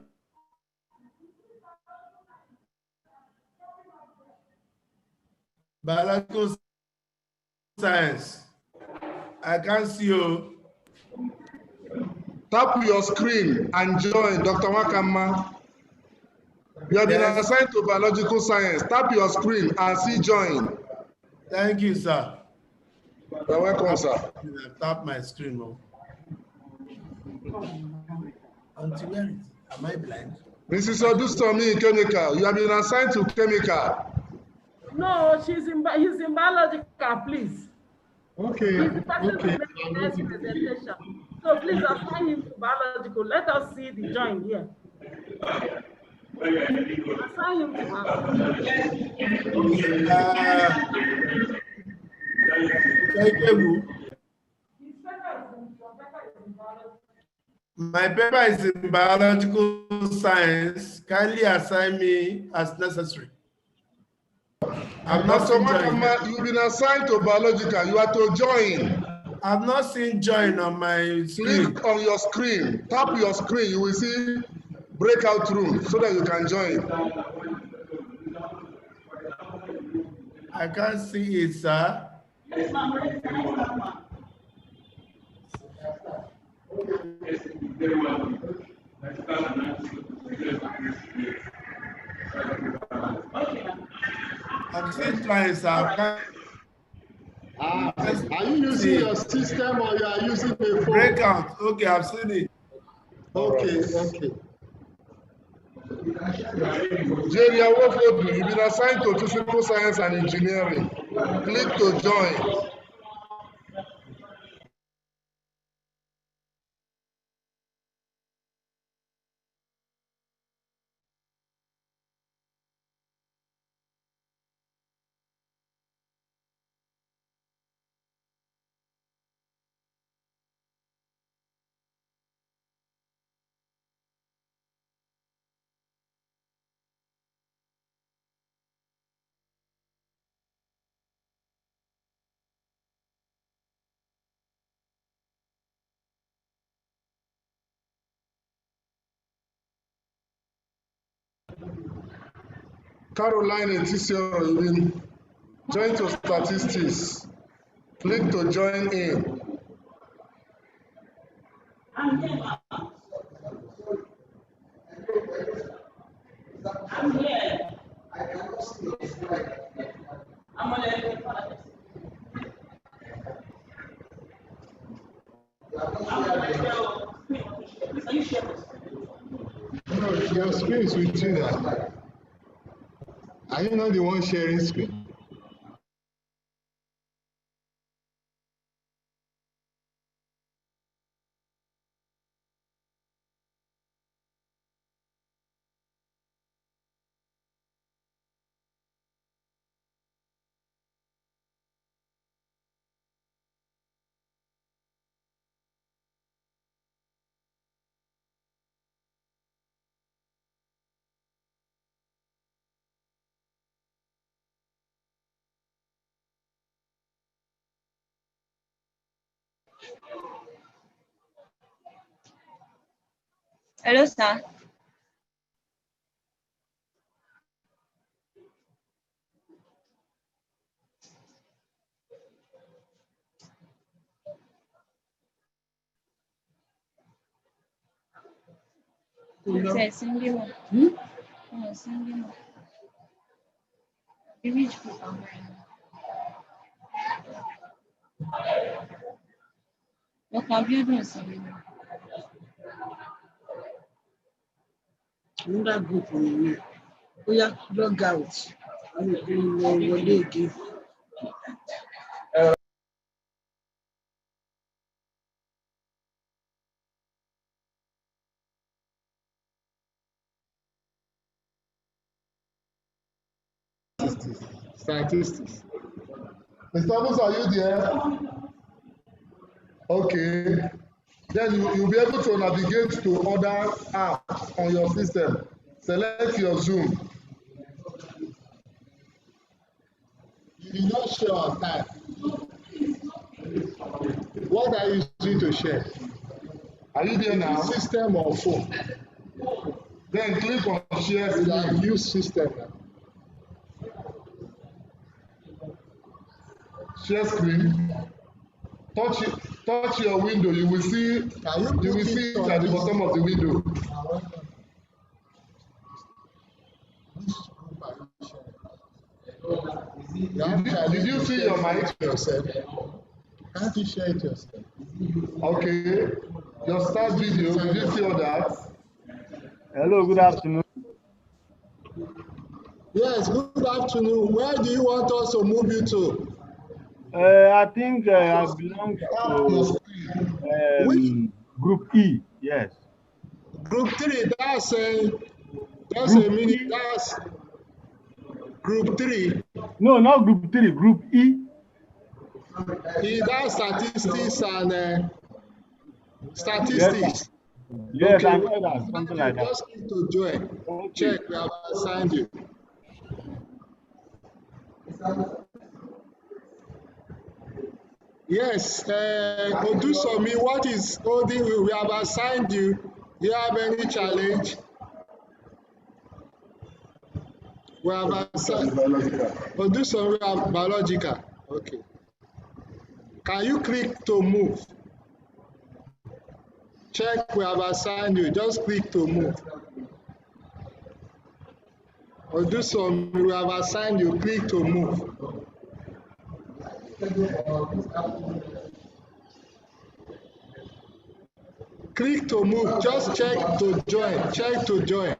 Biological science. I can't see you. Tap your screen and join Dr. Wakama. You have been assigned to biological science. Tap your screen and see join. Thank you, sir. You're welcome, sir. Tap my screen. Until where is it? Am I blind? Mrs. Odustomi, chemical. You have been assigned to chemical. No, he's in biological, please. Okay. He's the person to make the next presentation. So please assign him to biological. Let us see the join here. Assign him to My paper is in biological science. Kindly assign me as necessary. I'm not Dr. Wakama, you've been assigned to biological. You are to join. I've not seen join on my screen. Click on your screen. Tap your screen. You will see breakout room so that you can join. I can't see it, sir. I'm still trying, sir. Are you using your system or you are using a phone? Breakout. Okay, I've seen it. Okay. Jerry Awofodu, you've been assigned to physical science and engineering. Click to join. Caroline Etisioro, join to statistics. Click to join in. I'm here. I'm on No, your screen is with you now. Are you not the one sharing screen? Hello, sir. Another group on you. We have log out. And what they give. Statistics. Mr. Abbas, are you there? Okay. Then you'll be able to navigate to other apps on your system. Select your Zoom. You did not share on time. What are you using to share? Are you there now? System or phone? Then click on share screen. Use system. Share screen. Touch your window. You will see it at the bottom of the window. Did you see your mic? Yourself. Can't you share it yourself? Okay. Your start video. Did you see all that? Hello, good afternoon. Yes, good afternoon. Where do you want us to move you to? I think I belong to Group E. Yes. Group 3. That's a minute. That's Group 3. No, not Group 3. Group E. That's statistics and statistics. Yes, okay. I know that. Something like that. Just need to join. Okay. Check. We have assigned you. Yes, Odusomi, what is holding you? We have assigned you. Do you have any challenge? We have assigned Odusomi, we have biological. Okay. Can you click to move? Check, we have assigned you. Just click to move. Odusomi, we have assigned you. Click to move. Click to move. Just check to join. Check to join.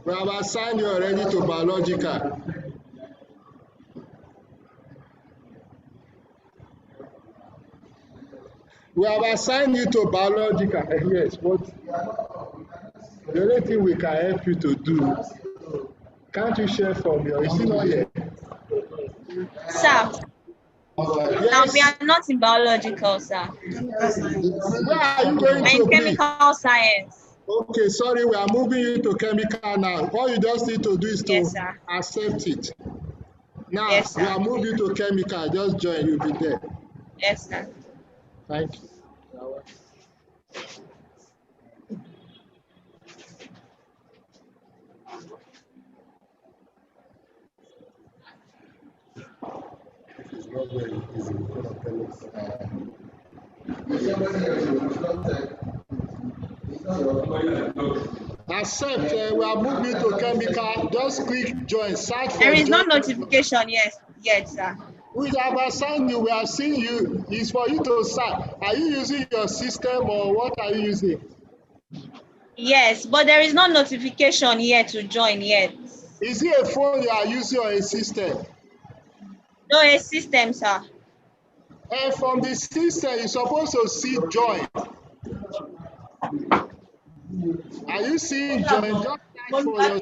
We have assigned you already to biological. We have assigned you to biological. Yes, but the only thing we can help you to do, can't you share from your, is it not here? Sir. Yes. Now we are not in biological, sir. Where are you going to? In chemical science. Okay, sorry, we are moving you to chemical now. All you just need to do is to accept it. Now, we are moving you to chemical. Just join, you'll be there. Yes, sir. Thank you. not very easy. You're gonna tell us. Accept, we are moving to chemical. Just click join. Search for There is no join. notification yet, sir. We have assigned you. We have seen you. It's for you to start. Are you using your system or what are you using? Yes, but there is no notification yet to join yet. Is it a phone you are using or a system? No, a system, sir. And from the system, you're supposed to see join. Are you seeing join? Just search for your.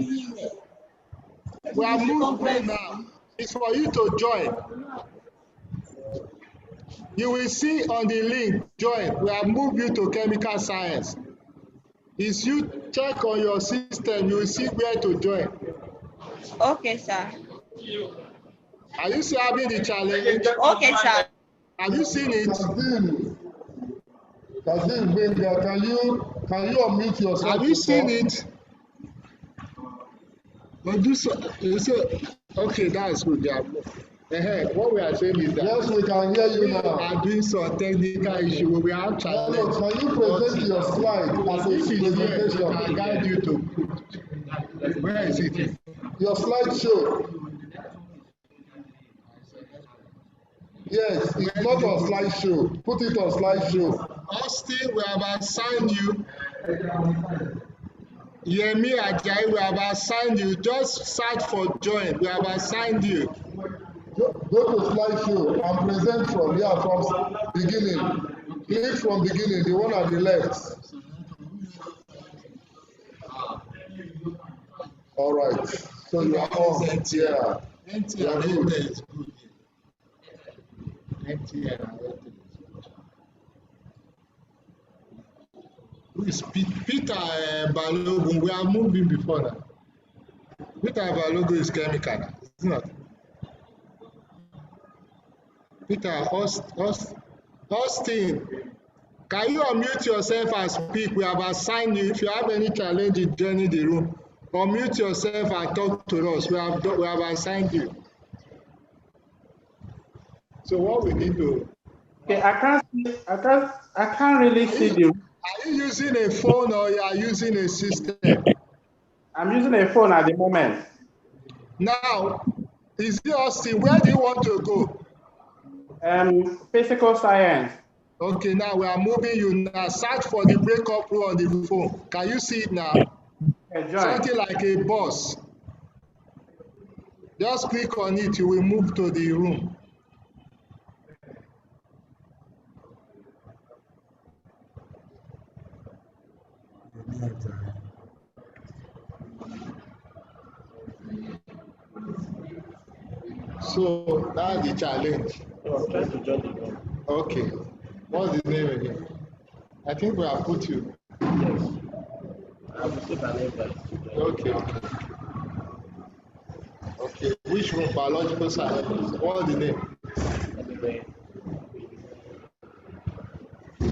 We are moving now. It's for you to join. You will see on the link, join. We have moved you to chemical science. If you check on your system, you will see where to join. Okay, sir. Are you still having the challenge? Okay, sir. Have you seen it? Kazim Benga, can you unmute yourself? Have you seen it? Or do so, okay, that's good. Yeah. What we are saying is that yes, we can hear you now. We are doing some technical issue. We have challenge. No, can you present your slide as a presentation? I can guide you to. Where is it? Your slideshow. Yes, it's not on slideshow. Put it on slideshow. Austin, we have assigned you. Yemi Ajayi, we have assigned you. Just search for join. We have assigned you. Go to slideshow and present from here, from beginning. Click from beginning, the one at the left. All right. So you are on. Yeah. NTR is good. Who is Peter Balogun? We are moving before that. Peter Balogun is chemical now, it's not. Peter Austin, can you unmute yourself and speak? We have assigned you. If you have any challenge in joining the room, unmute yourself and talk to us. We have assigned you. So what we need to. Okay, I can't really see the. Are you using a phone or you are using a system? I'm using a phone at the moment. Now, is it Austin? Where do you want to go? Physical science. Okay, now we are moving you now. Search for the breakup room on the phone. Can you see it now? Something like a bus. Just click on it, you will move to the room. So that's the challenge. Try to join the room. Okay. What's the name again? I think we have put you. Yes. I have received an invite. Okay. Okay. Which room? Biological science. What's the name?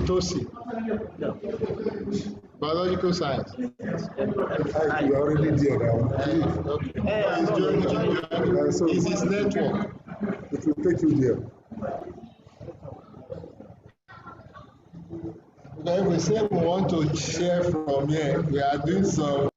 Tosi. No. Biological science. You are already there now. Is his network? It will take you there. Then we say we want to share from here. We are doing some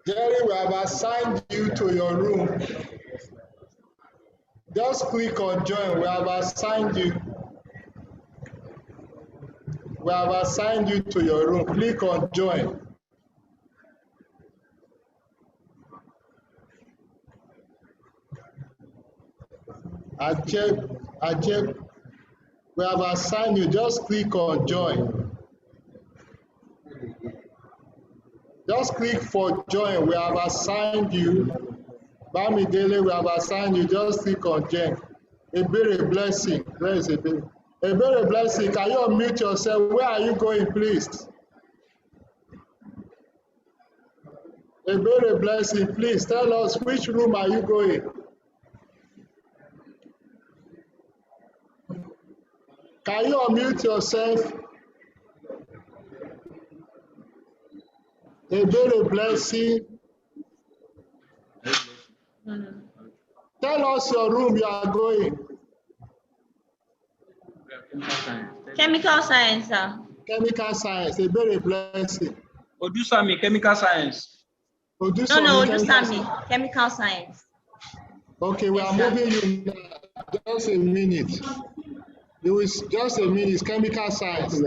Jerry, we have assigned you to your room. Just click on join. We have assigned you. We have assigned you to your room. Click on join. I check. We have assigned you. Just click on join. Just click for join. We have assigned you. Bamidele, we have assigned you. Just click on join. Ebere Blessing. Where is Ebere? Ebere Blessing, can you unmute yourself? Where are you going, please? Ebere Blessing, please tell us which room are you going? Can you unmute yourself? Ebere Blessing. Tell us your room you are going. Chemical science, sir. Chemical science, Ebere Blessing. Odusami, chemical science. Odusami, No, Odusami, chemical science. Okay, we are moving you now. Just a minute. Just a minute, chemical science.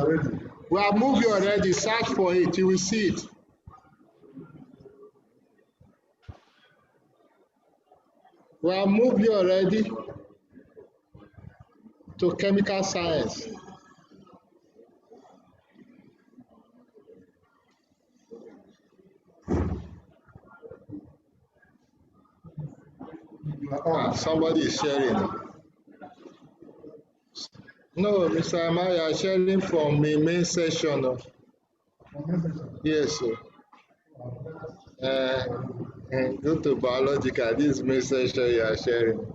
We have moved you already, search for it, you will see it. We have moved you already to chemical science. Somebody is sharing. No, Mr. Amaya, sharing from the main session. Yes, sir. Go to biological. This main session you are sharing.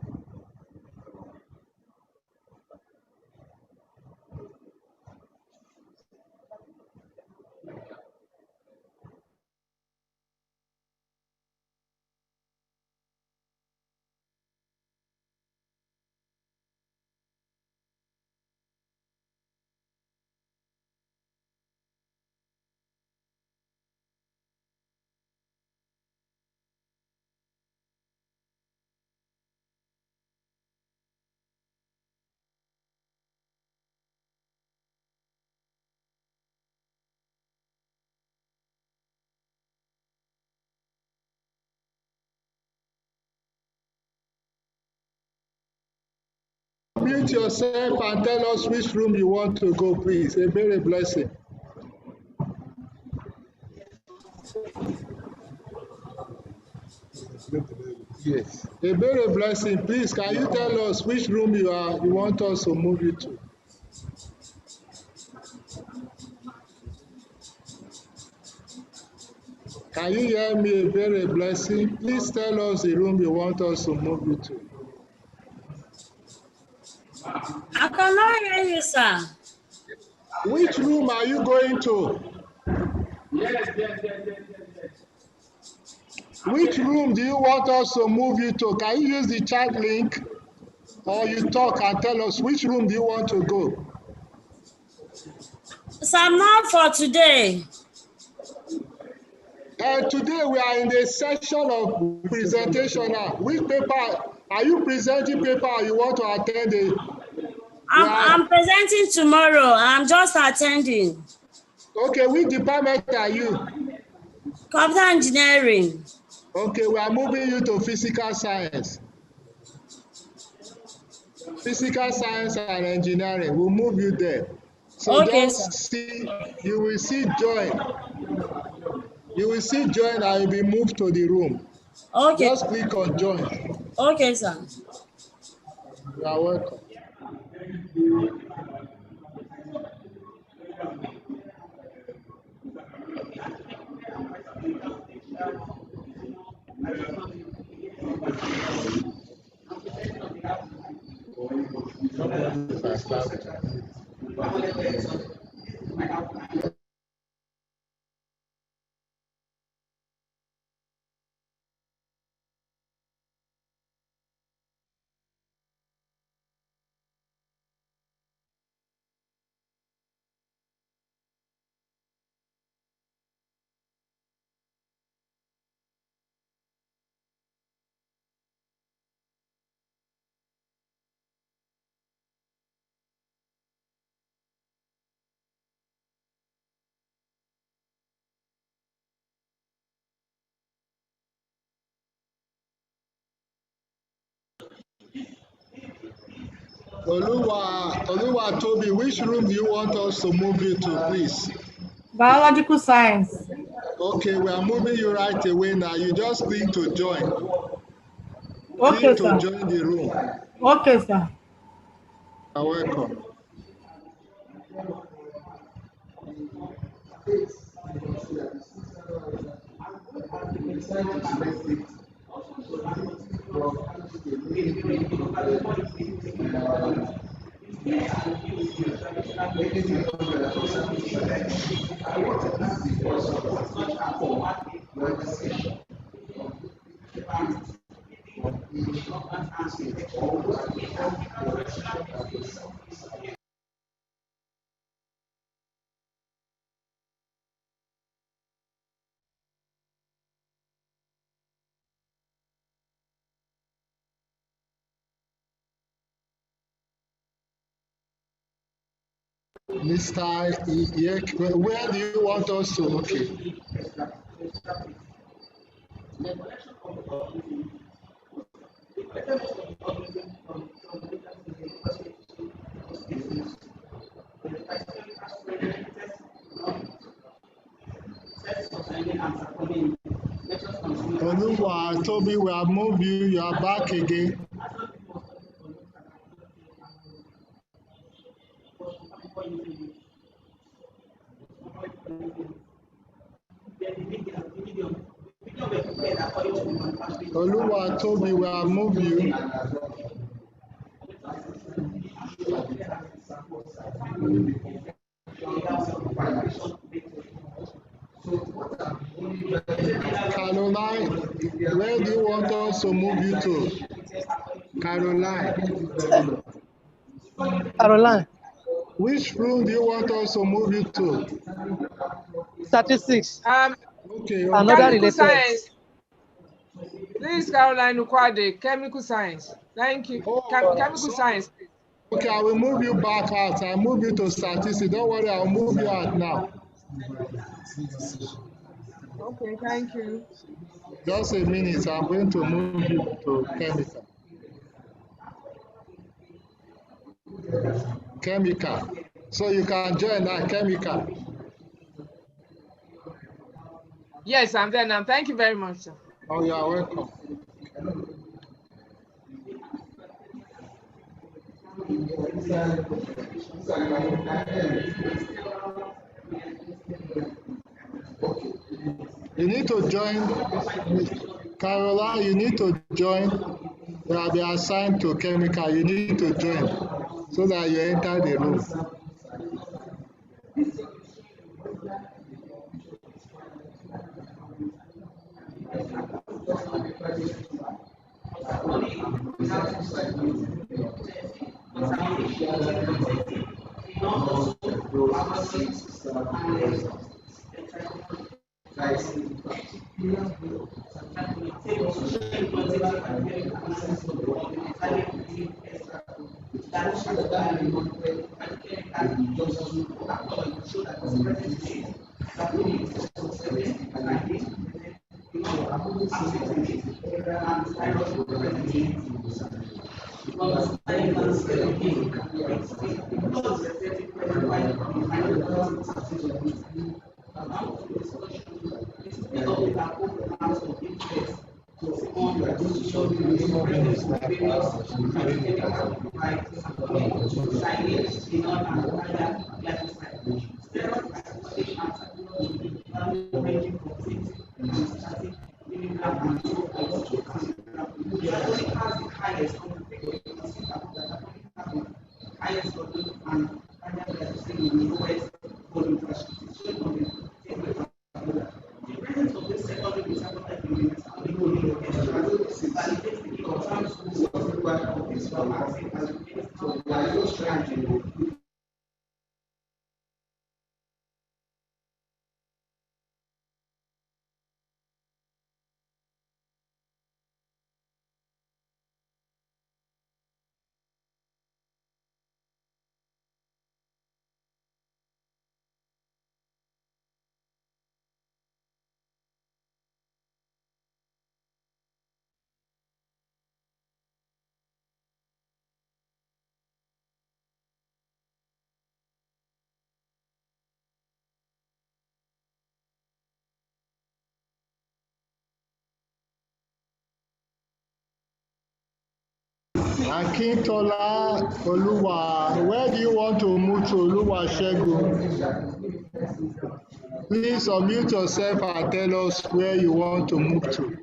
Mute yourself and tell us which room you want to go, please. A very blessing. Yes. A very blessing. Please, can you tell us which room you want us to move you to? Can you hear me? A very blessing. Please tell us the room you want us to move you to. I cannot hear you, sir. Which room are you going to? Yes. Which room do you want us to move you to? Can you use the chat link or you talk and tell us which room do you want to go? Sir, not for today. Today we are in the section of presentation now. Which paper are you presenting? Paper or you want to attend it? I'm presenting tomorrow. I'm just attending. Okay, which department are you? Computer engineering. Okay, we are moving you to physical science. Physical science and engineering. We'll move you there. So okay, just sir. see, you will see join. You will see join and you'll be moved to the room. Okay. Just click on join. Okay, sir. You are welcome. Oluwa Toby, which room do you want us to move you to, please? Biological science. Okay, we are moving you right away now. You just click to join. Okay, Click to sir. join the room. Okay, sir. You're welcome. Mr. Iyek, where do you want us to? Okay. Oluwa Toby, we have moved you. You are back again. Oluwa Toby, we have moved you. Caroline, where do you want us to move you to? Caroline. Caroline, Which room do you want us to move you to? 36. Okay, Another okay. related. Science. Please, Caroline Ukwade, chemical science. Thank you. Chemical science. Okay, I will move you back out. I'll move you to statistics. Don't worry, I'll move you out now. Okay, thank you. Just a minute, I'm going to move you to chemical. Chemical. So you can join that chemical. Yes, I'm there now. Thank you very much, sir. Oh, you are welcome. You need to join, Caroline, you need to join. You will be assigned to chemical. You need to join so that you enter the room. Akintola Oluwa, where do you want to move to, Oluwa Shegun? Please unmute yourself and tell us where you want to move to.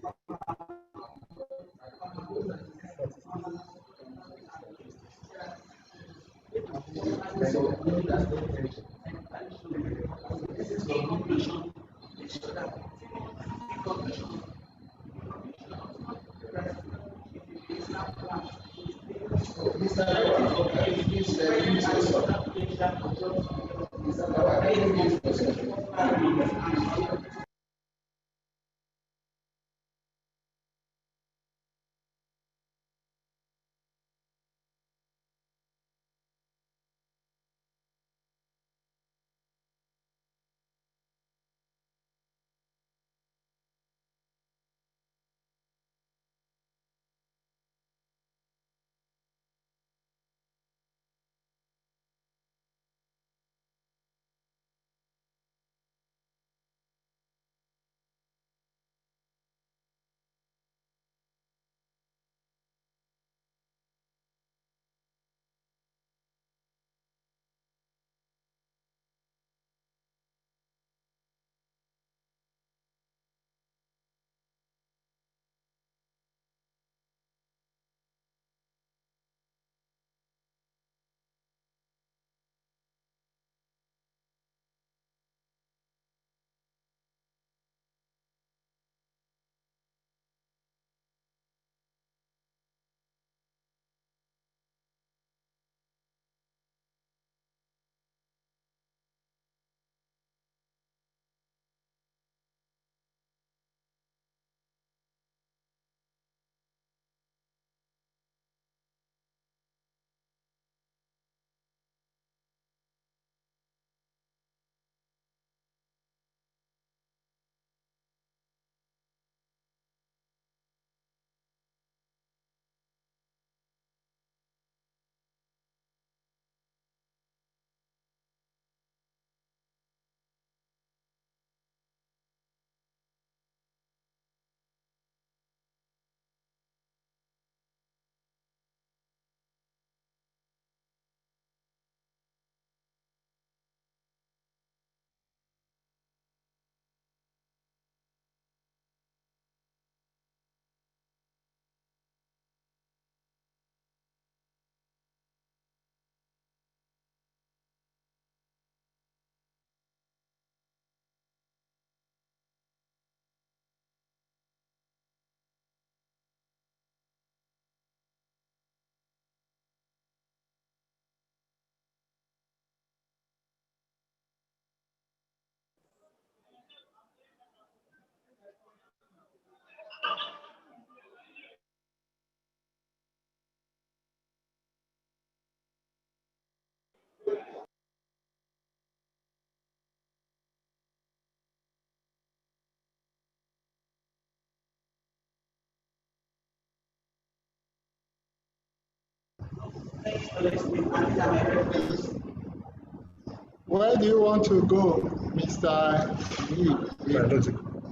Where do you want to go, Mr.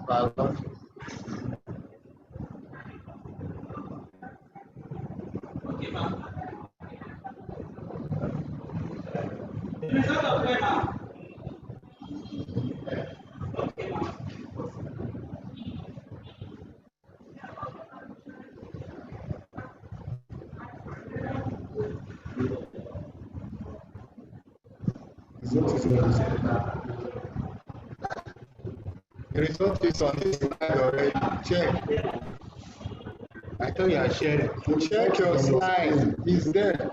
Biological. The result is on this slide already. Check. I thought you had shared it. Check your slide. It's there.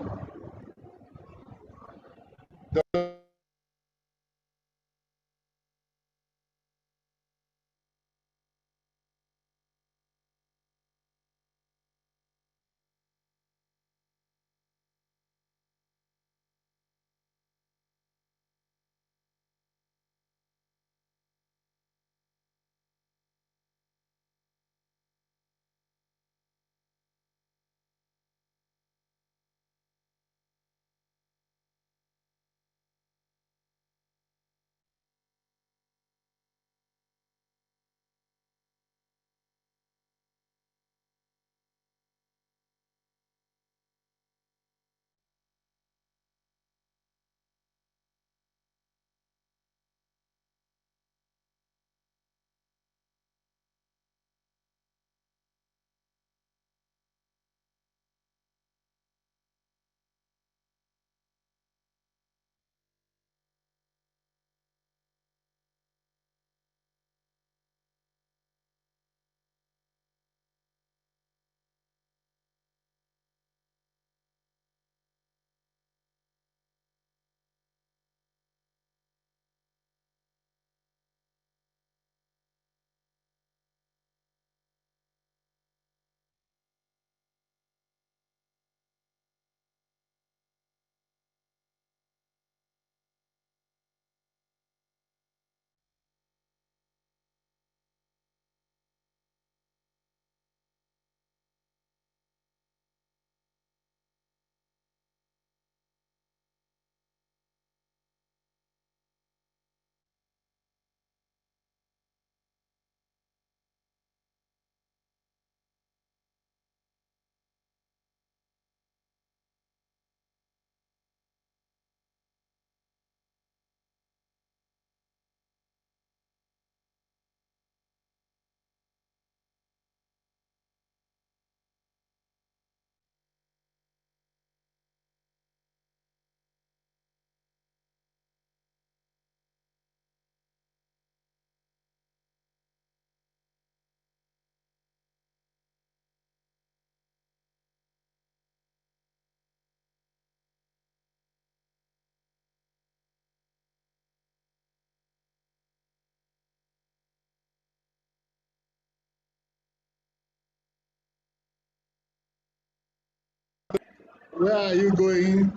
where are you going?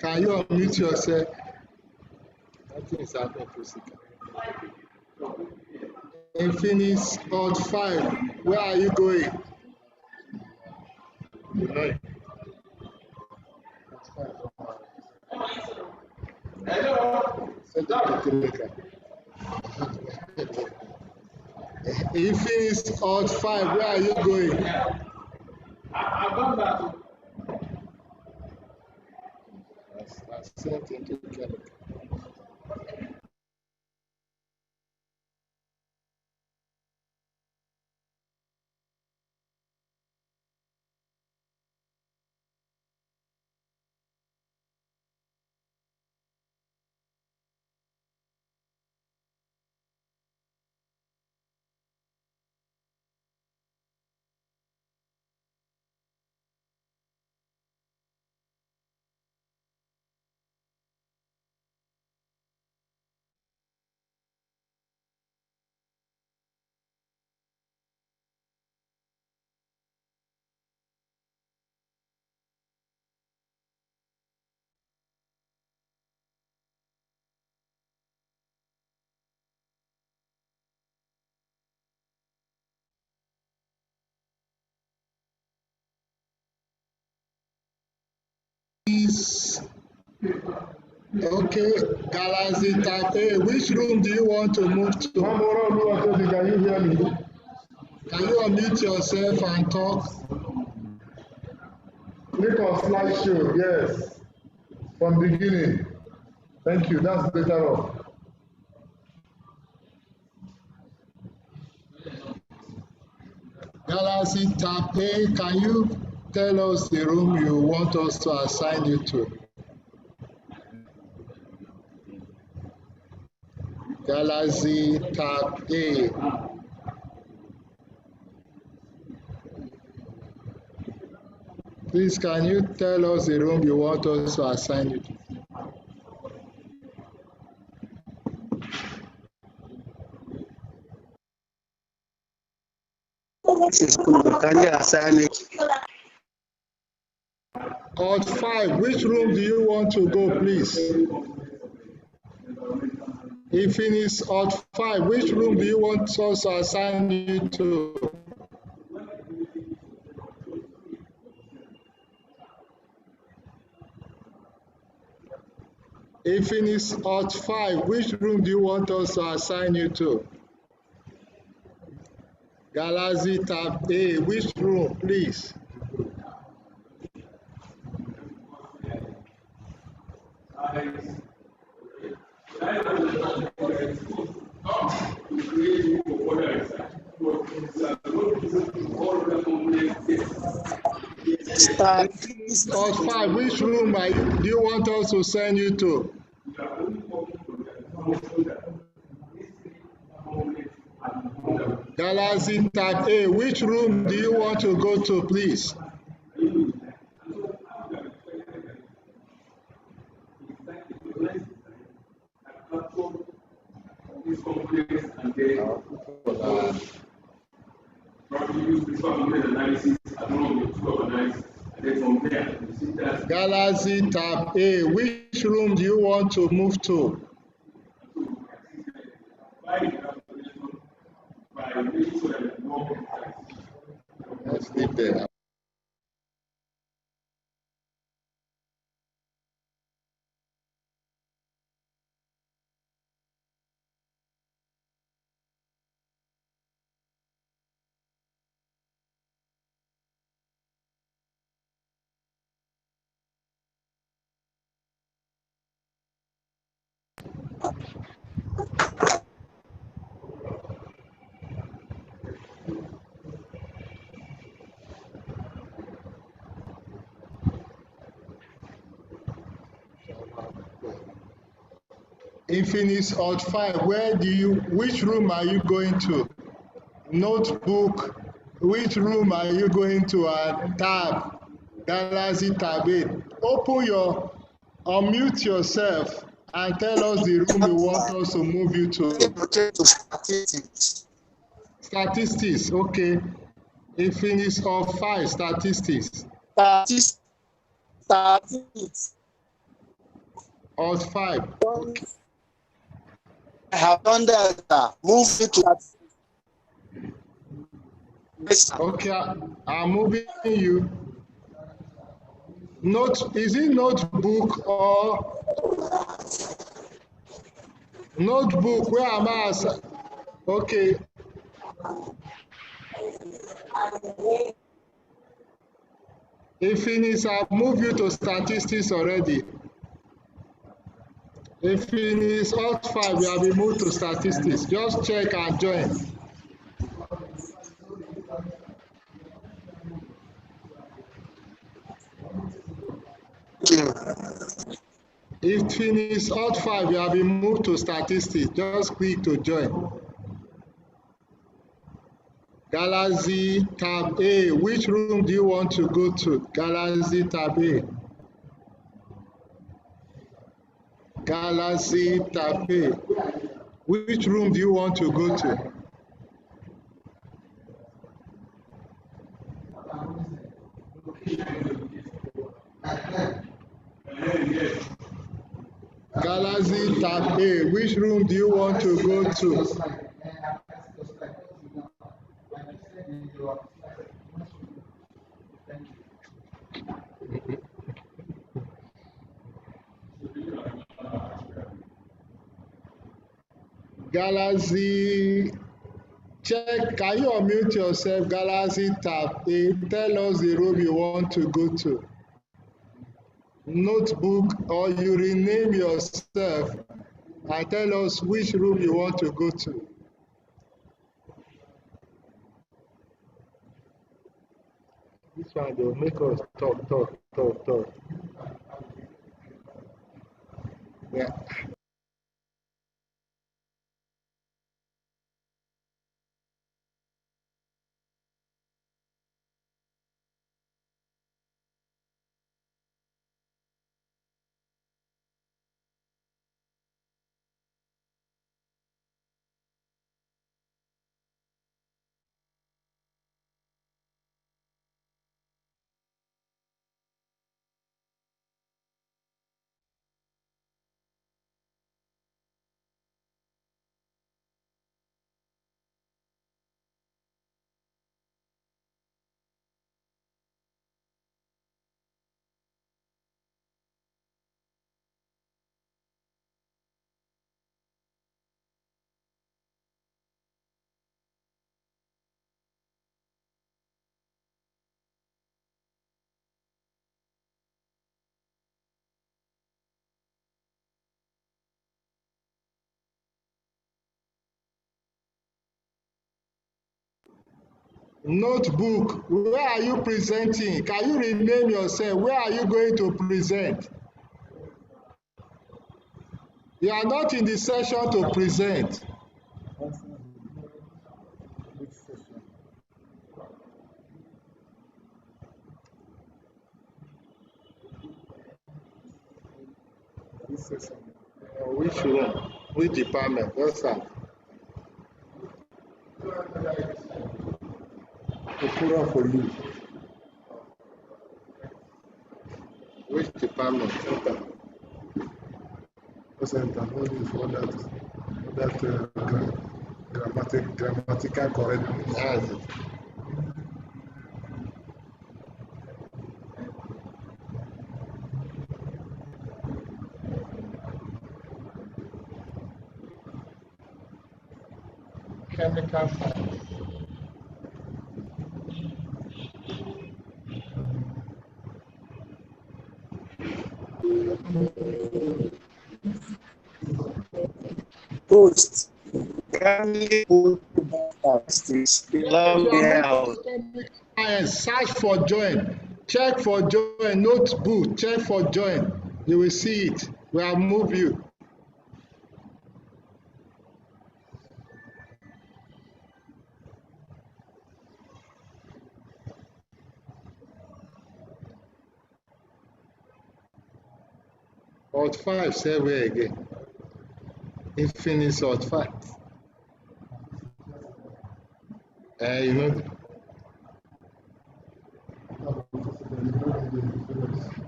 Can you unmute yourself? Nothing is happening to Sika. Infinix Hot 5, where are you going? Infinix Hot 5, where are you going? I've gone back to Okay, Galaxy Type A, which room do you want to move to? Can you hear me? Can you unmute yourself and talk? Click on slideshow, yes. From beginning. Thank you, that's better off. Galaxy Type A, can you tell us the room you want us to assign you to? Galaxy Type A. Please, can you tell us the room you want us to assign you to? Can you assign it? Hot 5, which room do you want to go, please? Infinix Hot 5, which room do you want us to assign you to? Infinix Hot 5, which room do you want us to assign you to? Galaxy Tab A, which room, please? Hot 5, which room do you want us to send you to? Galaxy Type A, which room do you want to go to, please? Galaxy Type A, which room do you want to move to? Let's leave there. Infinix Hot 5, which room are you going to? Notebook, which room are you going to? Tab, Galaxy Tab 8. Unmute yourself and tell us the room you want us to move you to. Statistics, okay. Infinix Hot 5, statistics. start it. Alt 5. Okay. I have done that. Move it to that. Okay, I'm moving you. Note, is it notebook or notebook? Where am I? Okay. If it is, I'll move you to statistics already. If it is Alt 5, you have been moved to statistics. Just check and join. If it is Alt 5, you have been moved to statistics. Just click to join. Galaxy tab A. Which room do you want to go to? Galaxy tab A. Galaxy tab A. Which room do you want to go to? Galaxy tab A. Which room do you want to go to? Galaxy, check, can you unmute yourself? Galaxy tab A, tell us the room you want to go to. Notebook, or you rename yourself and tell us which room you want to go to. This one, they'll make us talk. Yeah. Notebook, where are you presenting? Can you rename yourself? Where are you going to present? You are not in the session to present. This session. Which room? Which department? What's that? The program for you. Which department? Center. What is for that grammatical correctness? Has it? Chemical science. Post. Kindly put statistics. Allow me out. Search for join. Check for join. Notebook. Check for join. You will see it. We have moved you. Alt 5, say where again? Infinite Alt 5. You know.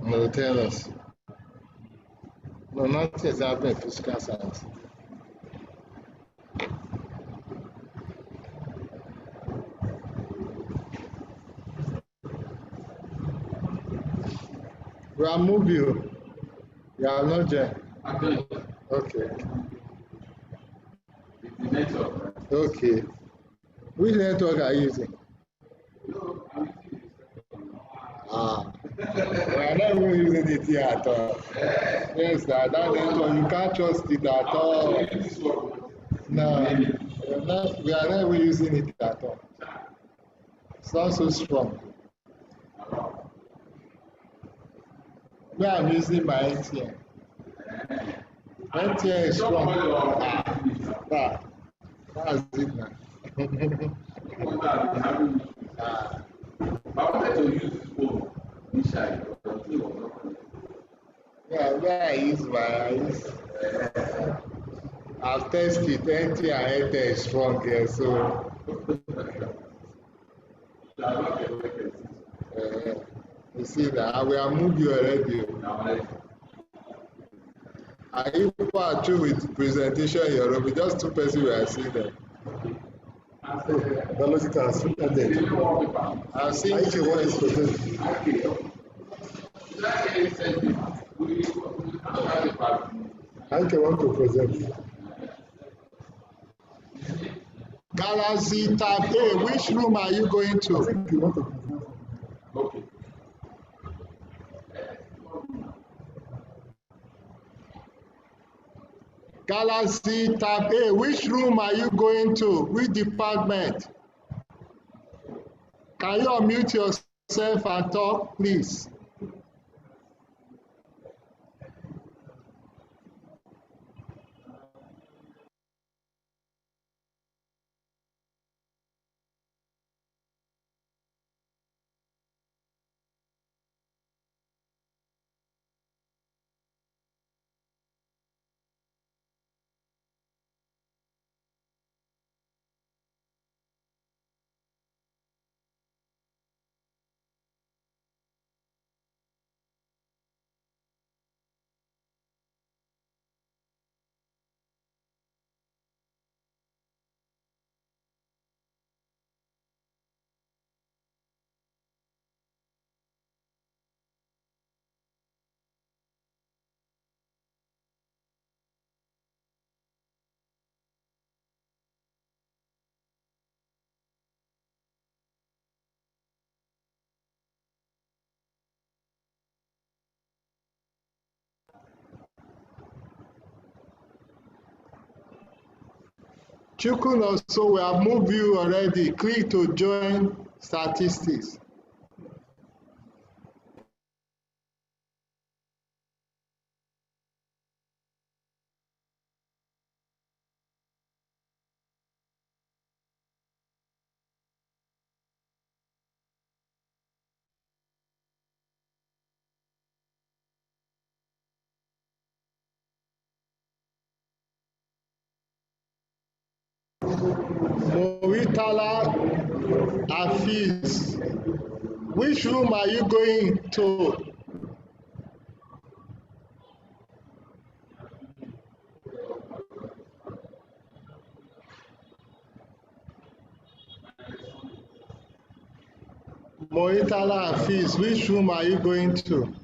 No, tell us. No, not exactly physical science. We are moving. You are not there. Okay. The network. Okay. Which network are you using? Ah. We are not even using it here at all. Yes, that network, you can't trust it at all. No, we are not even using it at all. It's not so strong. Me, I'm using my NTN. NTN is strong. That's it now. I wanted to use this phone inside, but it was not connected. Yeah, where I've tested NTN and NTN is strong here, so. You see that we are moving already. Are you part through with presentation here? Or just two persons we are seeing them? Biological has ended. I've seen I what is present. I want to present. Galaxy Tab A, which room are you going to? I think you want to present. Okay. Galaxy Tab A, which room are you going to? Which department? Can you unmute yourself and talk, please? Chukun also, we have moved you already. Click to join statistics. Moritala Afis, which room are you going to? Moritala Afis, which room are you going to?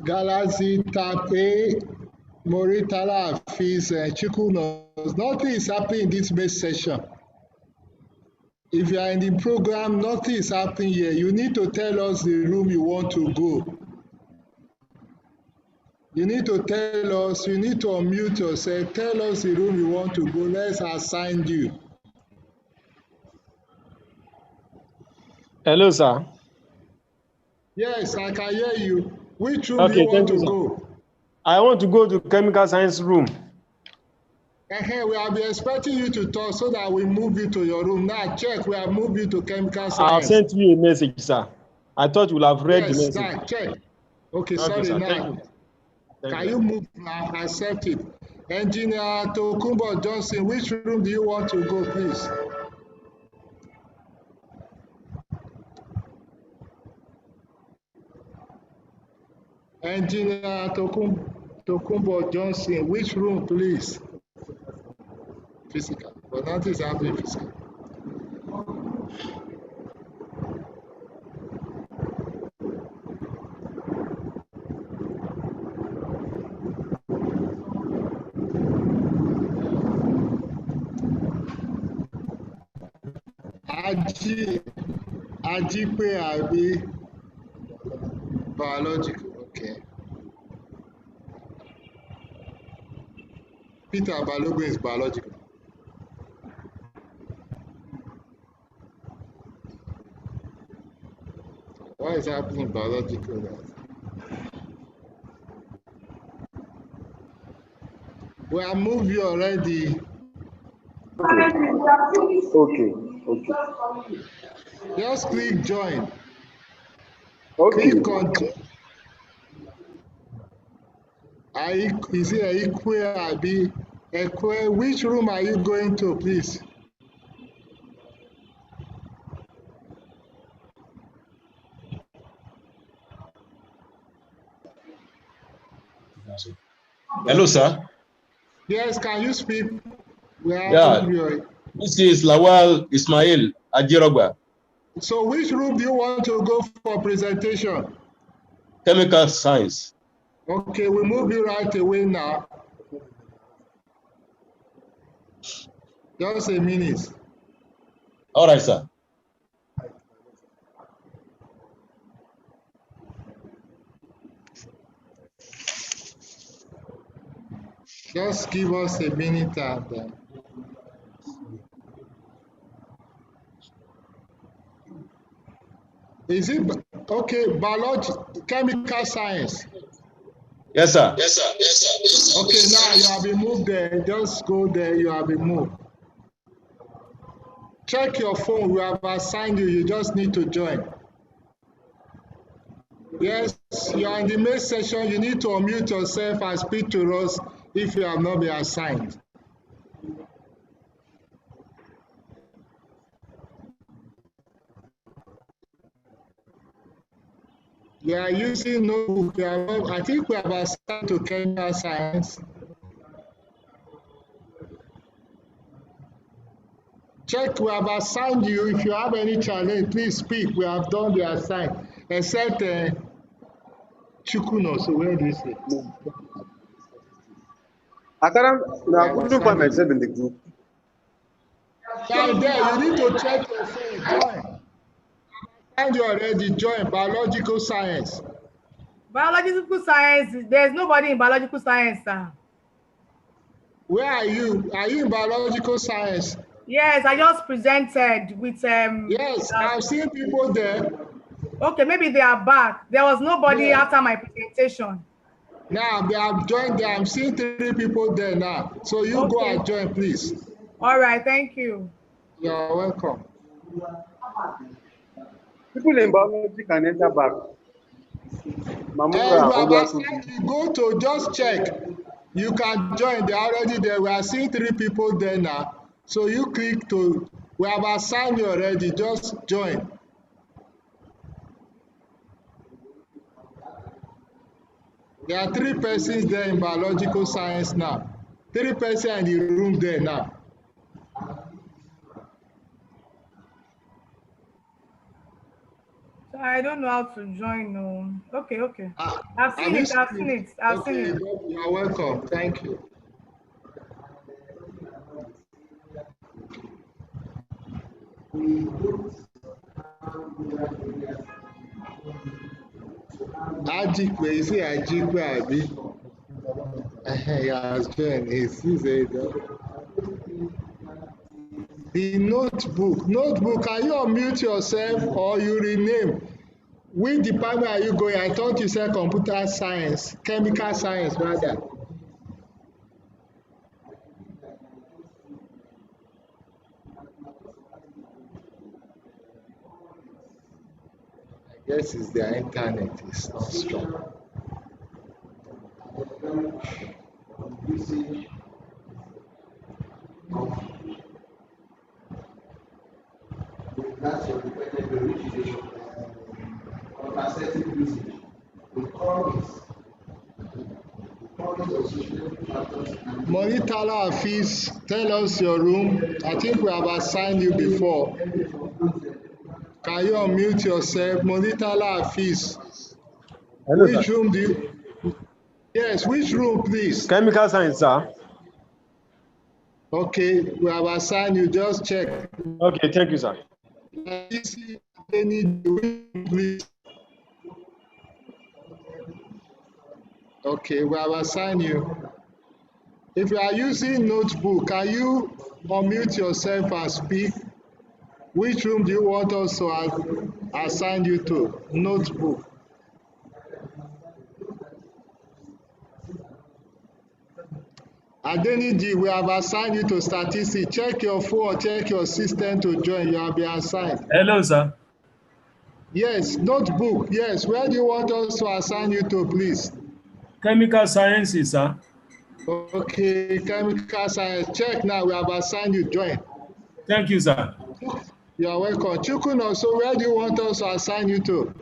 Galaxy Type A, Moritala Fees, Chikunos. Nothing is happening in this base session. If you are in the program, nothing is happening here. You need to tell us the room you want to go. You need to tell us, you need to unmute yourself, tell us the room you want to go. Let's assign you. Hello, sir. Yes, I can hear you. Which room do you want to go? I want to go to chemical science room. We have been expecting you to talk so that we move you to your room. Now check, we have moved you to chemical science. I sent you a message, sir. I thought you would have read the message. Now check. Okay, sorry, sir. now. Can you move now? Accept it. Engineer Tokumbo Johnson, which room do you want to go, please? Engineer Tokumbo Johnson, which room, please? Physical, but nothing is happening physical. Ajipe Abi, biological, okay. Peter Balogun is biological. What is happening biological now? We have moved you already. Okay. Just click join. Okay. Click on. Is it Ekwe? Which room are you going to, please? Hello, sir. Yes, can you speak? This is Lawal Ismail Ajirogba. So which room do you want to go for presentation? Chemical science. Okay, we move you right away now. Just a minute. All right, sir. Just give us a minute and is it okay? Biology, chemical science. Yes, sir. Okay, now you have been moved there. Just go there. You have been moved. Check your phone. We have assigned you. You just need to join. Yes, you are in the main session. You need to unmute yourself and speak to us if you have not been assigned. You are using notebook. I think we have assigned to chemical science. Check, we have assigned you. If you have any challenge, please speak. We have done the assign. Except Chukuno, so where do you say? I couldn't find myself in the group. Down there, you need to check your phone. Join. And you already joined biological science. Biological science, there's nobody in biological science, sir. Where are you? Are you in biological science? Yes, I just presented with yes, I've seen people there. Okay, maybe they are back. There was nobody after my presentation. Now they have joined there. I'm seeing 3 people there now. So you go and join, please. All right, thank you. You're welcome. People in biology can enter back. You go to just check. You can join. They're already there. We are seeing 3 people there now. So you click to, we have assigned you already. Just join. There are 3 persons there in biological science now. 3 persons in the room there now. So I don't know how to join. No. Okay. I've seen it. You're welcome. Thank you. Ajikwe, you see Ajikwe Abi? He has joined. He sees it. The notebook, can you unmute yourself or you rename? Which department are you going? I thought you said computer science, chemical science rather. I guess it's their internet is not strong. Monitala Hafiz, tell us your room. I think we have assigned you before. Can you unmute yourself? Monitala Hafiz. Hello, which sir. room do you? Yes, which room, please? Chemical science, sir. Okay, we have assigned you. Just check. Okay, thank you, sir. Please. Okay, we have assigned you. If you are using notebook, can you unmute yourself and speak? Which room do you want us to assign you to? Notebook. Adeniji, we have assigned you to statistics. Check your phone, check your system to join. You have been assigned. Hello, sir. Yes, notebook. Yes, where do you want us to assign you to, please? Chemical sciences, sir. Okay, chemical science. Check now. We have assigned you. Join. Thank you, sir. You are welcome. Chukun, so where do you want us to assign you to?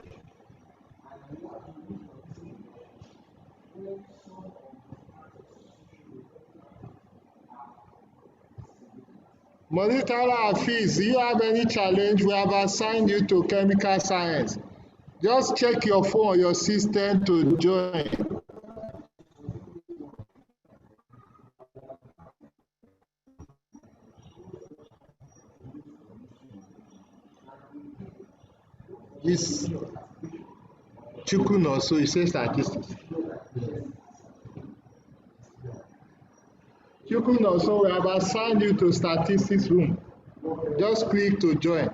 Monitala Hafiz, do you have any challenge? We have assigned you to chemical science. Just check your phone or your system to join. This Chukun also, he says statistics. Chukun also, we have assigned you to statistics room. Just click to join.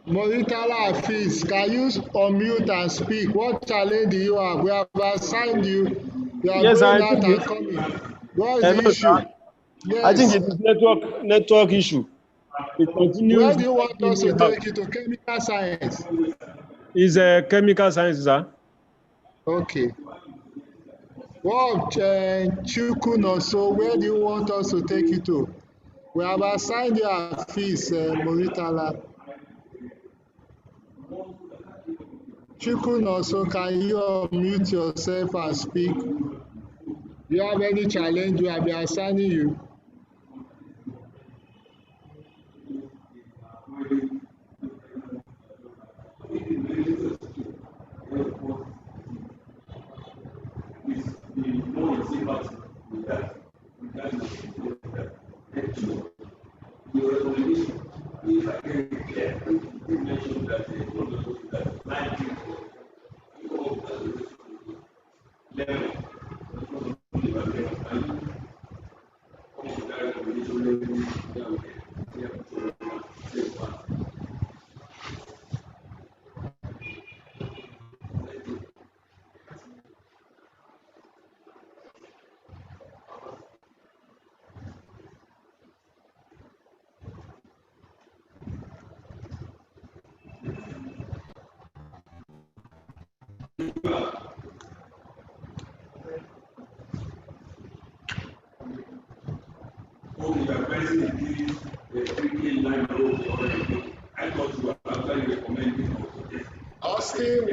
Monitala Hafiz, can you unmute and speak? What challenge do you have? We have assigned you. You are Yes, going I out think and coming. What is the issue? Sir. Yes. I think it is network issue. It continues. Where do you want us to take you to? Chemical science. Is a chemical science, sir. Okay. Well, Chukun also, where do you want us to take you to? We have assigned you a fees, Monitala. Chukun also, can you unmute yourself and speak? Do you have any challenge? We have been assigning you. Austin,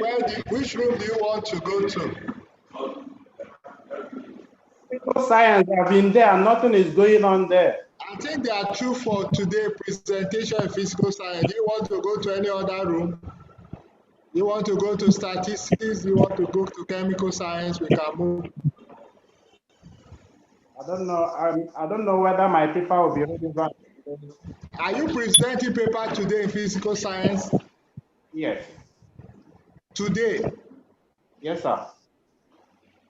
which room do you want to go to? Science, I've been there, nothing is going on there. I think they are true for today presentation in physical science. Do you want to go to any other room? You want to go to statistics? You want to go to chemical science? We can move. I don't know. I don't know whether my paper will be relevant. Are you presenting paper today in physical science? Yes. Today? Yes, sir.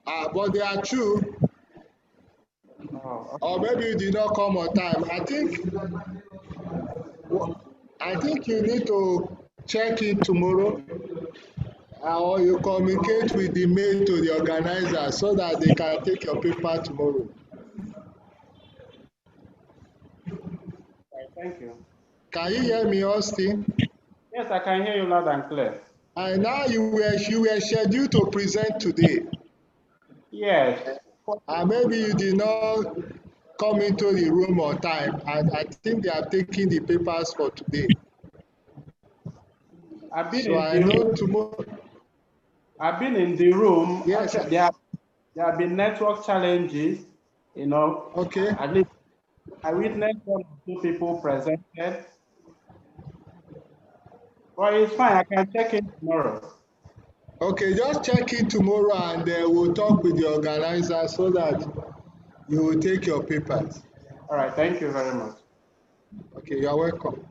But they are true. Oh, okay. Or maybe you did not come on time. I think you need to check it tomorrow, or you communicate with the mail to the organizer so that they can take your paper tomorrow. Thank you. Can you hear me, Austin? Yes, I can hear you loud and clear. And now you were scheduled to present today. Yes. And maybe you did not come into the room on time, and I think they are taking the papers for today. I've been So I know tomorrow. I've been in the room. Yes. Actually, there have been network challenges, you know. Okay. At least I witnessed one or two people presented. But it's fine, I can check it tomorrow. Okay, just check it tomorrow and we'll talk with the organizer so that you will take your papers. All right, thank you very much. Okay, you're welcome.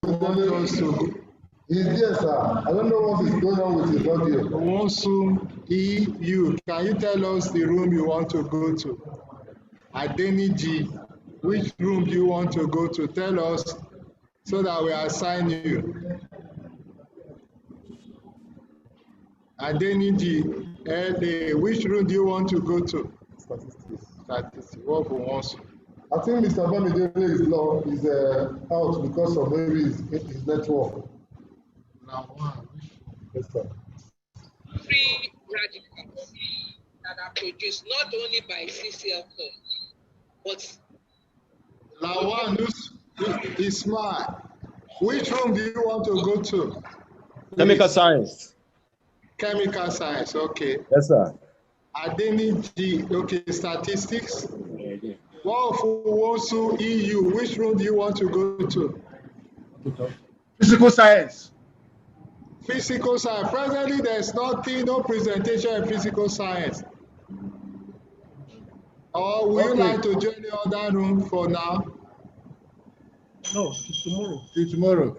want us to. He's there, sir. I don't know what is going on with his audio. Wonsu EU. Can you tell us the room you want to go to? Adeniji, which room do you want to go to? Tell us so that we assign you. Adeniji, LA, which room do you want to go to? Statistics. Statistics. What we want? I think Mr. Bamidele is out because of maybe his network. Now one. Yes, sir. Free radicals that are produced not only by CCL but Lawan Ismail, which room do you want to go to? Chemical science. Chemical science, okay. Yes, sir. Adeniji, okay, statistics. What for Wonsu EU, which room do you want to go to? Physical science. Physical science. Presently, there's nothing, no presentation in physical science. Or would you like to join the other room for now? No, it's tomorrow. Till tomorrow.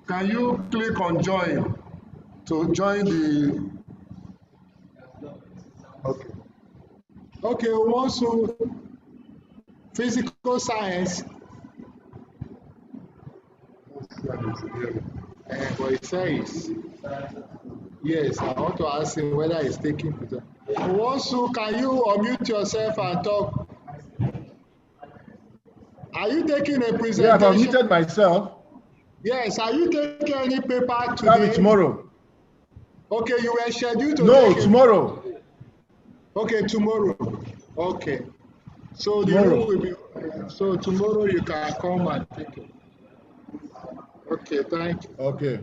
Can you click on join to join the? Okay. Okay, Wonsu physical science. But it says, yes, I want to ask him whether he's taking picture. Wonsu, can you unmute yourself and talk? Are you taking a presentation? Yeah, I've unmuted myself. Yes, are you taking any paper today? That'll be tomorrow. Okay, you were scheduled to No, take tomorrow. Okay, tomorrow. Okay. So the Tomorrow. room will be, so tomorrow you can come and take it. Okay, thank you. Okay.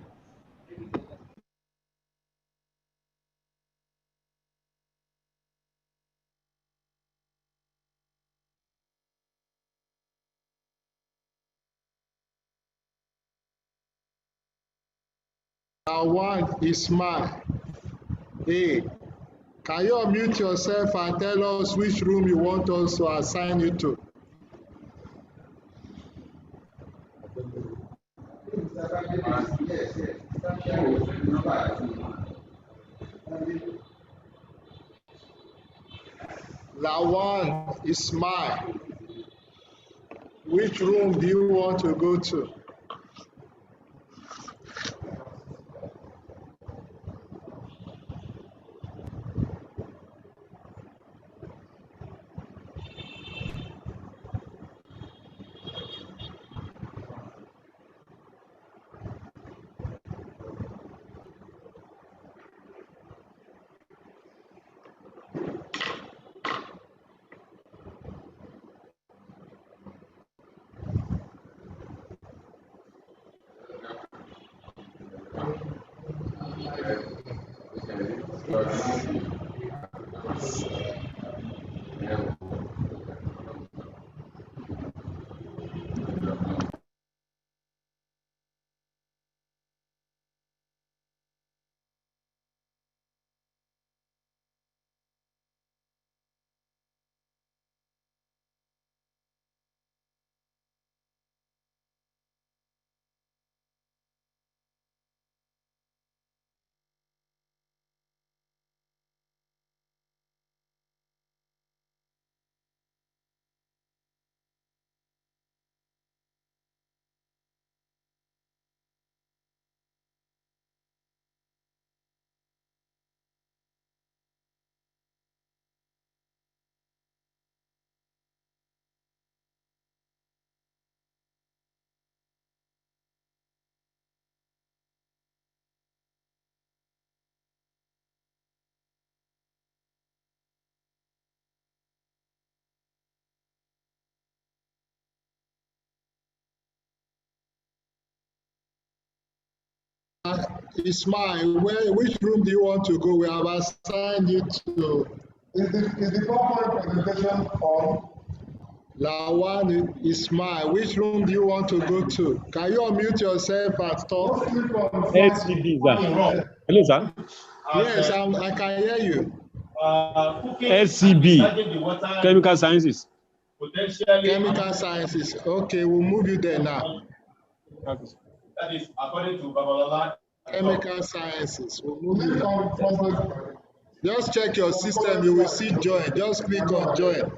Lawan Ismail. Hey, can you unmute yourself and tell us which room you want us to assign you to? Lawan Ismail. Which room do you want to go to? Ismail, which room do you want to go? We have assigned you to. Is the PowerPoint presentation on? Lawan Ismail, which room do you want to go to? Can you unmute yourself and talk? SCB, sir. Hello, sir. Yes, I can hear you. SCB, chemical sciences. Chemical sciences. Okay, we'll move you there now. That is according to Babalola. Chemical sciences. We'll move it. Just check your system, you will see join. Just click on join.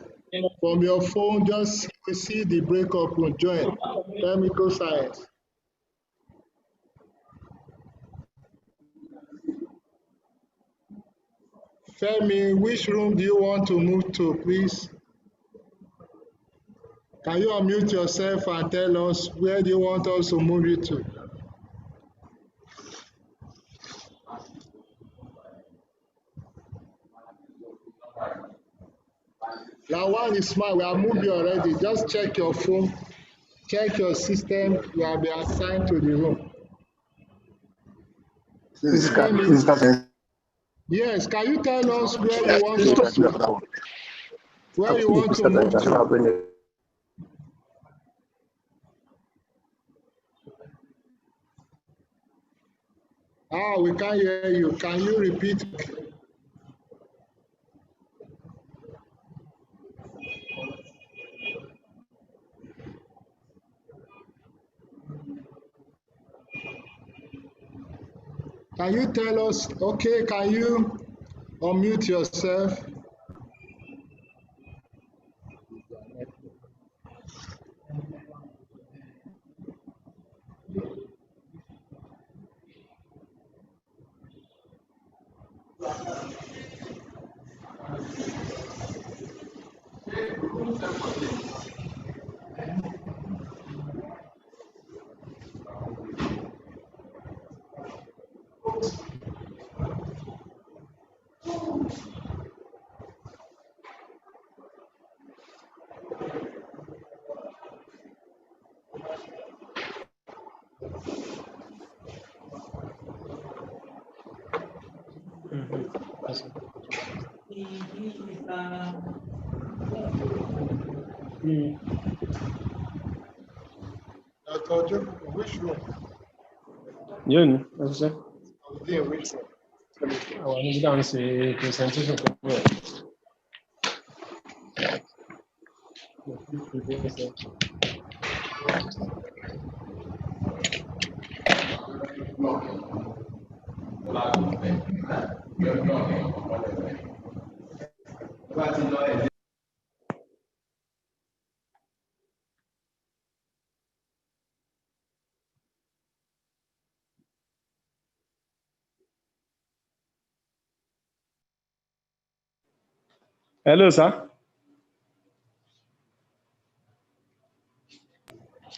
From your phone, just you will see the breakup room, join. Chemical science. Femi, which room do you want to move to, please? Can you unmute yourself and tell us where do you want us to move you to? Lawan is smart. We have moved you already. Just check your phone, check your system. You have been assigned to the room. Yes, can you tell us where you want us to, where you want to move to? We can't hear you. Can you repeat? Can you tell us? Okay, can you unmute yourself? Which room? Yeah, that's it. Which room? I want to dance a presentation. Hello, sir.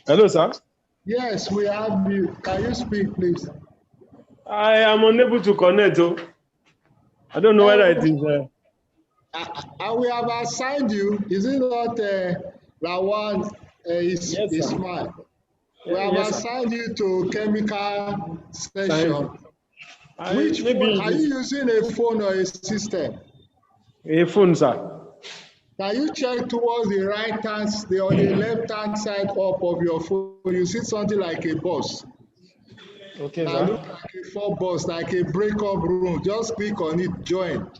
Hello, sir. Yes, we have you. Can you speak, please? I am unable to connect. I don't know whether it is. We have assigned you. Is it not Lawan Ismail? We have assigned you to chemical session. Which phone? Are you using a phone or a system? A phone, sir. Can you check towards the right hand or the left hand side up of your phone? You see something like a bus. Okay, sir. Look like a 4 bus, like a breakup room. Just click on it, join.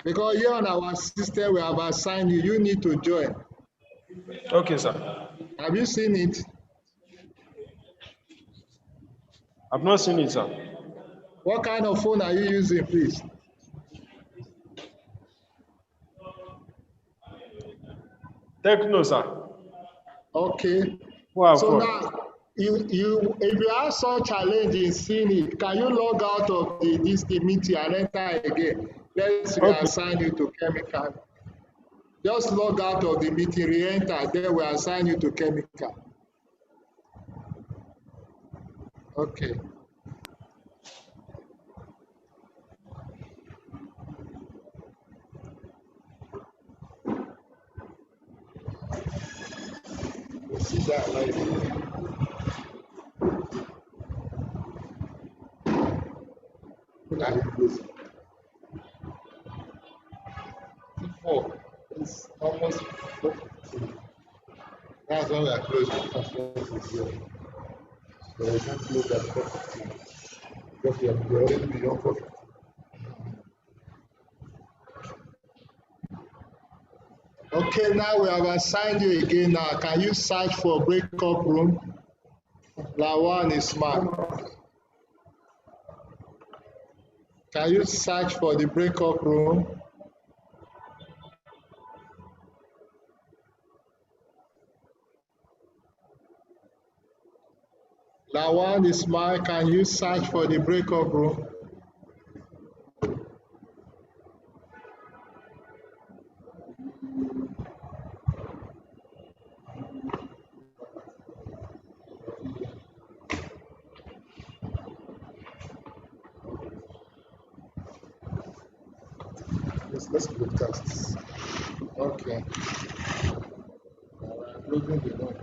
Because here on our system, we have assigned you. You need to join. Okay, sir. Have you seen it? I've not seen it, sir. What kind of phone are you using, please? Techno, sir. Okay. Wow. So now, if you have such challenge in seeing it, can you log out of the meeting and enter again? Let's reassign you to chemical. Just log out of the meeting, re-enter, then we assign you to chemical. Okay. We'll see that later. Four. It's almost 4. That's why we are closing. So we can't close at 4:15 because we are already beyond 4:15. Okay, now we have assigned you again now. Can you search for breakup room? Lawan Ismail. Can you search for the breakup room? Lawan Ismail, can you search for the breakup room? Let's broadcast. Okay. Closing the room.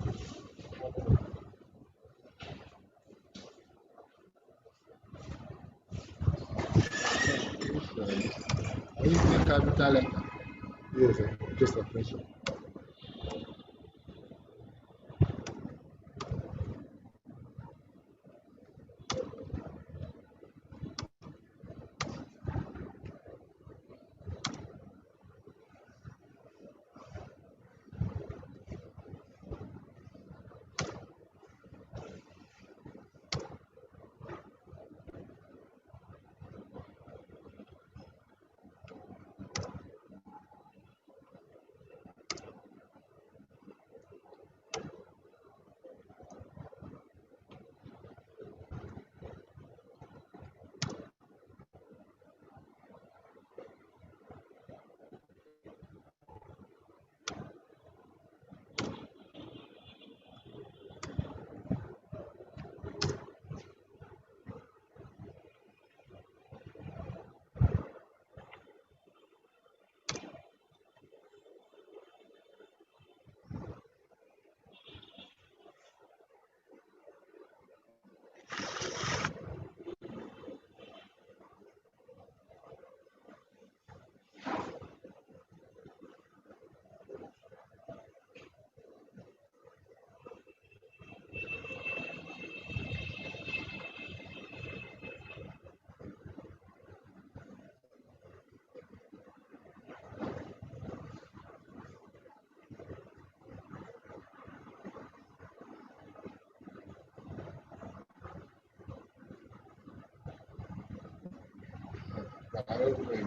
Are you using capital letter? Yes, just a question.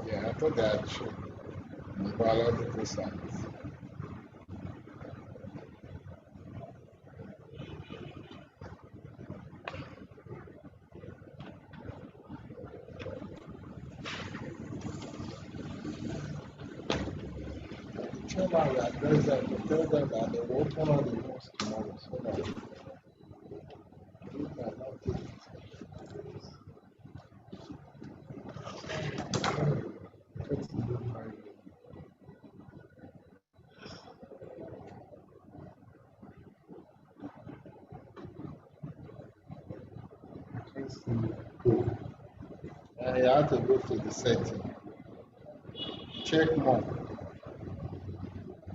Yeah, I thought that should be biological science. Chairman will address them to tell them that they will open all the rooms tomorrow so that we cannot take it. You have to go to the setting. Check more.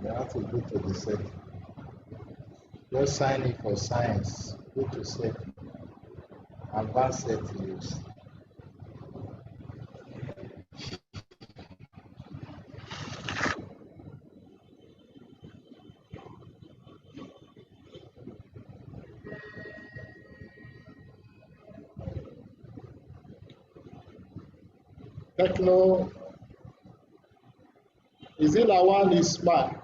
You have to go to the setting. Just sign in for science. Go to setting. Advanced settings. Techno. Is it Lawan Ismail?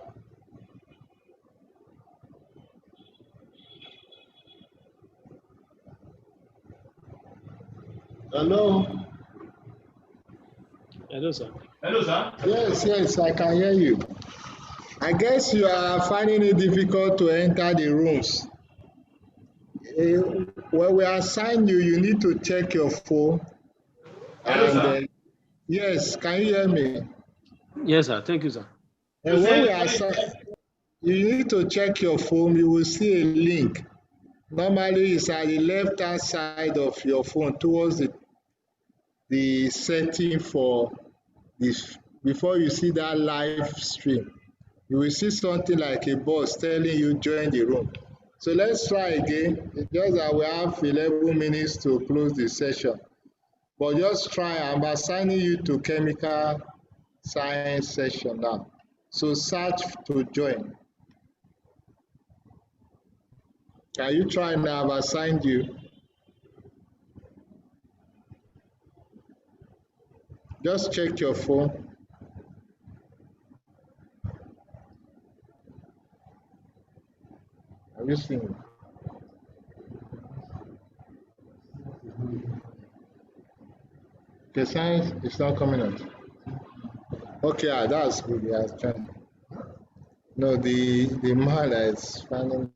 Hello? Hello, sir. Hello, sir. Yes, I can hear you. I guess you are finding it difficult to enter the rooms. When we assign you, you need to check your phone. Hello, sir. Yes, can you hear me? Yes, sir. Thank you, sir. And when we assign, you need to check your phone. You will see a link. Normally, it's at the left-hand side of your phone towards the setting for this. Before you see that live stream, you will see something like a box telling you join the room. So let's try again. It's just that we have 11 minutes to close the session. But just try. I'm assigning you to chemical science session now. So search to join. Can you try now? I've assigned you. Just check your phone. Have you seen it? The science is not coming out. Okay, that's good. Yeah, trying. No, the man that is finding.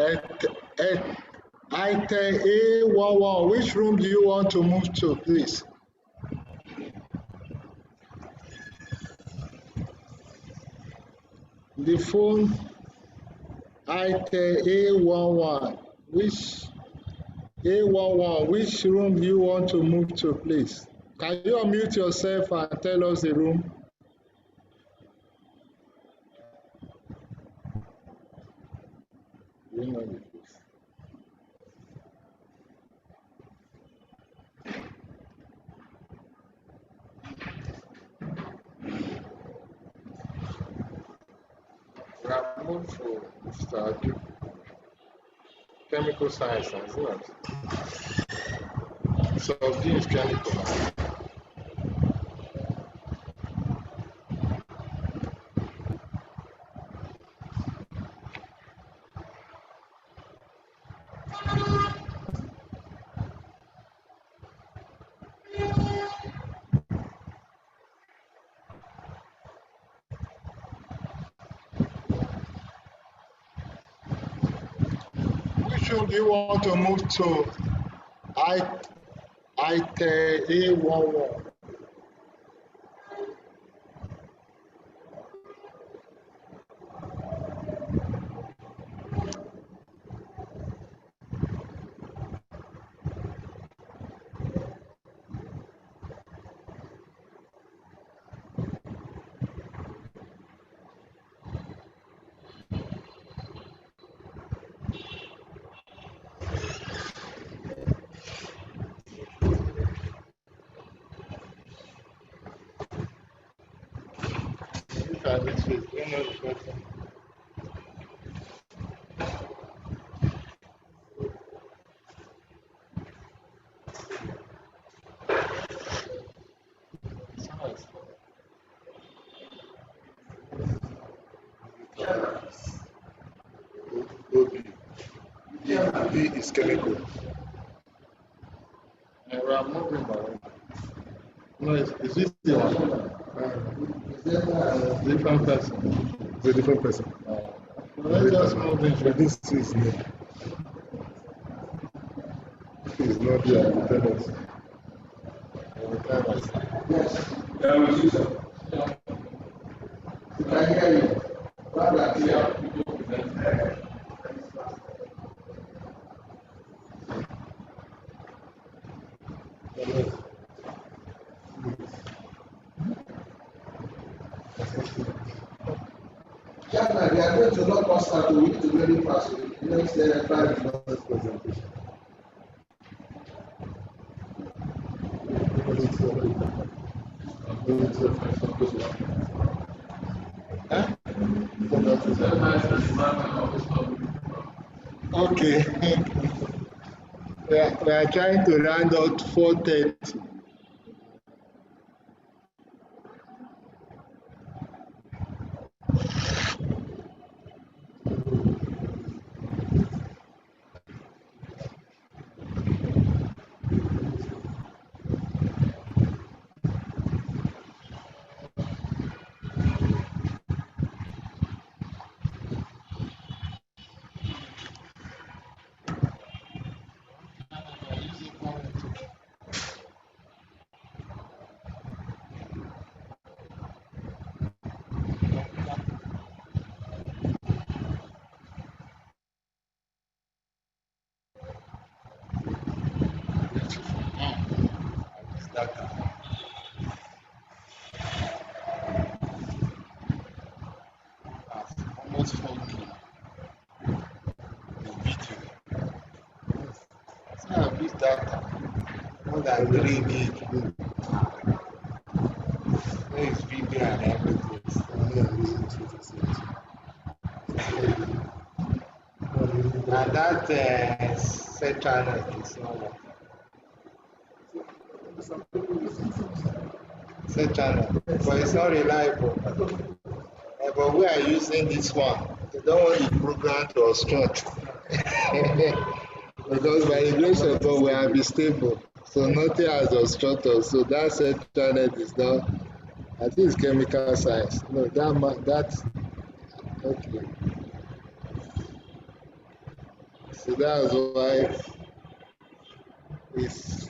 Item A11, which room do you want to move to, please? The phone, item A11, which room do you want to move to, please? Can you unmute yourself and tell us the room? You know the place. We have moved to Mr. Adu. Chemical science, isn't it? So this is chemical. Which room do you want to move to? Item A11. Look at this face. You know the person. Science. OB. B is chemical. And we are moving around. No, is this the one? Different person. It's a different person. Let's just move into this is me. It's not the independence. Yes. I hear you. Yeah, man, they are going to knock us out. We need to very fast. Next presentation. Okay. We are trying to round out 4:30. data. Almost 4K in video. So I use data more than 3 gig. There is video and everything. And that set channel is not working. Set channel, but it's not reliable. But we are using this one. They don't want the program to obstruct. Because by the grace of God, we have been stable. So nothing has obstructed us. So that set channel is not, I think it's chemical science. No, that's okay. So that's why it's.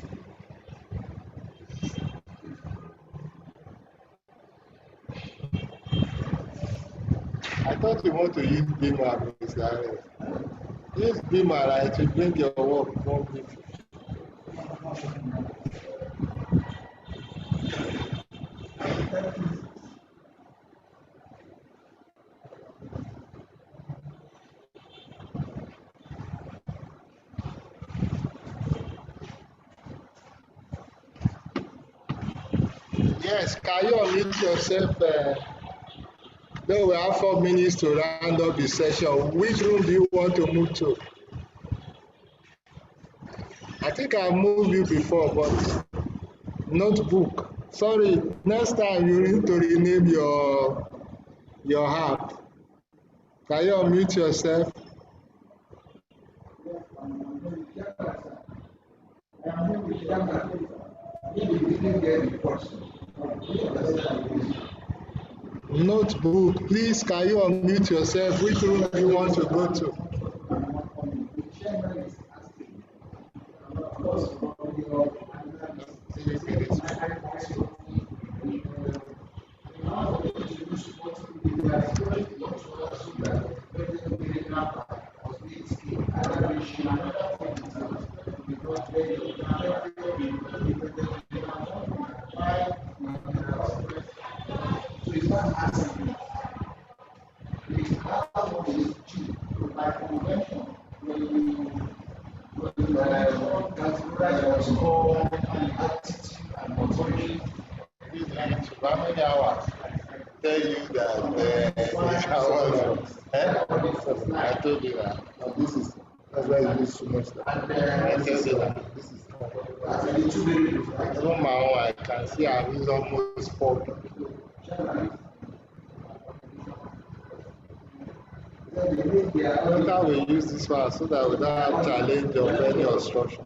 I thought you want to use Beamer, Mr. Alex. Use Beamer, right, to bring your work more beautiful. Yes, can you unmute yourself? Then we have 4 minutes to round up the session. Which room do you want to move to? I think I moved you before, but notebook. Sorry, next time you need to rename your app. Can you unmute yourself? Notebook, please, can you unmute yourself? Which room do you want to go to? How many hours? Tell you that I told you that. This is that's why you use so much stuff. I tell you that this is even my own. I can see I've used almost 4 people. Later we use this one so that we don't have challenge of any obstruction.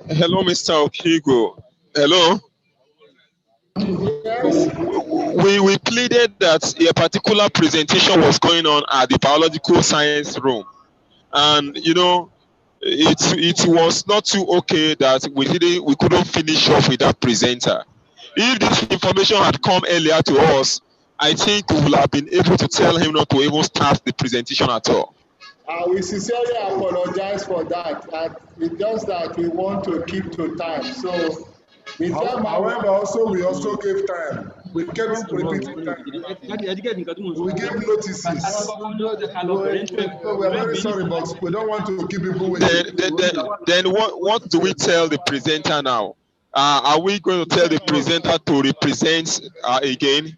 Hello, Mr. Okigo. Hello. We pleaded that a particular presentation was going on at the biological science room, and you know, it was not too okay that we couldn't finish off with that presenter. If this information had come earlier to us, I think we would have been able to tell him not to even start the presentation at all. We sincerely apologize for that. It's just that we want to keep to time. So, however, we also gave time. We kept repeating time. We gave notices. We are very sorry, but we don't want to keep people waiting. Then what do we tell the presenter now? Are we going to tell the presenter to represent again?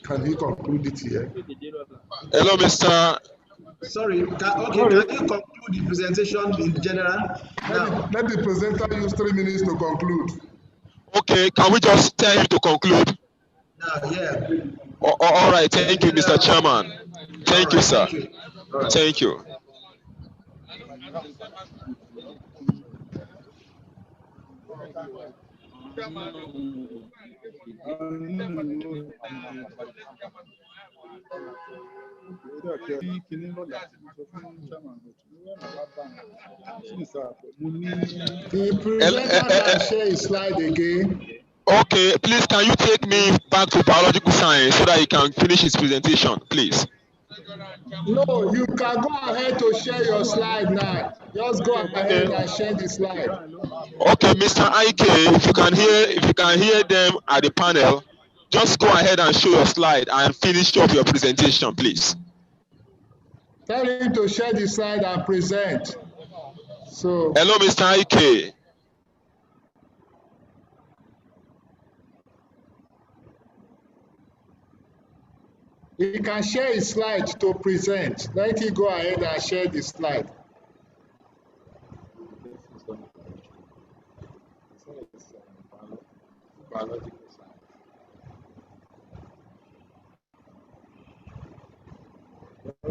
Can he conclude it here? Hello, Mr. Sorry, can you conclude the presentation in general? Let the presenter use 3 minutes to conclude. Okay, can we just tell him to conclude? Yeah. All right, thank you, Mr. Chairman. Thank you, sir. Thank you. The presenter can share his slide again. Okay, please can you take me back to biological science so that he can finish his presentation, please? No, you can go ahead to share your slide now. Just go ahead and share the slide. Okay, Mr. Ike, if you can hear them at the panel, just go ahead and show your slide and finish up your presentation, please. Tell him to share the slide and present. So. Hello, Mr. Ike. He can share his slide to present. Let him go ahead and share the slide.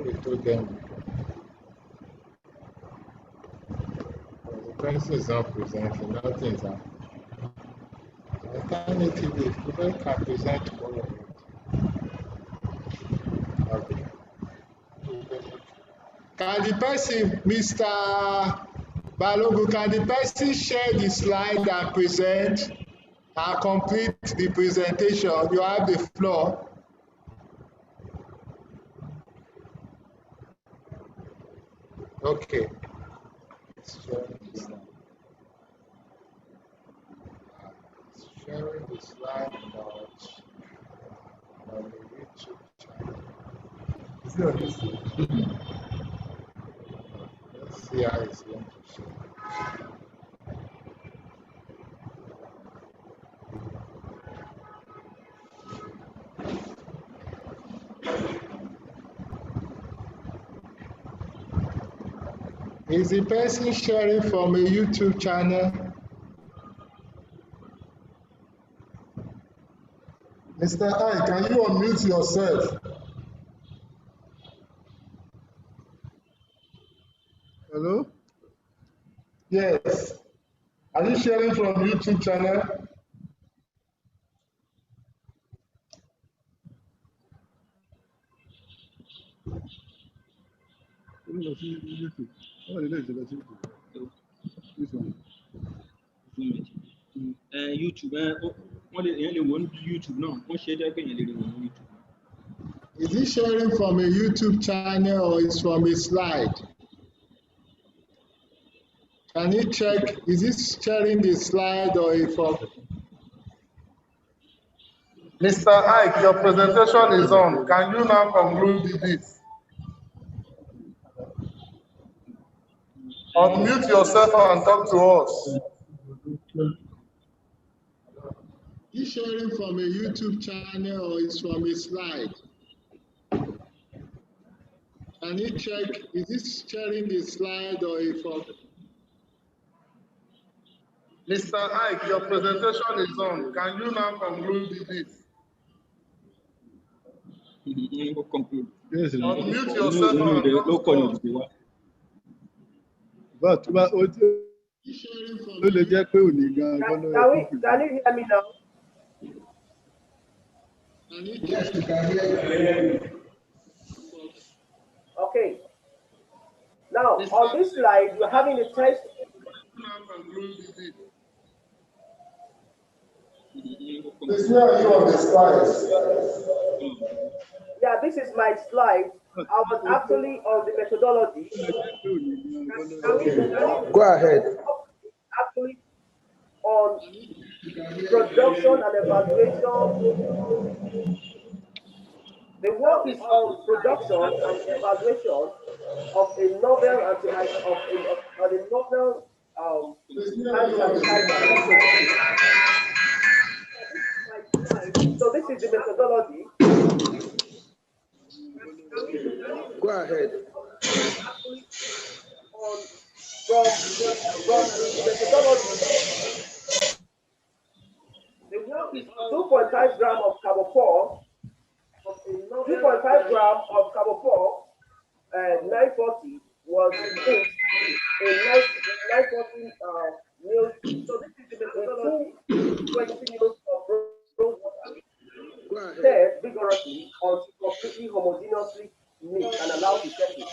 We told them the person is not presenting, nothing is happening. Alternatively, people can present all of it. Okay. Can the person, Mr. Balogun, can the person share the slide and present and complete the presentation? You have the floor. Okay. Sharing the slide on the YouTube channel. Is it on this? Let's see how it's going to share. Is the person sharing from a YouTube channel? Mr. I, can you unmute yourself? Hello? Yes. Are you sharing from YouTube channel? YouTube, YouTube now. Is he sharing from a YouTube channel or is from a slide? Can he check, is he sharing the slide or from? Mr. Ike, your presentation is on. Can you now conclude this? Unmute yourself and talk to us. Is he sharing from a YouTube channel or is from a slide? Can he check, is he sharing the slide or from? Mr. Ike, your presentation is on. Can you now conclude this? Unmute yourself and talk to us. But ó lè jẹ́ pé òní gan-an ló yẹ kó Can you hear me now? Yes, we can hear you. Okay. Now, on this slide, you're having the text. Please, where are you on the slides? Yeah, this is my slide. I was actually on the methodology. Go ahead. Actually, on production and evaluation. The work is on production and evaluation of a novel of a novel hand sanitizer. So this is the methodology. Go ahead. From the methodology, the work is 2.5 grams of carbophore, 2.5 grams of carbophore, 940 was mixed in 940 mils. So this is the methodology. 20 mils of rose water. Stir vigorously until completely homogeneously mixed and allowed to settle.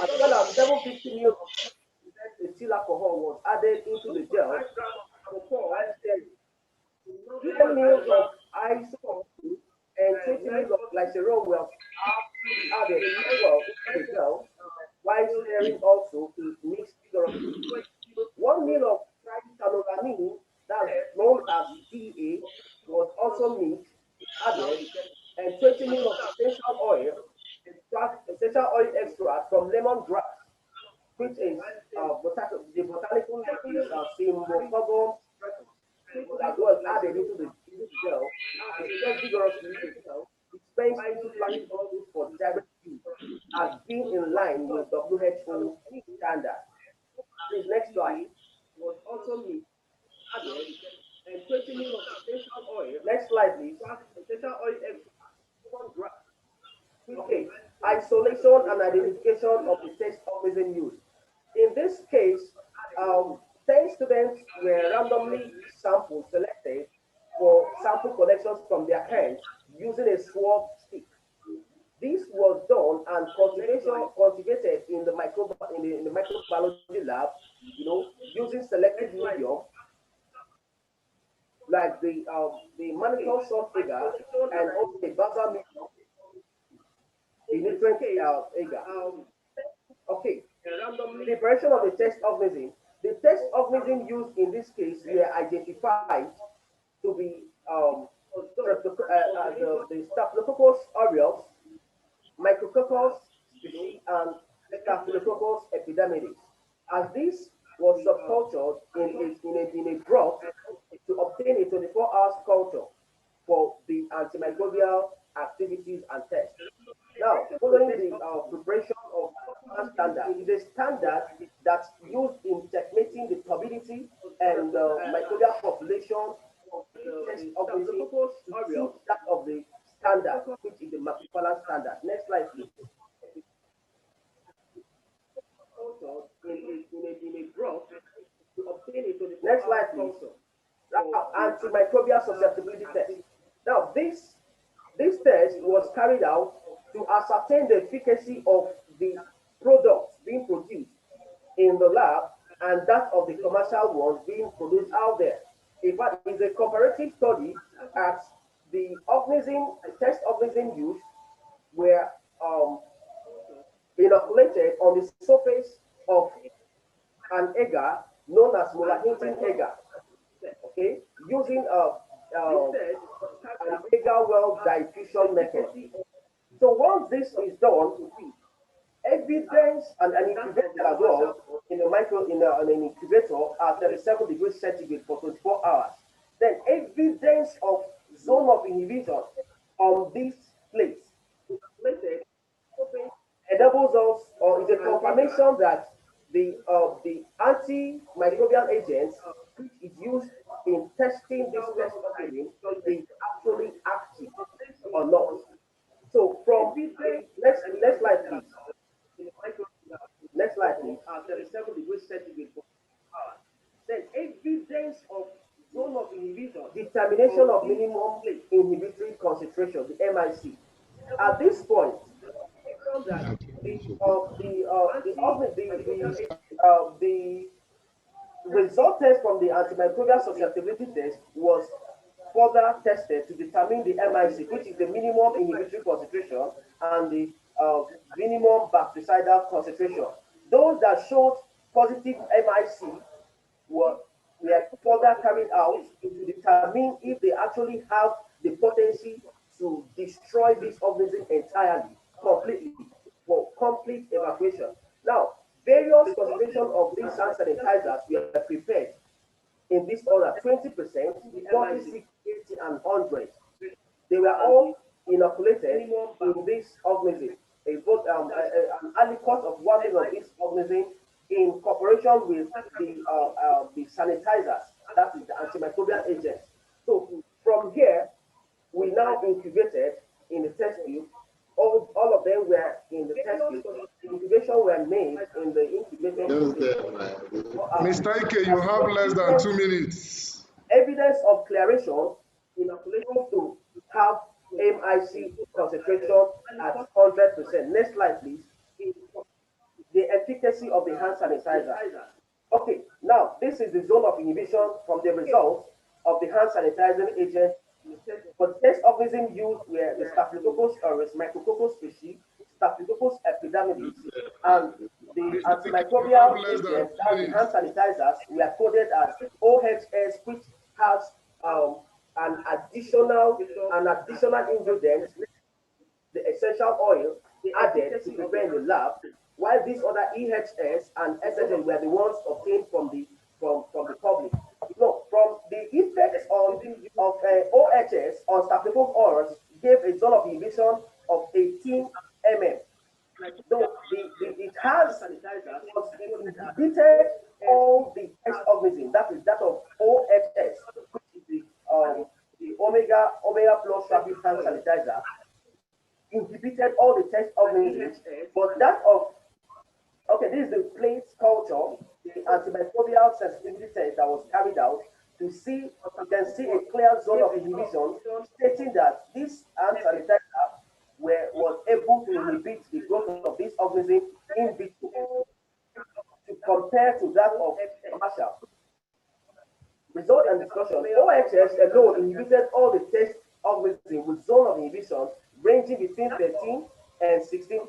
As well as 750 mils of ethyl alcohol was added into the gel. 10 mils of isocyanates and 20 mils of glycerol were added into the gel, while stirring also to mix vigorously. 1 mil of tricanolamine, that's known as DA, was also mixed, added, and 20 mil of essential oil extract from lemongrass, which is the botanical name is Cymbophagum, as well added into the gel, and stirred vigorously into the gel, dispensed into plastic bottles for direct use, as being in line with WHO standard. Please, next slide. Was also mixed, added, and 20 mil of essential oil. Next slide, please. Essential oil extract. Okay, isolation and identification of the test organism used. In this case, 10 students were randomly selected for sample collections from their hands using a swab stick. This was done and cultivated in the microbiology lab, using selected medium like the mannitol salt agar and also the basal medium, the nutrient agar. Okay, preparation of the test organism. The test organism used in this case were identified to be the Staphylococcus aureus, Micrococcus species, and Staphylococcus epidermidis. As this was subcultured in a broth to obtain a 24-hour culture for the antimicrobial activities and tests. Now, following the preparation of standard, it is a standard that's used in checkmating the turbidity and microbial population of the test organism to that of the standard, which is the Macupola standard. Next slide, please. Next slide, please. Antimicrobial susceptibility test. Now, this test was carried out to ascertain the efficacy of the products being produced in the lab and that of the commercial ones being produced out there. In fact, it's a comparative study as the test organism used were inoculated on the surface of an agar known as Molar-Hinton agar, okay, using an agar well diffusion method. So once this is done, evidence and an incubator as well in an incubator at 37 degrees centigrade for 24 hours. Then evidence of zone of inhibition on this place enables us, or is a confirmation that the antimicrobial agents which is used in testing this test organism is actually active or not. So from next slide, please. Next slide, please. 37 degrees centigrade. definition of minimum inhibitory concentration, the MIC. At this point, the result test from the antimicrobial susceptibility test was further tested to determine the MIC, which is the minimum inhibitory concentration, and the minimum bactericidal concentration. Those that showed positive MIC were further carried out to determine if they actually have the potency to destroy this organism entirely, completely, for complete evacuation. Now, various concentrations of these hand sanitizers were prepared in this order: 20%, 40, 60, 80, and 100. They were all inoculated in this organism. An alicot of 1 million of this organism in cooperation with the sanitizers, that is the antimicrobial agents. So from here, we now incubated in the test tube. All of them were in the test tube. The incubation were made in the incubator. Mr. Ike, you have less than 2 minutes. Evidence of clearation inoculation to have MIC concentration at 100%. Next slide, please. The efficacy of the hand sanitizer. Okay, now this is the zone of inhibition from the results of the hand sanitizing agent. For the test organism used were the Staphylococcus aureus micrococcus species, Staphylococcus epidermidis, and the antimicrobial agent, as the hand sanitizers, were coded as OHS, which has an additional ingredient, the essential oil added to prepare in the lab, while these other EHS and SHS were the ones obtained from the public. No, from the effects of OHS on Staphylococcus aureus gave a zone of inhibition of 18 mm. So it has inhibited all the test organism, that is that of OHS, which is the omega plus rapid hand sanitizer, inhibited all the test organisms, but that of, okay, this is the plate culture, the antimicrobial sensitivity test that was carried out to see, you can see a clear zone of inhibition stating that this hand sanitizer was able to inhibit the growth of this organism in vitro to compare to that of commercial. Result and discussion. OHS alone inhibited all the test organisms with zone of inhibition ranging between 13 and 16.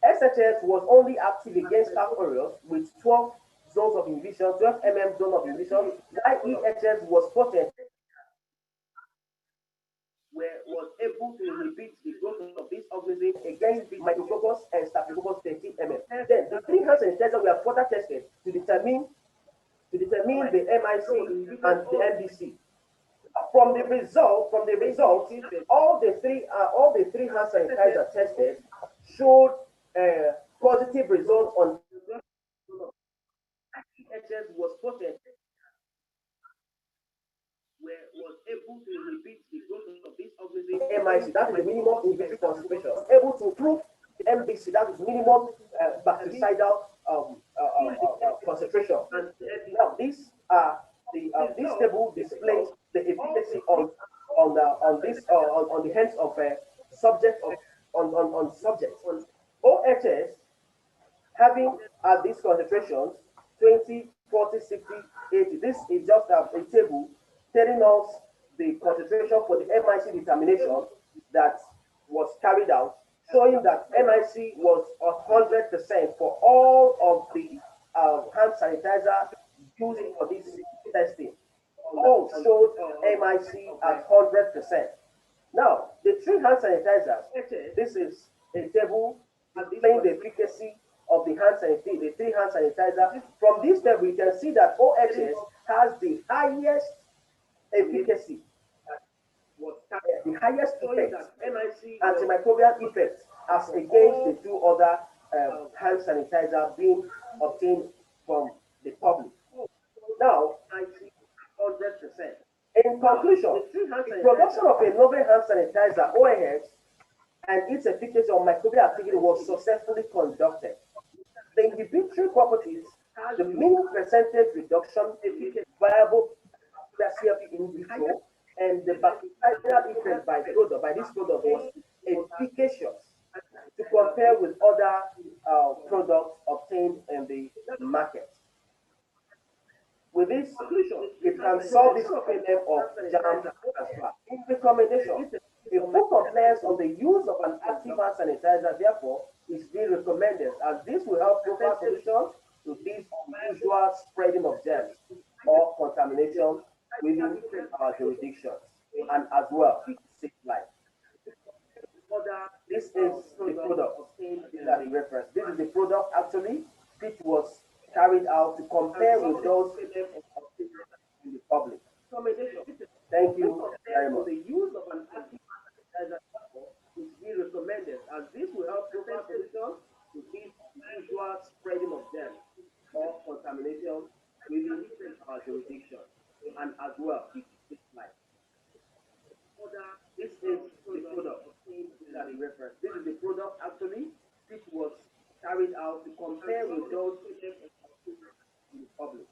SHS was only active against Staph aureus with 12 zones of inhibition, 12 mm zone of inhibition, while EHS was potent, was able to inhibit the growth of this organism against the Micrococcus and Staphylococcus 13 mm. Then the three hand sanitizers were further tested to determine the MIC and the MBC. From the result, all the three hand sanitizers tested showed positive results on EHS was potent, was able to inhibit the growth of this organism. MIC, that is the minimum inhibitory concentration, able to improve the MBC, that is minimum bactericidal concentration. And now these are this table displays the efficacy on the hands of subjects on subjects. OHS having at these concentrations 20, 40, 60, 80. This is just a table telling us the concentration for the MIC determination that was carried out, showing that MIC was 100% for all of the hand sanitizer used for this testing. All showed MIC at 100%. Now, the three hand sanitizers, this is a table displaying the efficacy of the hand sanitizer, the three hand sanitizer. From this table, we can see that OHS has the highest efficacy, the highest effect, antimicrobial effect, as against the two other hand sanitizer being obtained from the public. Now, 100%. In conclusion, the production of a novel hand sanitizer, OHS, and its efficacy on microbial activity was successfully conducted. The inhibitory properties, the mean percentage reduction, viable CFP in vitro, and the was efficacious to compare with other products obtained in the market. With this solution, it can solve this problem of germ transfer. In recommendation, a full compliance on the use of an active hand sanitizer, therefore, is being recommended, as this will help provide solutions to this unusual spreading of germs or contamination within our jurisdictions, and as well save life. This is the product. These are the reference. This is the product actually which was carried out to compare with those in the public. Thank you very much. The use of an active sanitizer is being recommended, as this will help provide solutions to this unusual spreading of germs or contamination within our jurisdiction, and as well save life. This is the product. These are the reference. This is the product actually which was carried out to compare with those in the public.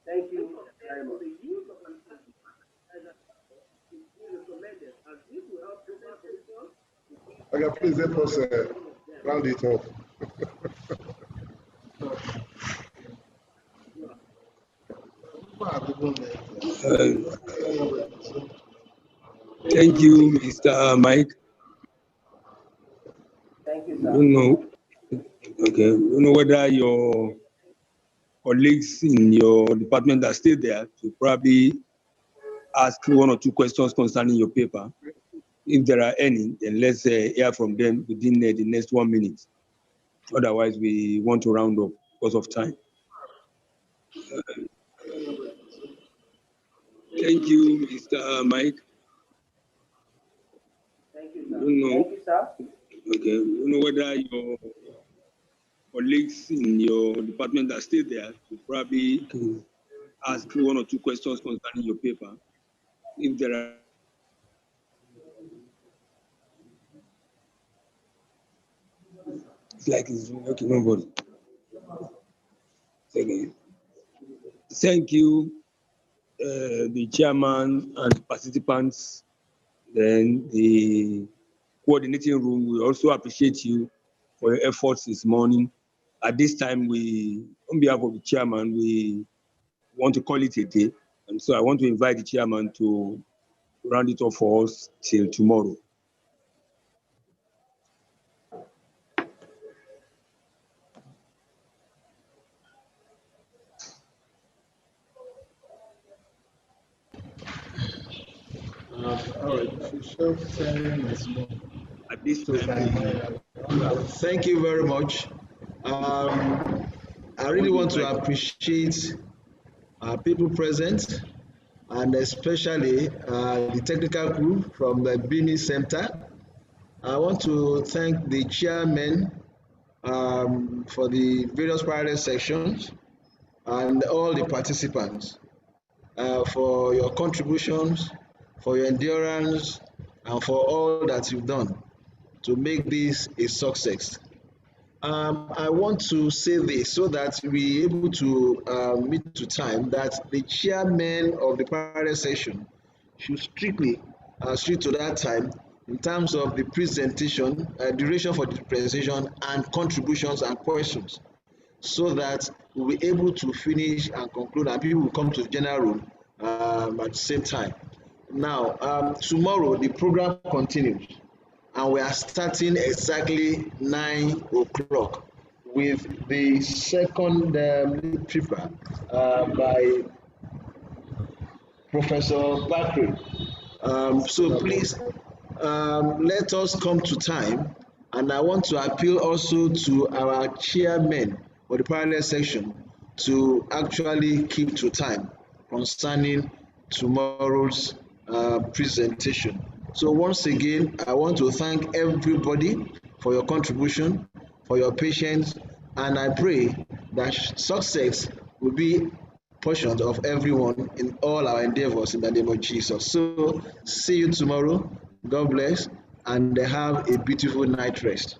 Thank you very much. The use of an active sanitizer is being recommended, as this will help provide solutions. Okay, please help us round it up. Thank you, Mr. Mike. Thank you, I sir. don't know. Okay, I don't know whether your colleagues in your department that stay there to probably ask 1 or 2 questions concerning your paper. If there are any, then let's hear from them within the next 1 minute. Otherwise, we want to round up because of time. Thank you, Mr. Mike. Thank you, I sir. don't know. Thank you, sir. Okay, I don't know whether your colleagues in your department that stay there to probably ask 1 or 2 questions concerning your paper. If there are it's like it's okay, nobody. Okay. Thank you, the chairman and participants. Then the coordinating room, we also appreciate you for your efforts this morning. At this time, we, on behalf of the chairman, we want to call it a day. And so I want to invite the chairman to round it off for us till tomorrow. All right. At this time, Thank you very much. I really want to appreciate people present, and especially the technical group from the BIMI Center. I want to thank the chairman for the various parallel sections and all the participants for your contributions, for your endurance, and for all that you've done to make this a success. I want to say this so that we're able to meet to time, that the chairman of the parallel session should strictly stick to that time in terms of the presentation, duration for the presentation, and contributions and questions, so that we'll be able to finish and conclude, and people will come to the general room at the same time. Now, tomorrow the program continues, and we are starting exactly 9 o'clock with the second paper by Professor Bakri. So please let us come to time, and I want to appeal also to our chairman for the parallel section to actually keep to time concerning tomorrow's presentation. So once again, I want to thank everybody for your contribution, for your patience, and I pray that success will be portion of everyone in all our endeavors in the name of Jesus. So see you tomorrow. God bless, and have a beautiful night rest.